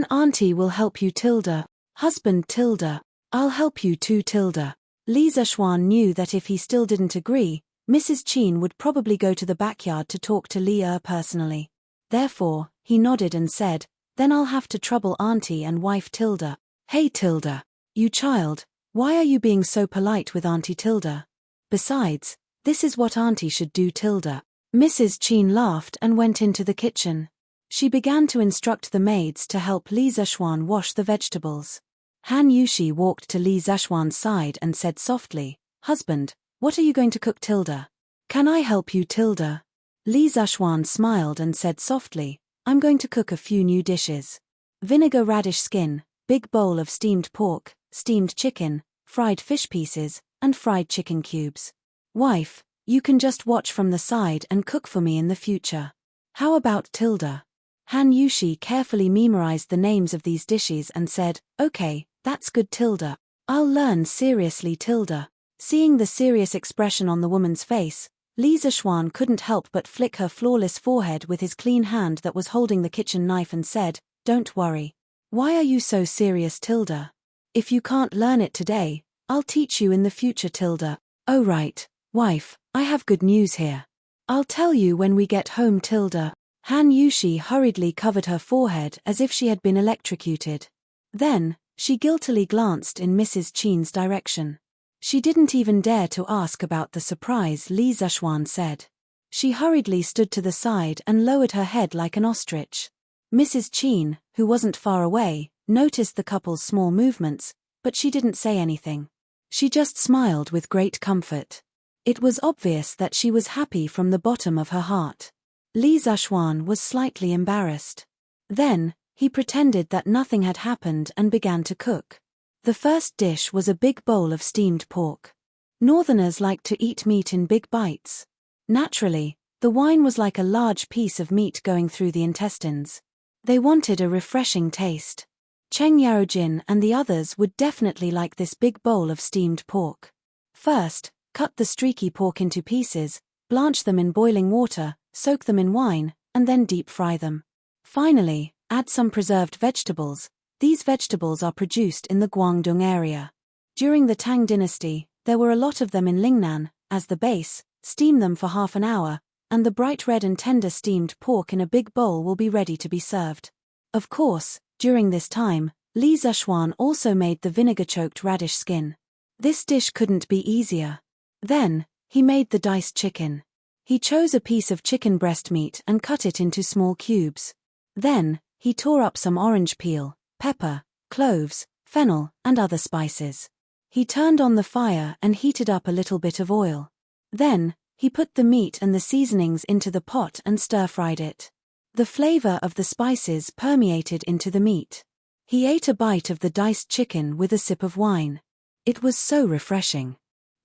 Auntie will help you. Tilda. Husband. Tilda. I'll help you too. Tilda. Li Zuxuan knew that if he still didn't agree, Mrs. Qin would probably go to the backyard to talk to Li personally. Therefore, he nodded and said, "Then I'll have to trouble Auntie and wife." Tilda. Hey Tilda. You child, why are you being so polite with Auntie? Tilda. Besides, this is what Auntie should do. Tilda. Mrs. Qin laughed and went into the kitchen. She began to instruct the maids to help Li Zuxuan wash the vegetables. Han Yushi walked to Li Zuxuan's side and said softly, "Husband, what are you going to cook?" Tilda. Can I help you? Tilda. Li Zuxuan smiled and said softly, "I'm going to cook a few new dishes. Vinegar radish skin, big bowl of steamed pork, steamed chicken, fried fish pieces, and fried chicken cubes. Wife, you can just watch from the side and cook for me in the future. How about Tilda?" Han Yushi carefully memorized the names of these dishes and said, "Okay, that's good, Tilda. I'll learn." Seriously, Tilda. Seeing the serious expression on the woman's face, Li Zuxuan couldn't help but flick her flawless forehead with his clean hand that was holding the kitchen knife and said, "Don't worry. Why are you so serious, Tilda? If you can't learn it today, I'll teach you in the future." Tilda. "Oh right, wife, I have good news here. I'll tell you when we get home." Tilda. Han Yushi hurriedly covered her forehead as if she had been electrocuted. Then, she guiltily glanced in Mrs. Qin's direction. She didn't even dare to ask about the surprise Li Zuxuan said. She hurriedly stood to the side and lowered her head like an ostrich. Mrs. Qin, who wasn't far away, noticed the couple's small movements, but she didn't say anything. She just smiled with great comfort. It was obvious that she was happy from the bottom of her heart. Li Zuxuan was slightly embarrassed. Then, he pretended that nothing had happened and began to cook. The first dish was a big bowl of steamed pork. Northerners like to eat meat in big bites. Naturally, the wine was like a large piece of meat going through the intestines. They wanted a refreshing taste. Cheng Yaojin and the others would definitely like this big bowl of steamed pork. First, cut the streaky pork into pieces, blanch them in boiling water, soak them in wine, and then deep fry them. Finally, add some preserved vegetables. These vegetables are produced in the Guangdong area. During the Tang dynasty, there were a lot of them in Lingnan. As the base, steam them for half an hour, and the bright red and tender steamed pork in a big bowl will be ready to be served. Of course, during this time, Li Zuxuan also made the vinegar-choked radish skin. This dish couldn't be easier. Then, he made the diced chicken. He chose a piece of chicken breast meat and cut it into small cubes. Then, he tore up some orange peel, pepper, cloves, fennel, and other spices. He turned on the fire and heated up a little bit of oil. Then, he put the meat and the seasonings into the pot and stir-fried it. The flavor of the spices permeated into the meat. He ate a bite of the diced chicken with a sip of wine. It was so refreshing.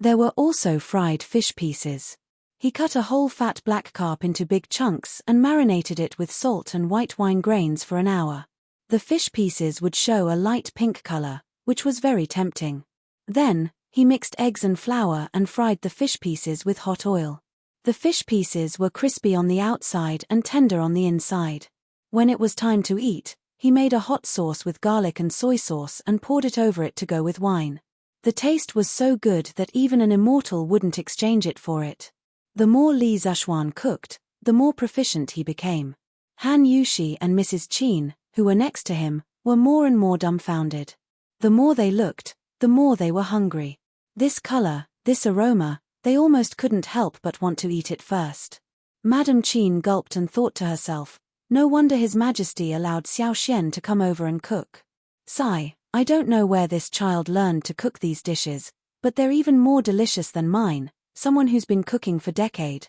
There were also fried fish pieces. He cut a whole fat black carp into big chunks and marinated it with salt and white wine grains for an hour. The fish pieces would show a light pink color, which was very tempting. Then, he mixed eggs and flour and fried the fish pieces with hot oil. The fish pieces were crispy on the outside and tender on the inside. When it was time to eat, he made a hot sauce with garlic and soy sauce and poured it over it to go with wine. The taste was so good that even an immortal wouldn't exchange it for it. The more Li Zhuan cooked, the more proficient he became. Han Yushi and Mrs. Qin, who were next to him, were more and more dumbfounded. The more they looked, the more they were hungry. This color, this aroma, they almost couldn't help but want to eat it first. Madame Qin gulped and thought to herself, no wonder His Majesty allowed Xiao Xian to come over and cook. Sigh, I don't know where this child learned to cook these dishes, but they're even more delicious than mine, someone who's been cooking for decades.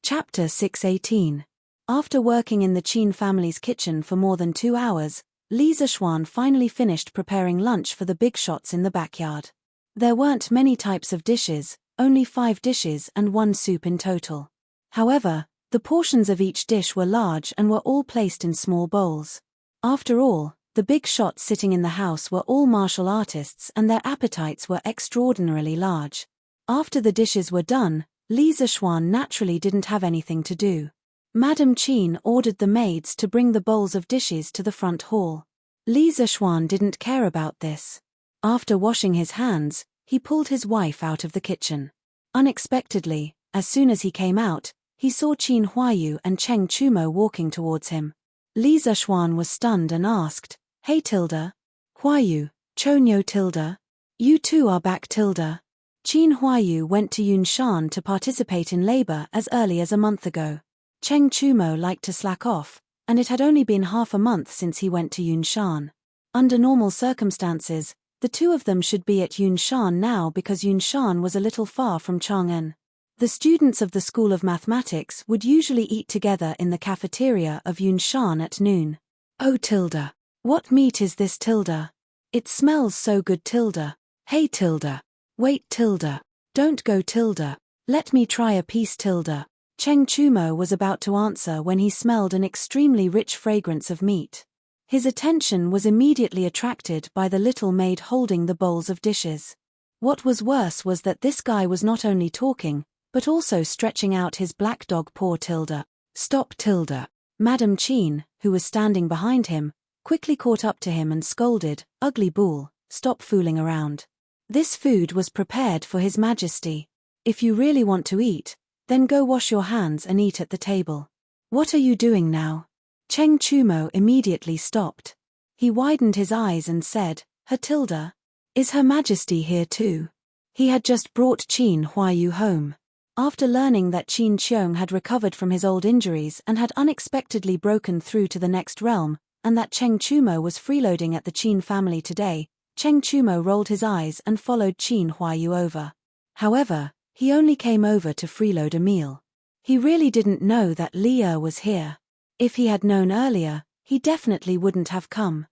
Chapter 618. After working in the Qin family's kitchen for more than 2 hours, Li Zhuan finally finished preparing lunch for the big shots in the backyard. There weren't many types of dishes, only 5 dishes and 1 soup in total. However, the portions of each dish were large and were all placed in small bowls. After all, the big shots sitting in the house were all martial artists and their appetites were extraordinarily large. After the dishes were done, Li Zhuan naturally didn't have anything to do. Madame Qin ordered the maids to bring the bowls of dishes to the front hall. Li Zhuan didn't care about this. After washing his hands, he pulled his wife out of the kitchen. Unexpectedly, as soon as he came out, he saw Qin Huayu and Cheng Chumo walking towards him. Li Zhuan was stunned and asked, "Hey Tilda? Huayu, Chonyo Tilda? You two are back Tilda?" Qin Huayu went to Yunshan to participate in labor as early as a month ago. Cheng Chumo liked to slack off, and it had only been half a month since he went to Yunshan. Under normal circumstances, the two of them should be at Yunshan now because Yunshan was a little far from Chang'an. The students of the School of Mathematics would usually eat together in the cafeteria of Yunshan at noon. "Oh Tilda, what meat is this Tilda? It smells so good Tilda. Hey Tilda. Wait Tilda. Don't go Tilda. Let me try a piece Tilda." Cheng Chumo was about to answer when he smelled an extremely rich fragrance of meat. His attention was immediately attracted by the little maid holding the bowls of dishes. What was worse was that this guy was not only talking, but also stretching out his black dog paw Tilda. "Stop Tilda." Madame Qin, who was standing behind him, quickly caught up to him and scolded, "Ugly bull, stop fooling around. This food was prepared for His Majesty. If you really want to eat, then go wash your hands and eat at the table." "What are you doing now?" Cheng Chumo immediately stopped. He widened his eyes and said, "Her Tilda? Is Her Majesty here too?" He had just brought Qin Huayu home. After learning that Qin Qiong had recovered from his old injuries and had unexpectedly broken through to the next realm, and that Cheng Chumo was freeloading at the Qin family today, Cheng Chumo rolled his eyes and followed Qin Huayu over. However, he only came over to freeload a meal. He really didn't know that Li was here. If he had known earlier, he definitely wouldn't have come.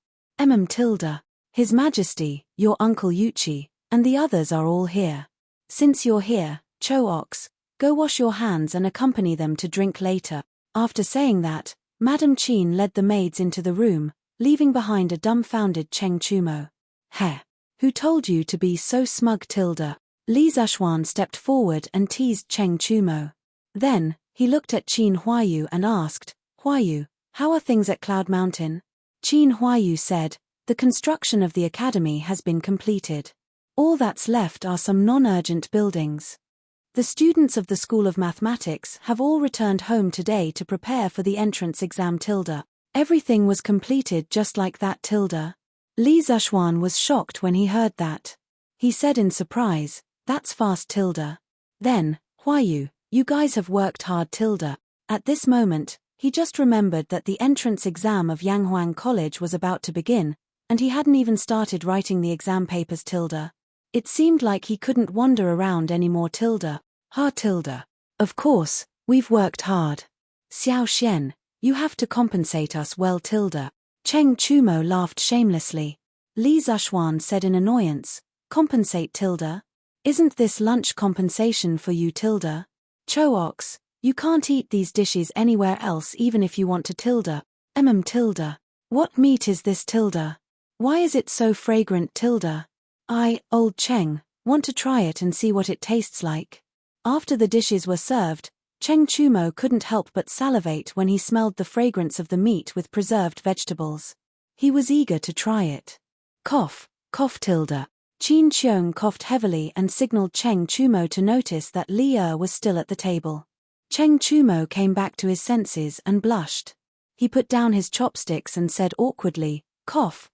Tilda. His Majesty, your Uncle Yuchi, and the others are all here. Since you're here, Cho-Ox, go wash your hands and accompany them to drink later." After saying that, Madame Qin led the maids into the room, leaving behind a dumbfounded Cheng Chumo. "Heh. Who told you to be so smug Tilda?" Li Zhuan stepped forward and teased Cheng Chumo. Then, he looked at Qin Huayu and asked, "Huayu, how are things at Cloud Mountain?" Qin Huayu said, "The construction of the academy has been completed. All that's left are some non-urgent buildings. The students of the School of Mathematics have all returned home today to prepare for the entrance exam Tilda. Everything was completed just like that Tilda." Li Zhuan was shocked when he heard that. He said in surprise, "That's fast Tilda." Then, "Huayu, you guys have worked hard Tilda." At this moment, he just remembered that the entrance exam of Yanghuang College was about to begin, and he hadn't even started writing the exam papers Tilda. It seemed like he couldn't wander around anymore Tilda. "Ha Tilda. Of course, we've worked hard. Xiao Xian, you have to compensate us well Tilda." Cheng Chumo laughed shamelessly. Li Zhuan said in annoyance, "Compensate Tilda? Isn't this lunch compensation for you tilde? Chooks, you can't eat these dishes anywhere else even if you want to tilde. Tilde. What meat is this tilde? Why is it so fragrant tilde? I, old Cheng, want to try it and see what it tastes like. After the dishes were served, Cheng Chumo couldn't help but salivate when he smelled the fragrance of the meat with preserved vegetables. He was eager to try it. Cough tilde. Qin Qiong coughed heavily and signaled Cheng Chumo to notice that Li was still at the table. Cheng Chumo came back to his senses and blushed. He put down his chopsticks and said awkwardly, cough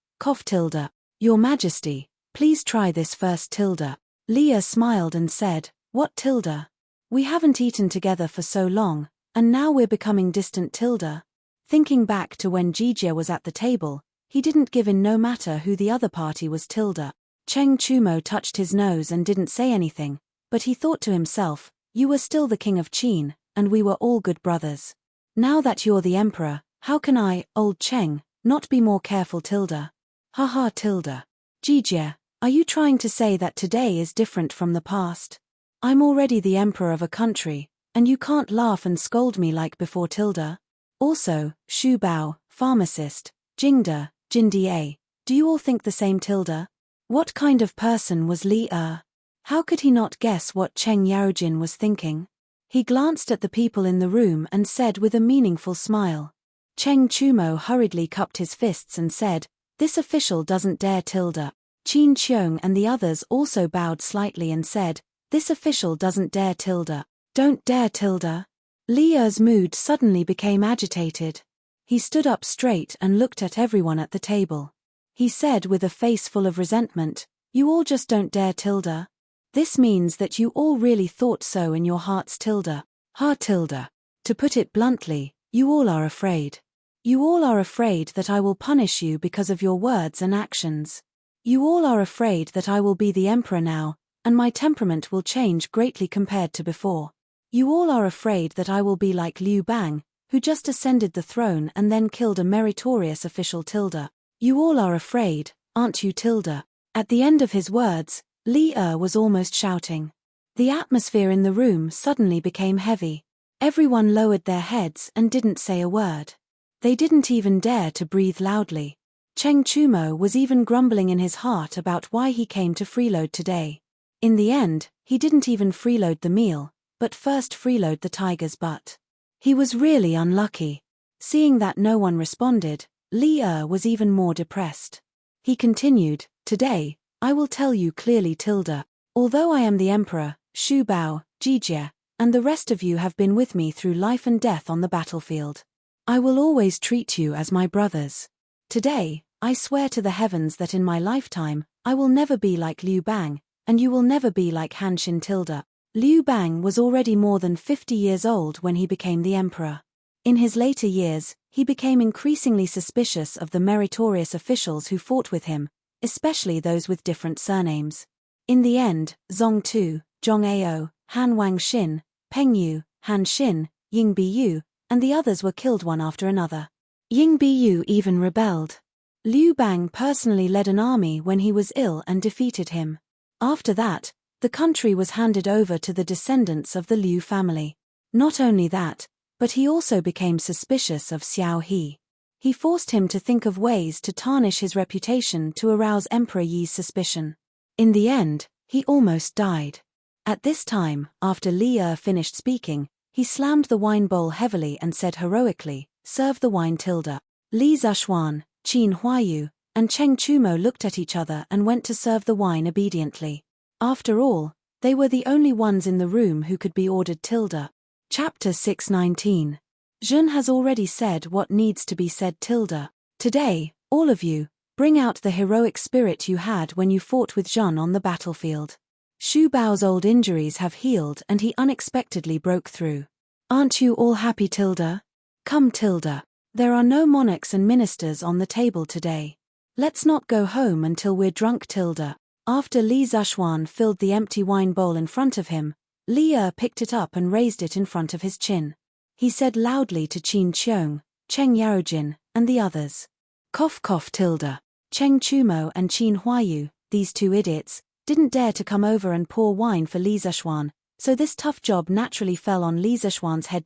tilde. Your Majesty, please try this first tilde. Li smiled and said, what tilde? We haven't eaten together for so long, and now we're becoming distant tilde. Thinking back to when Jijie was at the table, he didn't give in no matter who the other party was tilde. Cheng Chumo touched his nose and didn't say anything, but he thought to himself, you were still the king of Qin, and we were all good brothers. Now that you're the emperor, how can I, old Cheng, not be more careful tilde? Haha tilde. Jijie, are you trying to say that today is different from the past? I'm already the emperor of a country, and you can't laugh and scold me like before tilde. Also, Shu Bao, pharmacist, Jingde, Jindie, do you all think the same tilde? What kind of person was Li? How could he not guess what Cheng Yaojin was thinking? He glanced at the people in the room and said with a meaningful smile. Cheng Chumo hurriedly cupped his fists and said, this official doesn't dare tilde. Qin Qiong and the others also bowed slightly and said, this official doesn't dare tilde. Don't dare tilde. Li's mood suddenly became agitated. He stood up straight and looked at everyone at the table. He said with a face full of resentment, you all just don't dare tilde. This means that you all really thought so in your hearts tilde. Ha tilde. To put it bluntly, you all are afraid. You all are afraid that I will punish you because of your words and actions. You all are afraid that I will be the emperor now, and my temperament will change greatly compared to before. You all are afraid that I will be like Liu Bang, who just ascended the throne and then killed a meritorious official tilde. You all are afraid, aren't you tilde? At the end of his words, Li was almost shouting. The atmosphere in the room suddenly became heavy. Everyone lowered their heads and didn't say a word. They didn't even dare to breathe loudly. Cheng Chumo was even grumbling in his heart about why he came to freeload today. In the end, he didn't even freeload the meal, but first freeload the tiger's butt. He was really unlucky. Seeing that no one responded, Li was even more depressed. He continued, today, I will tell you clearly tilde. Although I am the emperor, Shu Bao, Jijie, and the rest of you have been with me through life and death on the battlefield. I will always treat you as my brothers. Today, I swear to the heavens that in my lifetime, I will never be like Liu Bang, and you will never be like Han Xin tilde. Liu Bang was already more than 50 years old when he became the emperor. In his later years, he became increasingly suspicious of the meritorious officials who fought with him, especially those with different surnames. In the end, Zong Tu, Zhong Ao, Han Wang Xin, Peng Yu, Han Xin, Ying Biyu, and the others were killed one after another. Ying Biyu even rebelled. Liu Bang personally led an army when he was ill and defeated him. After that, the country was handed over to the descendants of the Liu family. Not only that, but he also became suspicious of Xiao He. He forced him to think of ways to tarnish his reputation to arouse Emperor Yi's suspicion. In the end, he almost died. At this time, after Li finished speaking, he slammed the wine bowl heavily and said heroically, serve the wine tilde. Li Zhuan, Qin Huayu, and Cheng Chumo looked at each other and went to serve the wine obediently. After all, they were the only ones in the room who could be ordered tilde. Chapter 619. Jun has already said what needs to be said tilde. Today, all of you, bring out the heroic spirit you had when you fought with Jun on the battlefield. Shu Bao's old injuries have healed and he unexpectedly broke through. Aren't you all happy tilde? Come tilde. There are no monarchs and ministers on the table today. Let's not go home until we're drunk tilde. After Li Zhuan filled the empty wine bowl in front of him, Li picked it up and raised it in front of his chin. He said loudly to Qin Qiong, Cheng Yaojin, and the others. Cough tilde. Cheng Chumo and Qin Huayu, these two idiots, didn't dare to come over and pour wine for Li Zishuan, so this tough job naturally fell on Li Zishuan's head.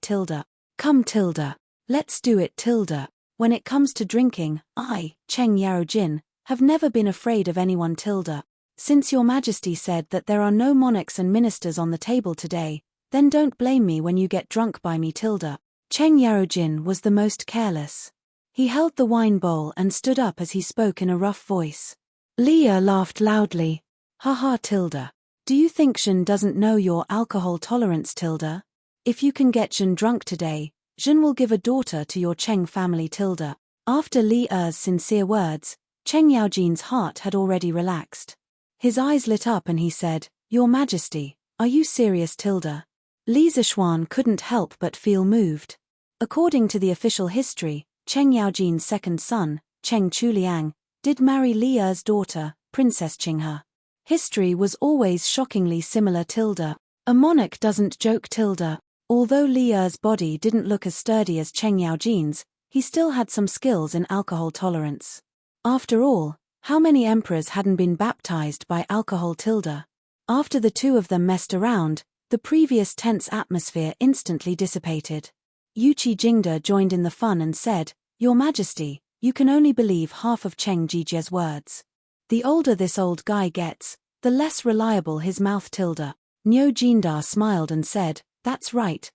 Come Tilda. Let's do it Tilda. When it comes to drinking, I, Cheng Yarojin, have never been afraid of anyone Tilda. Since your majesty said that there are no monarchs and ministers on the table today, then don't blame me when you get drunk by me Tilda. Cheng Yarojin was the most careless. He held the wine bowl and stood up as he spoke in a rough voice. Leah laughed loudly. Haha Tilda. Do you think Zhen doesn't know your alcohol tolerance Tilda? If you can get Zhen drunk today, Zhen will give a daughter to your Cheng family Tilda. After Li Er's sincere words, Cheng Yaojin's heart had already relaxed. His eyes lit up and he said, Your Majesty, are you serious Tilda? Li Zishuan couldn't help but feel moved. According to the official history, Cheng Yaojin's second son, Cheng Chuliang, did marry Li Er's daughter, Princess Qinghe. History was always shockingly similar Tilda. A monarch doesn't joke Tilda. Although Li Er's body didn't look as sturdy as Cheng Yaojin's, he still had some skills in alcohol tolerance. After all, how many emperors hadn't been baptized by alcohol Tilda? After the two of them messed around, the previous tense atmosphere instantly dissipated. Yuqi Jingde joined in the fun and said, Your Majesty, you can only believe half of Cheng Jijie's words. The older this old guy gets, the less reliable his mouth Tilda. Niu Jindar smiled and said, That's right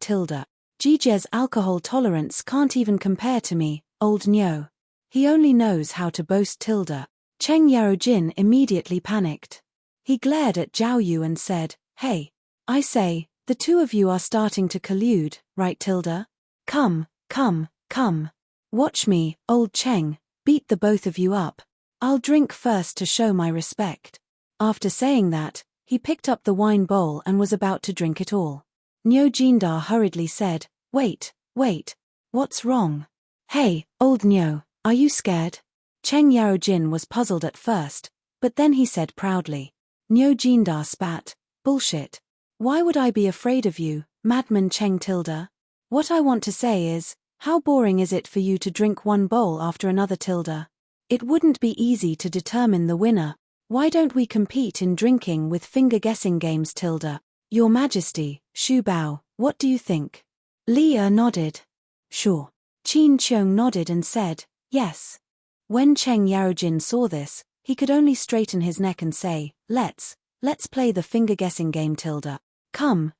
Tilda. Jijie's alcohol tolerance can't even compare to me, old Niu. He only knows how to boast Tilda. Cheng Yarojin immediately panicked. He glared at Zhao Yu and said, Hey, I say, the two of you are starting to collude, right Tilda? Come. Watch me, old Cheng, beat the both of you up. I'll drink first to show my respect. After saying that, he picked up the wine bowl and was about to drink it all. Niu Jindar hurriedly said, Wait, what's wrong? Hey, old Niu, are you scared? Cheng Yarojin was puzzled at first, but then he said proudly. Niu Jindar spat, Bullshit. Why would I be afraid of you, madman Cheng Tilda? What I want to say is, how boring is it for you to drink one bowl after another Tilda? It wouldn't be easy to determine the winner. Why don't we compete in drinking with finger-guessing games Tilda? Your Majesty, Xu Bao, what do you think? Li Er nodded. Sure. Qin Qiong nodded and said, Yes. When Cheng Yarojin saw this, he could only straighten his neck and say, Let's play the finger-guessing game Tilda. Come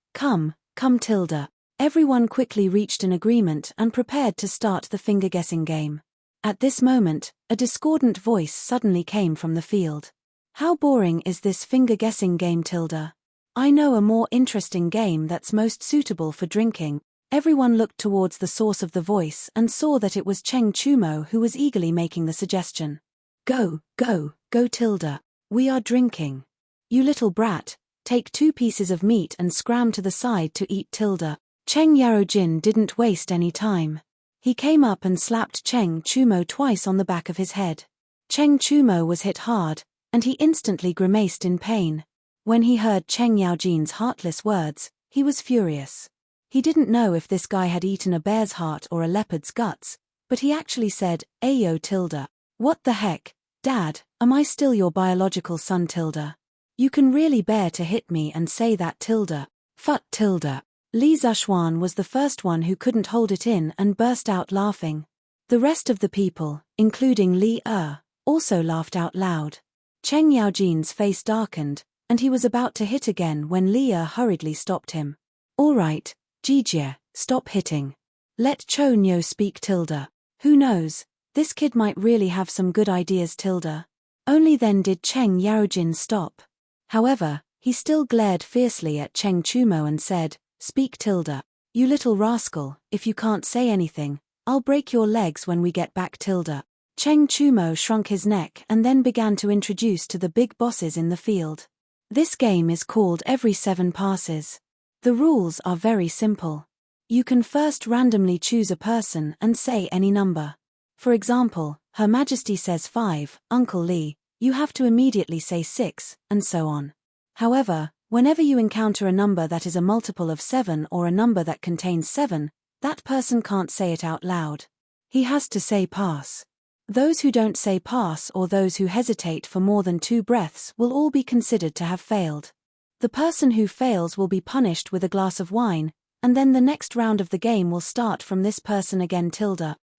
Tilda. Everyone quickly reached an agreement and prepared to start the finger-guessing game. At this moment, a discordant voice suddenly came from the field. How boring is this finger-guessing game Tilda? I know a more interesting game that's most suitable for drinking. Everyone looked towards the source of the voice and saw that it was Cheng Chumo who was eagerly making the suggestion. Go Tilda. We are drinking. You little brat, take 2 pieces of meat and scram to the side to eat Tilda. Cheng Yarojin didn't waste any time. He came up and slapped Cheng Chumo twice on the back of his head. Cheng Chumo was hit hard, and he instantly grimaced in pain. When he heard Cheng Yaojin's heartless words, he was furious. He didn't know if this guy had eaten a bear's heart or a leopard's guts, but he actually said, Ayo Tilda. What the heck, Dad, am I still your biological son Tilda? You can really bear to hit me and say that Tilda. Phut Tilda. Li Zishuan was the first one who couldn't hold it in and burst out laughing. The rest of the people, including Li Er, also laughed out loud. Cheng Yaojin's face darkened, and he was about to hit again when Li Er hurriedly stopped him. All right, Jijie, stop hitting. Let Cho Nyo speak Tilda. Who knows, this kid might really have some good ideas Tilda. Only then did Cheng Yarojin stop. However, he still glared fiercely at Cheng Chumo and said, Speak Tilda. You little rascal, if you can't say anything, I'll break your legs when we get back Tilda. Cheng Chumo shrunk his neck and then began to introduce to the big bosses in the field. This game is called Every 7 Passes. The rules are very simple. You can first randomly choose a person and say any number. For example, Her Majesty says 5, Uncle Li, you have to immediately say 6, and so on. However, whenever you encounter a number that is a multiple of 7 or a number that contains 7, that person can't say it out loud. He has to say pass. Those who don't say pass or those who hesitate for more than 2 breaths will all be considered to have failed. The person who fails will be punished with a glass of wine, and then the next round of the game will start from this person again.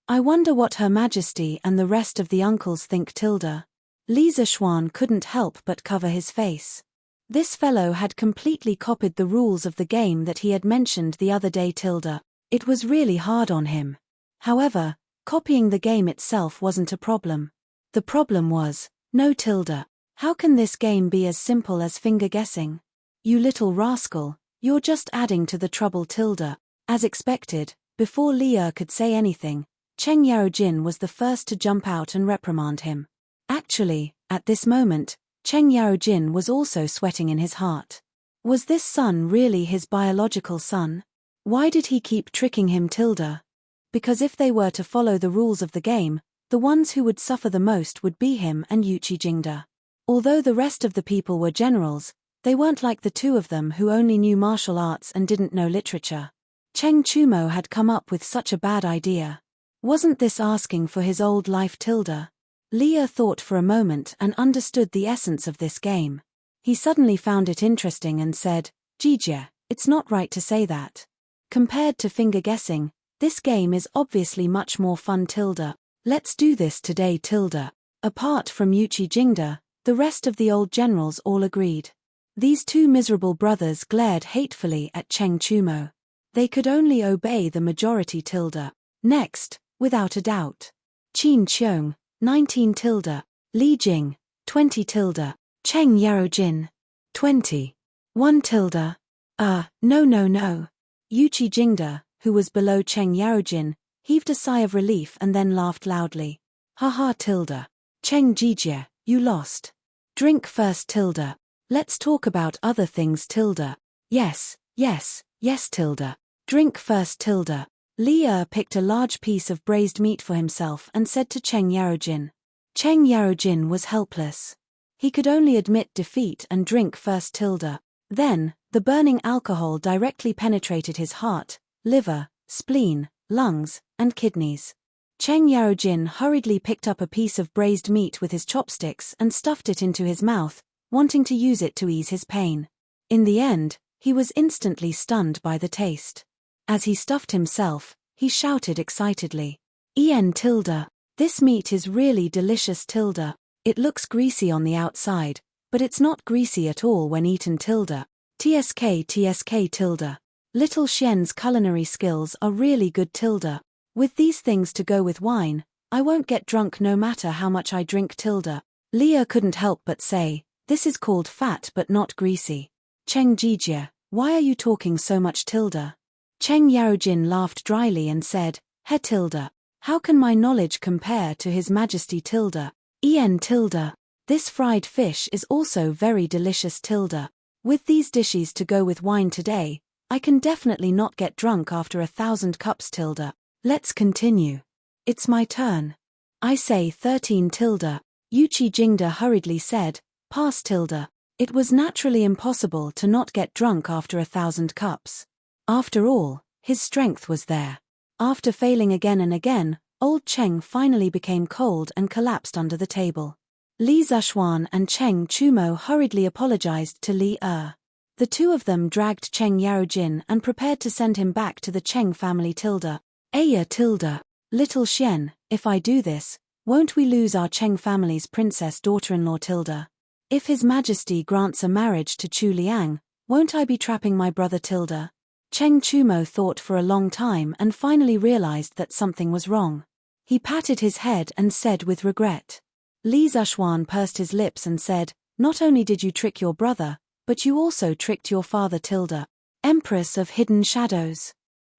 I wonder what Her Majesty and the rest of the uncles think. Li Zishuan couldn't help but cover his face. This fellow had completely copied the rules of the game that he had mentioned the other day. It was really hard on him. However, copying the game itself wasn't a problem. The problem was, no. How can this game be as simple as finger guessing? You little rascal, you're just adding to the trouble. As expected, before Li could say anything, Cheng Yarojin was the first to jump out and reprimand him. Actually, at this moment, Cheng Yarojin was also sweating in his heart. Was this son really his biological son? Why did he keep tricking him? Because if they were to follow the rules of the game, the ones who would suffer the most would be him and Yuqi Jingde. Although the rest of the people were generals, they weren't like the 2 of them who only knew martial arts and didn't know literature. Cheng Chumo had come up with such a bad idea. Wasn't this asking for his old life? Li thought for a moment and understood the essence of this game. He suddenly found it interesting and said, Jijie, it's not right to say that. Compared to finger guessing, this game is obviously much more fun. Let's do this today. Apart from Yuqi Jingde, the rest of the old generals all agreed. These 2 miserable brothers glared hatefully at Cheng Chumo. They could only obey the majority. Next, without a doubt. Qin Qiong, 19 . Li Jing, 20 . Cheng Yarojin, 20. 1 . No. Yuqi Jingde, who was below Cheng Yarojin, heaved a sigh of relief and then laughed loudly. Haha. Cheng Jijie, you lost. Drink first. Let's talk about other things. Yes. Drink first. Li picked a large piece of braised meat for himself and said to Cheng Yarojin. Cheng Yarojin was helpless. He could only admit defeat and drink first. Then, the burning alcohol directly penetrated his heart, liver, spleen, lungs, and kidneys. Cheng Yarojin hurriedly picked up a piece of braised meat with his chopsticks and stuffed it into his mouth, wanting to use it to ease his pain. In the end, he was instantly stunned by the taste. As he stuffed himself, he shouted excitedly. This meat is really delicious. It looks greasy on the outside, but it's not greasy at all when eaten. Tsk. Little Xian's culinary skills are really good. With these things to go with wine, I won't get drunk no matter how much I drink. Li couldn't help but say, this is called fat but not greasy. Cheng Jijie, why are you talking so much? Cheng Yarojin laughed dryly and said, He. How can my knowledge compare to His Majesty? This fried fish is also very delicious. With these dishes to go with wine today, I can definitely not get drunk after 1,000 cups. Let's continue. It's my turn. I say 13. Yuqi Jingde hurriedly said, pass. It was naturally impossible to not get drunk after 1,000 cups. After all, his strength was there. After failing again and again, old Cheng finally became cold and collapsed under the table. Li Zishuan and Cheng Chumo hurriedly apologized to Li. The 2 of them dragged Cheng Yarojin and prepared to send him back to the Cheng family. Aya. Little Xian, if I do this, won't we lose our Cheng family's princess daughter-in-law? If His Majesty grants a marriage to Chu Liang, won't I be trapping my brother? Cheng Chumo thought for a long time and finally realized that something was wrong. He patted his head and said with regret. Li Zishuan pursed his lips and said, not only did you trick your brother, but you also tricked your father. Empress of Hidden Shadows.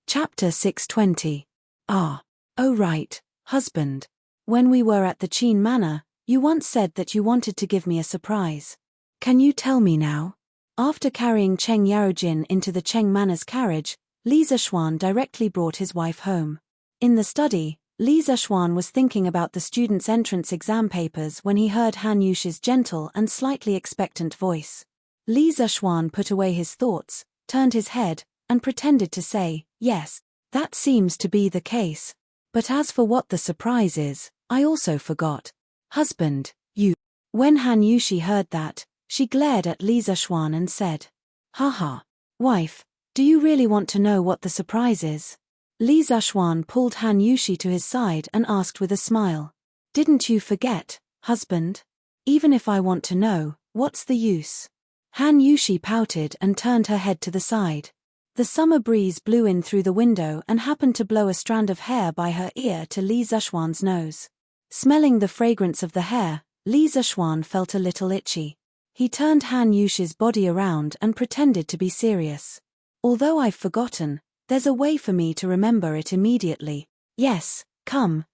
Chapter 620. Oh right, husband. When we were at the Qin Manor, you once said that you wanted to give me a surprise. Can you tell me now? After carrying Cheng Yarojin into the Cheng Manor's carriage, Li Zishuan directly brought his wife home. In the study, Li Zishuan was thinking about the students' entrance exam papers when he heard Han Yuxi's gentle and slightly expectant voice. Li Zishuan put away his thoughts, turned his head, and pretended to say, yes, that seems to be the case. But as for what the surprise is, I also forgot. Husband, you. When Han Yushi heard that, she glared at Li Zexuan and said, Haha. Wife, do you really want to know what the surprise is? Li Zexuan pulled Han Yushi to his side and asked with a smile. Didn't you forget, husband? Even if I want to know, what's the use? Han Yushi pouted and turned her head to the side. The summer breeze blew in through the window and happened to blow a strand of hair by her ear to Li Zexuan's nose. Smelling the fragrance of the hair, Li Zexuan felt a little itchy. He turned Han Yushi's body around and pretended to be serious. Although I've forgotten, there's a way for me to remember it immediately. Yes, come.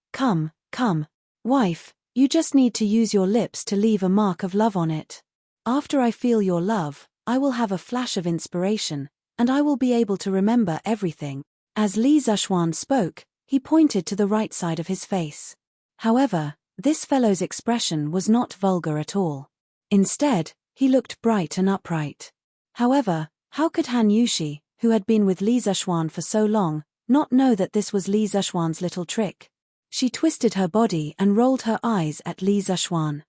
Wife, you just need to use your lips to leave a mark of love on it. After I feel your love, I will have a flash of inspiration, and I will be able to remember everything. As Li Zexuan spoke, he pointed to the right side of his face. However, this fellow's expression was not vulgar at all. Instead, he looked bright and upright. However, how could Han Yushi, who had been with Li Zexuan for so long, not know that this was Li Zexuan's little trick? She twisted her body and rolled her eyes at Li Zexuan.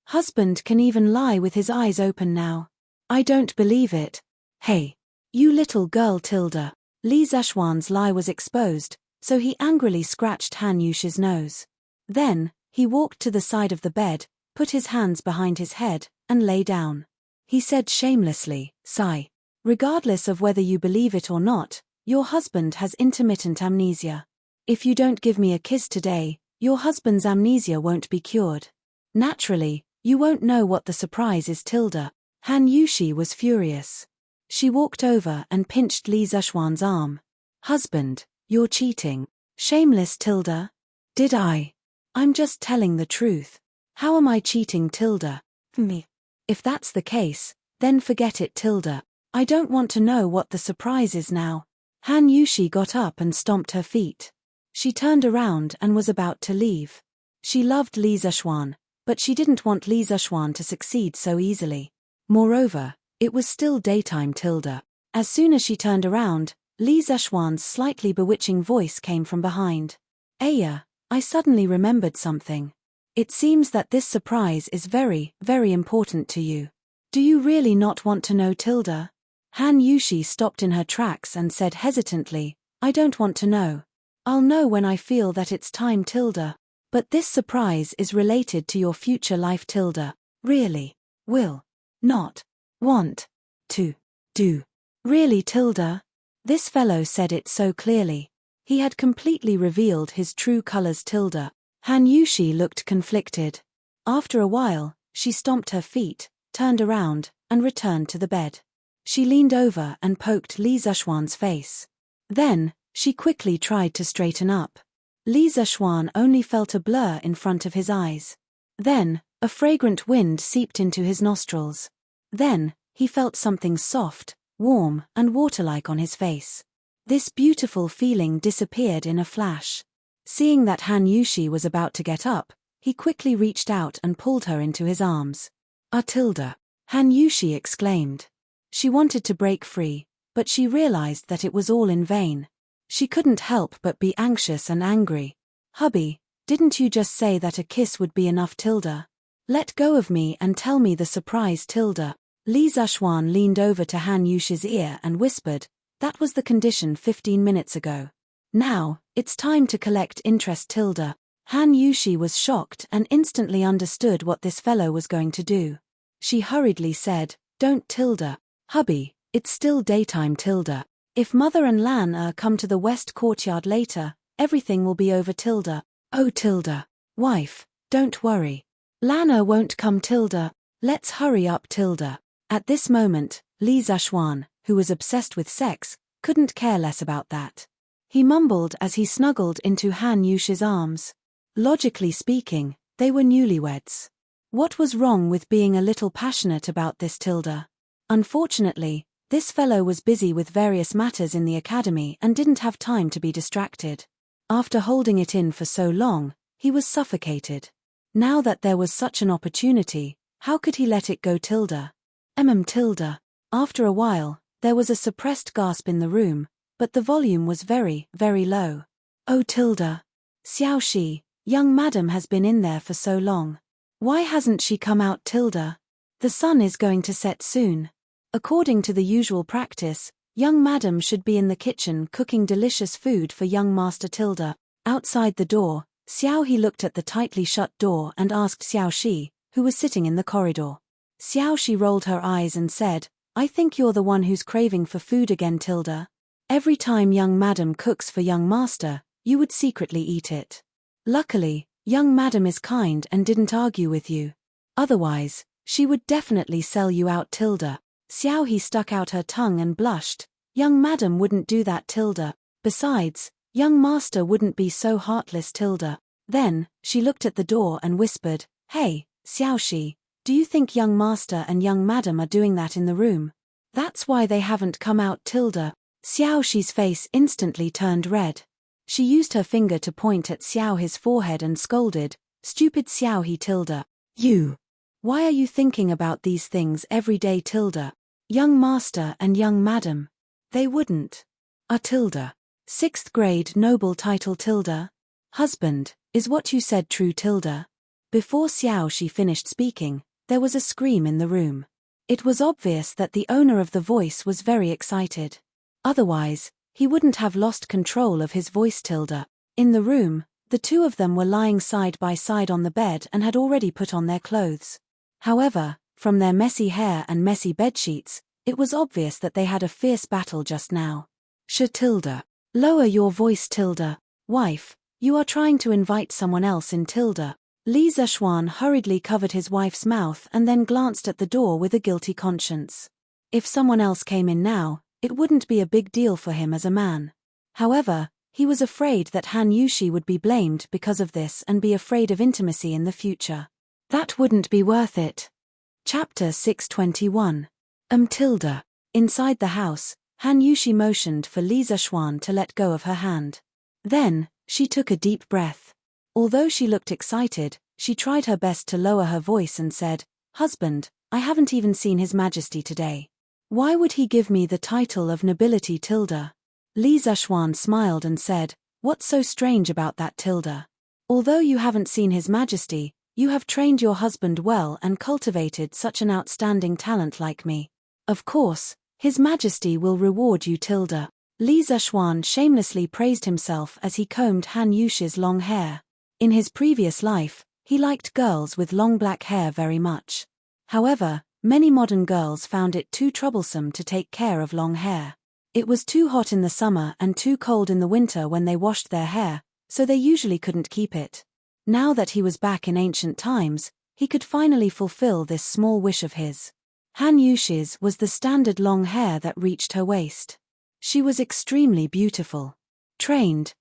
Husband can even lie with his eyes open now. I don't believe it. Hey, you little girl Tilda. Li Zexuan's lie was exposed, so he angrily scratched Han Yushi's nose. Then, he walked to the side of the bed, put his hands behind his head, and lay down. He said shamelessly, Sigh. Regardless of whether you believe it or not, your husband has intermittent amnesia. If you don't give me a kiss today, your husband's amnesia won't be cured. Naturally, you won't know what the surprise is Tilda. Han Yushi was furious. She walked over and pinched Li Zexuan's arm. Husband, you're cheating. Shameless Tilda. Did I? I'm just telling the truth. How am I cheating Tilda? Me. If that's the case, then forget it Tilda. I don't want to know what the surprise is now. Han Yushi got up and stomped her feet. She turned around and was about to leave. She loved Li Zexuan, but she didn't want Li Zexuan to succeed so easily. Moreover, it was still daytime Tilda. As soon as she turned around, Li Zexuan's slightly bewitching voice came from behind. Aya, I suddenly remembered something. It seems that this surprise is very, very important to you. Do you really not want to know Tilda? Han Yushi stopped in her tracks and said hesitantly, I don't want to know. I'll know when I feel that it's time Tilda. But this surprise is related to your future life Tilda. Really? Will? Not? Want? To? Do? Really Tilda? This fellow said it so clearly. He had completely revealed his true colors Tilda. Han Yushi looked conflicted. After a while, she stomped her feet, turned around, and returned to the bed. She leaned over and poked Li Zexuan's face. Then, she quickly tried to straighten up. Li Zexuan only felt a blur in front of his eyes. Then, a fragrant wind seeped into his nostrils. Then, he felt something soft, warm, and water-like on his face. This beautiful feeling disappeared in a flash. Seeing that Han Yushi was about to get up, he quickly reached out and pulled her into his arms. Tilda. Han Yushi exclaimed. She wanted to break free, but she realized that it was all in vain. She couldn't help but be anxious and angry. Hubby, didn't you just say that a kiss would be enough Tilda? Let go of me and tell me the surprise Tilda. Li Zexuan leaned over to Han Yushi's ear and whispered, that was the condition 15 minutes ago. Now, it's time to collect interest Tilda. Han Yushi was shocked and instantly understood what this fellow was going to do. She hurriedly said, don't Tilda. Hubby, it's still daytime Tilda. If Mother and Lan come to the west courtyard later, everything will be over Tilda. Oh Tilda. Wife, don't worry. Lan won't come Tilda. Let's hurry up Tilda. At this moment, Li Zexuan, who was obsessed with sex, couldn't care less about that. He mumbled as he snuggled into Han Yushi's arms. Logically speaking, they were newlyweds. What was wrong with being a little passionate about this Tilda? Unfortunately, this fellow was busy with various matters in the academy and didn't have time to be distracted. After holding it in for so long, he was suffocated. Now that there was such an opportunity, how could he let it go Tilda? Tilda. After a while, there was a suppressed gasp in the room, but the volume was very, very low. Oh Tilda. Xiaoxi, Young madam has been in there for so long. Why hasn't she come out tilde? The sun is going to set soon. According to the usual practice, young madam should be in the kitchen cooking delicious food for young master tilde. Outside the door, Xiao He looked at the tightly shut door and asked Xiao Shi, who was sitting in the corridor. Xiao Shi rolled her eyes and said, I think you're the one who's craving for food again tilde. Every time young madam cooks for young master, you would secretly eat it. Luckily, young madam is kind and didn't argue with you. Otherwise, she would definitely sell you out tilde. Xiao He stuck out her tongue and blushed. Young madam wouldn't do that tilde. Besides, young master wouldn't be so heartless tilde. Then, she looked at the door and whispered, Hey, Xiao Shi, do you think young master and young madam are doing that in the room? That's why they haven't come out tilde. Xiao Shi's face instantly turned red. She used her finger to point at Xiao He's forehead and scolded, Stupid Xiao He tilde. You! Why are you thinking about these things every day tilde? Young master and young madam. They wouldn't. Tilde. 6th grade noble title tilde. Husband, is what you said true tilde? Before Xiao Shi finished speaking, there was a scream in the room. It was obvious that the owner of the voice was very excited. Otherwise, he wouldn't have lost control of his voice tilde. In the room, the two of them were lying side by side on the bed and had already put on their clothes. However, from their messy hair and messy bedsheets, it was obvious that they had a fierce battle just now. Tilde. Lower your voice tilde. Wife, you are trying to invite someone else in tilde. Li Zishuan hurriedly covered his wife's mouth and then glanced at the door with a guilty conscience. If someone else came in now, it wouldn't be a big deal for him as a man. However, he was afraid that Han Yushi would be blamed because of this and be afraid of intimacy in the future. That wouldn't be worth it. Chapter 621. Tilde. Inside the house, Han Yushi motioned for Li Zishuan to let go of her hand. Then, she took a deep breath. Although she looked excited, she tried her best to lower her voice and said, Husband, I haven't even seen His Majesty today. Why would he give me the title of nobility tilde? Li Zishuan smiled and said, What's so strange about that tilde? Although you haven't seen His Majesty, you have trained your husband well and cultivated such an outstanding talent like me. Of course, His Majesty will reward you tilde. Li Zishuan shamelessly praised himself as he combed Han Yushi's long hair. In his previous life, he liked girls with long black hair very much. However, many modern girls found it too troublesome to take care of long hair. It was too hot in the summer and too cold in the winter when they washed their hair, so they usually couldn't keep it. Now that he was back in ancient times, he could finally fulfill this small wish of his. Han Yushi's was the standard long hair that reached her waist. She was extremely beautiful. Trained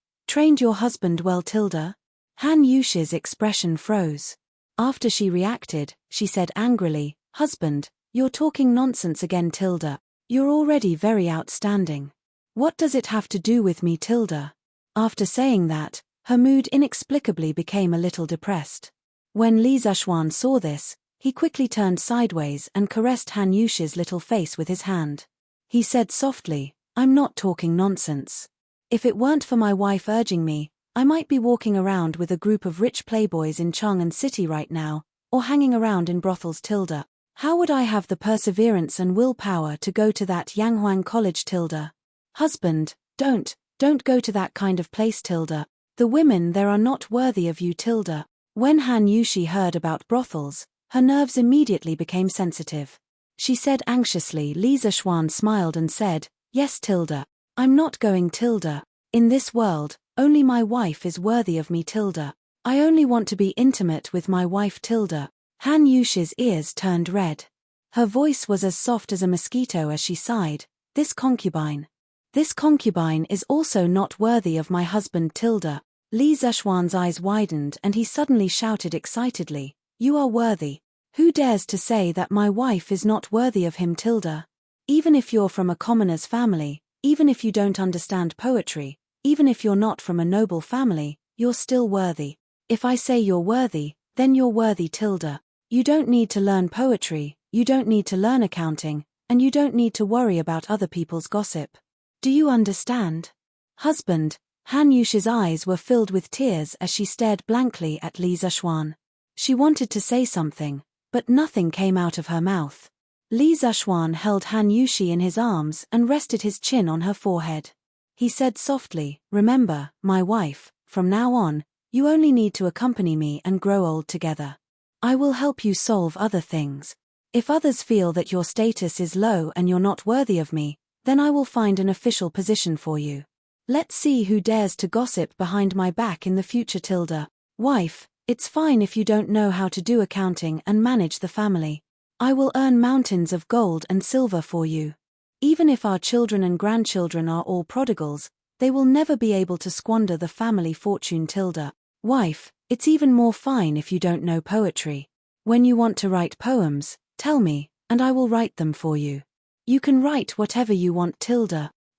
your husband well tilde? Han Yushi's expression froze. After she reacted, she said angrily, Husband, you're talking nonsense again tilde. You're already very outstanding. What does it have to do with me tilde? After saying that, her mood inexplicably became a little depressed. When Li Zishuan saw this, he quickly turned sideways and caressed Han Yushi's little face with his hand. He said softly, I'm not talking nonsense. If it weren't for my wife urging me, I might be walking around with a group of rich playboys in Chang'an City right now, or hanging around in brothels tilde. How would I have the perseverance and willpower to go to that Yanghuang College tilde? Husband, don't go to that kind of place tilde. The women there are not worthy of you tilde. When Han Yushi heard about brothels, her nerves immediately became sensitive. She said anxiously. Li Zishuan smiled and said, Yes tilde. I'm not going tilde. In this world, only my wife is worthy of me tilde. I only want to be intimate with my wife tilde. Han Yushi's ears turned red. Her voice was as soft as a mosquito as she sighed, This concubine is also not worthy of my husband tilde. Li Zishuan's eyes widened and he suddenly shouted excitedly, You are worthy. Who dares to say that my wife is not worthy of him tilde? Even if you're from a commoner's family, even if you don't understand poetry, even if you're not from a noble family, you're still worthy. If I say you're worthy, then you're worthy tilde. You don't need to learn poetry, you don't need to learn accounting, and you don't need to worry about other people's gossip. Do you understand? Husband, Han Yushi's eyes were filled with tears as she stared blankly at Li Zishuan. She wanted to say something, but nothing came out of her mouth. Li Zishuan held Han Yushi in his arms and rested his chin on her forehead. He said softly, "Remember, my wife, from now on, you only need to accompany me and grow old together. I will help you solve other things. If others feel that your status is low and you're not worthy of me, then I will find an official position for you. Let's see who dares to gossip behind my back in the future. Wife, it's fine if you don't know how to do accounting and manage the family. I will earn mountains of gold and silver for you. Even if our children and grandchildren are all prodigals, they will never be able to squander the family fortune. Wife, it's even more fine if you don't know poetry. When you want to write poems, tell me, and I will write them for you. You can write whatever you want.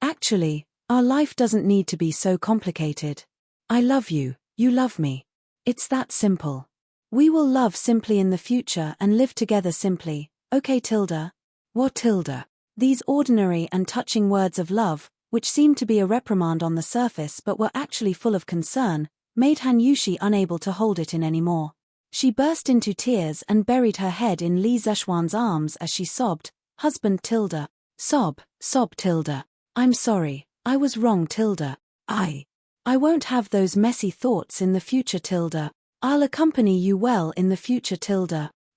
Actually, our life doesn't need to be so complicated. I love you, you love me. It's that simple. We will love simply in the future and live together simply, okay? What? These ordinary and touching words of love, which seemed to be a reprimand on the surface but were actually full of concern, made Han Yushi unable to hold it in anymore. She burst into tears and buried her head in Li Zishuan's arms as she sobbed, "Husband." Sob. I'm sorry, I was wrong. I won't have those messy thoughts in the future. I'll accompany you well in the future.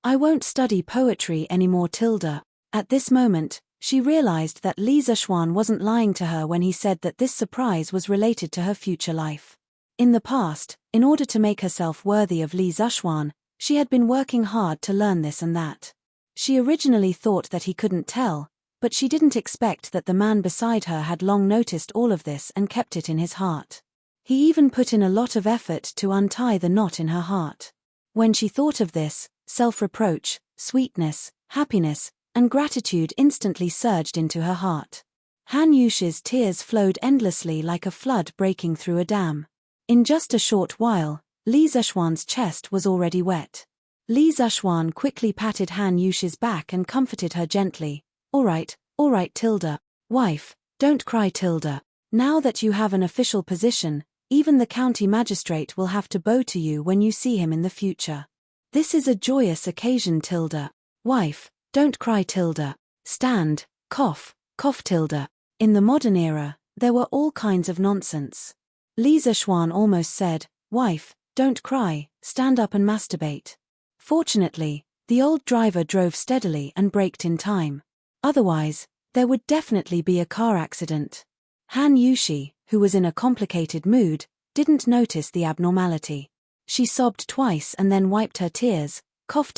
I won't study poetry anymore. At this moment, she realized that Li Zishuan wasn't lying to her when he said that this surprise was related to her future life. In the past, in order to make herself worthy of Li Zishuan, she had been working hard to learn this and that. She originally thought that he couldn't tell, but she didn't expect that the man beside her had long noticed all of this and kept it in his heart. He even put in a lot of effort to untie the knot in her heart. When she thought of this, self-reproach, sweetness, happiness, and gratitude instantly surged into her heart. Han Yushi's tears flowed endlessly like a flood breaking through a dam. In just a short while, Li Zishuan's chest was already wet. Li Zishuan quickly patted Han Yushi's back and comforted her gently. All right, wife, don't cry. Now that you have an official position, even the county magistrate will have to bow to you when you see him in the future. This is a joyous occasion. Wife, don't cry. Stand, cough. In the modern era, there were all kinds of nonsense. Li Zishuan almost said, "Wife, don't cry, stand up and masturbate." Fortunately, the old driver drove steadily and braked in time. Otherwise, there would definitely be a car accident. Han Yushi, who was in a complicated mood, didn't notice the abnormality. She sobbed twice and then wiped her tears. Cough.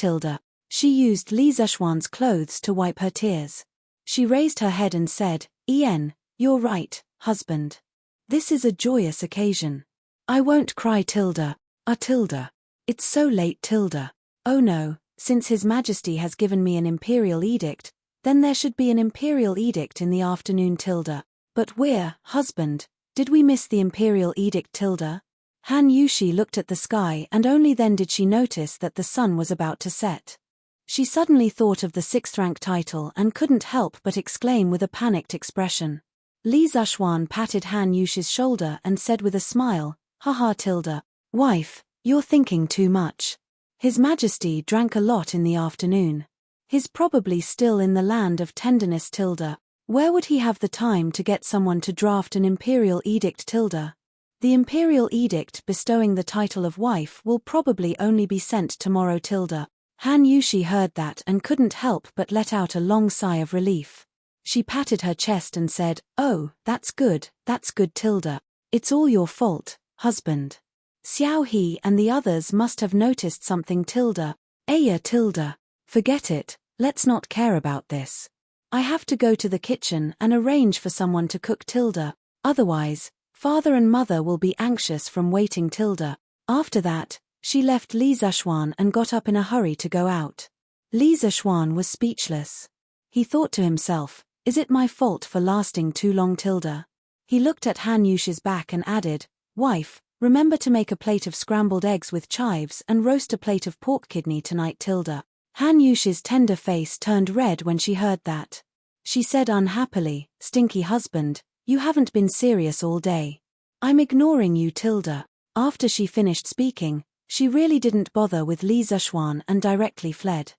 She used Li Zishuan's clothes to wipe her tears. She raised her head and said, "You're right, husband. This is a joyous occasion. I won't cry. It's so late. Oh no, since His Majesty has given me an imperial edict, then there should be an imperial edict in the afternoon. But where, husband, did we miss the imperial edict? Han Yushi looked at the sky and only then did she notice that the sun was about to set. She suddenly thought of the 6th rank title and couldn't help but exclaim with a panicked expression. Li Zishuan patted Han Yushi's shoulder and said with a smile, "Haha. Wife, you're thinking too much. His Majesty drank a lot in the afternoon. He's probably still in the land of tenderness. Where would he have the time to get someone to draft an imperial edict? The imperial edict bestowing the title of wife will probably only be sent tomorrow. Han Yushi heard that and couldn't help but let out a long sigh of relief. She patted her chest and said, "Oh, that's good. It's all your fault, husband. Xiao He and the others must have noticed something. Aya. Forget it, let's not care about this. I have to go to the kitchen and arrange for someone to cook. Otherwise, father and mother will be anxious from waiting. After that, she left Li Zishuan and got up in a hurry to go out. Li Zishuan was speechless. He thought to himself, "Is it my fault for lasting too long? He looked at Han Yushi's back and added, "Wife, remember to make a plate of scrambled eggs with chives and roast a plate of pork kidney tonight. Han Yushi's tender face turned red when she heard that. She said unhappily, "Stinky husband, you haven't been serious all day. I'm ignoring you, Tilda. After she finished speaking, she really didn't bother with Li Zishuan and directly fled.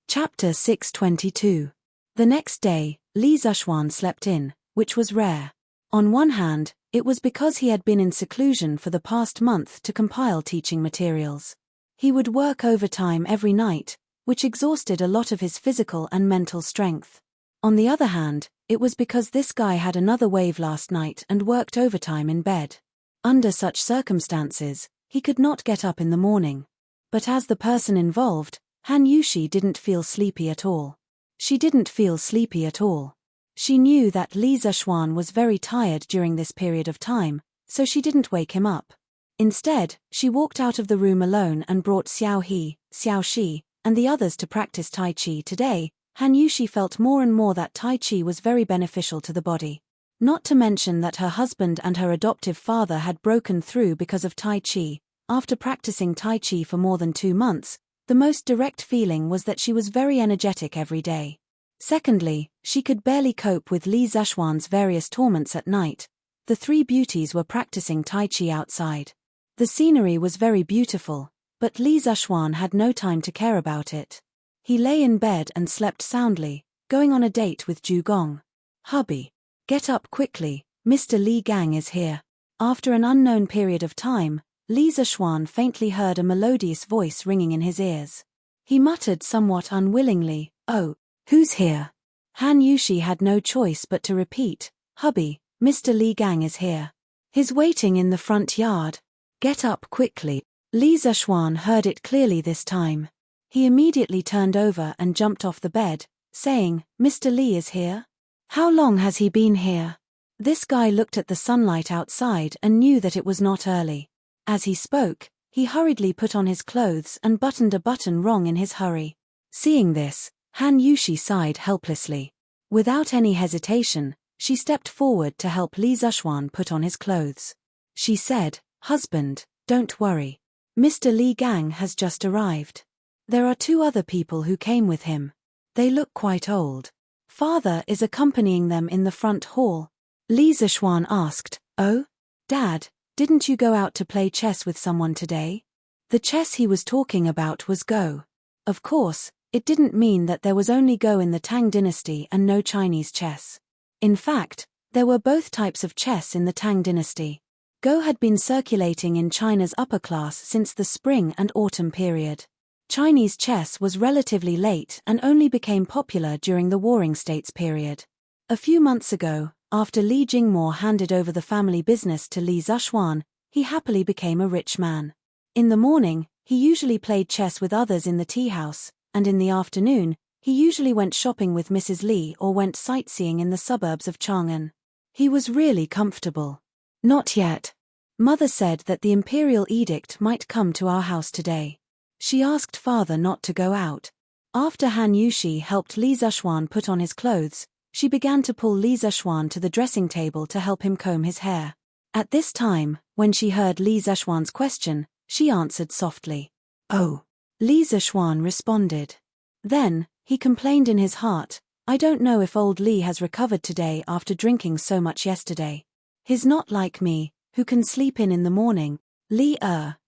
Chapter 622. The next day, Li Zishuan slept in, which was rare. On one hand, it was because he had been in seclusion for the past month to compile teaching materials. He would work overtime every night, which exhausted a lot of his physical and mental strength. On the other hand, it was because this guy had another wave last night and worked overtime in bed. Under such circumstances, he could not get up in the morning. But as the person involved, Han Yushi didn't feel sleepy at all. She didn't feel sleepy at all. She knew that Li Zishuan was very tired during this period of time, so she didn't wake him up. Instead, she walked out of the room alone and brought Xiao He, Xiao Shi, and the others to practice Tai Chi today. Han Yushi felt more and more that Tai Chi was very beneficial to the body. Not to mention that her husband and her adoptive father had broken through because of Tai Chi. After practicing Tai Chi for more than 2 months, the most direct feeling was that she was very energetic every day. Secondly, she could barely cope with Li Zishuan's various torments at night. The 3 beauties were practicing Tai Chi outside. The scenery was very beautiful, but Li Zishuan had no time to care about it. He lay in bed and slept soundly, going on a date with Ju Gong. Hubby. Get up quickly, Mr. Li Gang is here. After an unknown period of time, Li Zishuan faintly heard a melodious voice ringing in his ears. He muttered somewhat unwillingly, "Oh, who's here?" Han Yushi had no choice but to repeat, "Hubby, Mr. Li Gang is here. He's waiting in the front yard. Get up quickly." Li Zishuan heard it clearly this time. He immediately turned over and jumped off the bed, saying, "Mr. Li is here? How long has he been here?" This guy looked at the sunlight outside and knew that it was not early. As he spoke, he hurriedly put on his clothes and buttoned a button wrong in his hurry. Seeing this, Han Yushi sighed helplessly. Without any hesitation, she stepped forward to help Li Zishuan put on his clothes. She said, "Husband, don't worry. Mr. Li Gang has just arrived. There are 2 other people who came with him. They look quite old. Father is accompanying them in the front hall." Li Zishuan asked, "Oh? Dad, didn't you go out to play chess with someone today?" The chess he was talking about was Go. Of course, it didn't mean that there was only Go in the Tang dynasty and no Chinese chess. In fact, there were both types of chess in the Tang dynasty. Go had been circulating in China's upper class since the spring and autumn period. Chinese chess was relatively late and only became popular during the Warring States period. A few months ago, after Li Jingmo handed over the family business to Li Zishuan, he happily became a rich man. In the morning, he usually played chess with others in the tea house, and in the afternoon, he usually went shopping with Mrs. Li or went sightseeing in the suburbs of Chang'an. He was really comfortable. Not yet. Mother said that the imperial edict might come to our house today. She asked father not to go out. After Han Yushi helped Li Zishuan put on his clothes, she began to pull Li Zishuan to the dressing table to help him comb his hair. At this time, when she heard Li Zishuan's question, she answered softly, "Oh." Li Zishuan responded. Then, he complained in his heart, "I don't know if old Li has recovered today after drinking so much yesterday. He's not like me, who can sleep in the morning." Li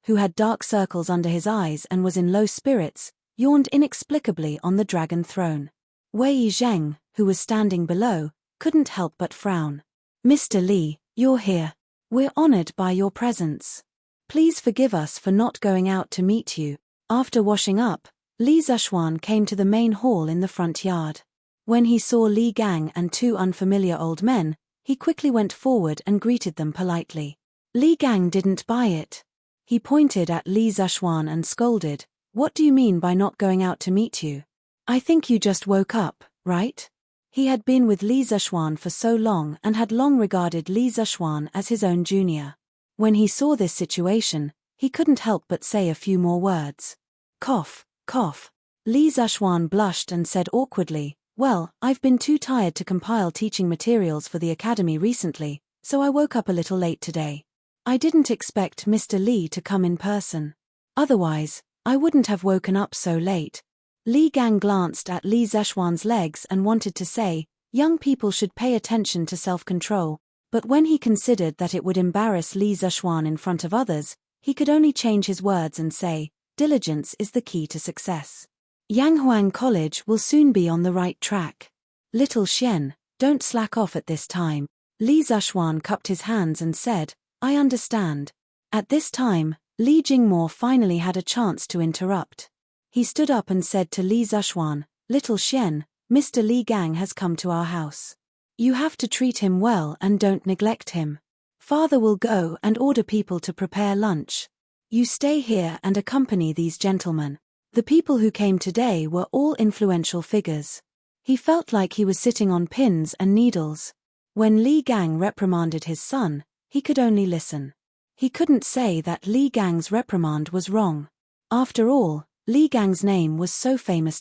who had dark circles under his eyes and was in low spirits, yawned inexplicably on the dragon throne. Wei Zheng, who was standing below, couldn't help but frown. "Mr. Li, you're here. We're honored by your presence. Please forgive us for not going out to meet you." After washing up, Li Zishuan came to the main hall in the front yard. When he saw Li Gang and 2 unfamiliar old men, he quickly went forward and greeted them politely. Li Gang didn't buy it. He pointed at Li Zishuan and scolded, "What do you mean by not going out to meet you? I think you just woke up, right?" He had been with Li Zishuan for so long and had long regarded Li Zishuan as his own junior. When he saw this situation, he couldn't help but say a few more words. Cough, cough. Li Zishuan blushed and said awkwardly, "Well, I've been too tired to compile teaching materials for the academy recently, so I woke up a little late today. I didn't expect Mr. Li to come in person. Otherwise, I wouldn't have woken up so late." Li Gang glanced at Li Zishuan's legs and wanted to say, "Young people should pay attention to self-control," But when he considered that it would embarrass Li Zishuan in front of others, he could only change his words and say, "Diligence is the key to success. Yanghuang College will soon be on the right track. Little Xian, don't slack off at this time." Li Zishuan cupped his hands and said, "I understand." At this time, Li Jingmo finally had a chance to interrupt. He stood up and said to Li Zishuan, "Little Xian, Mr. Li Gang has come to our house. You have to treat him well and don't neglect him. Father will go and order people to prepare lunch. You stay here and accompany these gentlemen." The people who came today were all influential figures. He felt like he was sitting on pins and needles. When Li Gang reprimanded his son, he could only listen. He couldn't say that Li Gang's reprimand was wrong. After all, Li Gang's name was so famous.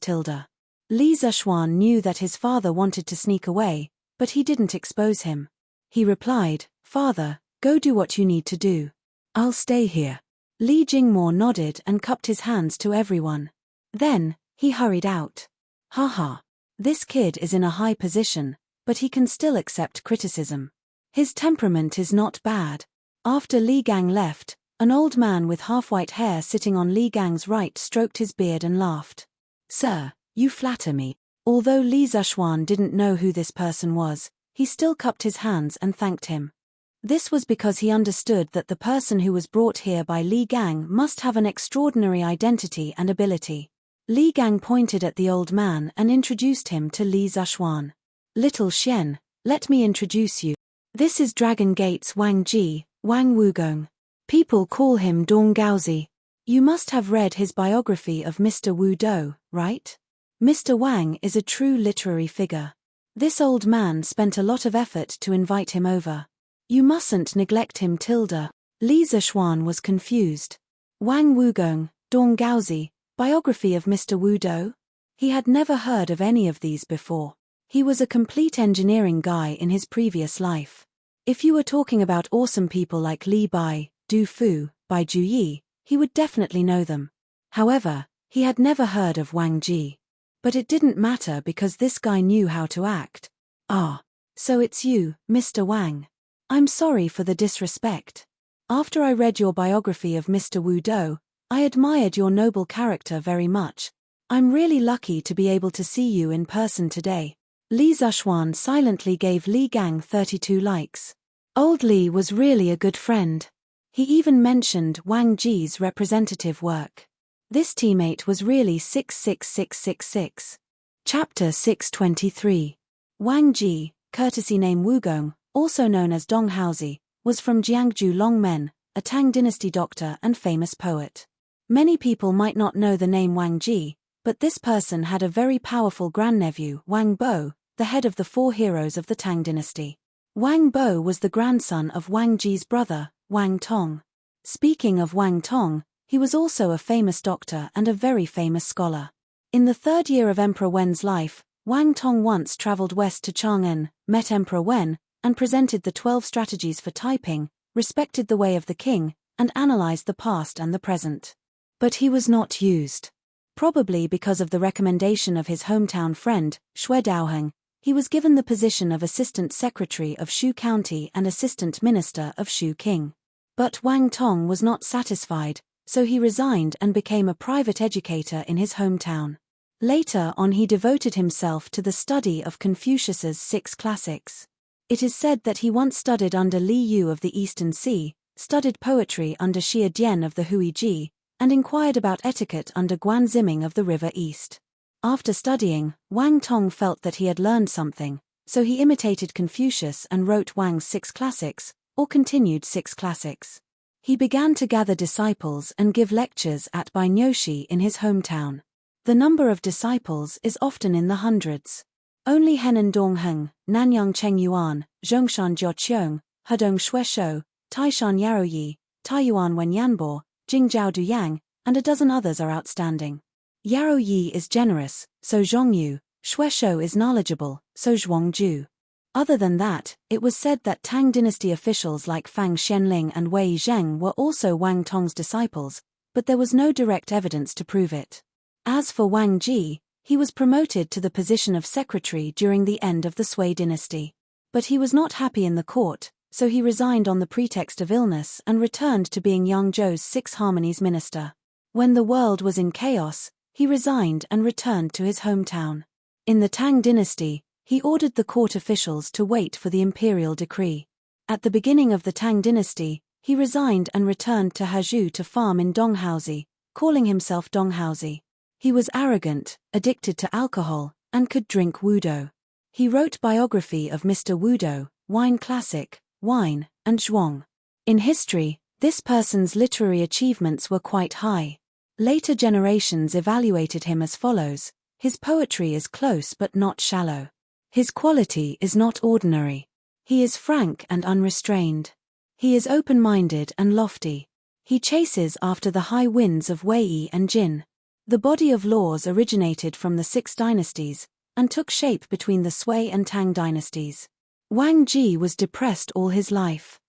Li Zishuan knew that his father wanted to sneak away, but he didn't expose him. He replied, "Father, go do what you need to do. I'll stay here." Li Jingmo nodded and cupped his hands to everyone. Then, he hurried out. Haha. This kid is in a high position, but he can still accept criticism. His temperament is not bad. After Li Gang left, an old man with half-white hair sitting on Li Gang's right stroked his beard and laughed. "Sir, you flatter me." Although Li Zishuan didn't know who this person was, he still cupped his hands and thanked him. This was because he understood that the person who was brought here by Li Gang must have an extraordinary identity and ability. Li Gang pointed at the old man and introduced him to Li Zishuan. "Little Xian, let me introduce you. This is Dragon Gate's Wang Ji, Wang Wugong. People call him Dong Gaozi. You must have read his biography of Mr. Wu Do, right? Mr. Wang is a true literary figure. This old man spent a lot of effort to invite him over. You mustn't neglect him." Li Zishuan was confused. Wang Wugong, Dong Gaozi, biography of Mr. Wu Do? He had never heard of any of these before. He was a complete engineering guy in his previous life. If you were talking about awesome people like Li Bai, Du Fu, Bai Juyi, he would definitely know them. However, he had never heard of Wang Ji. But it didn't matter because this guy knew how to act. "Ah. So it's you, Mr. Wang. I'm sorry for the disrespect. After I read your biography of Mr. Wu Do, I admired your noble character very much. I'm really lucky to be able to see you in person today." Li Zishuan silently gave Li Gang 32 likes. Old Li was really a good friend. He even mentioned Wang Ji's representative work. This teammate was really 66666. Chapter 623. Wang Ji, courtesy name Wugong, also known as Dong Haozi, was from Jiangju Longmen, a Tang dynasty doctor and famous poet. Many people might not know the name Wang Ji, but this person had a very powerful grandnephew, Wang Bo, the head of the 4 heroes of the Tang dynasty. Wang Bo was the grandson of Wang Ji's brother, Wang Tong. Speaking of Wang Tong, he was also a famous doctor and a very famous scholar. In the 3rd year of Emperor Wen's life, Wang Tong once traveled west to Chang'an, met Emperor Wen, and presented the 12 strategies for typing, respected the way of the king, and analyzed the past and the present. But he was not used. Probably because of the recommendation of his hometown friend, Xue Daoheng, he was given the position of Assistant Secretary of Shu County and Assistant Minister of Shu King. But Wang Tong was not satisfied, so he resigned and became a private educator in his hometown. Later on he devoted himself to the study of Confucius's 6 classics. It is said that he once studied under Li Yu of the Eastern Sea, studied poetry under Xie Dian of the Huiji, and inquired about etiquette under Guan Ziming of the River East. After studying, Wang Tong felt that he had learned something, so he imitated Confucius and wrote Wang's 6 classics, or continued 6 classics. He began to gather disciples and give lectures at Bainyoshi in his hometown. The number of disciples is often in the hundreds. Only Henan Dongheng, Nanyang Cheng Yuan, Zhongshan Jiuqiong, Hedong Shueshou, Taishan Yaoyi, Taiyuan Wenyanbo, Jingzhou Duyang, and a dozen others are outstanding. Yaoyi is generous, so Zhongyu, Shueshou is knowledgeable, so Zhuangju. Other than that, it was said that Tang dynasty officials like Fang Xianling and Wei Zheng were also Wang Tong's disciples, but there was no direct evidence to prove it. As for Wang Ji, he was promoted to the position of secretary during the end of the Sui dynasty. But he was not happy in the court, so he resigned on the pretext of illness and returned to being Yang Zhou's Six Harmonies minister. When the world was in chaos, he resigned and returned to his hometown. In the Tang dynasty, he ordered the court officials to wait for the imperial decree. At the beginning of the Tang dynasty, he resigned and returned to Hezhou to farm in Donghaozi, calling himself Donghaozi. He was arrogant, addicted to alcohol, and could drink wudo. He wrote biography of Mr. Wudo, Wine Classic, Wine, and Zhuang. In history, this person's literary achievements were quite high. Later generations evaluated him as follows: his poetry is close but not shallow. His quality is not ordinary. He is frank and unrestrained. He is open-minded and lofty. He chases after the high winds of Wei and Jin. The body of laws originated from the six dynasties, and took shape between the Sui and Tang dynasties. Wang Ji was depressed all his life.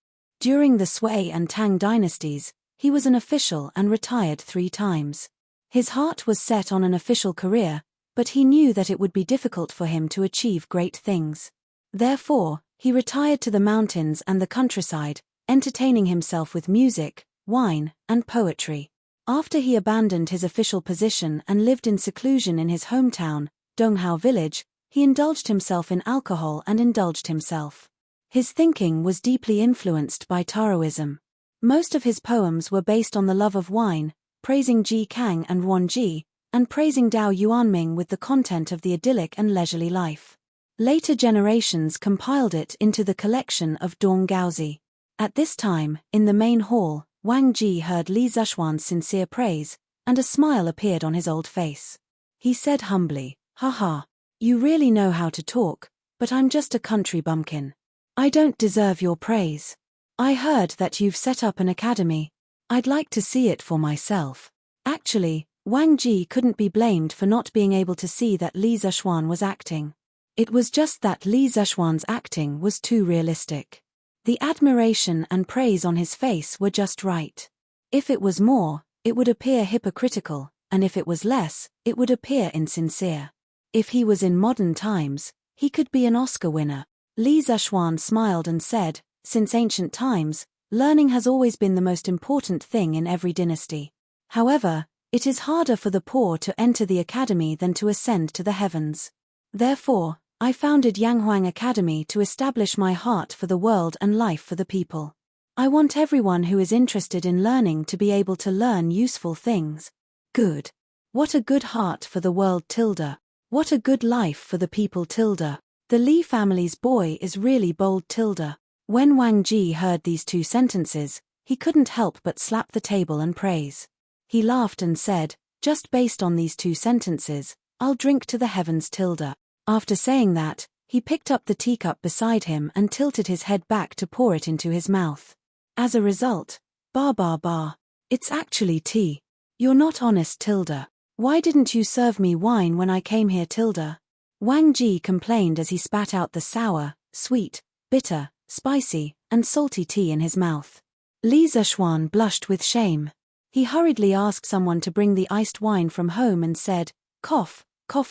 During the Sui and Tang dynasties, he was an official and retired 3 times. His heart was set on an official career, but he knew that it would be difficult for him to achieve great things. Therefore, he retired to the mountains and the countryside, entertaining himself with music, wine, and poetry. After he abandoned his official position and lived in seclusion in his hometown, Donghao village, he indulged himself in alcohol and indulged himself. His thinking was deeply influenced by Taoism. Most of his poems were based on the love of wine, praising Ji Kang and Ruan Ji, and praising Dao Yuanming with the content of the idyllic and leisurely life. Later generations compiled it into the collection of Dong Gaozi. At this time, in the main hall, Wang Ji heard Li Zishuan's sincere praise, and a smile appeared on his old face. He said humbly, "Haha, you really know how to talk, but I'm just a country bumpkin. I don't deserve your praise. I heard that you've set up an academy. I'd like to see it for myself." Actually, Wang Ji couldn't be blamed for not being able to see that Li Zishuan was acting. It was just that Li Zishuan's acting was too realistic. The admiration and praise on his face were just right. If it was more, it would appear hypocritical, and if it was less, it would appear insincere. If he was in modern times, he could be an Oscar winner. Li Zishuan smiled and said, "Since ancient times, learning has always been the most important thing in every dynasty. However, it is harder for the poor to enter the academy than to ascend to the heavens. Therefore, I founded Yanghuang Academy to establish my heart for the world and life for the people. I want everyone who is interested in learning to be able to learn useful things." Good. What a good heart for the world tilde. What a good life for the people tilde. The Li family's boy is really bold tilde. When Wang Ji heard these 2 sentences, he couldn't help but slap the table and praise. He laughed and said, "Just based on these 2 sentences, I'll drink to the heavens tilde." After saying that, he picked up the teacup beside him and tilted his head back to pour it into his mouth. As a result, "Bah. It's actually tea. You're not honest tilde. Why didn't you serve me wine when I came here tilde?" Wang Ji complained as he spat out the sour, sweet, bitter, spicy, and salty tea in his mouth. Li Zishuan blushed with shame. He hurriedly asked someone to bring the iced wine from home and said, "Cough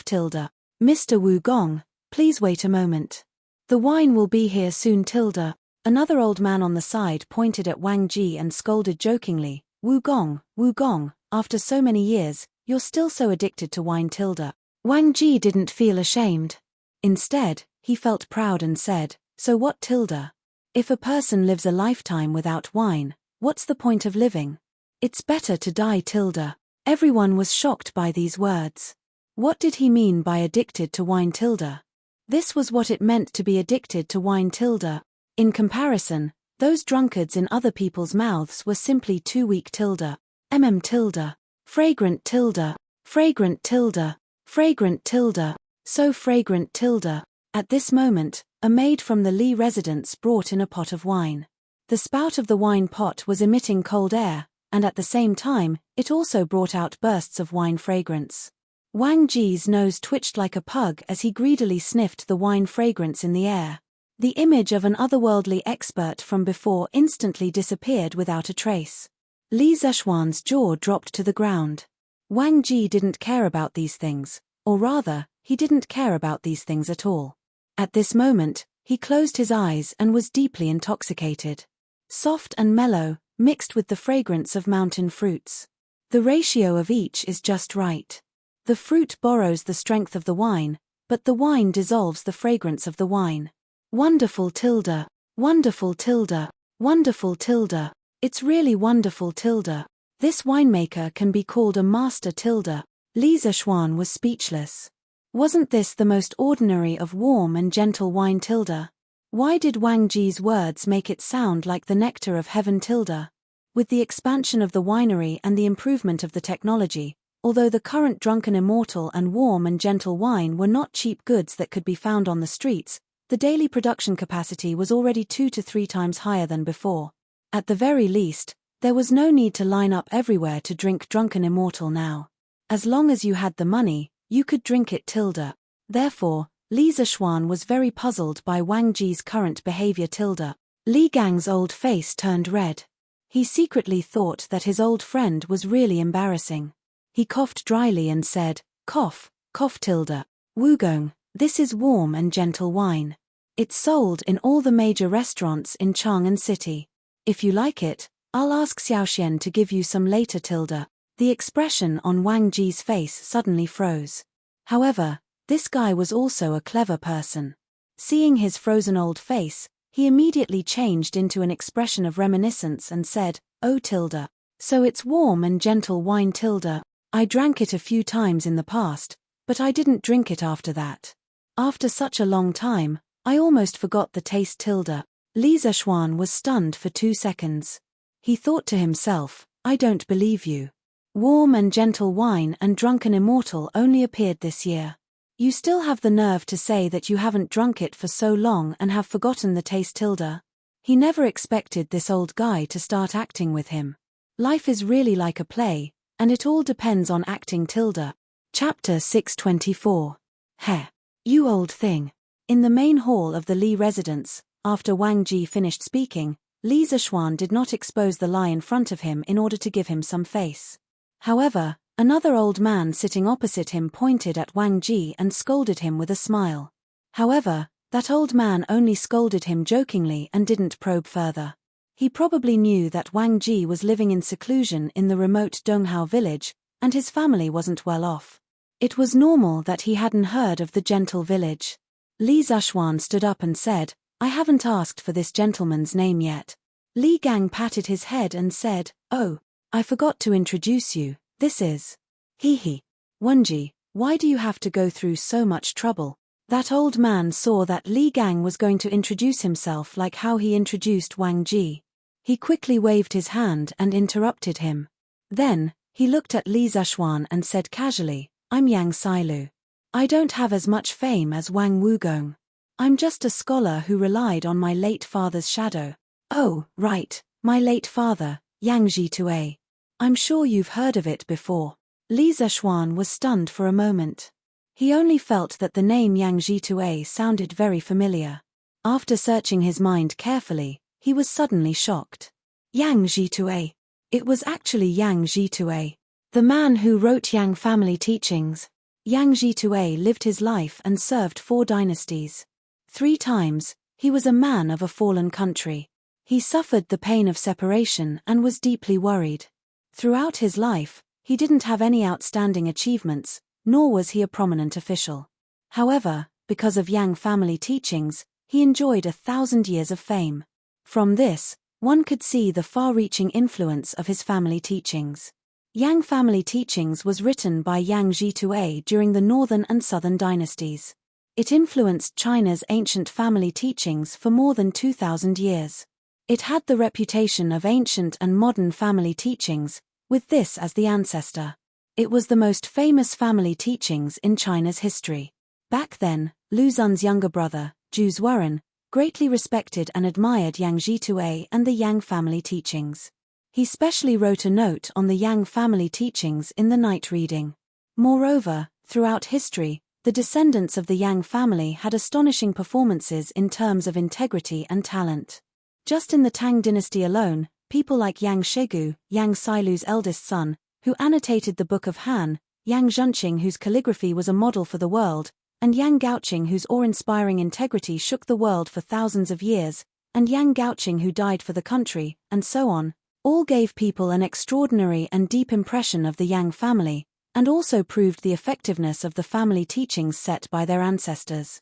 tilde. Mr. Wu Gong, please wait a moment. The wine will be here soon tilde." Another old man on the side pointed at Wang Ji and scolded jokingly, Wu Gong, after so many years, you're still so addicted to wine tilde." Wang Ji didn't feel ashamed. Instead, he felt proud and said, "So what tilde? If a person lives a lifetime without wine, what's the point of living? It's better to die tilde." Everyone was shocked by these words. What did he mean by addicted to wine tilde? This was what it meant to be addicted to wine tilde. In comparison, those drunkards in other people's mouths were simply too weak tilde. Tilde. Fragrant tilde. Fragrant tilde. Fragrant tilde. So fragrant tilde. At this moment, a maid from the Li residence brought in a pot of wine. The spout of the wine pot was emitting cold air, and at the same time, it also brought out bursts of wine fragrance. Wang Ji's nose twitched like a pug as he greedily sniffed the wine fragrance in the air. The image of an otherworldly expert from before instantly disappeared without a trace. Li Zishuan's jaw dropped to the ground. Wang Ji didn't care about these things, or rather, he didn't care about these things at all. At this moment, He closed his eyes and was deeply intoxicated. Soft and mellow, mixed with the fragrance of mountain fruits. The ratio of each is just right. The fruit borrows the strength of the wine, but the wine dissolves the fragrance of the wine. Wonderful tilde, wonderful tilde, wonderful tilde. It's really wonderful tilde. This winemaker can be called a master tilde. Li Zishuan was speechless. Wasn't this the most ordinary of warm and gentle wine tilde? Why did Wang Ji's words make it sound like the nectar of heaven tilde? With the expansion of the winery and the improvement of the technology, although the current drunken immortal and warm and gentle wine were not cheap goods that could be found on the streets, the daily production capacity was already 2 to 3 times higher than before. At the very least, there was no need to line up everywhere to drink drunken immortal now. As long as you had the money, you could drink it tilde. Therefore, Li Zishuan was very puzzled by Wang Ji's current behavior tilde. Li Gang's old face turned red. He secretly thought that his old friend was really embarrassing. He coughed dryly and said, cough tilde. Wugong, this is warm and gentle wine. It's sold in all the major restaurants in Chang'an City. If you like it, I'll ask Xiaoxian to give you some later tilde. The expression on Wang Ji's face suddenly froze. However, this guy was also a clever person. Seeing his frozen old face, he immediately changed into an expression of reminiscence and said, oh tilde. So it's warm and gentle wine tilde. I drank it a few times in the past, but I didn't drink it after that. After such a long time, I almost forgot the taste tilde. Li Zishuan was stunned for 2 seconds. He thought to himself, I don't believe you. Warm and gentle wine and drunken immortal only appeared this year. You still have the nerve to say that you haven't drunk it for so long and have forgotten the taste tilde? He never expected this old guy to start acting with him. Life is really like a play, and it all depends on acting tilde. Chapter 624. Heh. You old thing. In the main hall of the Li residence, after Wang Ji finished speaking, Li Zishuan did not expose the lie in front of him in order to give him some face. However, another old man sitting opposite him pointed at Wang Ji and scolded him with a smile. However, that old man only scolded him jokingly and didn't probe further. He probably knew that Wang Ji was living in seclusion in the remote Donghao village, and his family wasn't well off. It was normal that he hadn't heard of the gentle village. Li Zishuan stood up and said, I haven't asked for this gentleman's name yet. Li Gang patted his head and said, oh, I forgot to introduce you, this is. Hee. Wenji, why do you have to go through so much trouble? That old man saw that Li Gang was going to introduce himself like how he introduced Wang Ji. He quickly waved his hand and interrupted him. Then, he looked at Li Zishuan and said casually, I'm Yang Sailu. I don't have as much fame as Wang Wugong. I'm just a scholar who relied on my late father's shadow. Oh, right, my late father, Yang Jitue. I'm sure you've heard of it before. Li Zishuan was stunned for a moment. He only felt that the name Yang Jitue sounded very familiar. After searching his mind carefully, he was suddenly shocked. Yang Jitue. It was actually Yang Jitue, the man who wrote Yang family teachings. Yang Jitue lived his life and served 4 dynasties. 3 times, he was a man of a fallen country. He suffered the pain of separation and was deeply worried. Throughout his life, he didn't have any outstanding achievements, nor was he a prominent official. However, because of Yang family teachings, he enjoyed 1,000 years of fame. From this, one could see the far-reaching influence of his family teachings. Yang family teachings was written by Yang Jitue during the northern and southern dynasties. It influenced China's ancient family teachings for more than 2,000 years. It had the reputation of ancient and modern family teachings, with this as the ancestor. It was the most famous family teachings in China's history. Back then, Lu Xun's younger brother, Zhu Zuoren, greatly respected and admired Yang Jitue and the Yang family teachings. He specially wrote a note on the Yang family teachings in the night reading. Moreover, throughout history, the descendants of the Yang family had astonishing performances in terms of integrity and talent. Just in the Tang dynasty alone, people like Yang Shegu, Yang Sailu's eldest son, who annotated the Book of Han, Yang Zhenqing whose calligraphy was a model for the world, and Yang Gaoqing whose awe-inspiring integrity shook the world for thousands of years, and Yang Gaoqing who died for the country, and so on, all gave people an extraordinary and deep impression of the Yang family, and also proved the effectiveness of the family teachings set by their ancestors.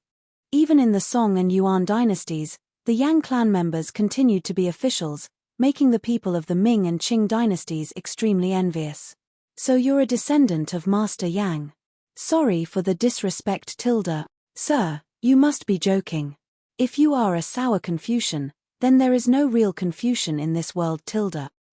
Even in the Song and Yuan dynasties, the Yang clan members continued to be officials, making the people of the Ming and Qing dynasties extremely envious. So you're a descendant of Master Yang. Sorry for the disrespect. Sir, you must be joking. If you are a sour Confucian, then there is no real Confucian in this world.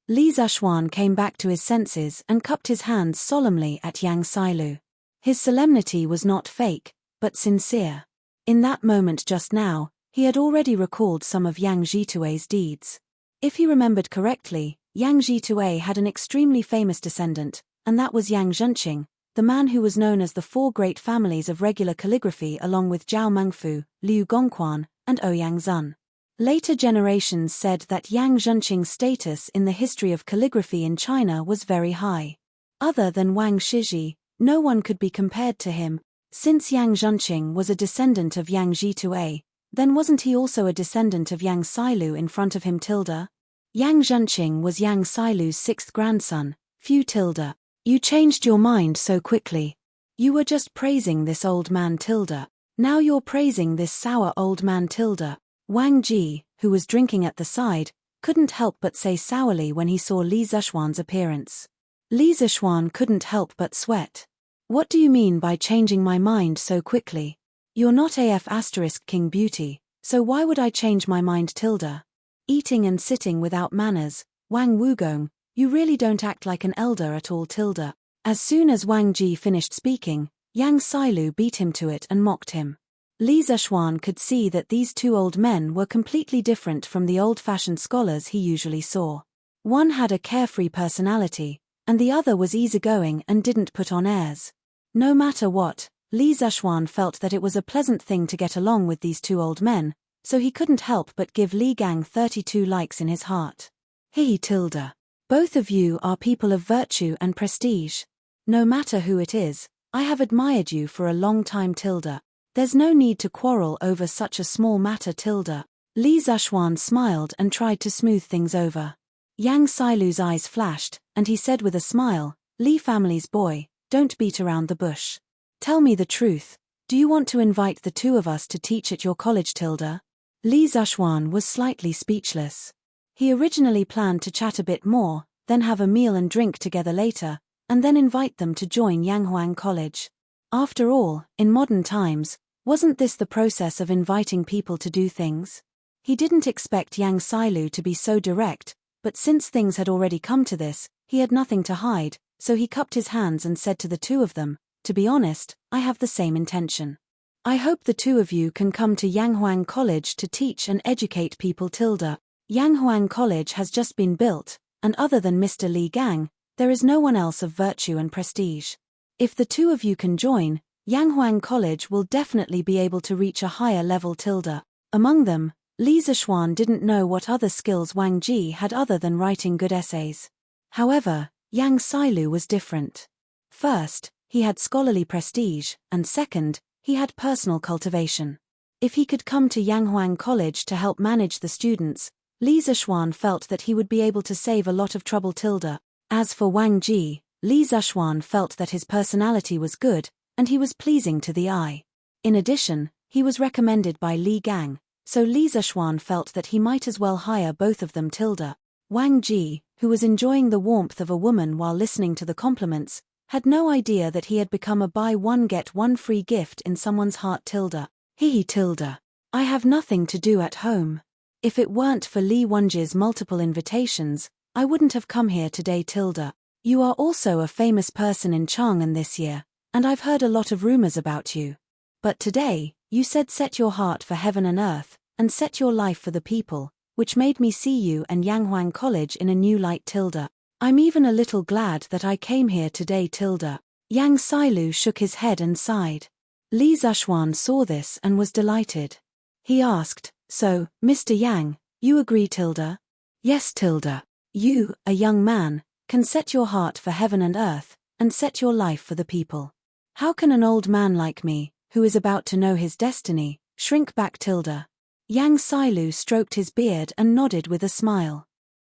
Li Zishuan came back to his senses and cupped his hands solemnly at Yang Sailu. His solemnity was not fake, but sincere. In that moment just now, he had already recalled some of Yang Jitui's deeds. If he remembered correctly, Yang Jitui had an extremely famous descendant, and that was Yang Zhenqing, the man who was known as the four great families of regular calligraphy along with Zhao Mengfu, Liu Gongquan, and Ouyang Zun. Later generations said that Yang Zhenqing's status in the history of calligraphy in China was very high. Other than Wang Shiji, no one could be compared to him. Since Yang Zhenqing was a descendant of Yang Jitui, then wasn't he also a descendant of Yang Sailu in front of him? Yang Zhenqing was Yang Sailu's sixth grandson. You changed your mind so quickly. You were just praising this old man. Now you're praising this sour old man. Wang Ji, who was drinking at the side, couldn't help but say sourly when he saw Li Zishuan's appearance. Li Zishuan couldn't help but sweat. What do you mean by changing my mind so quickly? You're not King Beauty, so why would I change my mind? Eating and sitting without manners, Wang Wugong, you really don't act like an elder at all. As soon as Wang Ji finished speaking, Yang Sailu beat him to it and mocked him. Li Zishuan could see that these two old men were completely different from the old-fashioned scholars he usually saw. One had a carefree personality, and the other was easygoing and didn't put on airs. No matter what, Li Zishuan felt that it was a pleasant thing to get along with these two old men, so he couldn't help but give Li Gang 32 likes in his heart. Both of you are people of virtue and prestige. No matter who it is, I have admired you for a long time. There's no need to quarrel over such a small matter. Li Zishuan smiled and tried to smooth things over. Yang Sailu's eyes flashed, and he said with a smile, Li family's boy, don't beat around the bush. Tell me the truth, do you want to invite the two of us to teach at your college? Li Zishuan was slightly speechless. He originally planned to chat a bit more, then have a meal and drink together later, and then invite them to join Yanghuang College. After all, in modern times, wasn't this the process of inviting people to do things? He didn't expect Yang Sailu to be so direct, but since things had already come to this, he had nothing to hide, so he cupped his hands and said to the two of them, to be honest, I have the same intention. I hope the two of you can come to Yanghuang College to teach and educate people. Yanghuang College has just been built, and other than Mr. Li Gang, there is no one else of virtue and prestige. If the two of you can join, Yanghuang College will definitely be able to reach a higher level. Among them, Li Zishuan didn't know what other skills Wang Ji had other than writing good essays. However, Yang Sailu was different. First, he had scholarly prestige, and second, he had personal cultivation. If he could come to Yanghuang College to help manage the students, Li Zishuan felt that he would be able to save a lot of trouble. As for Wang Ji, Li Zishuan felt that his personality was good, and he was pleasing to the eye. In addition, he was recommended by Li Gang, so Li Zishuan felt that he might as well hire both of them. Wang Ji, who was enjoying the warmth of a woman while listening to the compliments, had no idea that he had become a buy one get one free gift in someone's heart. I have nothing to do at home. If it weren't for Li Wenji's multiple invitations, I wouldn't have come here today. You are also a famous person in Chang'an this year, and I've heard a lot of rumors about you. But today, you said set your heart for heaven and earth, and set your life for the people, which made me see you and Yanghuang College in a new light. I'm even a little glad that I came here today. Yang Sailu shook his head and sighed. Li Zishuan saw this and was delighted. He asked, so, Mr. Yang, you agree? Yes. You, a young man, can set your heart for heaven and earth, and set your life for the people. How can an old man like me, who is about to know his destiny, shrink back tilde. Yang Sailu stroked his beard and nodded with a smile.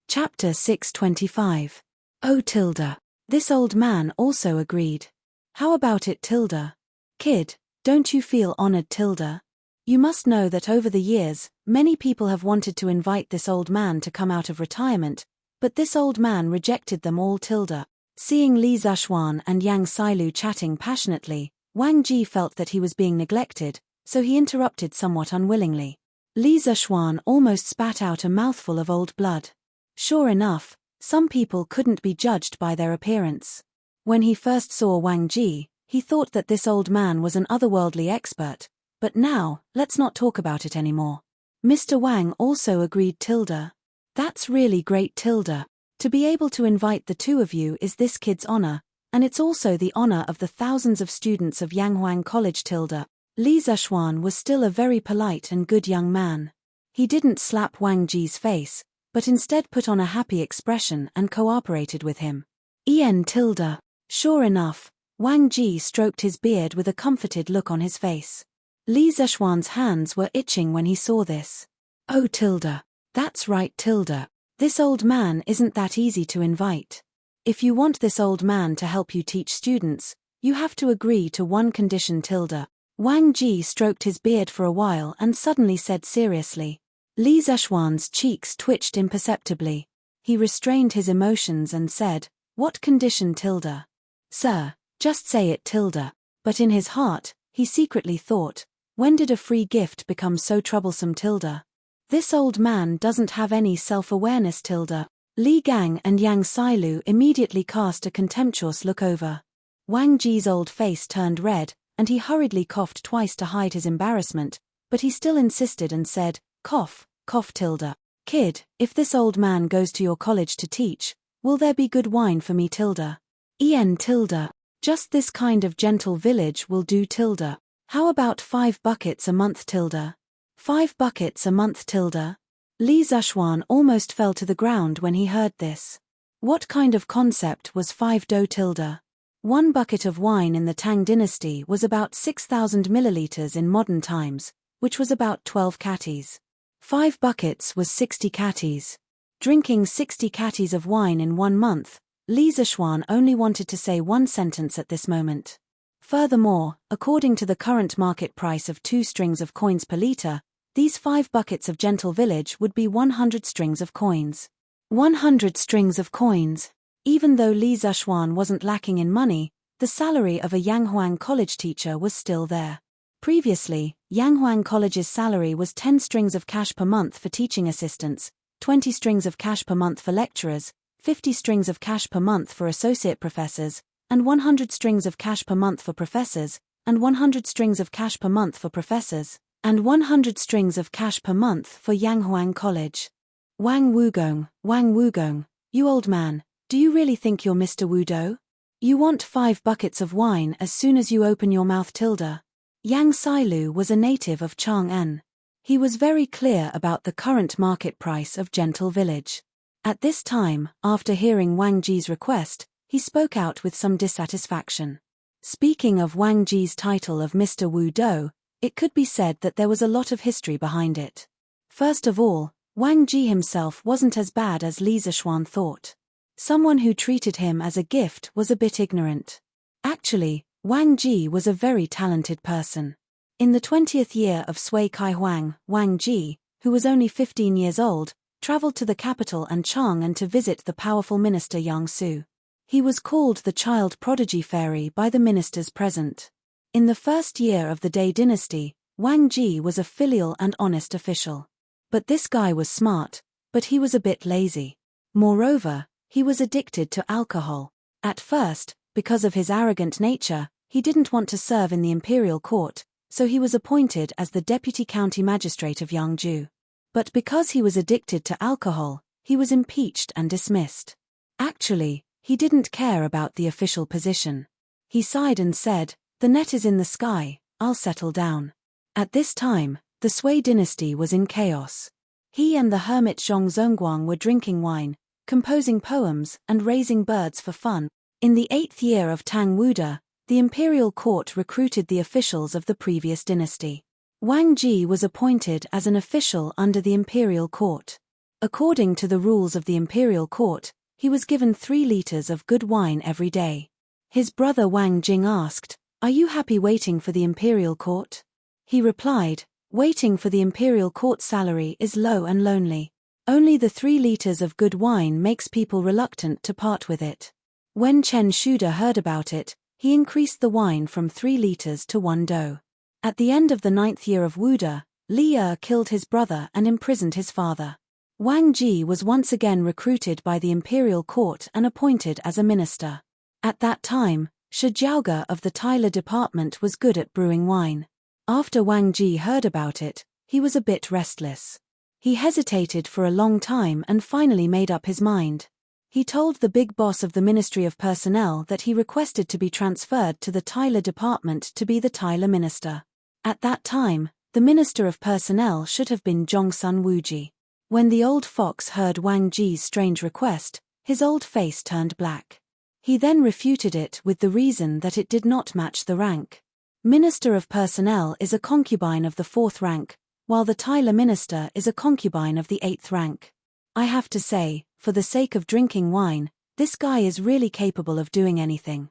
Chapter 625. Oh tilde. This old man also agreed. How about it tilde? Kid, don't you feel honored tilde? You must know that over the years, many people have wanted to invite this old man to come out of retirement, but this old man rejected them all tilde. Seeing Li Zhuan and Yang Sailu chatting passionately, Wang Ji felt that he was being neglected, so he interrupted somewhat unwillingly. Li Zhuan almost spat out a mouthful of old blood. Sure enough, some people couldn't be judged by their appearance. When he first saw Wang Ji, he thought that this old man was an otherworldly expert, but now, let's not talk about it anymore. Mr. Wang also agreed tilde. That's really great tilde. To be able to invite the two of you is this kid's honor, and it's also the honor of the thousands of students of Yanghuang College tilde. Li Zhuan was still a very polite and good young man. He didn't slap Wang Ji's face, but instead put on a happy expression and cooperated with him. En tilde. Sure enough, Wang Ji stroked his beard with a comforted look on his face. Li Zhuan's hands were itching when he saw this. Oh tilde. That's right tilde. This old man isn't that easy to invite. If you want this old man to help you teach students, you have to agree to one condition tilde. Wang Ji stroked his beard for a while and suddenly said seriously. Li Zhuan's cheeks twitched imperceptibly. He restrained his emotions and said, what condition tilde? Sir, just say it tilde. But in his heart, he secretly thought, when did a free gift become so troublesome tilde? This old man doesn't have any self-awareness tilde. Li Gang and Yang Sailu immediately cast a contemptuous look over. Wang Ji's old face turned red, and he hurriedly coughed twice to hide his embarrassment, but he still insisted and said, cough, cough tilde. Kid, if this old man goes to your college to teach, will there be good wine for me tilde? En tilde. Just this kind of gentle village will do tilde. How about 5 buckets a month tilde? 5 buckets a month tilde? Li Zhuan almost fell to the ground when he heard this. What kind of concept was 5 do tilde? 1 bucket of wine in the Tang dynasty was about 6,000 milliliters in modern times, which was about 12 catties. 5 buckets was 60 catties. Drinking 60 catties of wine in 1 month, Li Zhuan only wanted to say one sentence at this moment. Furthermore, according to the current market price of 2 strings of coins per liter, these 5 buckets of gentle village would be 100 strings of coins. 100 strings of coins. Even though Li Zhuan wasn't lacking in money, the salary of a Yanghuang College teacher was still there. Previously, Yanghuang College's salary was 10 strings of cash per month for teaching assistants, 20 strings of cash per month for lecturers, 50 strings of cash per month for associate professors, and 100 strings of cash per month for professors, and 100 strings of cash per month for professors, and 100 strings of cash per month for Yanghuang College. Wang Wugong, you old man, do you really think you're Mr. Wudo? You want 5 buckets of wine as soon as you open your mouth tilde. Yang Sailu was a native of Chang'an. He was very clear about the current market price of gentle village. At this time, after hearing Wang Ji's request, he spoke out with some dissatisfaction. Speaking of Wang Ji's title of Mr. Wudo, it could be said that there was a lot of history behind it. First of all, Wang Ji himself wasn't as bad as Li Zhuan thought. Someone who treated him as a gift was a bit ignorant. Actually, Wang Ji was a very talented person. In the 20th year of Sui Kai Huang, Wang Ji, who was only 15 years old, traveled to the capital and Chang'an to visit the powerful minister Yang Su. He was called the child prodigy fairy by the ministers present. In the first year of the Dai dynasty, Wang Ji was a filial and honest official. But this guy was smart, but he was a bit lazy. Moreover, he was addicted to alcohol. At first, because of his arrogant nature, he didn't want to serve in the imperial court, so he was appointed as the deputy county magistrate of Yangzhou. But because he was addicted to alcohol, he was impeached and dismissed. Actually, he didn't care about the official position. He sighed and said, "The net is in the sky, I'll settle down." At this time, the Sui dynasty was in chaos. He and the hermit Zhong Zongguang were drinking wine, composing poems, and raising birds for fun. In the 8th year of Tang Wuda, the imperial court recruited the officials of the previous dynasty. Wang Ji was appointed as an official under the imperial court. According to the rules of the imperial court, he was given 3 liters of good wine every day. His brother Wang Jing asked, "Are you happy waiting for the imperial court?" He replied, "Waiting for the imperial court salary is low and lonely. Only the 3 liters of good wine makes people reluctant to part with it." When Chen Shuda heard about it, he increased the wine from 3 liters to 1 dou. At the end of the 9th year of Wuda, Li Er killed his brother and imprisoned his father. Wang Ji was once again recruited by the imperial court and appointed as a minister. At that time, Shi Jiaoge of the Tyler department was good at brewing wine. After Wang Ji heard about it, he was a bit restless. He hesitated for a long time and finally made up his mind. He told the big boss of the Ministry of Personnel that he requested to be transferred to the Tyler department to be the Tyler minister. At that time, the Minister of Personnel should have been Zhongsun Wuji. When the old fox heard Wang Ji's strange request, his old face turned black. He then refuted it with the reason that it did not match the rank. Minister of Personnel is a concubine of the 4th rank, while the Tyler minister is a concubine of the 8th rank. I have to say, for the sake of drinking wine, this guy is really capable of doing anything.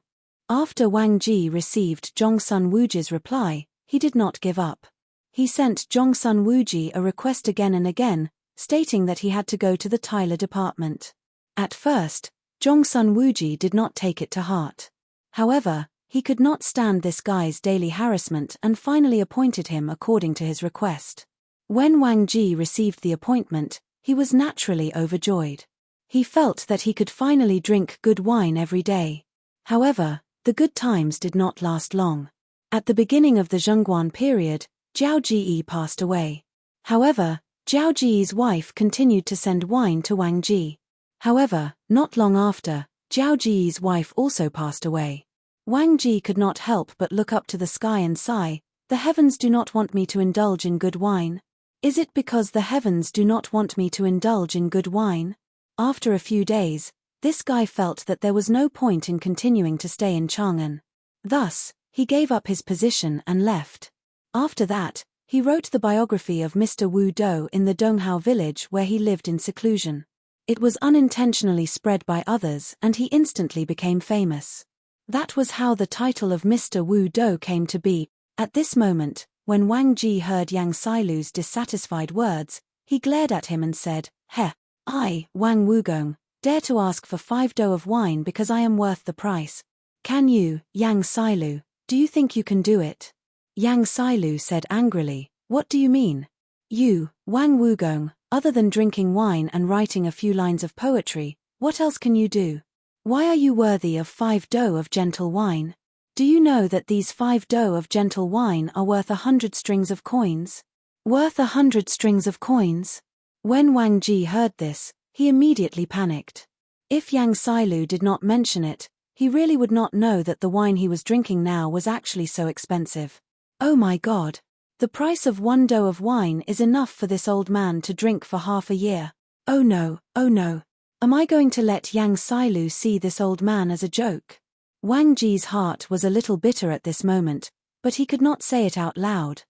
After Wang Ji received Zhongsun Wuji's reply, he did not give up. He sent Zhongsun Wuji a request again and again, stating that he had to go to the Tyler department. At first, Zhongsun Wuji did not take it to heart. However, he could not stand this guy's daily harassment and finally appointed him according to his request. When Wang Ji received the appointment, he was naturally overjoyed. He felt that he could finally drink good wine every day. However, the good times did not last long. At the beginning of the Zhongguan period, Zhao Ji passed away. However, Zhao Ji's wife continued to send wine to Wang Ji. However, not long after, Zhao Ji's wife also passed away. Wang Ji could not help but look up to the sky and sigh, "The heavens do not want me to indulge in good wine. Is it because the heavens do not want me to indulge in good wine?" After a few days, this guy felt that there was no point in continuing to stay in Chang'an. Thus, he gave up his position and left. After that, he wrote the biography of Mr. Wu Dou in the Donghao village where he lived in seclusion. It was unintentionally spread by others and he instantly became famous. That was how the title of Mr. Wu Dou came to be. At this moment, when Wang Ji heard Yang Sailu's dissatisfied words, he glared at him and said, "Heh, I, Wang Wugong, dare to ask for 5 dou of wine because I am worth the price. Can you, Yang Sailu, do you think you can do it?" Yang Sailu said angrily, "What do you mean? You, Wang Wugong, other than drinking wine and writing a few lines of poetry, what else can you do? Why are you worthy of 5 dou of gentle wine? Do you know that these 5 dou of gentle wine are worth 100 strings of coins? Worth 100 strings of coins?" When Wang Ji heard this, he immediately panicked. If Yang Sailu did not mention it, he really would not know that the wine he was drinking now was actually so expensive. Oh my God! The price of 1 dou of wine is enough for this old man to drink for half a year. Oh no, oh no. Am I going to let Yang Sailu see this old man as a joke? Wang Ji's heart was a little bitter at this moment, but he could not say it out loud.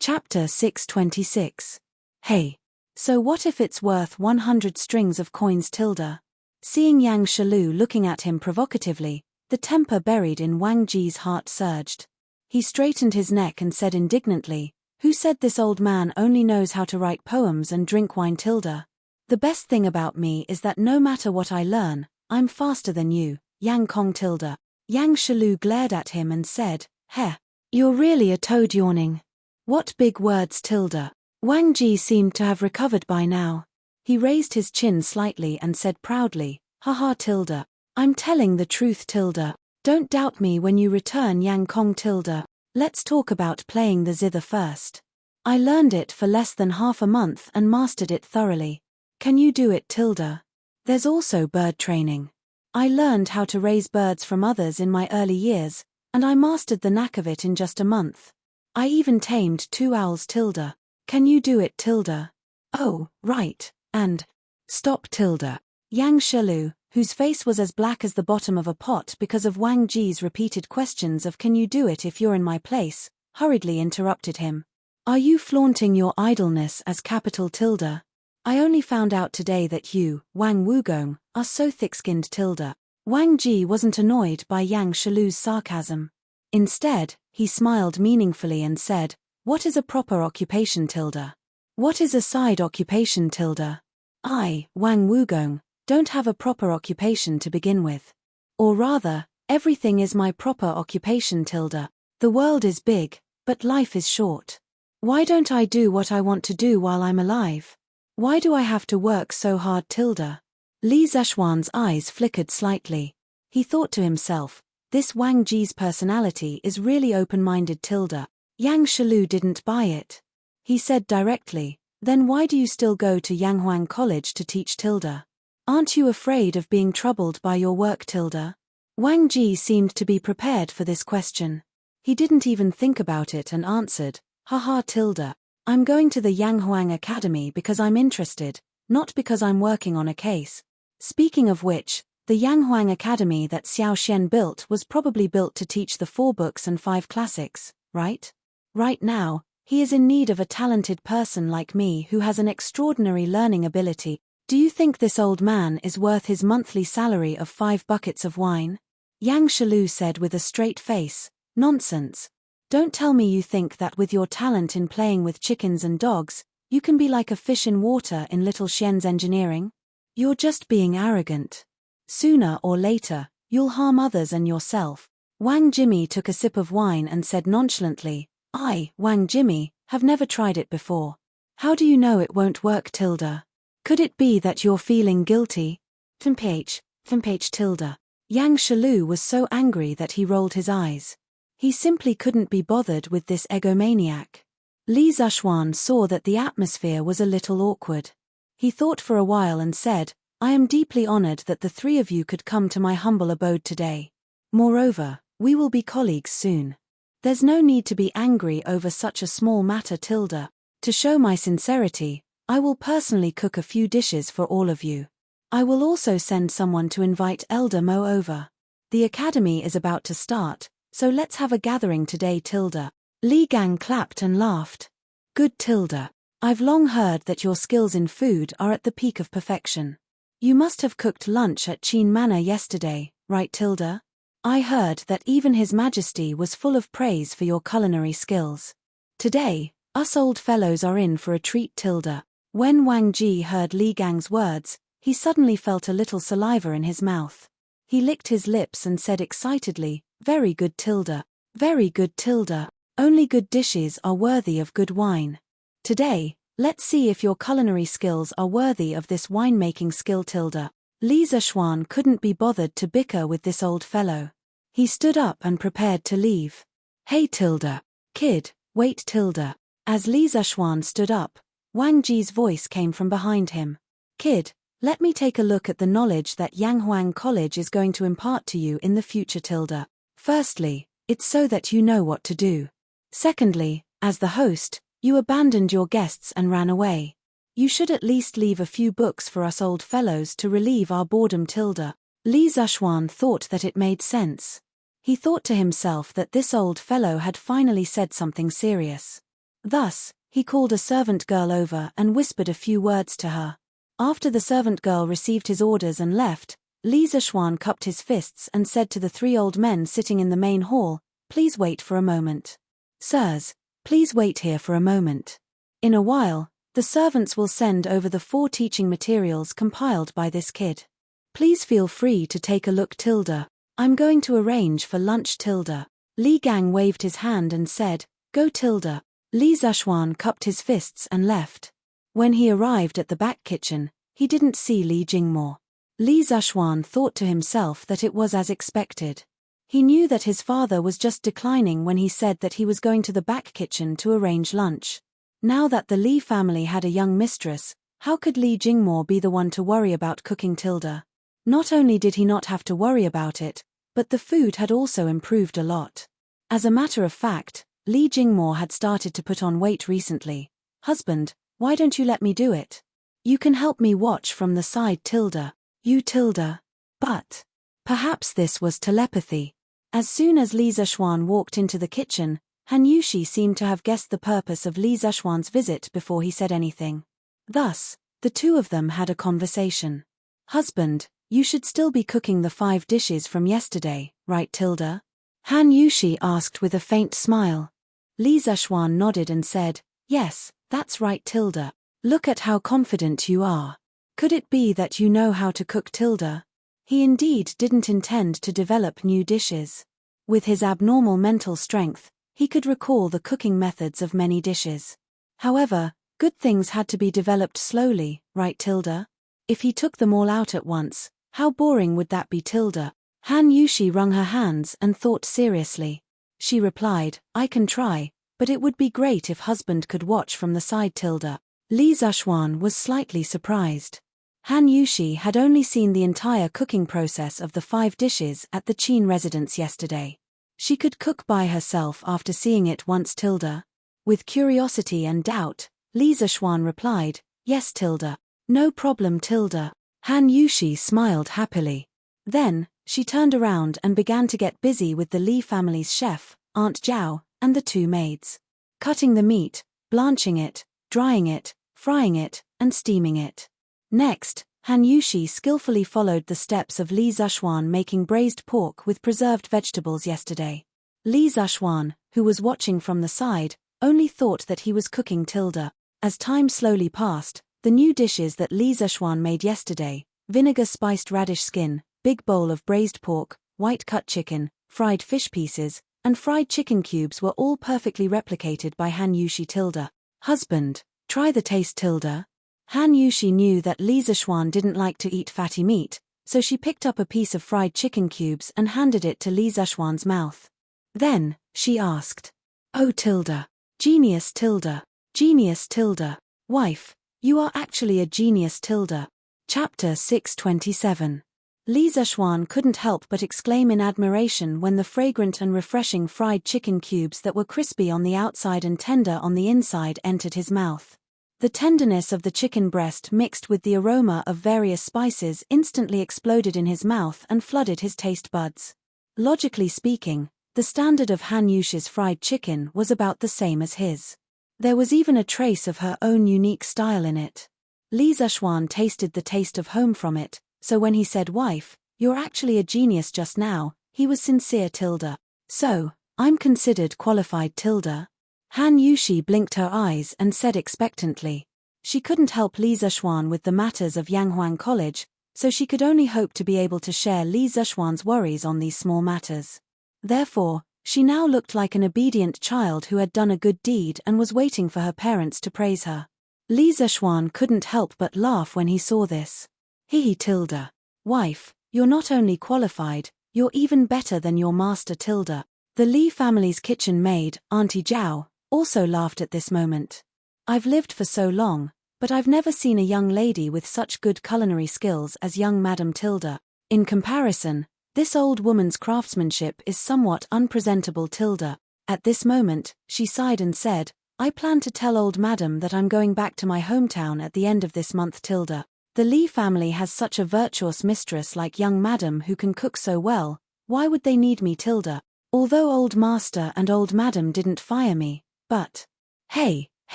Chapter 626. Hey. So what if it's worth 100 strings of coins tilde? Seeing Yang Shalu looking at him provocatively, the temper buried in Wang Ji's heart surged. He straightened his neck and said indignantly, "Who said this old man only knows how to write poems and drink wine tilde? The best thing about me is that no matter what I learn, I'm faster than you, Yang Kong tilde." Yang Shalu glared at him and said, "Heh, you're really a toad yawning. What big words tilde." Wang Ji seemed to have recovered by now. He raised his chin slightly and said proudly, "Haha tilde. I'm telling the truth tilde. Don't doubt me when you return Yang Kong tilde. Let's talk about playing the zither first. I learned it for less than half a month and mastered it thoroughly. Can you do it tilde? There's also bird training. I learned how to raise birds from others in my early years, and I mastered the knack of it in just a month. I even tamed 2 owls tilde. Can you do it tilde? Oh, right, and stop tilde. Yang Shilu, whose face was as black as the bottom of a pot because of Wang Ji's repeated questions of "Can you do it if you're in my place?" hurriedly interrupted him. "Are you flaunting your idleness as capital tilde? I only found out today that you, Wang Wugong, are so thick-skinned tilde." Wang Ji wasn't annoyed by Yang Shilu's sarcasm. Instead, he smiled meaningfully and said, "What is a proper occupation tilde? What is a side occupation tilde? I, Wang Wugong, don't have a proper occupation to begin with. Or rather, everything is my proper occupation tilde. The world is big, but life is short. Why don't I do what I want to do while I'm alive? Why do I have to work so hard tilde?" Li Zeshuan's eyes flickered slightly. He thought to himself, this Wang Ji's personality is really open-minded tilde. Yang Shilu didn't buy it. He said directly, "Then why do you still go to Yanghuang College to teach tilde? Aren't you afraid of being troubled by your work tilde?" Wang Ji seemed to be prepared for this question. He didn't even think about it and answered, "Haha tilde. I'm going to the Yanghuang Academy because I'm interested, not because I'm working on a case." Speaking of which, the Yanghuang Academy that Xiao Xian built was probably built to teach the 4 books and 5 classics, right? Right now, he is in need of a talented person like me who has an extraordinary learning ability. Do you think this old man is worth his monthly salary of 5 buckets of wine? Yang Shilu said with a straight face, "Nonsense. Don't tell me you think that with your talent in playing with chickens and dogs, you can be like a fish in water in little Xian's engineering? You're just being arrogant. Sooner or later, you'll harm others and yourself." Wang Jimmy took a sip of wine and said nonchalantly, "I, Wang Jimmy, have never tried it before. How do you know it won't work tilde? Could it be that you're feeling guilty?" Fimph tilde. Yang Shilu was so angry that he rolled his eyes. He simply couldn't be bothered with this egomaniac. Li Zeshuan saw that the atmosphere was a little awkward. He thought for a while and said, "I am deeply honored that the 3 of you could come to my humble abode today. Moreover, we will be colleagues soon. There's no need to be angry over such a small matter tilde. To show my sincerity, I will personally cook a few dishes for all of you. I will also send someone to invite Elder Mo over. The academy is about to start, so let's have a gathering today tilde." Li Gang clapped and laughed. "Good tilde. I've long heard that your skills in food are at the peak of perfection. You must have cooked lunch at Qin Manor yesterday, right tilde? I heard that even His Majesty was full of praise for your culinary skills. Today, us old fellows are in for a treat tilde." When Wang Ji heard Li Gang's words, he suddenly felt a little saliva in his mouth. He licked his lips and said excitedly, "Very good tilde. Very good tilde. Only good dishes are worthy of good wine. Today, let's see if your culinary skills are worthy of this winemaking skill tilde." Li Zeshuan couldn't be bothered to bicker with this old fellow. He stood up and prepared to leave. "Hey tilde. Kid, wait tilde." As Li Zeshuan stood up, Wang Ji's voice came from behind him. "Kid, let me take a look at the knowledge that Yanghuang College is going to impart to you in the future tilde. Firstly, it's so that you know what to do. Secondly, as the host, you abandoned your guests and ran away. You should at least leave a few books for us old fellows to relieve our boredom tilde." Li Zeshuan thought that it made sense. He thought to himself that this old fellow had finally said something serious. Thus, he called a servant girl over and whispered a few words to her. After the servant girl received his orders and left, Li Zeshuan cupped his fists and said to the 3 old men sitting in the main hall, "Please wait for a moment. Sirs, please wait here for a moment. In a while, the servants will send over the 4 teaching materials compiled by this kid. Please feel free to take a look tilde. I'm going to arrange for lunch tilde." Li Gang waved his hand and said, "Go tilde." Li Zeshuan cupped his fists and left. When he arrived at the back kitchen, he didn't see Li Jingmo. Li Zeshuan thought to himself that it was as expected. He knew that his father was just declining when he said that he was going to the back kitchen to arrange lunch. Now that the Li family had a young mistress, how could Li Jingmo be the one to worry about cooking tilde? Not only did he not have to worry about it, but the food had also improved a lot. As a matter of fact, Li Jingmo had started to put on weight recently. "Husband, why don't you let me do it? You can help me watch from the side tilde." You Tilda. But perhaps this was telepathy. As soon as Li Zexuan walked into the kitchen, Han Yushi seemed to have guessed the purpose of Li Zexuan's visit before he said anything. Thus, the two of them had a conversation. Husband, you should still be cooking the 5 dishes from yesterday, right Tilda? Han Yushi asked with a faint smile. Li Zexuan nodded and said, yes, that's right Tilda. Look at how confident you are. Could it be that you know how to cook Tilda? He indeed didn't intend to develop new dishes. With his abnormal mental strength, he could recall the cooking methods of many dishes. However, good things had to be developed slowly, right Tilda? If he took them all out at once, how boring would that be Tilda? Han Yushi wrung her hands and thought seriously. She replied, I can try, but it would be great if husband could watch from the side Tilda. Li Zexuan was slightly surprised. Han Yushi had only seen the entire cooking process of the 5 dishes at the Qin residence yesterday. She could cook by herself after seeing it once Tilda. With curiosity and doubt, Li Zexuan replied, yes Tilda. No problem Tilda. Han Yushi smiled happily. Then, she turned around and began to get busy with the Li family's chef, Aunt Zhao, and the 2 maids. Cutting the meat, blanching it, drying it, frying it, and steaming it. Next, Han Yushi skillfully followed the steps of Li Zexuan making braised pork with preserved vegetables yesterday. Li Zexuan, who was watching from the side, only thought that he was cooking Tilda. As time slowly passed, the new dishes that Li Zexuan made yesterday, vinegar-spiced radish skin, big bowl of braised pork, white-cut chicken, fried fish pieces, and fried chicken cubes were all perfectly replicated by Han Yushi Tilda. Husband, try the taste Tilda. Han Yushi knew that Li Zexuan didn't like to eat fatty meat, so she picked up a piece of fried chicken cubes and handed it to Li Zexuan's mouth. Then, she asked, oh Tilda. Genius Tilda. Genius Tilda. Wife, you are actually a genius Tilda. Chapter 627. Li Zexuan couldn't help but exclaim in admiration when the fragrant and refreshing fried chicken cubes that were crispy on the outside and tender on the inside entered his mouth. The tenderness of the chicken breast mixed with the aroma of various spices instantly exploded in his mouth and flooded his taste buds. Logically speaking, the standard of Han Yushi's fried chicken was about the same as his. There was even a trace of her own unique style in it. Li Zexuan tasted the taste of home from it, so when he said wife, you're actually a genius just now, he was sincere Tilda. So, I'm considered qualified Tilda. Han Yushi blinked her eyes and said expectantly. She couldn't help Li Zexuan with the matters of Yanghuang College, so she could only hope to be able to share Li Zexuan's worries on these small matters. Therefore, she now looked like an obedient child who had done a good deed and was waiting for her parents to praise her. Li Zexuan couldn't help but laugh when he saw this. Hee Tilda. Wife, you're not only qualified, you're even better than your master Tilda. The Li family's kitchen maid, Auntie Zhao, also laughed at this moment. I've lived for so long, but I've never seen a young lady with such good culinary skills as young Madame Tilda. In comparison, this old woman's craftsmanship is somewhat unpresentable Tilda. At this moment, she sighed and said, I plan to tell old Madam that I'm going back to my hometown at the end of this month Tilda. The Li family has such a virtuous mistress like young Madam who can cook so well, why would they need me Tilda? Although old master and old Madam didn't fire me, but... Hey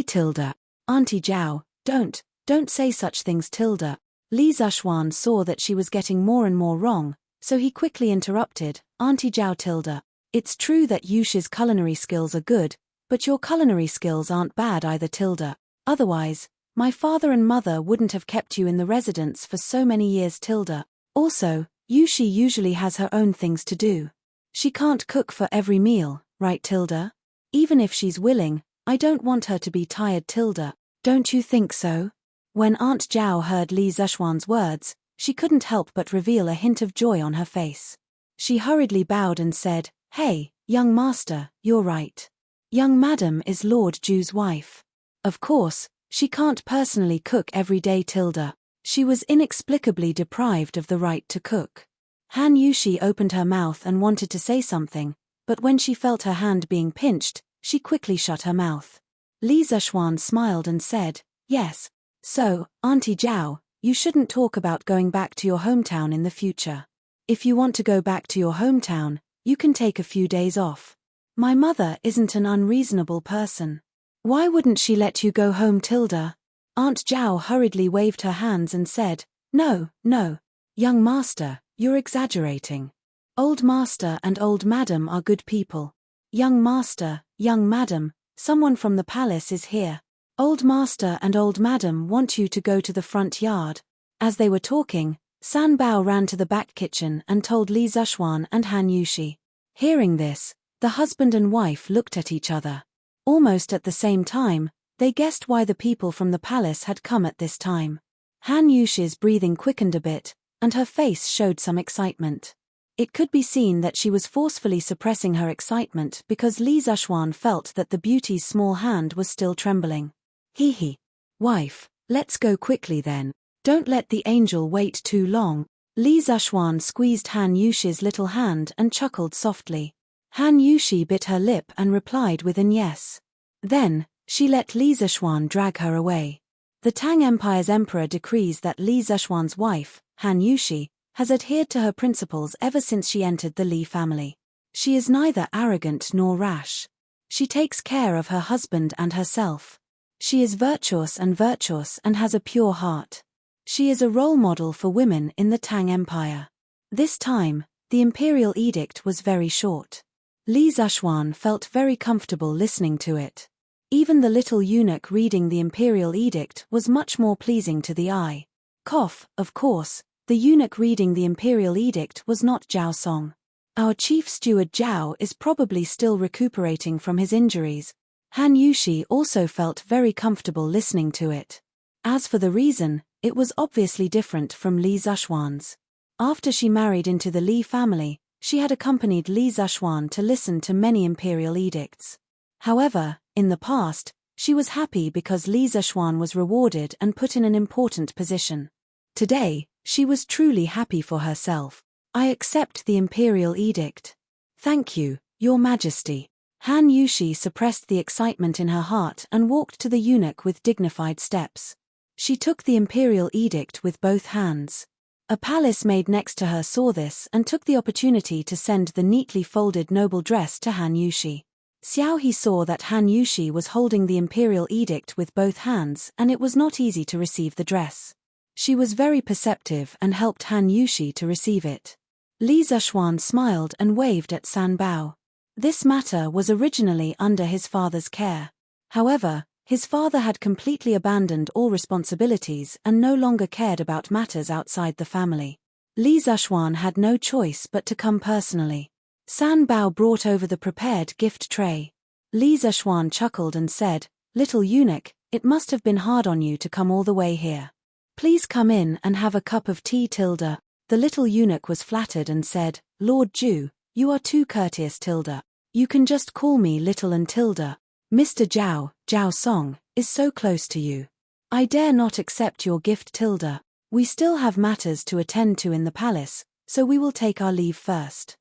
Tilda. Auntie Zhao, don't say such things Tilda. Li Zexuan saw that she was getting more and more wrong, so he quickly interrupted, Auntie Zhao Tilda. It's true that Yushi's culinary skills are good, but your culinary skills aren't bad either Tilda. Otherwise, my father and mother wouldn't have kept you in the residence for so many years Tilda. Also, Yushi usually has her own things to do. She can't cook for every meal, right Tilda? Even if she's willing, I don't want her to be tired Tilda. Don't you think so? When Aunt Zhao heard Li Zexuan's words, she couldn't help but reveal a hint of joy on her face. She hurriedly bowed and said, Hey, young master, you're right. Young Madam is Lord Ju's wife. Of course, she can't personally cook every day Tilda. She was inexplicably deprived of the right to cook. Han Yushi opened her mouth and wanted to say something, but when she felt her hand being pinched, she quickly shut her mouth. Li Zexuan smiled and said, Yes. So, Auntie Zhao, You shouldn't talk about going back to your hometown in the future. If you want to go back to your hometown, you can take a few days off. My mother isn't an unreasonable person. Why wouldn't she let you go home, Tilda? Aunt Zhao hurriedly waved her hands and said, No, no. Young master, you're exaggerating. Old master and old madam are good people. Young master, young madam, someone from the palace is here. Old master and old madam want you to go to the front yard. As they were talking, San Bao ran to the back kitchen and told Li Zishuan and Han Yushi. Hearing this, the husband and wife looked at each other. Almost at the same time, they guessed why the people from the palace had come at this time. Han Yushi's breathing quickened a bit, and her face showed some excitement. It could be seen that she was forcefully suppressing her excitement because Li Zishuan felt that the beauty's small hand was still trembling. Hee. Wife, let's go quickly then. Don't let the angel wait too long. Li Zishuan squeezed Han Yushi's little hand and chuckled softly. Han Yushi bit her lip and replied with an yes. Then, she let Li Zishuan drag her away. The Tang Empire's emperor decrees that Li Zishuan's wife, Han Yushi, has adhered to her principles ever since she entered the Li family. She is neither arrogant nor rash. She takes care of her husband and herself. She is virtuous and has a pure heart. She is a role model for women in the Tang Empire. This time, the imperial edict was very short. Li Zishuan felt very comfortable listening to it. Even the little eunuch reading the imperial edict was much more pleasing to the eye. Of course, the eunuch reading the imperial edict was not Zhao Song. Our chief steward Zhao is probably still recuperating from his injuries. Han Yushi also felt very comfortable listening to it. As for the reason, it was obviously different from Li Zishuan's. After she married into the Li family, she had accompanied Li Zishuan to listen to many imperial edicts. However, in the past, she was happy because Li Zishuan was rewarded and put in an important position. Today, she was truly happy for herself. I accept the imperial edict. Thank you, Your Majesty. Han Yushi suppressed the excitement in her heart and walked to the eunuch with dignified steps. She took the imperial edict with both hands. A palace maid next to her saw this and took the opportunity to send the neatly folded noble dress to Han Yushi. Xiao He saw that Han Yushi was holding the imperial edict with both hands and it was not easy to receive the dress. She was very perceptive and helped Han Yushi to receive it. Li Zishuan smiled and waved at San Bao. This matter was originally under his father's care. However, his father had completely abandoned all responsibilities and no longer cared about matters outside the family. Li Zishuan had no choice but to come personally. San Bao brought over the prepared gift tray. Li Zishuan chuckled and said, Little eunuch, it must have been hard on you to come all the way here. Please come in and have a cup of tea, Tilda. The little eunuch was flattered and said, Lord Zhu, you are too courteous, Tilda. You can just call me Little and Tilda. Mr. Zhao Song, is so close to you. I dare not accept your gift, Tilda. We still have matters to attend to in the palace, so we will take our leave first.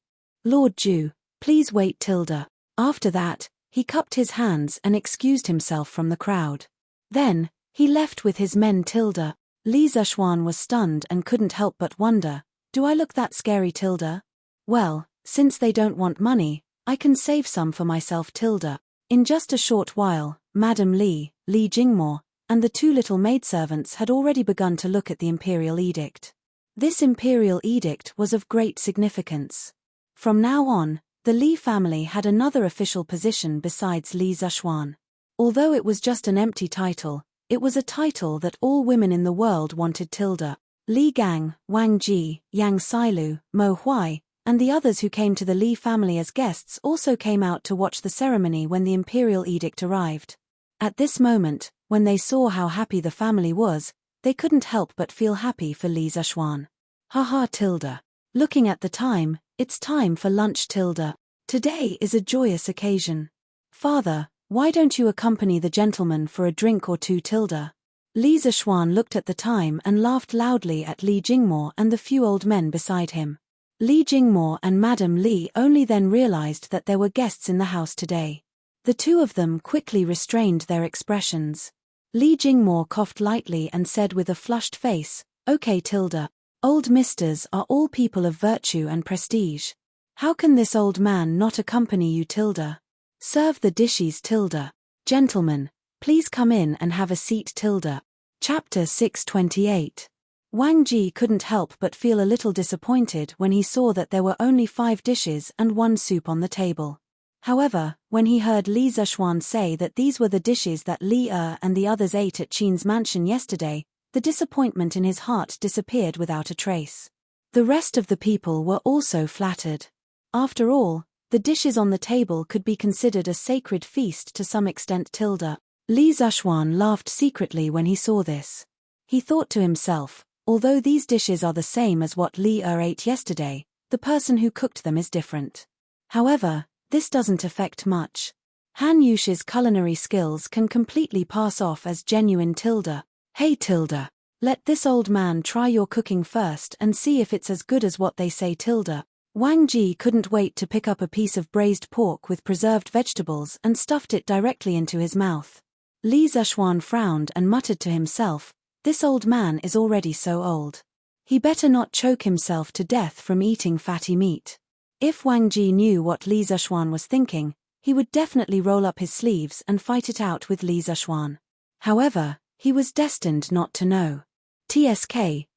Lord Zhu, please wait, Tilda. After that, he cupped his hands and excused himself from the crowd. Then, he left with his men, Tilda. Li Zishuan was stunned and couldn't help but wonder, do I look that scary, Tilda? Well, since they don't want money, I can save some for myself, Tilda. In just a short while, Madame Li Jingmo, and the two little maidservants had already begun to look at the imperial edict. This imperial edict was of great significance. From now on, the Li family had another official position besides Li Zishuan. Although it was just an empty title, it was a title that all women in the world wanted, Tilda. Li Gang, Wang Ji, Yang Sailu, Mo Huai, and the others who came to the Li family as guests also came out to watch the ceremony when the imperial edict arrived. At this moment, when they saw how happy the family was, they couldn't help but feel happy for Li Zishuan. Haha, Tilda. Looking at the time, it's time for lunch, Tilda. Today is a joyous occasion. Father, why don't you accompany the gentleman for a drink or two, Tilda? Li Zishuan looked at the time and laughed loudly at Li Jingmo and the few old men beside him. Li Jingmo and Madame Li only then realized that there were guests in the house today. The two of them quickly restrained their expressions. Li Jingmo coughed lightly and said with a flushed face, Okay tilde. Old misters are all people of virtue and prestige. How can this old man not accompany you tilde? Serve the dishes tilde. Gentlemen, please come in and have a seat tilde. Chapter 628. Wang Ji couldn't help but feel a little disappointed when he saw that there were only 5 dishes and 1 soup on the table. However, when he heard Li Zishuan say that these were the dishes that Li and the others ate at Qin's mansion yesterday, the disappointment in his heart disappeared without a trace. The rest of the people were also flattered. After all, the dishes on the table could be considered a sacred feast to some extent tilde. Li Zishuan laughed secretly when he saw this. He thought to himself, although these dishes are the same as what Li ate yesterday, the person who cooked them is different. However, this doesn't affect much. Han Yush's culinary skills can completely pass off as genuine tilde. Hey tilde. Let this old man try your cooking first and see if it's as good as what they say tilde. Wang Ji couldn't wait to pick up a piece of braised pork with preserved vegetables and stuffed it directly into his mouth. Li Zishuan frowned and muttered to himself, this old man is already so old. He better not choke himself to death from eating fatty meat. If Wang Ji knew what Li Zishuan was thinking, he would definitely roll up his sleeves and fight it out with Li Zishuan. However, he was destined not to know. TSK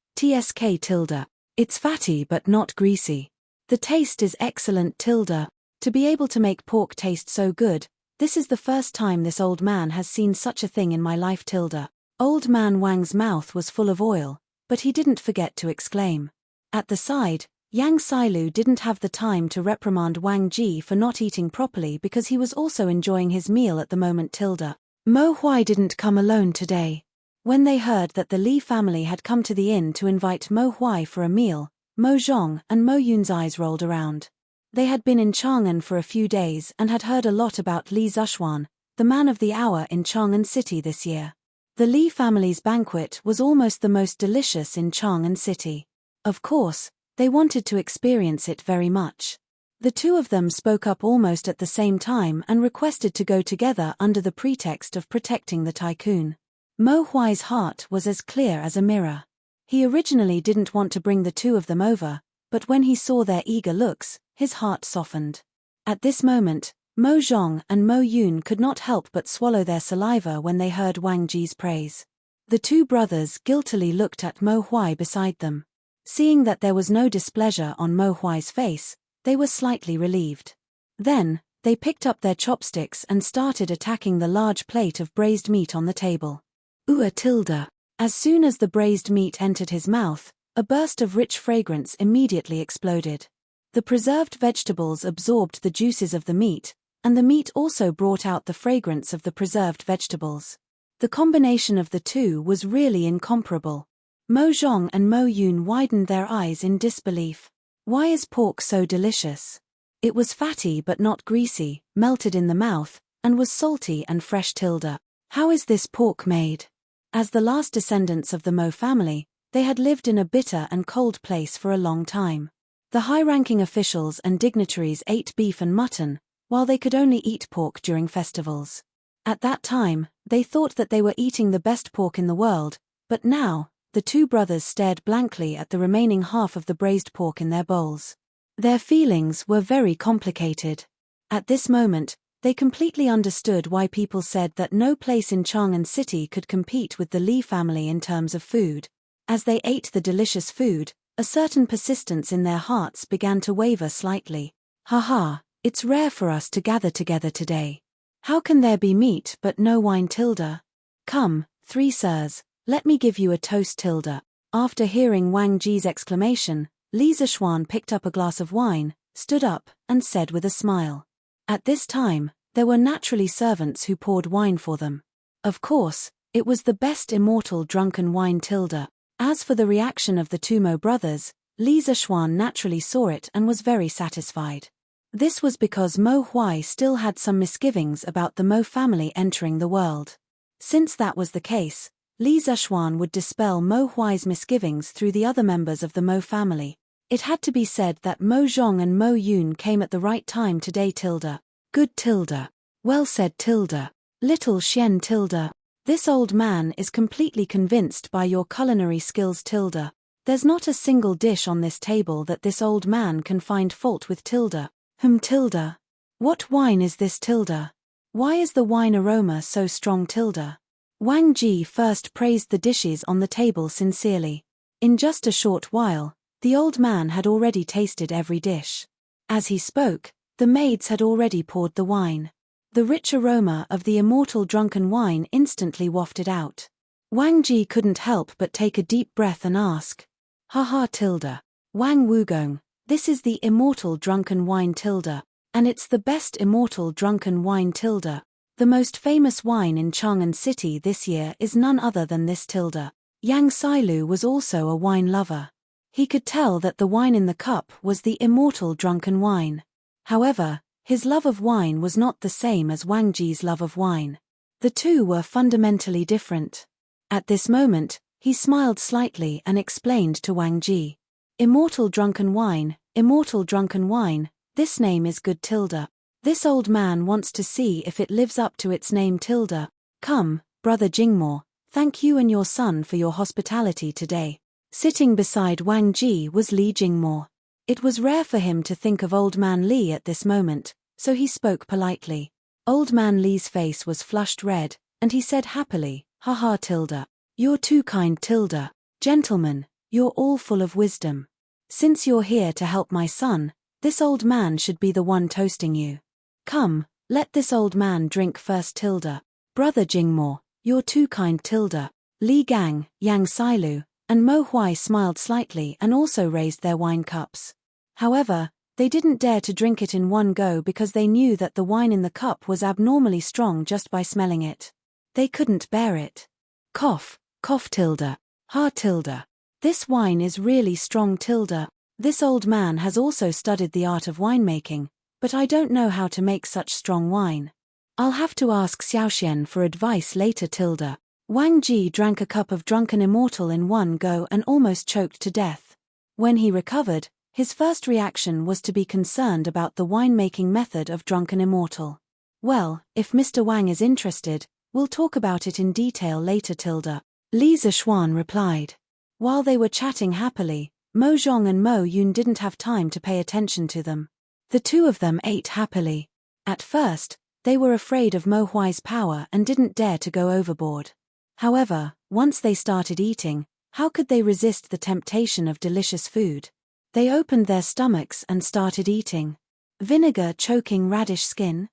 tilde. It's fatty but not greasy. The taste is excellent tilde. To be able to make pork taste so good, this is the first time this old man has seen such a thing in my life tilde. Old man Wang's mouth was full of oil, but he didn't forget to exclaim. At the side, Yang Sailu didn't have the time to reprimand Wang Ji for not eating properly because he was also enjoying his meal at the moment tilde. Mo Huai didn't come alone today. When they heard that the Li family had come to the inn to invite Mo Huai for a meal, Mo Zhong and Mo Yun's eyes rolled around. They had been in Chang'an for a few days and had heard a lot about Li Zishuan, the man of the hour in Chang'an City this year. The Li family's banquet was almost the most delicious in Chang'an City. Of course, they wanted to experience it very much. The two of them spoke up almost at the same time and requested to go together under the pretext of protecting the tycoon. Mo Huai's heart was as clear as a mirror. He originally didn't want to bring the two of them over, but when he saw their eager looks, his heart softened. At this moment, Mo Zhong and Mo Yun could not help but swallow their saliva when they heard Wang Ji's praise. The two brothers guiltily looked at Mo Huai beside them. Seeing that there was no displeasure on Mo Huai's face, they were slightly relieved. Then, they picked up their chopsticks and started attacking the large plate of braised meat on the table. Tilde. As soon as the braised meat entered his mouth, a burst of rich fragrance immediately exploded. The preserved vegetables absorbed the juices of the meat, and the meat also brought out the fragrance of the preserved vegetables. The combination of the two was really incomparable. Mo Zhong and Mo Yun widened their eyes in disbelief. Why is pork so delicious? It was fatty but not greasy, melted in the mouth, and was salty and fresh tilde. How is this pork made? As the last descendants of the Mo family, they had lived in a bitter and cold place for a long time. The high-ranking officials and dignitaries ate beef and mutton, while they could only eat pork during festivals. At that time, they thought that they were eating the best pork in the world, but now, the two brothers stared blankly at the remaining half of the braised pork in their bowls. Their feelings were very complicated. At this moment, they completely understood why people said that no place in Chang'an City could compete with the Li family in terms of food. As they ate the delicious food, a certain persistence in their hearts began to waver slightly. Haha, it's rare for us to gather together today. How can there be meat but no wine tilde? Come, 3 sirs, let me give you a toast tilde. After hearing Wang Ji's exclamation, Li Zishuan picked up a glass of wine, stood up, and said with a smile. At this time, there were naturally servants who poured wine for them. Of course, it was the best immortal drunken wine tilde. As for the reaction of the two Mo brothers, Li Zishuan naturally saw it and was very satisfied. This was because Mo Huai still had some misgivings about the Mo family entering the world. Since that was the case, Li Zishuan would dispel Mo Huai's misgivings through the other members of the Mo family. It had to be said that Mo Zhong and Mo Yun came at the right time today tilde. Good tilde. Well said tilde. Little Xian tilde. This old man is completely convinced by your culinary skills tilde. There's not a single dish on this table that this old man can find fault with tilde. Tilde. What wine is this tilde? Why is the wine aroma so strong tilde? Wang Ji first praised the dishes on the table sincerely. In just a short while, the old man had already tasted every dish. As he spoke, the maids had already poured the wine. The rich aroma of the immortal drunken wine instantly wafted out. Wang Ji couldn't help but take a deep breath and ask, Haha tilde. Wang Wugong, this is the immortal drunken wine tilde, and it's the best immortal drunken wine tilde. The most famous wine in Chang'an City this year is none other than this tilde. Yang Sailu was also a wine lover. He could tell that the wine in the cup was the immortal drunken wine. However, his love of wine was not the same as Wang Ji's love of wine. The two were fundamentally different. At this moment, he smiled slightly and explained to Wang Ji. Immortal drunken wine, this name is good tilde. This old man wants to see if it lives up to its name tilde. Come, brother Jingmo, thank you and your son for your hospitality today. Sitting beside Wang Ji was Li Jingmo. It was rare for him to think of Old Man Li at this moment, so he spoke politely. Old Man Li's face was flushed red, and he said happily, Haha tilde. You're too kind tilde. Gentlemen, you're all full of wisdom. Since you're here to help my son, this old man should be the one toasting you. Come, let this old man drink first tilde. Brother Jingmo, you're too kind tilde. Li Gang, Yang Sailu, and Mo Huai smiled slightly and also raised their wine cups. However, they didn't dare to drink it in one go because they knew that the wine in the cup was abnormally strong just by smelling it. They couldn't bear it. Cough tilde. Ha tilde. This wine is really strong tilde. This old man has also studied the art of winemaking, but I don't know how to make such strong wine. I'll have to ask Xiaoxian for advice later tilde. Wang Ji drank a cup of drunken immortal in one go and almost choked to death. When he recovered, his first reaction was to be concerned about the winemaking method of drunken immortal. Well, if Mr. Wang is interested, we'll talk about it in detail later tilde. Li Zishuan replied. While they were chatting happily, Mo Zhong and Mo Yun didn't have time to pay attention to them. The two of them ate happily. At first, they were afraid of Mo Huai's power and didn't dare to go overboard. However, once they started eating, how could they resist the temptation of delicious food? They opened their stomachs and started eating. Vinegar choking radish skin?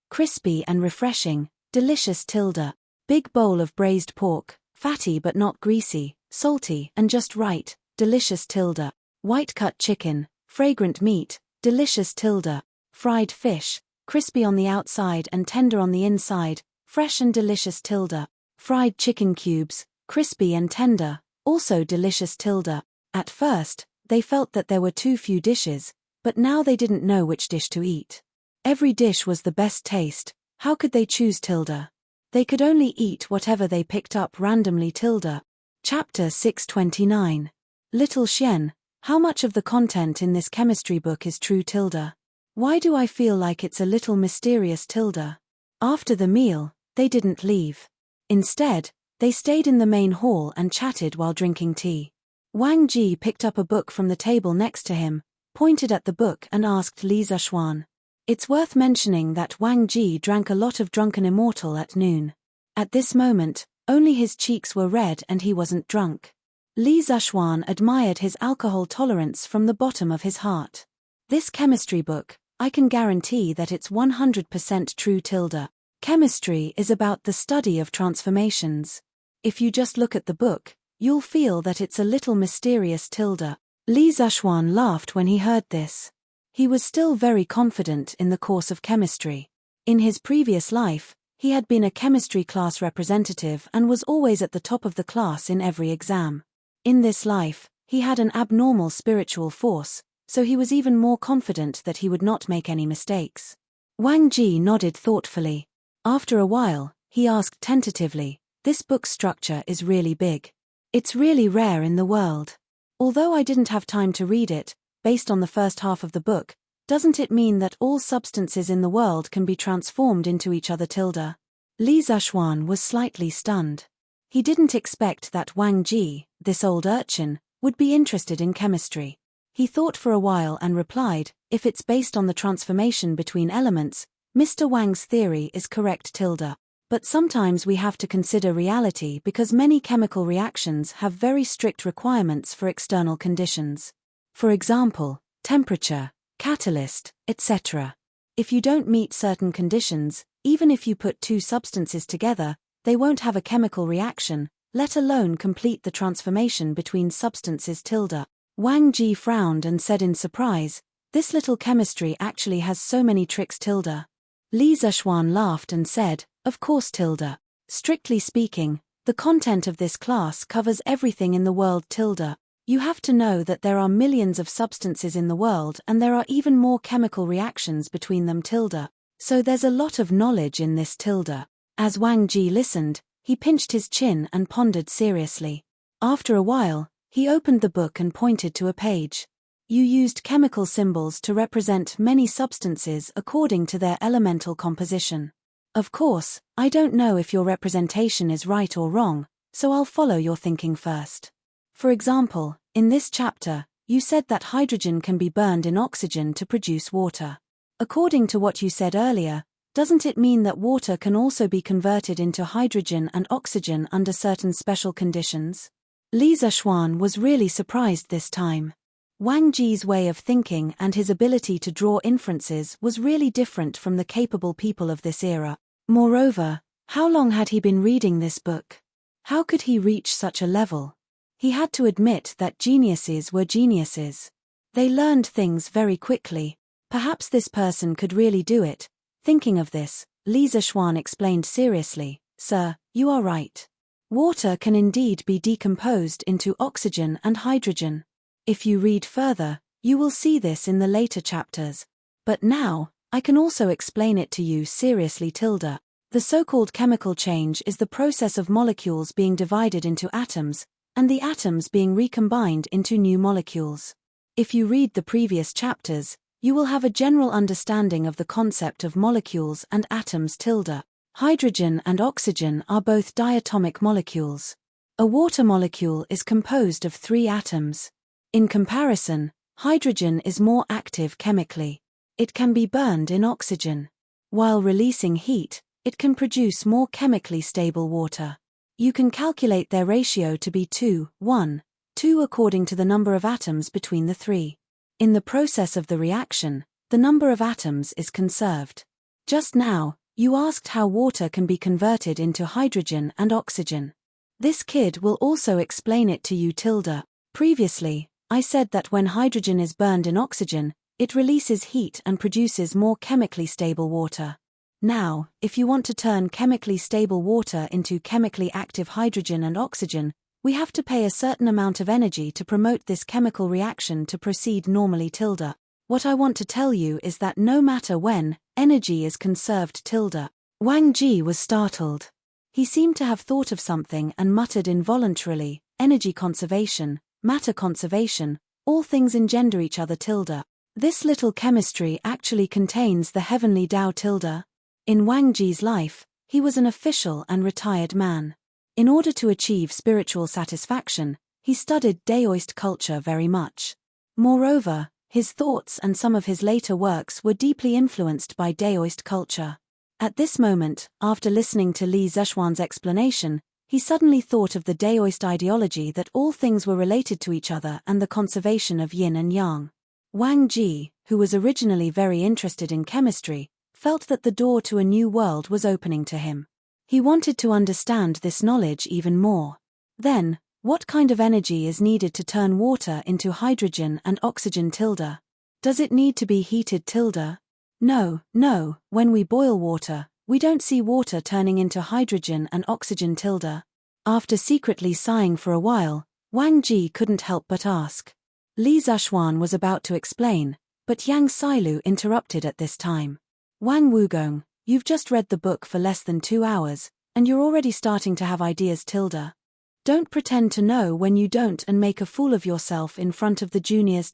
Crispy and refreshing, delicious tilde. Big bowl of braised pork, fatty but not greasy, salty and just right, delicious tilde. White cut chicken, fragrant meat, delicious tilde. Fried fish, crispy on the outside and tender on the inside, fresh and delicious tilde. Fried chicken cubes, crispy and tender, also delicious tilde. At first, they felt that there were too few dishes, but now they didn't know which dish to eat. Every dish was the best taste, how could they choose tilde? They could only eat whatever they picked up randomly tilde. Chapter 629. Little Xian, how much of the content in this chemistry book is true tilde? Why do I feel like it's a little mysterious tilde? After the meal, they didn't leave. Instead, they stayed in the main hall and chatted while drinking tea. Wang Ji picked up a book from the table next to him, pointed at the book and asked Li Zishuan. It's worth mentioning that Wang Ji drank a lot of drunken immortal at noon. At this moment, only his cheeks were red and he wasn't drunk. Li Zishuan admired his alcohol tolerance from the bottom of his heart. This chemistry book, I can guarantee that it's 100% true tilde. Chemistry is about the study of transformations. If you just look at the book, you'll feel that it's a little mysterious tilde. Li Zishuan laughed when he heard this. He was still very confident in the course of chemistry. In his previous life, he had been a chemistry class representative and was always at the top of the class in every exam. In this life, he had an abnormal spiritual force, so he was even more confident that he would not make any mistakes. Wang Ji nodded thoughtfully. After a while, he asked tentatively, this book's structure is really big. It's really rare in the world. Although I didn't have time to read it, based on the first half of the book, doesn't it mean that all substances in the world can be transformed into each other tilde? Li Zishuan was slightly stunned. He didn't expect that Wang Ji, this old urchin, would be interested in chemistry. He thought for a while and replied, if it's based on the transformation between elements, Mr. Wang's theory is correct. But sometimes we have to consider reality because many chemical reactions have very strict requirements for external conditions. For example, temperature, catalyst, etc. If you don't meet certain conditions, even if you put two substances together, they won't have a chemical reaction, let alone complete the transformation between substances. Wang Ji frowned and said in surprise, this little chemistry actually has so many tricks. Li Zishuan laughed and said, of course. Strictly speaking, the content of this class covers everything in the world. You have to know that there are millions of substances in the world and there are even more chemical reactions between them. So there's a lot of knowledge in this. As Wang Ji listened, he pinched his chin and pondered seriously. After a while, he opened the book and pointed to a page. You used chemical symbols to represent many substances according to their elemental composition. Of course, I don't know if your representation is right or wrong, so I'll follow your thinking first. For example, in this chapter, you said that hydrogen can be burned in oxygen to produce water. According to what you said earlier, doesn't it mean that water can also be converted into hydrogen and oxygen under certain special conditions? Li Zishuan was really surprised this time. Wang Ji's way of thinking and his ability to draw inferences was really different from the capable people of this era. Moreover, how long had he been reading this book? How could he reach such a level? He had to admit that geniuses were geniuses. They learned things very quickly. Perhaps this person could really do it. Thinking of this, Li Zishuan explained seriously, Sir, you are right. Water can indeed be decomposed into oxygen and hydrogen. If you read further, you will see this in the later chapters. But now, I can also explain it to you seriously. The so-called chemical change is the process of molecules being divided into atoms, and the atoms being recombined into new molecules. If you read the previous chapters, you will have a general understanding of the concept of molecules and atoms. Hydrogen and oxygen are both diatomic molecules. A water molecule is composed of 3 atoms. In comparison, hydrogen is more active chemically. It can be burned in oxygen. While releasing heat, it can produce more chemically stable water. You can calculate their ratio to be 2:1:2 according to the number of atoms between the 3. In the process of the reaction, the number of atoms is conserved. Just now, you asked how water can be converted into hydrogen and oxygen. This kid will also explain it to you. Previously, I said that when hydrogen is burned in oxygen, it releases heat and produces more chemically stable water. Now, if you want to turn chemically stable water into chemically active hydrogen and oxygen, we have to pay a certain amount of energy to promote this chemical reaction to proceed normally. What I want to tell you is that no matter when, energy is conserved. Wang Ji was startled. He seemed to have thought of something and muttered involuntarily, energy conservation, matter conservation, all things engender each other. This little chemistry actually contains the heavenly Tao. In Wang Ji's life, he was an official and retired man. In order to achieve spiritual satisfaction, he studied Daoist culture very much. Moreover, his thoughts and some of his later works were deeply influenced by Daoist culture. At this moment, after listening to Li Zishuan's explanation, he suddenly thought of the Daoist ideology that all things were related to each other and the conservation of yin and yang. Wang Ji, who was originally very interested in chemistry, felt that the door to a new world was opening to him. He wanted to understand this knowledge even more. Then, what kind of energy is needed to turn water into hydrogen and oxygen? Does it need to be heated? No, when we boil water, we don't see water turning into hydrogen and oxygen. After secretly sighing for a while, Wang Ji couldn't help but ask. Li Zishuan was about to explain, but Yang Sailu interrupted at this time. Wang Wugong, you've just read the book for less than 2 hours, and you're already starting to have ideas. Don't pretend to know when you don't and make a fool of yourself in front of the juniors.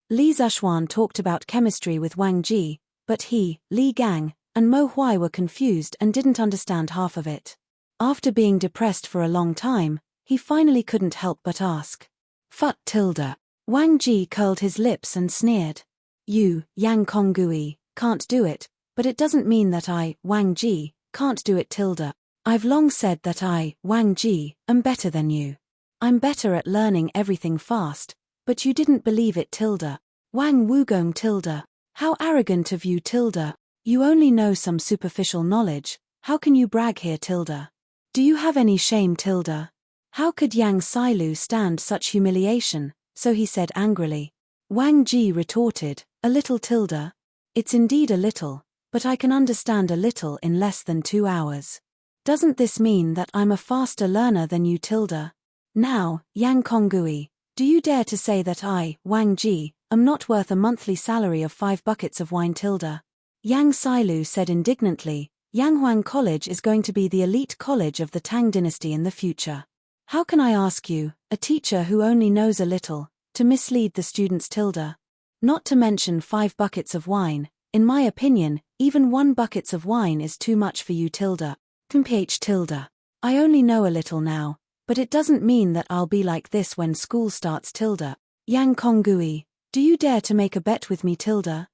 Li Zishuan talked about chemistry with Wang Ji, but he, Li Gang, and Mo Huai were confused and didn't understand half of it. After being depressed for a long time, he finally couldn't help but ask. Phut tilde. Wang Ji curled his lips and sneered. You, Yang Konggui, can't do it, but it doesn't mean that I, Wang Ji, can't do it tilde. I've long said that I, Wang Ji, am better than you. I'm better at learning everything fast, but you didn't believe it tilde. Wang Wugong tilde. How arrogant of you tilde. You only know some superficial knowledge, how can you brag here tilde? Do you have any shame tilde? How could Yang Sailu stand such humiliation? So he said angrily. Wang Ji retorted, a little tilde. It's indeed a little, but I can understand a little in less than 2 hours. Doesn't this mean that I'm a faster learner than you tilde? Now, Yang Konggui, do you dare to say that I, Wang Ji, am not worth a monthly salary of 5 buckets of wine tilde? Yang Sailu said indignantly, Yanghuang College is going to be the elite college of the Tang dynasty in the future. How can I ask you, a teacher who only knows a little, to mislead the students tilde? Not to mention 5 buckets of wine, in my opinion, even 1 buckets of wine is too much for you tilde. Ph tilde. I only know a little now, but it doesn't mean that I'll be like this when school starts tilde. Yang Konggui, do you dare to make a bet with me tilde?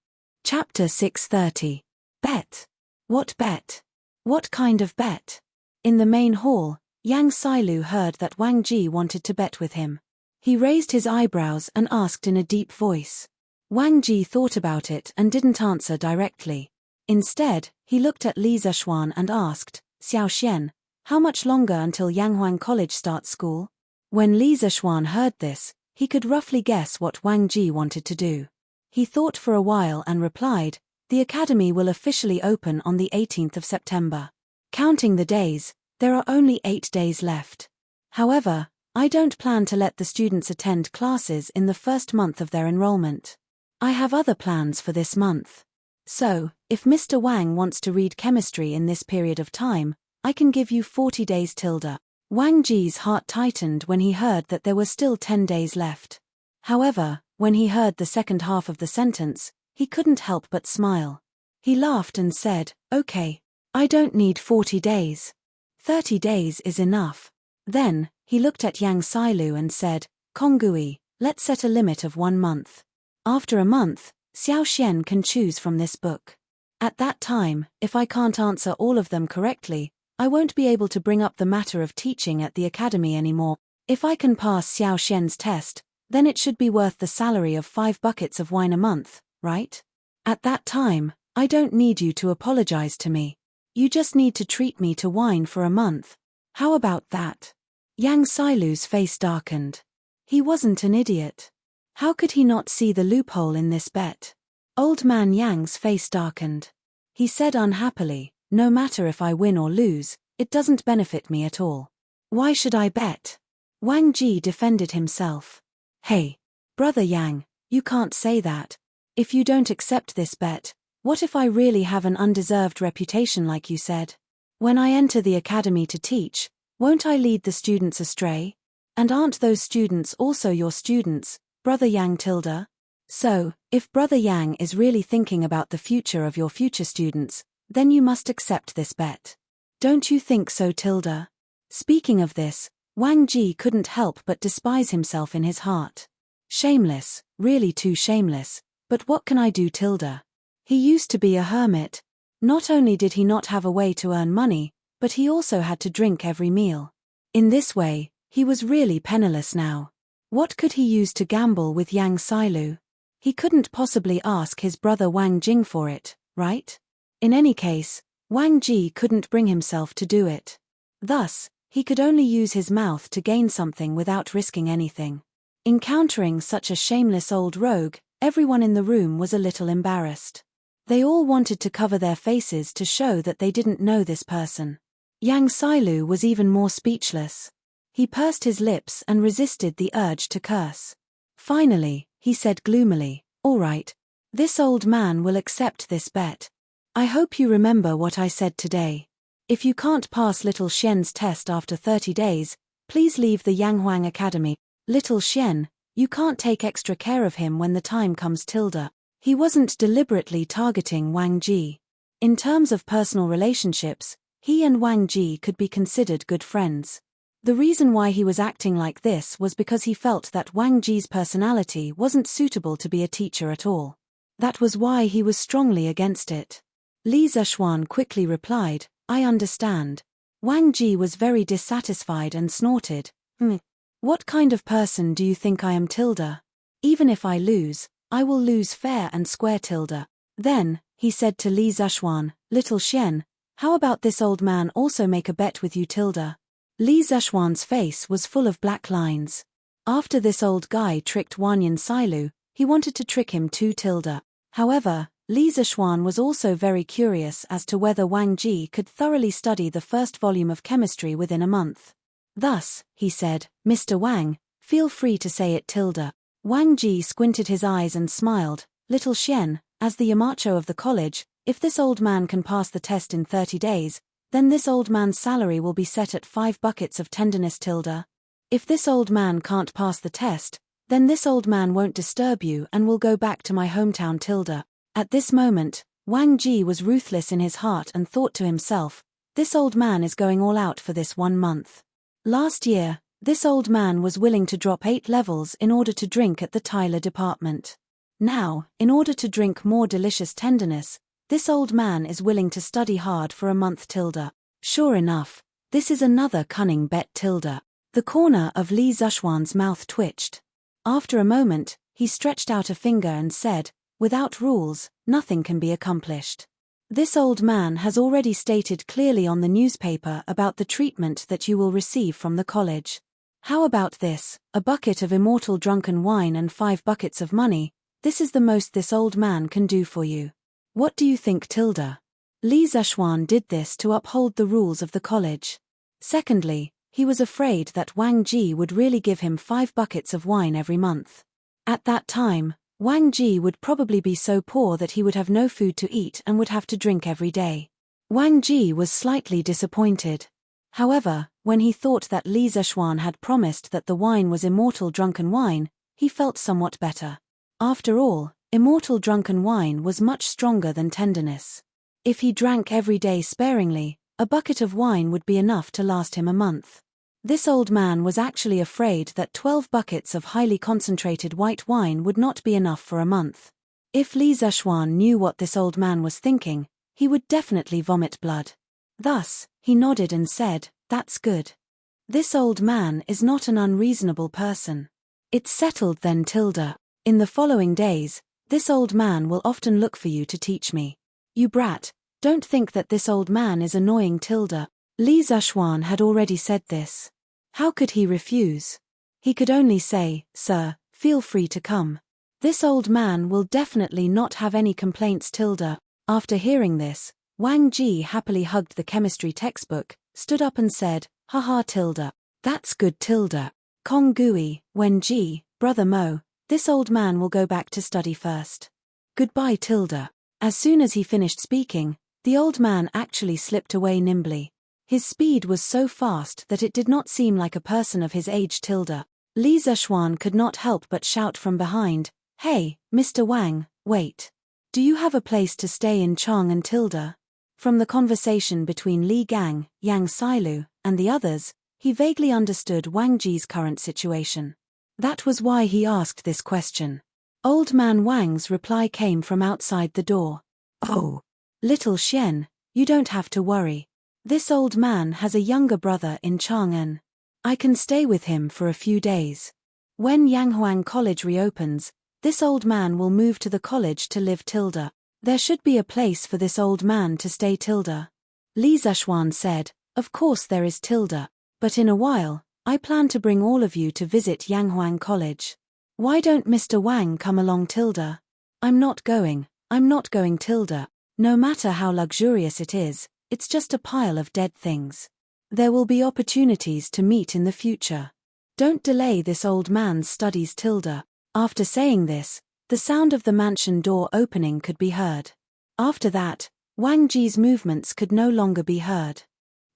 Chapter 630. Bet. What bet? What kind of bet? In the main hall, Yang Sailu heard that Wang Ji wanted to bet with him. He raised his eyebrows and asked in a deep voice. Wang Ji thought about it and didn't answer directly. Instead, he looked at Li Zishuan and asked, Xiao Xian, how much longer until Yanghuang College starts school? When Li Zishuan heard this, he could roughly guess what Wang Ji wanted to do. He thought for a while and replied, the academy will officially open on the 18th of September. Counting the days, there are only 8 days left. However, I don't plan to let the students attend classes in the first month of their enrollment. I have other plans for this month. So, if Mr. Wang wants to read chemistry in this period of time, I can give you 40 days tilde. Wang Ji's heart tightened when he heard that there were still 10 days left. However, when he heard the second half of the sentence, he couldn't help but smile. He laughed and said, okay, I don't need 40 days. 30 days is enough. Then, he looked at Yang Sailu and said, Konggui, let's set a limit of 1 month. After a month, Xiao Xian can choose from this book. At that time, if I can't answer all of them correctly, I won't be able to bring up the matter of teaching at the academy anymore. If I can pass Xiao Xian's test, then it should be worth the salary of 5 buckets of wine a month, right? At that time, I don't need you to apologize to me. You just need to treat me to wine for a month. How about that? Yang Sailu's face darkened. He wasn't an idiot. How could he not see the loophole in this bet? Old man Yang's face darkened. He said unhappily, no matter if I win or lose, it doesn't benefit me at all. Why should I bet? Wang Ji defended himself. Hey, brother Yang, you can't say that. If you don't accept this bet, what if I really have an undeserved reputation like you said? When I enter the academy to teach, won't I lead the students astray? And aren't those students also your students, brother Yang tilde? So, if brother Yang is really thinking about the future of your future students, then you must accept this bet. Don't you think so tilde? Speaking of this, Wang Ji couldn't help but despise himself in his heart. Shameless, really too shameless, but what can I do tilde? He used to be a hermit. Not only did he not have a way to earn money, but he also had to drink every meal. In this way, he was really penniless now. What could he use to gamble with Yang Sailu? He couldn't possibly ask his brother Wang Jing for it, right? In any case, Wang Ji couldn't bring himself to do it. Thus, he could only use his mouth to gain something without risking anything. Encountering such a shameless old rogue, everyone in the room was a little embarrassed. They all wanted to cover their faces to show that they didn't know this person. Yang Sailu was even more speechless. He pursed his lips and resisted the urge to curse. Finally, he said gloomily, all right, this old man will accept this bet. I hope you remember what I said today. If you can't pass Little Xian's test after 30 days, please leave the Yanghuang Academy. Little Xian, you can't take extra care of him when the time comes tilde. He wasn't deliberately targeting Wang Ji. In terms of personal relationships, he and Wang Ji could be considered good friends. The reason why he was acting like this was because he felt that Wang Ji's personality wasn't suitable to be a teacher at all. That was why he was strongly against it. Li Zishuan quickly replied, I understand. Wang Ji was very dissatisfied and snorted, What kind of person do you think I am, tilde? Even if I lose, I will lose fair and square, tilde. Then, he said to Li Zishuan, Little Xian, how about this old man also make a bet with you, tilde? Li Zishuan's face was full of black lines. After this old guy tricked Wanyan Sailu, he wanted to trick him too, tilde. However, Li Zishuan was also very curious as to whether Wang Ji could thoroughly study the first volume of chemistry within a month. Thus, he said, Mr. Wang, feel free to say it, tilde. Wang Ji squinted his eyes and smiled, Little Xian, as the Yamacho of the college, if this old man can pass the test in 30 days, then this old man's salary will be set at 5 buckets of tenderness, tilde. If this old man can't pass the test, then this old man won't disturb you and will go back to my hometown, tilde. At this moment, Wang Ji was ruthless in his heart and thought to himself, this old man is going all out for this 1 month. Last year, this old man was willing to drop 8 levels in order to drink at the Tyler department. Now, in order to drink more delicious tenderness, this old man is willing to study hard for a month, tilde. Sure enough, this is another cunning bet, tilde. The corner of Li Zishuan's mouth twitched. After a moment, he stretched out a finger and said, without rules, nothing can be accomplished. This old man has already stated clearly on the newspaper about the treatment that you will receive from the college. How about this, a bucket of immortal drunken wine and 5 buckets of money? This is the most this old man can do for you. What do you think, tilde? Li Zishuan did this to uphold the rules of the college. Secondly, he was afraid that Wang Ji would really give him 5 buckets of wine every month. At that time, Wang Ji would probably be so poor that he would have no food to eat and would have to drink every day. Wang Ji was slightly disappointed. However, when he thought that Li Zishuan had promised that the wine was immortal drunken wine, he felt somewhat better. After all, immortal drunken wine was much stronger than tenderness. If he drank every day sparingly, a bucket of wine would be enough to last him a month. This old man was actually afraid that 12 buckets of highly concentrated white wine would not be enough for a month. If Li Zishuan knew what this old man was thinking, he would definitely vomit blood. Thus, he nodded and said, that's good. This old man is not an unreasonable person. It's settled then, tilde. In the following days, this old man will often look for you to teach me. You brat, don't think that this old man is annoying, tilde. Li Zishuan had already said this. How could he refuse? He could only say, sir, feel free to come. This old man will definitely not have any complaints, tilde. After hearing this, Wang Ji happily hugged the chemistry textbook, stood up and said, haha, tilde. That's good, tilde. Kong Gui, Wen Ji, brother Mo, this old man will go back to study first. Goodbye, tilde. As soon as he finished speaking, the old man actually slipped away nimbly. His speed was so fast that it did not seem like a person of his age, tilde. Li Zishuan could not help but shout from behind, hey, Mr. Wang, wait. Do you have a place to stay in Chang'an, tilde? From the conversation between Li Gang, Yang Sailu, and the others, he vaguely understood Wang Ji's current situation. That was why he asked this question. Old man Wang's reply came from outside the door. Oh, little Xian, you don't have to worry. This old man has a younger brother in Chang'an. I can stay with him for a few days. When Yanghuang College reopens, this old man will move to the college to live, tilde. There should be a place for this old man to stay, tilde. Li Zishuan said, of course there is, tilde, but in a while, I plan to bring all of you to visit Yanghuang College. Why don't Mr. Wang come along, tilde? I'm not going, tilde. No matter how luxurious it is, it's just a pile of dead things. There will be opportunities to meet in the future. Don't delay this old man's studies, tilde. After saying this, the sound of the mansion door opening could be heard. After that, Wang Ji's movements could no longer be heard.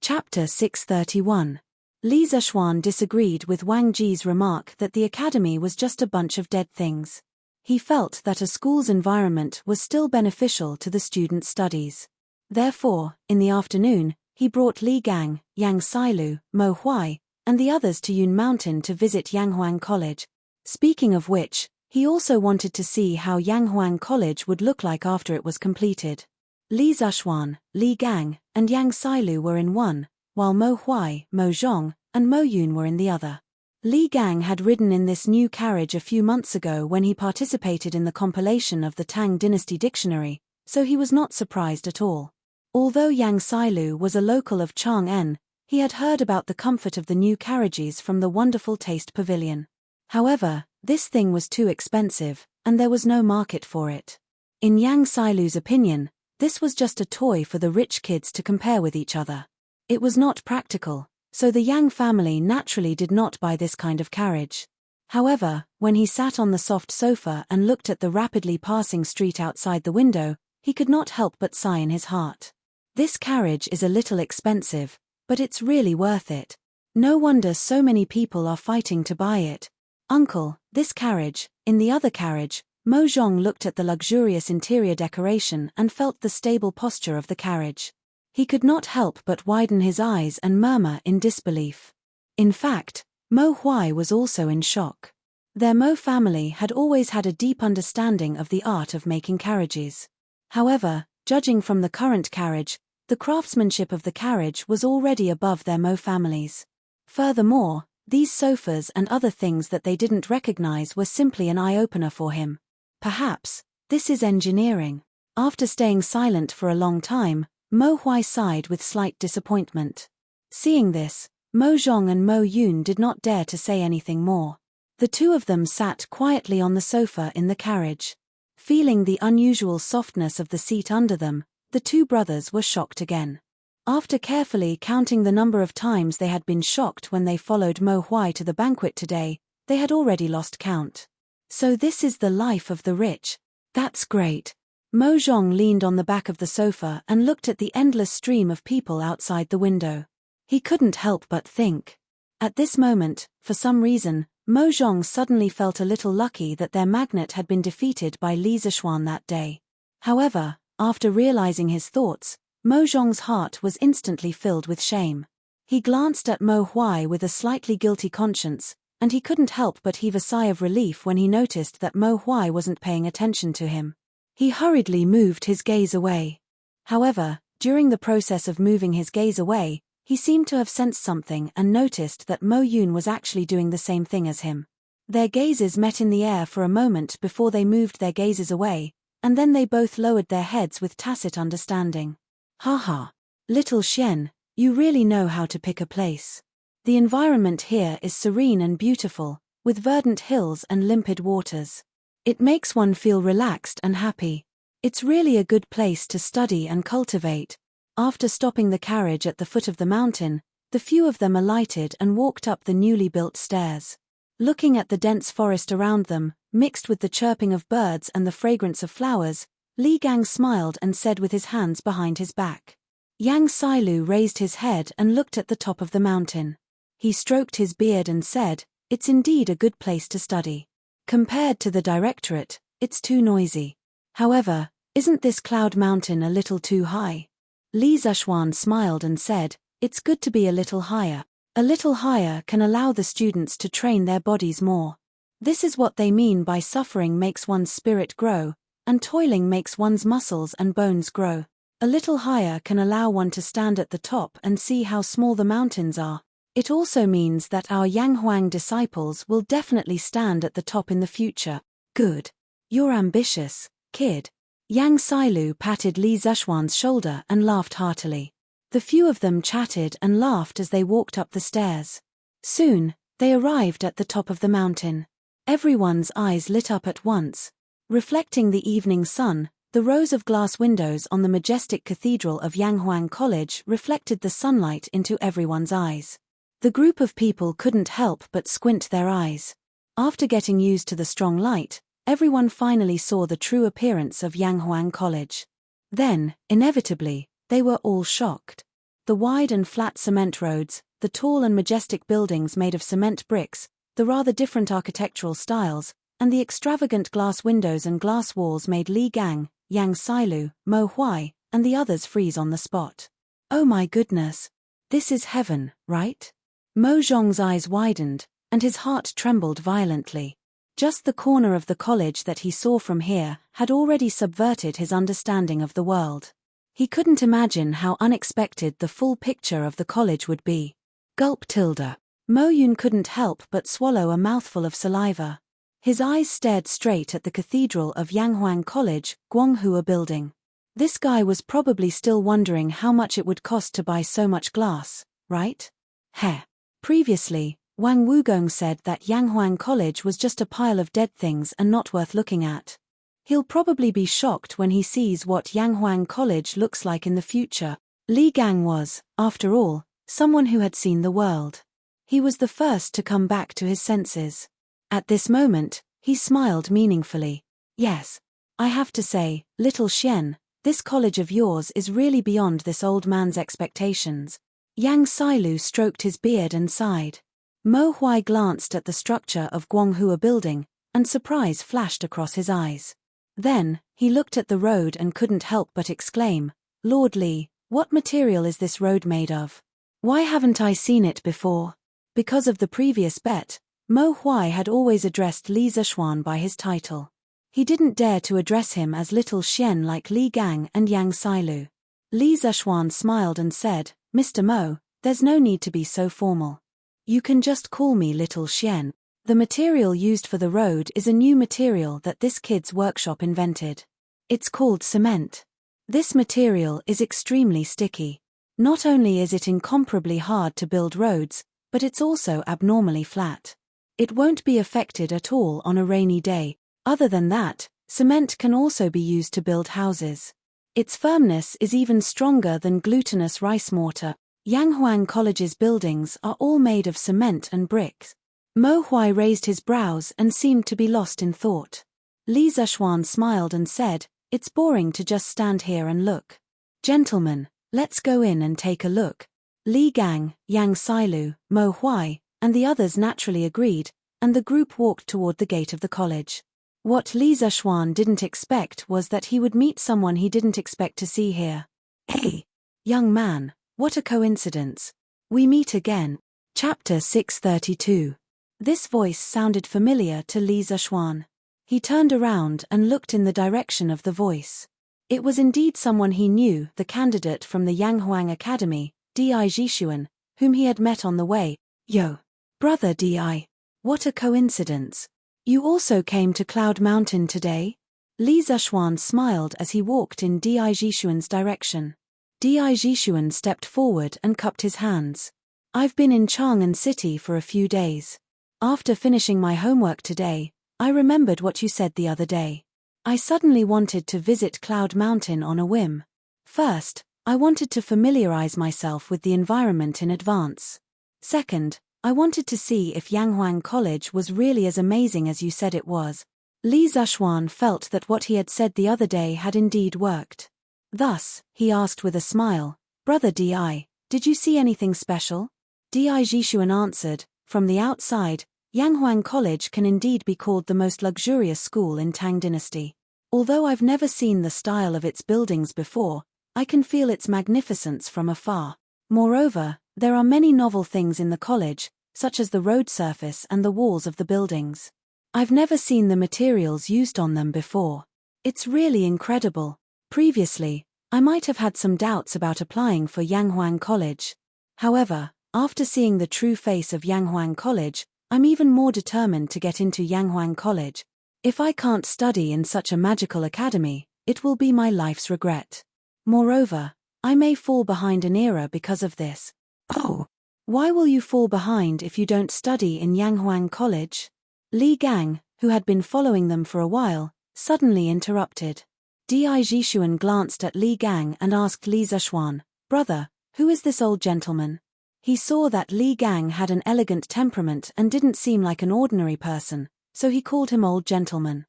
Chapter 631. Li Zishuan disagreed with Wang Ji's remark that the academy was just a bunch of dead things. He felt that a school's environment was still beneficial to the students' studies. Therefore, in the afternoon, he brought Li Gang, Yang Sailu, Mo Huai, and the others to Yun Mountain to visit Yanghuang College. Speaking of which, he also wanted to see how Yanghuang College would look like after it was completed. Li Zhuan, Li Gang, and Yang Sailu were in one, while Mo Huai, Mo Zhong, and Mo Yun were in the other. Li Gang had ridden in this new carriage a few months ago when he participated in the compilation of the Tang Dynasty Dictionary, so he was not surprised at all. Although Yang Sailu was a local of Chang'an, he had heard about the comfort of the new carriages from the Wonderful Taste Pavilion. However, this thing was too expensive, and there was no market for it. In Yang Sailu's opinion, this was just a toy for the rich kids to compare with each other. It was not practical, so the Yang family naturally did not buy this kind of carriage. However, when he sat on the soft sofa and looked at the rapidly passing street outside the window, he could not help but sigh in his heart. This carriage is a little expensive, but it's really worth it. No wonder so many people are fighting to buy it. Uncle, this carriage. In the other carriage, Mo Zhong looked at the luxurious interior decoration and felt the stable posture of the carriage. He could not help but widen his eyes and murmur in disbelief. In fact, Mo Huai was also in shock. Their Mo family had always had a deep understanding of the art of making carriages. However, judging from the current carriage, the craftsmanship of the carriage was already above their Mo families. Furthermore, these sofas and other things that they didn't recognize were simply an eye-opener for him. Perhaps, this is engineering. After staying silent for a long time, Mo Huai sighed with slight disappointment. Seeing this, Mo Zhong and Mo Yun did not dare to say anything more. The two of them sat quietly on the sofa in the carriage. Feeling the unusual softness of the seat under them, the two brothers were shocked again. After carefully counting the number of times they had been shocked when they followed Mo Huai to the banquet today, they had already lost count. So this is the life of the rich. That's great. Mo Zhong leaned on the back of the sofa and looked at the endless stream of people outside the window. He couldn't help but think. At this moment, for some reason, Mo Zhong suddenly felt a little lucky that their magnet had been defeated by Li Zhuan that day. However, after realizing his thoughts, Mo Zhong's heart was instantly filled with shame. He glanced at Mo Huai with a slightly guilty conscience, and he couldn't help but heave a sigh of relief when he noticed that Mo Huai wasn't paying attention to him. He hurriedly moved his gaze away. However, during the process of moving his gaze away, he seemed to have sensed something and noticed that Mo Yun was actually doing the same thing as him. Their gazes met in the air for a moment before they moved their gazes away, and then they both lowered their heads with tacit understanding. Haha. Little Xian, you really know how to pick a place. The environment here is serene and beautiful, with verdant hills and limpid waters. It makes one feel relaxed and happy. It's really a good place to study and cultivate. After stopping the carriage at the foot of the mountain, the few of them alighted and walked up the newly built stairs. Looking at the dense forest around them, mixed with the chirping of birds and the fragrance of flowers, Li Gang smiled and said with his hands behind his back. Yang Sailu raised his head and looked at the top of the mountain. He stroked his beard and said, "It's indeed a good place to study. Compared to the directorate, it's too noisy. However, isn't this cloud mountain a little too high?" Li Zhuan smiled and said, "It's good to be a little higher. A little higher can allow the students to train their bodies more. This is what they mean by suffering makes one's spirit grow, and toiling makes one's muscles and bones grow. A little higher can allow one to stand at the top and see how small the mountains are. It also means that our Yanghuang disciples will definitely stand at the top in the future." "Good. You're ambitious, kid." Yang Sailu patted Li Zhuan's shoulder and laughed heartily. The few of them chatted and laughed as they walked up the stairs. Soon, they arrived at the top of the mountain. Everyone's eyes lit up at once. Reflecting the evening sun, the rows of glass windows on the majestic cathedral of Yanghuang College reflected the sunlight into everyone's eyes. The group of people couldn't help but squint their eyes. After getting used to the strong light, everyone finally saw the true appearance of Yanghuang College. Then, inevitably, they were all shocked. The wide and flat cement roads, the tall and majestic buildings made of cement bricks, the rather different architectural styles, and the extravagant glass windows and glass walls made Li Gang, Yang Sailu, Mo Huai, and the others freeze on the spot. Oh my goodness. This is heaven, right? Mo Zhong's eyes widened, and his heart trembled violently. Just the corner of the college that he saw from here had already subverted his understanding of the world. He couldn't imagine how unexpected the full picture of the college would be. Gulp tilde. Mo Yun couldn't help but swallow a mouthful of saliva. His eyes stared straight at the cathedral of Yanghuang College, Guanghua building. This guy was probably still wondering how much it would cost to buy so much glass, right? Heh. Previously, Wang Wugong said that Yanghuang College was just a pile of dead things and not worth looking at. He'll probably be shocked when he sees what Yanghuang College looks like in the future. Li Gang was, after all, someone who had seen the world. He was the first to come back to his senses. At this moment, he smiled meaningfully. Yes. I have to say, little Xian, this college of yours is really beyond this old man's expectations. Yang Sailu stroked his beard and sighed. Mo Huai glanced at the structure of Guanghua building, and surprise flashed across his eyes. Then, he looked at the road and couldn't help but exclaim, Lord Li, what material is this road made of? Why haven't I seen it before? Because of the previous bet, Mo Huai had always addressed Li Zishuan by his title. He didn't dare to address him as Little Xian like Li Gang and Yang Sailu. Li Zishuan smiled and said, Mr. Mo, there's no need to be so formal. You can just call me Little Xian. The material used for the road is a new material that this kid's workshop invented. It's called cement. This material is extremely sticky. Not only is it incomparably hard to build roads, but it's also abnormally flat. It won't be affected at all on a rainy day. Other than that, cement can also be used to build houses. Its firmness is even stronger than glutinous rice mortar. Yanghuang College's buildings are all made of cement and bricks. Mo Huai raised his brows and seemed to be lost in thought. Li Zishuan smiled and said, It's boring to just stand here and look. Gentlemen, let's go in and take a look. Li Gang, Yang Sailu, Mo Huai, and the others naturally agreed, and the group walked toward the gate of the college. What Li Zishuan didn't expect was that he would meet someone he didn't expect to see here. Hey, young man, what a coincidence. We meet again. Chapter 632. This voice sounded familiar to Li Zishuan. He turned around and looked in the direction of the voice. It was indeed someone he knew, the candidate from the Yanghuang Academy, Di Jishuan, whom he had met on the way. Yo, brother Di, what a coincidence. You also came to Cloud Mountain today? Li Zishuan smiled as he walked in Di Jishuan's direction. Di Jishuan stepped forward and cupped his hands. I've been in Chang'an City for a few days. After finishing my homework today, I remembered what you said the other day. I suddenly wanted to visit Cloud Mountain on a whim. First, I wanted to familiarize myself with the environment in advance. Second, I wanted to see if Yanghuang College was really as amazing as you said it was. Li Zishuan felt that what he had said the other day had indeed worked. Thus, he asked with a smile, Brother Di, did you see anything special? Di Jishuan answered, From the outside, Yanghuang College can indeed be called the most luxurious school in Tang Dynasty. Although I've never seen the style of its buildings before, I can feel its magnificence from afar. Moreover, there are many novel things in the college, such as the road surface and the walls of the buildings. I've never seen the materials used on them before. It's really incredible. Previously, I might have had some doubts about applying for Yanghuang College. However, after seeing the true face of Yanghuang College, I'm even more determined to get into Yanghuang College. If I can't study in such a magical academy, it will be my life's regret. Moreover, I may fall behind an era because of this. Oh, why will you fall behind if you don't study in Yanghuang College? Li Gang, who had been following them for a while, suddenly interrupted. Di Jishuan glanced at Li Gang and asked Li Zishuan, Brother, who is this old gentleman? He saw that Li Gang had an elegant temperament and didn't seem like an ordinary person, so he called him old gentleman.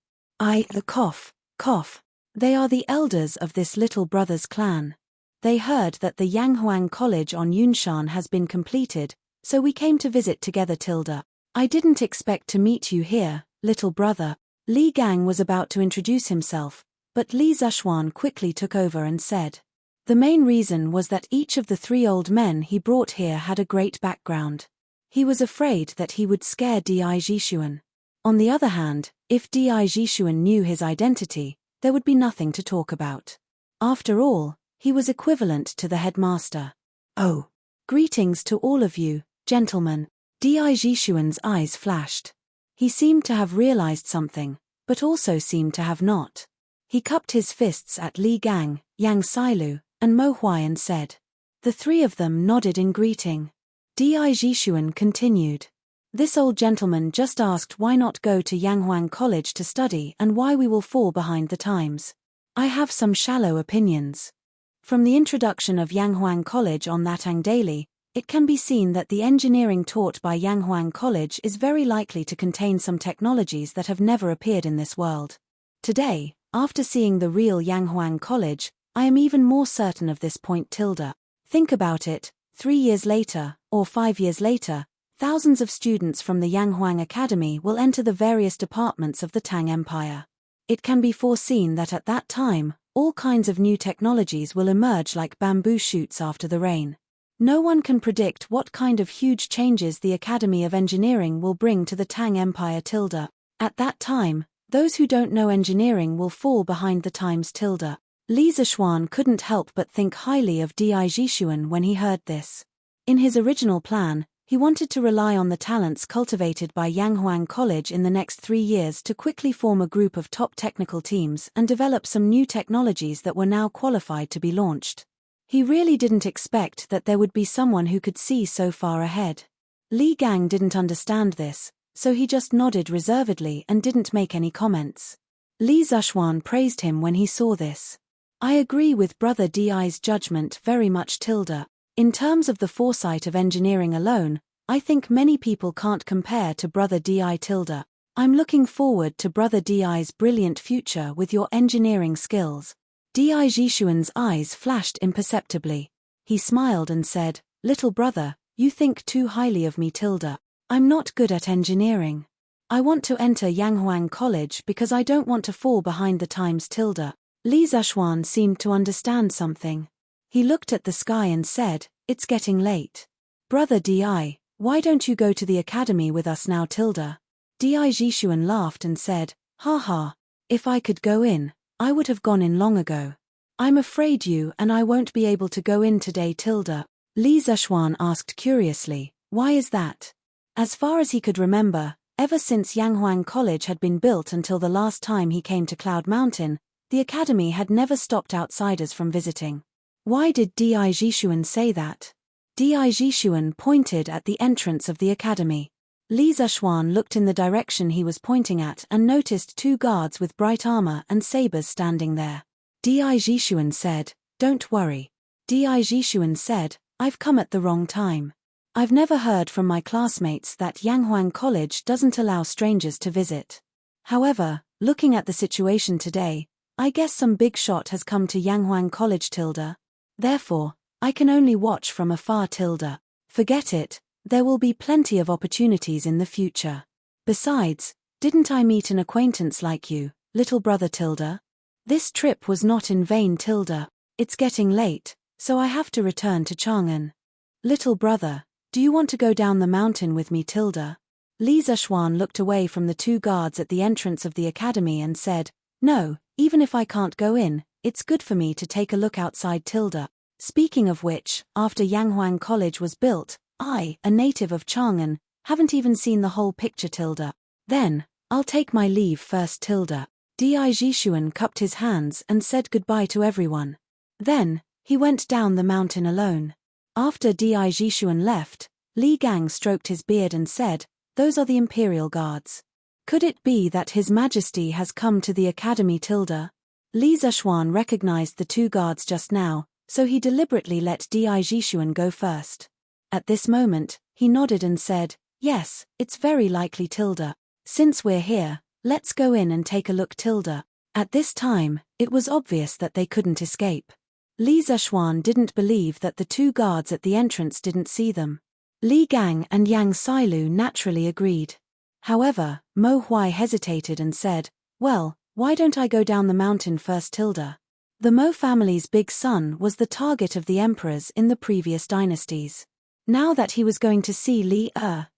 Cough. They are the elders of this little brother's clan. They heard that the Yanghuang College on Yunshan has been completed, so we came to visit together. I didn't expect to meet you here, little brother. Li Gang was about to introduce himself, but Li Zishuan quickly took over and said, The main reason was that each of the 3 old men he brought here had a great background. He was afraid that he would scare Di Jishuan. On the other hand, if Di Jishuan knew his identity, there would be nothing to talk about. After all, he was equivalent to the headmaster. Oh. Greetings to all of you, gentlemen. Di Jishuan's eyes flashed. He seemed to have realized something, but also seemed to have not. He cupped his fists at Li Gang, Yang Sailu, and Mo Huai and said. The 3 of them nodded in greeting. Di Jishuan continued. This old gentleman just asked why not go to Yanghuang College to study and why we will fall behind the times. I have some shallow opinions. From the introduction of Yanghuang College on Thatang Daily, it can be seen that the engineering taught by Yanghuang College is very likely to contain some technologies that have never appeared in this world. Today, after seeing the real Yanghuang College, I am even more certain of this point. Think about it, 3 years later, or 5 years later, thousands of students from the Yanghuang Academy will enter the various departments of the Tang Empire. It can be foreseen that at that time, all kinds of new technologies will emerge like bamboo shoots after the rain. No one can predict what kind of huge changes the Academy of Engineering will bring to the Tang Empire. At that time, those who don't know engineering will fall behind the times. Li Zishuan couldn't help but think highly of Di Jishuan when he heard this. In his original plan, he wanted to rely on the talents cultivated by Yanghuang College in the next 3 years to quickly form a group of top technical teams and develop some new technologies that were now qualified to be launched. He really didn't expect that there would be someone who could see so far ahead. Li Gang didn't understand this, so he just nodded reservedly and didn't make any comments. Li Zishuan praised him when he saw this. I agree with Brother Di's judgment very much. In terms of the foresight of engineering alone, I think many people can't compare to Brother Di. I'm looking forward to Brother Di's brilliant future with your engineering skills. Di Jishuan's eyes flashed imperceptibly. He smiled and said, Little brother, you think too highly of me. I'm not good at engineering. I want to enter Yanghuang College because I don't want to fall behind the times. Li Zishuan seemed to understand something. He looked at the sky and said, It's getting late. Brother Di, why don't you go to the academy with us now? Di Jishuan laughed and said, Ha ha, if I could go in, I would have gone in long ago. I'm afraid you and I won't be able to go in today. Li Zishuan asked curiously, Why is that? As far as he could remember, ever since Yanghuang College had been built until the last time he came to Cloud Mountain, the academy had never stopped outsiders from visiting. Why did Di Jishuan say that? Di Jishuan pointed at the entrance of the academy. Li Zishuan looked in the direction he was pointing at and noticed 2 guards with bright armor and sabers standing there. Di Jishuan said, Don't worry. Di Jishuan said, I've come at the wrong time. I've never heard from my classmates that Yanghuang College doesn't allow strangers to visit. However, looking at the situation today, I guess some big shot has come to Yanghuang College. Therefore, I can only watch from afar. Forget it, there will be plenty of opportunities in the future. Besides, didn't I meet an acquaintance like you, little brother? This trip was not in vain. It's getting late, so I have to return to Chang'an. Little brother, do you want to go down the mountain with me? Li Zishuan looked away from the 2 guards at the entrance of the academy and said, No, even if I can't go in, it's good for me to take a look outside. Speaking of which, after Yanghuang College was built, I, a native of Chang'an, haven't even seen the whole picture. Then, I'll take my leave first. Di Jishuan cupped his hands and said goodbye to everyone. Then, he went down the mountain alone. After Di Jishuan left, Li Gang stroked his beard and said, Those are the Imperial Guards. Could it be that His Majesty has come to the academy? Li Zishuan recognized the 2 guards just now, so he deliberately let Di Jishuan go first. At this moment, he nodded and said, Yes, it's very likely. Since we're here, let's go in and take a look. At this time, it was obvious that they couldn't escape. Li Zishuan didn't believe that the 2 guards at the entrance didn't see them. Li Gang and Yang Sailu naturally agreed. However, Mo Huai hesitated and said, Well, why don't I go down the mountain first? The Mo family's big son was the target of the emperors in the previous dynasties. Now that he was going to see Li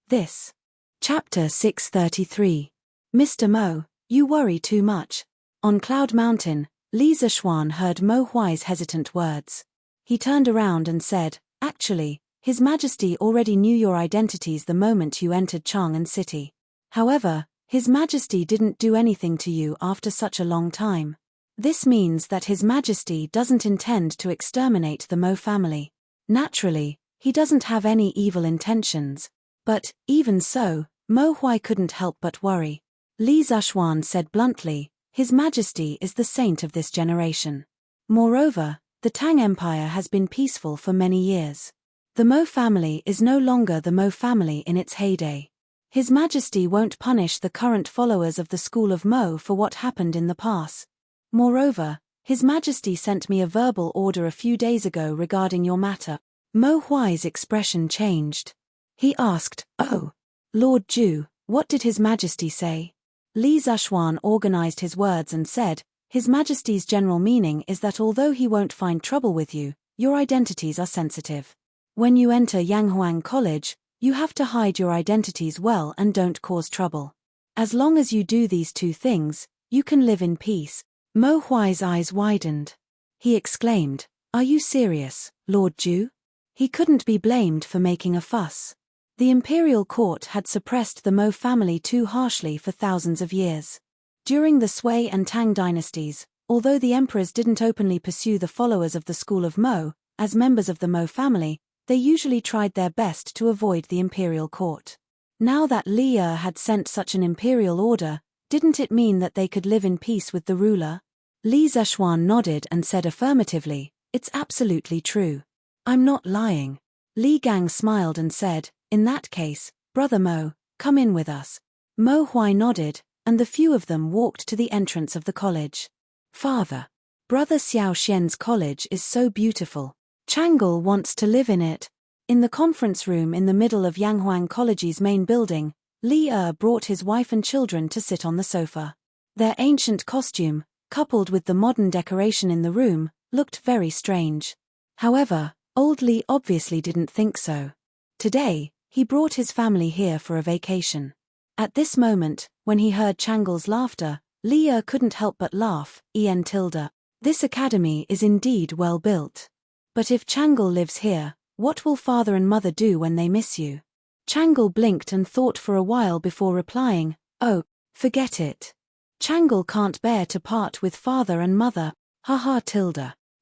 this. Chapter 633. Mr. Mo, you worry too much. On Cloud Mountain, Li Zishuan heard Mo Huai's hesitant words. He turned around and said, "Actually, His Majesty already knew your identities the moment you entered Chang'an City. However, His Majesty didn't do anything to you after such a long time. This means that His Majesty doesn't intend to exterminate the Mo family. Naturally, he doesn't have any evil intentions. But, even so, Mo Huai couldn't help but worry." Li Zishuan said bluntly, "His Majesty is the saint of this generation. Moreover, the Tang Empire has been peaceful for many years. The Mo family is no longer the Mo family in its heyday. His Majesty won't punish the current followers of the school of Mo for what happened in the past. Moreover, His Majesty sent me a verbal order a few days ago regarding your matter." Mo Huai's expression changed. He asked, "Oh, Lord Ju, what did His Majesty say?" Li Zishuan organized his words and said, "His Majesty's general meaning is that although he won't find trouble with you, your identities are sensitive. When you enter Yanghuang College, you have to hide your identities well and don't cause trouble. As long as you do these two things, you can live in peace." Mo Huai's eyes widened. He exclaimed, "Are you serious, Lord Ju?" He couldn't be blamed for making a fuss. The imperial court had suppressed the Mo family too harshly for thousands of years. During the Sui and Tang dynasties, although the emperors didn't openly pursue the followers of the school of Mo as members of the Mo family, they usually tried their best to avoid the imperial court. Now that Li had sent such an imperial order, didn't it mean that they could live in peace with the ruler? Li Zishuan nodded and said affirmatively, "It's absolutely true. I'm not lying." Li Gang smiled and said, "In that case, Brother Mo, come in with us." Mo Huai nodded, and the few of them walked to the entrance of the college. "Father, Brother Xiao Xian's college is so beautiful. Chang'an wants to live in it." In the conference room in the middle of Yanghuang College's main building, Li brought his wife and children to sit on the sofa. Their ancient costume, coupled with the modern decoration in the room, looked very strange. However, old Li obviously didn't think so. Today, he brought his family here for a vacation. At this moment, when he heard Chang'an's laughter, Li couldn't help but laugh. This academy is indeed well built. But if Chang'an lives here, what will father and mother do when they miss you? Chang'an blinked and thought for a while before replying, "Oh, forget it. Chang'an can't bear to part with father and mother, haha."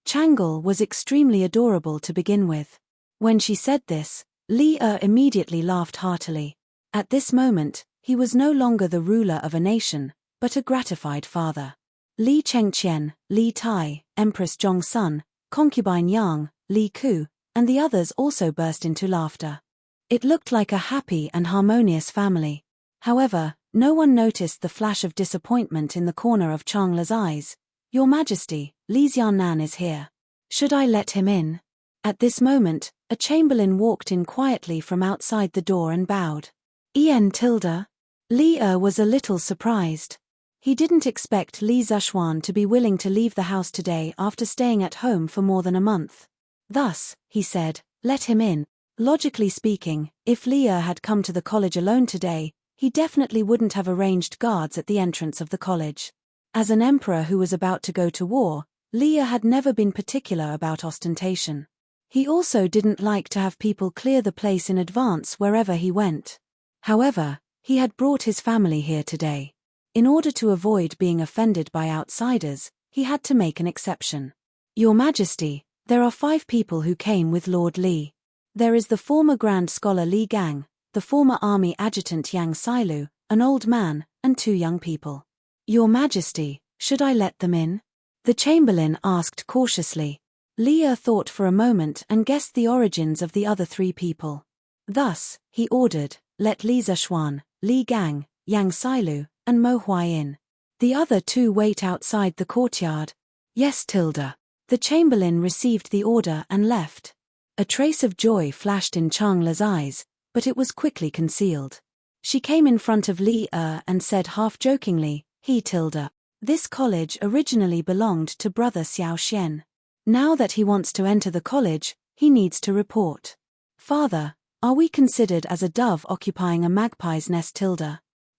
Chang'an was extremely adorable to begin with. When she said this, Li immediately laughed heartily. At this moment, he was no longer the ruler of a nation, but a gratified father. Li Chengqian, Li Tai, Empress Zhong's son, concubine Yang, Li Ku, and the others also burst into laughter. It looked like a happy and harmonious family. However, no one noticed the flash of disappointment in the corner of Chang'an's eyes. "Your Majesty, Li Xiaonan is here. Should I let him in?" At this moment, a chamberlain walked in quietly from outside the door and bowed. Li was a little surprised. He didn't expect Li Zishuan to be willing to leave the house today after staying at home for more than a month. Thus, he said, "Let him in." Logically speaking, if Li had come to the college alone today, he definitely wouldn't have arranged guards at the entrance of the college. As an emperor who was about to go to war, Li had never been particular about ostentation. He also didn't like to have people clear the place in advance wherever he went. However, he had brought his family here today. In order to avoid being offended by outsiders, he had to make an exception. "Your Majesty, there are 5 people who came with Lord Li. There is the former Grand Scholar Li Gang, the former Army Adjutant Yang Sailu, an old man, and 2 young people." "Your Majesty, should I let them in?" the chamberlain asked cautiously. Li thought for a moment and guessed the origins of the other 3 people. Thus, he ordered, "Let Li Zishuan, Li Gang, Yang Sailu, and Mo Huai in. The other 2 wait outside the courtyard." "Yes." The chamberlain received the order and left. A trace of joy flashed in Chang'an's eyes, but it was quickly concealed. She came in front of Li and said half-jokingly, This college originally belonged to brother Xiao Xian. Now that he wants to enter the college, he needs to report. Father, are we considered as a dove occupying a magpie's nest?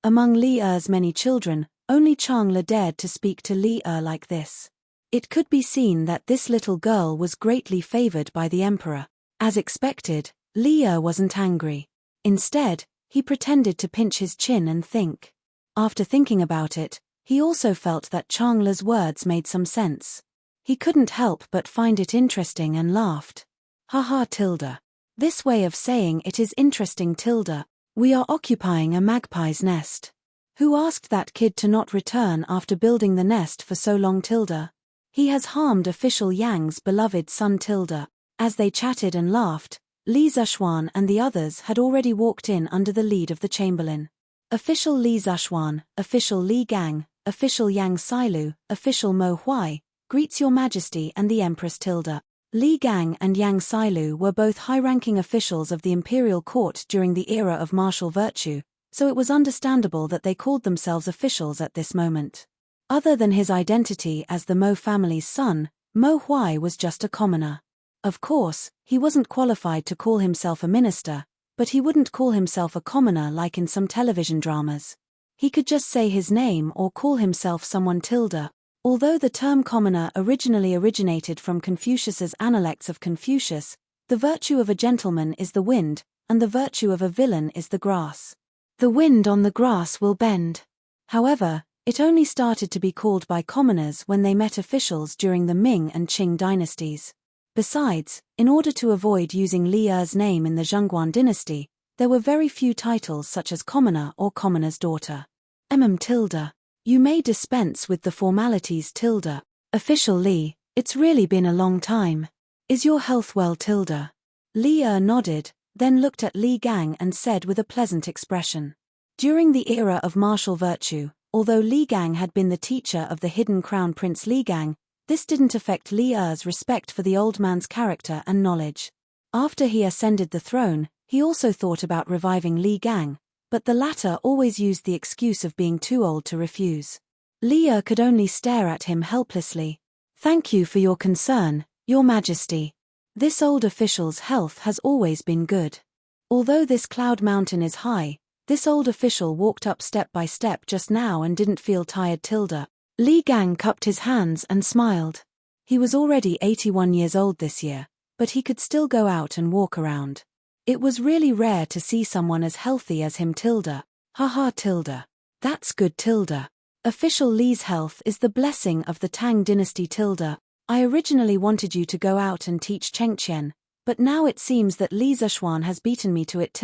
Among Li Er's many children, only Chang'e dared to speak to Li Er like this. It could be seen that this little girl was greatly favored by the emperor. As expected, Li Er wasn't angry. Instead, he pretended to pinch his chin and think. After thinking about it, he also felt that Chang'e's words made some sense. He couldn't help but find it interesting and laughed. Haha. This way of saying it is interesting. We are occupying a magpie's nest. Who asked that kid to not return after building the nest for so long? He has harmed official Yang's beloved son. As they chatted and laughed, Li Zishuan and the others had already walked in under the lead of the chamberlain. Official Li Zishuan, official Li Gang, official Yang Sailu, official Mo Huai, greets your majesty and the Empress. Li Gang and Yang Sailu were both high-ranking officials of the imperial court during the era of martial virtue, so it was understandable that they called themselves officials at this moment. Other than his identity as the Mo family's son, Mo Huai was just a commoner. Of course, he wasn't qualified to call himself a minister, but he wouldn't call himself a commoner like in some television dramas. He could just say his name or call himself someone. Although the term commoner originally originated from Confucius's Analects of Confucius, the virtue of a gentleman is the wind, and the virtue of a villain is the grass. The wind on the grass will bend. However, it only started to be called by commoners when they met officials during the Ming and Qing dynasties. Besides, in order to avoid using Li Er's name in the Zhongguan dynasty, there were very few titles such as commoner or commoner's daughter. You may dispense with the formalities. Official Li, it's really been a long time. Is your health well? Li Er nodded, then looked at Li Gang and said with a pleasant expression. During the era of martial virtue, although Li Gang had been the teacher of the hidden crown prince Li Gang, this didn't affect Li Er's respect for the old man's character and knowledge. After he ascended the throne, he also thought about reviving Li Gang, but the latter always used the excuse of being too old to refuse. Li Er could only stare at him helplessly. Thank you for your concern, Your Majesty. This old official's health has always been good. Although this cloud mountain is high, this old official walked up step by step just now and didn't feel tired. Li Gang cupped his hands and smiled. He was already 81 years old this year, but he could still go out and walk around. It was really rare to see someone as healthy as him. Haha. That's good. Official Li's health is the blessing of the Tang dynasty. I originally wanted you to go out and teach Chengqian, but now it seems that Li Zishuan has beaten me to it.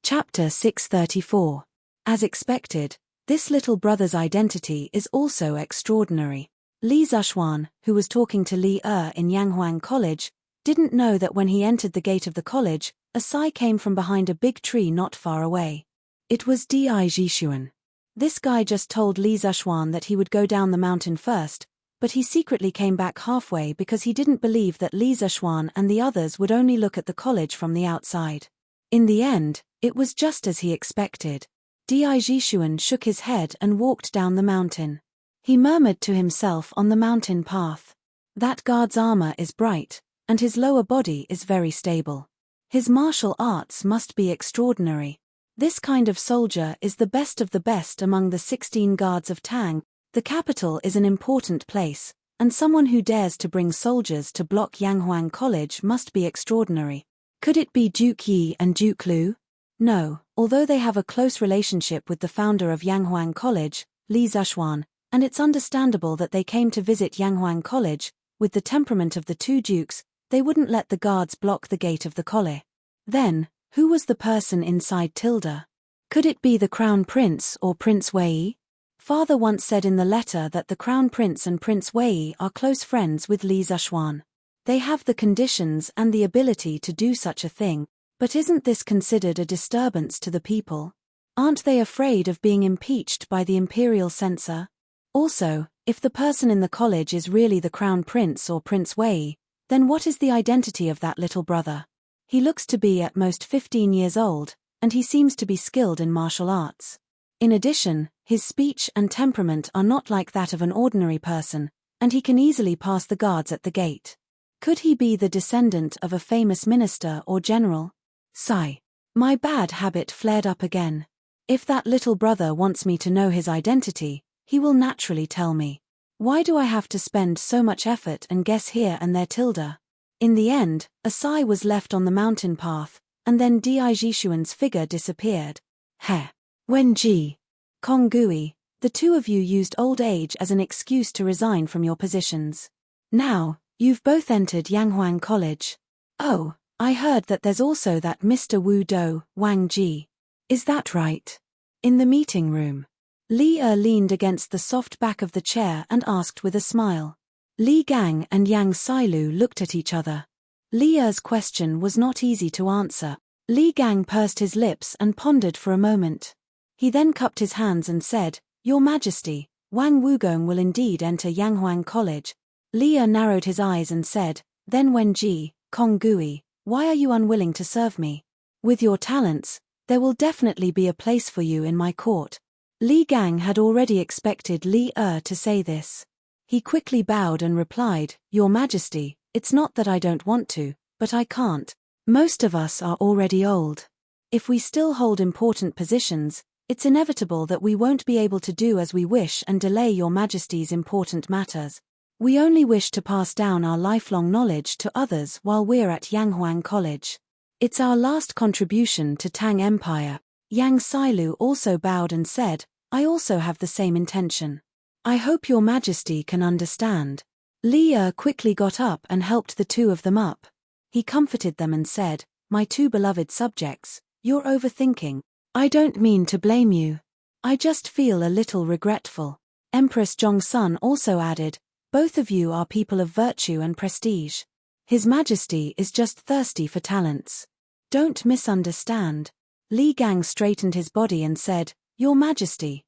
Chapter 634. As expected, this little brother's identity is also extraordinary. Li Zishuan, who was talking to Li Er in Yanghuang College, didn't know that when he entered the gate of the college, a sigh came from behind a big tree not far away. It was Di Jishuan. This guy just told Li Zishuan that he would go down the mountain first, but he secretly came back halfway because he didn't believe that Li Zishuan and the others would only look at the college from the outside. In the end, it was just as he expected. Di Jishuan shook his head and walked down the mountain. He murmured to himself on the mountain path. That guard's armor is bright, and his lower body is very stable. His martial arts must be extraordinary. This kind of soldier is the best of the best among the 16 guards of Tang. The capital is an important place, and someone who dares to bring soldiers to block Yanghuang College must be extraordinary. Could it be Duke Yi and Duke Lu? No, although they have a close relationship with the founder of Yanghuang College, Li Zishuan, and it's understandable that they came to visit Yanghuang College. With the temperament of the two dukes, they wouldn't let the guards block the gate of the college. Then, who was the person inside? Could it be the Crown Prince or Prince Wei? Father once said in the letter that the Crown Prince and Prince Wei are close friends with Li Zishuan. They have the conditions and the ability to do such a thing, but isn't this considered a disturbance to the people? Aren't they afraid of being impeached by the imperial censor? Also, if the person in the college is really the Crown Prince or Prince Wei, then what is the identity of that little brother? He looks to be at most 15 years old, and he seems to be skilled in martial arts. In addition, His speech and temperament are not like that of an ordinary person, and he can easily pass the guards at the gate. Could he be the descendant of a famous minister or general? Sigh. My bad habit flared up again. If that little brother wants me to know his identity, he will naturally tell me. Why do I have to spend so much effort and guess here and there tilde? In the end, a sigh was left on the mountain path, and then Di Jishuan's figure disappeared. He. Wen Ji. Kong-gui, the two of you used old age as an excuse to resign from your positions. Now, you've both entered Yanghuang College. Oh, I heard that there's also that Mr. Wu Do, Wang Ji. Is that right? In the meeting room. Li leaned against the soft back of the chair and asked with a smile. Li Gang and Yang Sailu looked at each other. Li's question was not easy to answer. Li Gang pursed his lips and pondered for a moment. He then cupped his hands and said, Your Majesty, Wang Wugong will indeed enter Yanghuang College. Li narrowed his eyes and said, Then Wen Ji, Kong-gui, why are you unwilling to serve me? With your talents, there will definitely be a place for you in my court. Li Gang had already expected Li to say this. He quickly bowed and replied, Your Majesty, it's not that I don't want to, but I can't. Most of us are already old. If we still hold important positions, it's inevitable that we won't be able to do as we wish and delay Your Majesty's important matters. We only wish to pass down our lifelong knowledge to others while we're at Yanghuang College. It's our last contribution to Tang Empire. Yang Sailu also bowed and said, I also have the same intention. I hope Your Majesty can understand. Li quickly got up and helped the two of them up. He comforted them and said, My two beloved subjects, you're overthinking. I don't mean to blame you. I just feel a little regretful. Empress Zhongsun also added, Both of you are people of virtue and prestige. His Majesty is just thirsty for talents. Don't misunderstand. Li Gang straightened his body and said, Your Majesty,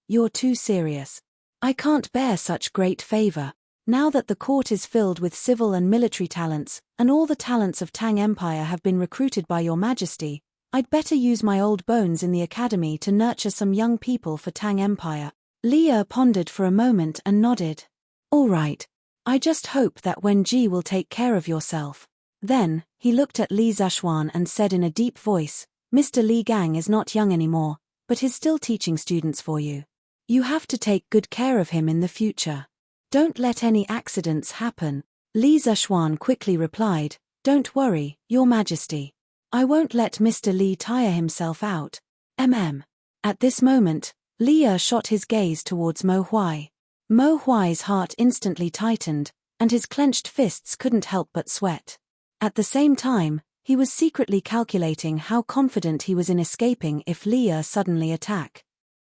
you're too serious. I can't bear such great favor. Now that the court is filled with civil and military talents, and all the talents of Tang Empire have been recruited by Your Majesty, I'd better use my old bones in the academy to nurture some young people for Tang Empire. Li pondered for a moment and nodded. All right. I just hope that Wen Ji will take care of yourself. Then, he looked at Li Zishuan and said in a deep voice, Mr. Li Gang is not young anymore, but he's still teaching students for you. You have to take good care of him in the future. Don't let any accidents happen. Li Zishuan quickly replied, Don't worry, Your Majesty. I won't let Mr. Li tire himself out. At this moment, Li shot his gaze towards Mo Huai. Mo Huai's heart instantly tightened, and his clenched fists couldn't help but sweat. At the same time, he was secretly calculating how confident he was in escaping if Li suddenly attack.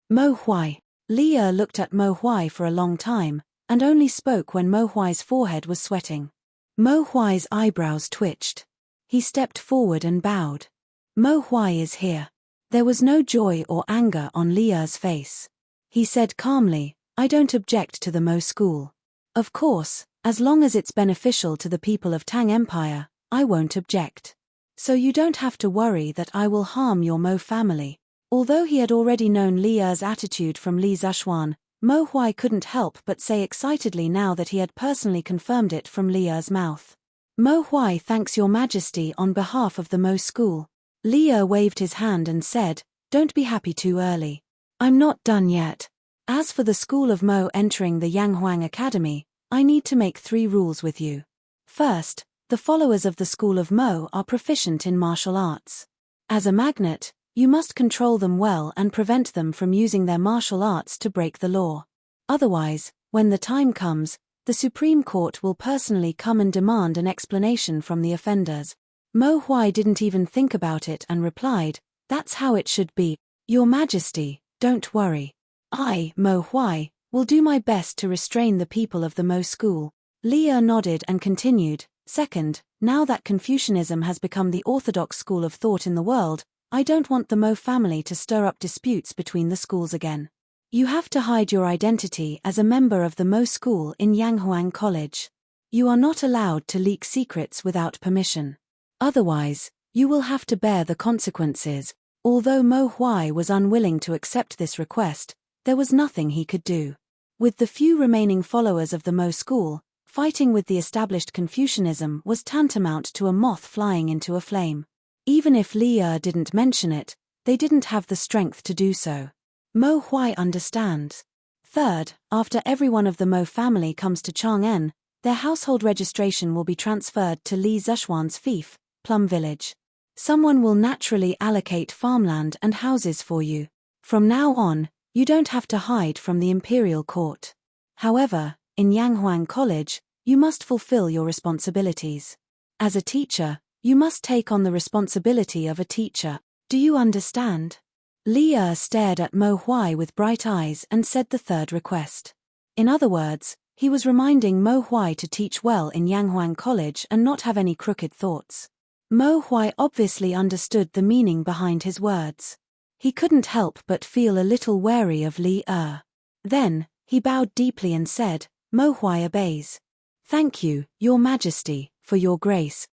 Mo Huai. Li looked at Mo Huai for a long time, and only spoke when Mo Huai's forehead was sweating. Mo Huai's eyebrows twitched. He stepped forward and bowed. Mo Huai is here. There was no joy or anger on Li's face. He said calmly, I don't object to the Mo school. Of course, as long as it's beneficial to the people of Tang Empire, I won't object. So you don't have to worry that I will harm your Mo family. Although he had already known Li's attitude from Li Zishuan, Mo Huai couldn't help but say excitedly now that he had personally confirmed it from Li's mouth. Mo Huai thanks Your Majesty on behalf of the Mo school. Li waved his hand and said, Don't be happy too early. I'm not done yet. As for the school of Mo entering the Yanghuang Academy, I need to make 3 rules with you. First, the followers of the school of Mo are proficient in martial arts. As a magnet, you must control them well and prevent them from using their martial arts to break the law. Otherwise, when the time comes, the Supreme Court will personally come and demand an explanation from the offenders. Mo Huai didn't even think about it and replied, That's how it should be. Your Majesty, don't worry. I, Mo Huai, will do my best to restrain the people of the Mo school. Li nodded and continued, Second, now that Confucianism has become the orthodox school of thought in the world, I don't want the Mo family to stir up disputes between the schools again. You have to hide your identity as a member of the Mo school in Yanghuang College. You are not allowed to leak secrets without permission. Otherwise, you will have to bear the consequences. Although Mo Huai was unwilling to accept this request, there was nothing he could do. With the few remaining followers of the Mo school, fighting with the established Confucianism was tantamount to a moth flying into a flame. Even if Li Er didn't mention it, they didn't have the strength to do so. Mo Huai understands. Third, after every one of the Mo family comes to Chang'an, their household registration will be transferred to Li Zishuan's fief, Plum Village. Someone will naturally allocate farmland and houses for you. From now on, you don't have to hide from the imperial court. However, in Yanghuang College, you must fulfill your responsibilities. As a teacher, you must take on the responsibility of a teacher. Do you understand? Li Er stared at Mo Huai with bright eyes and said the third request. In other words, he was reminding Mo Huai to teach well in Yanghuang College and not have any crooked thoughts. Mo Huai obviously understood the meaning behind his words. He couldn't help but feel a little wary of Li Er. Then, he bowed deeply and said, "Mo Huai obeys. Thank you, Your Majesty, for your grace,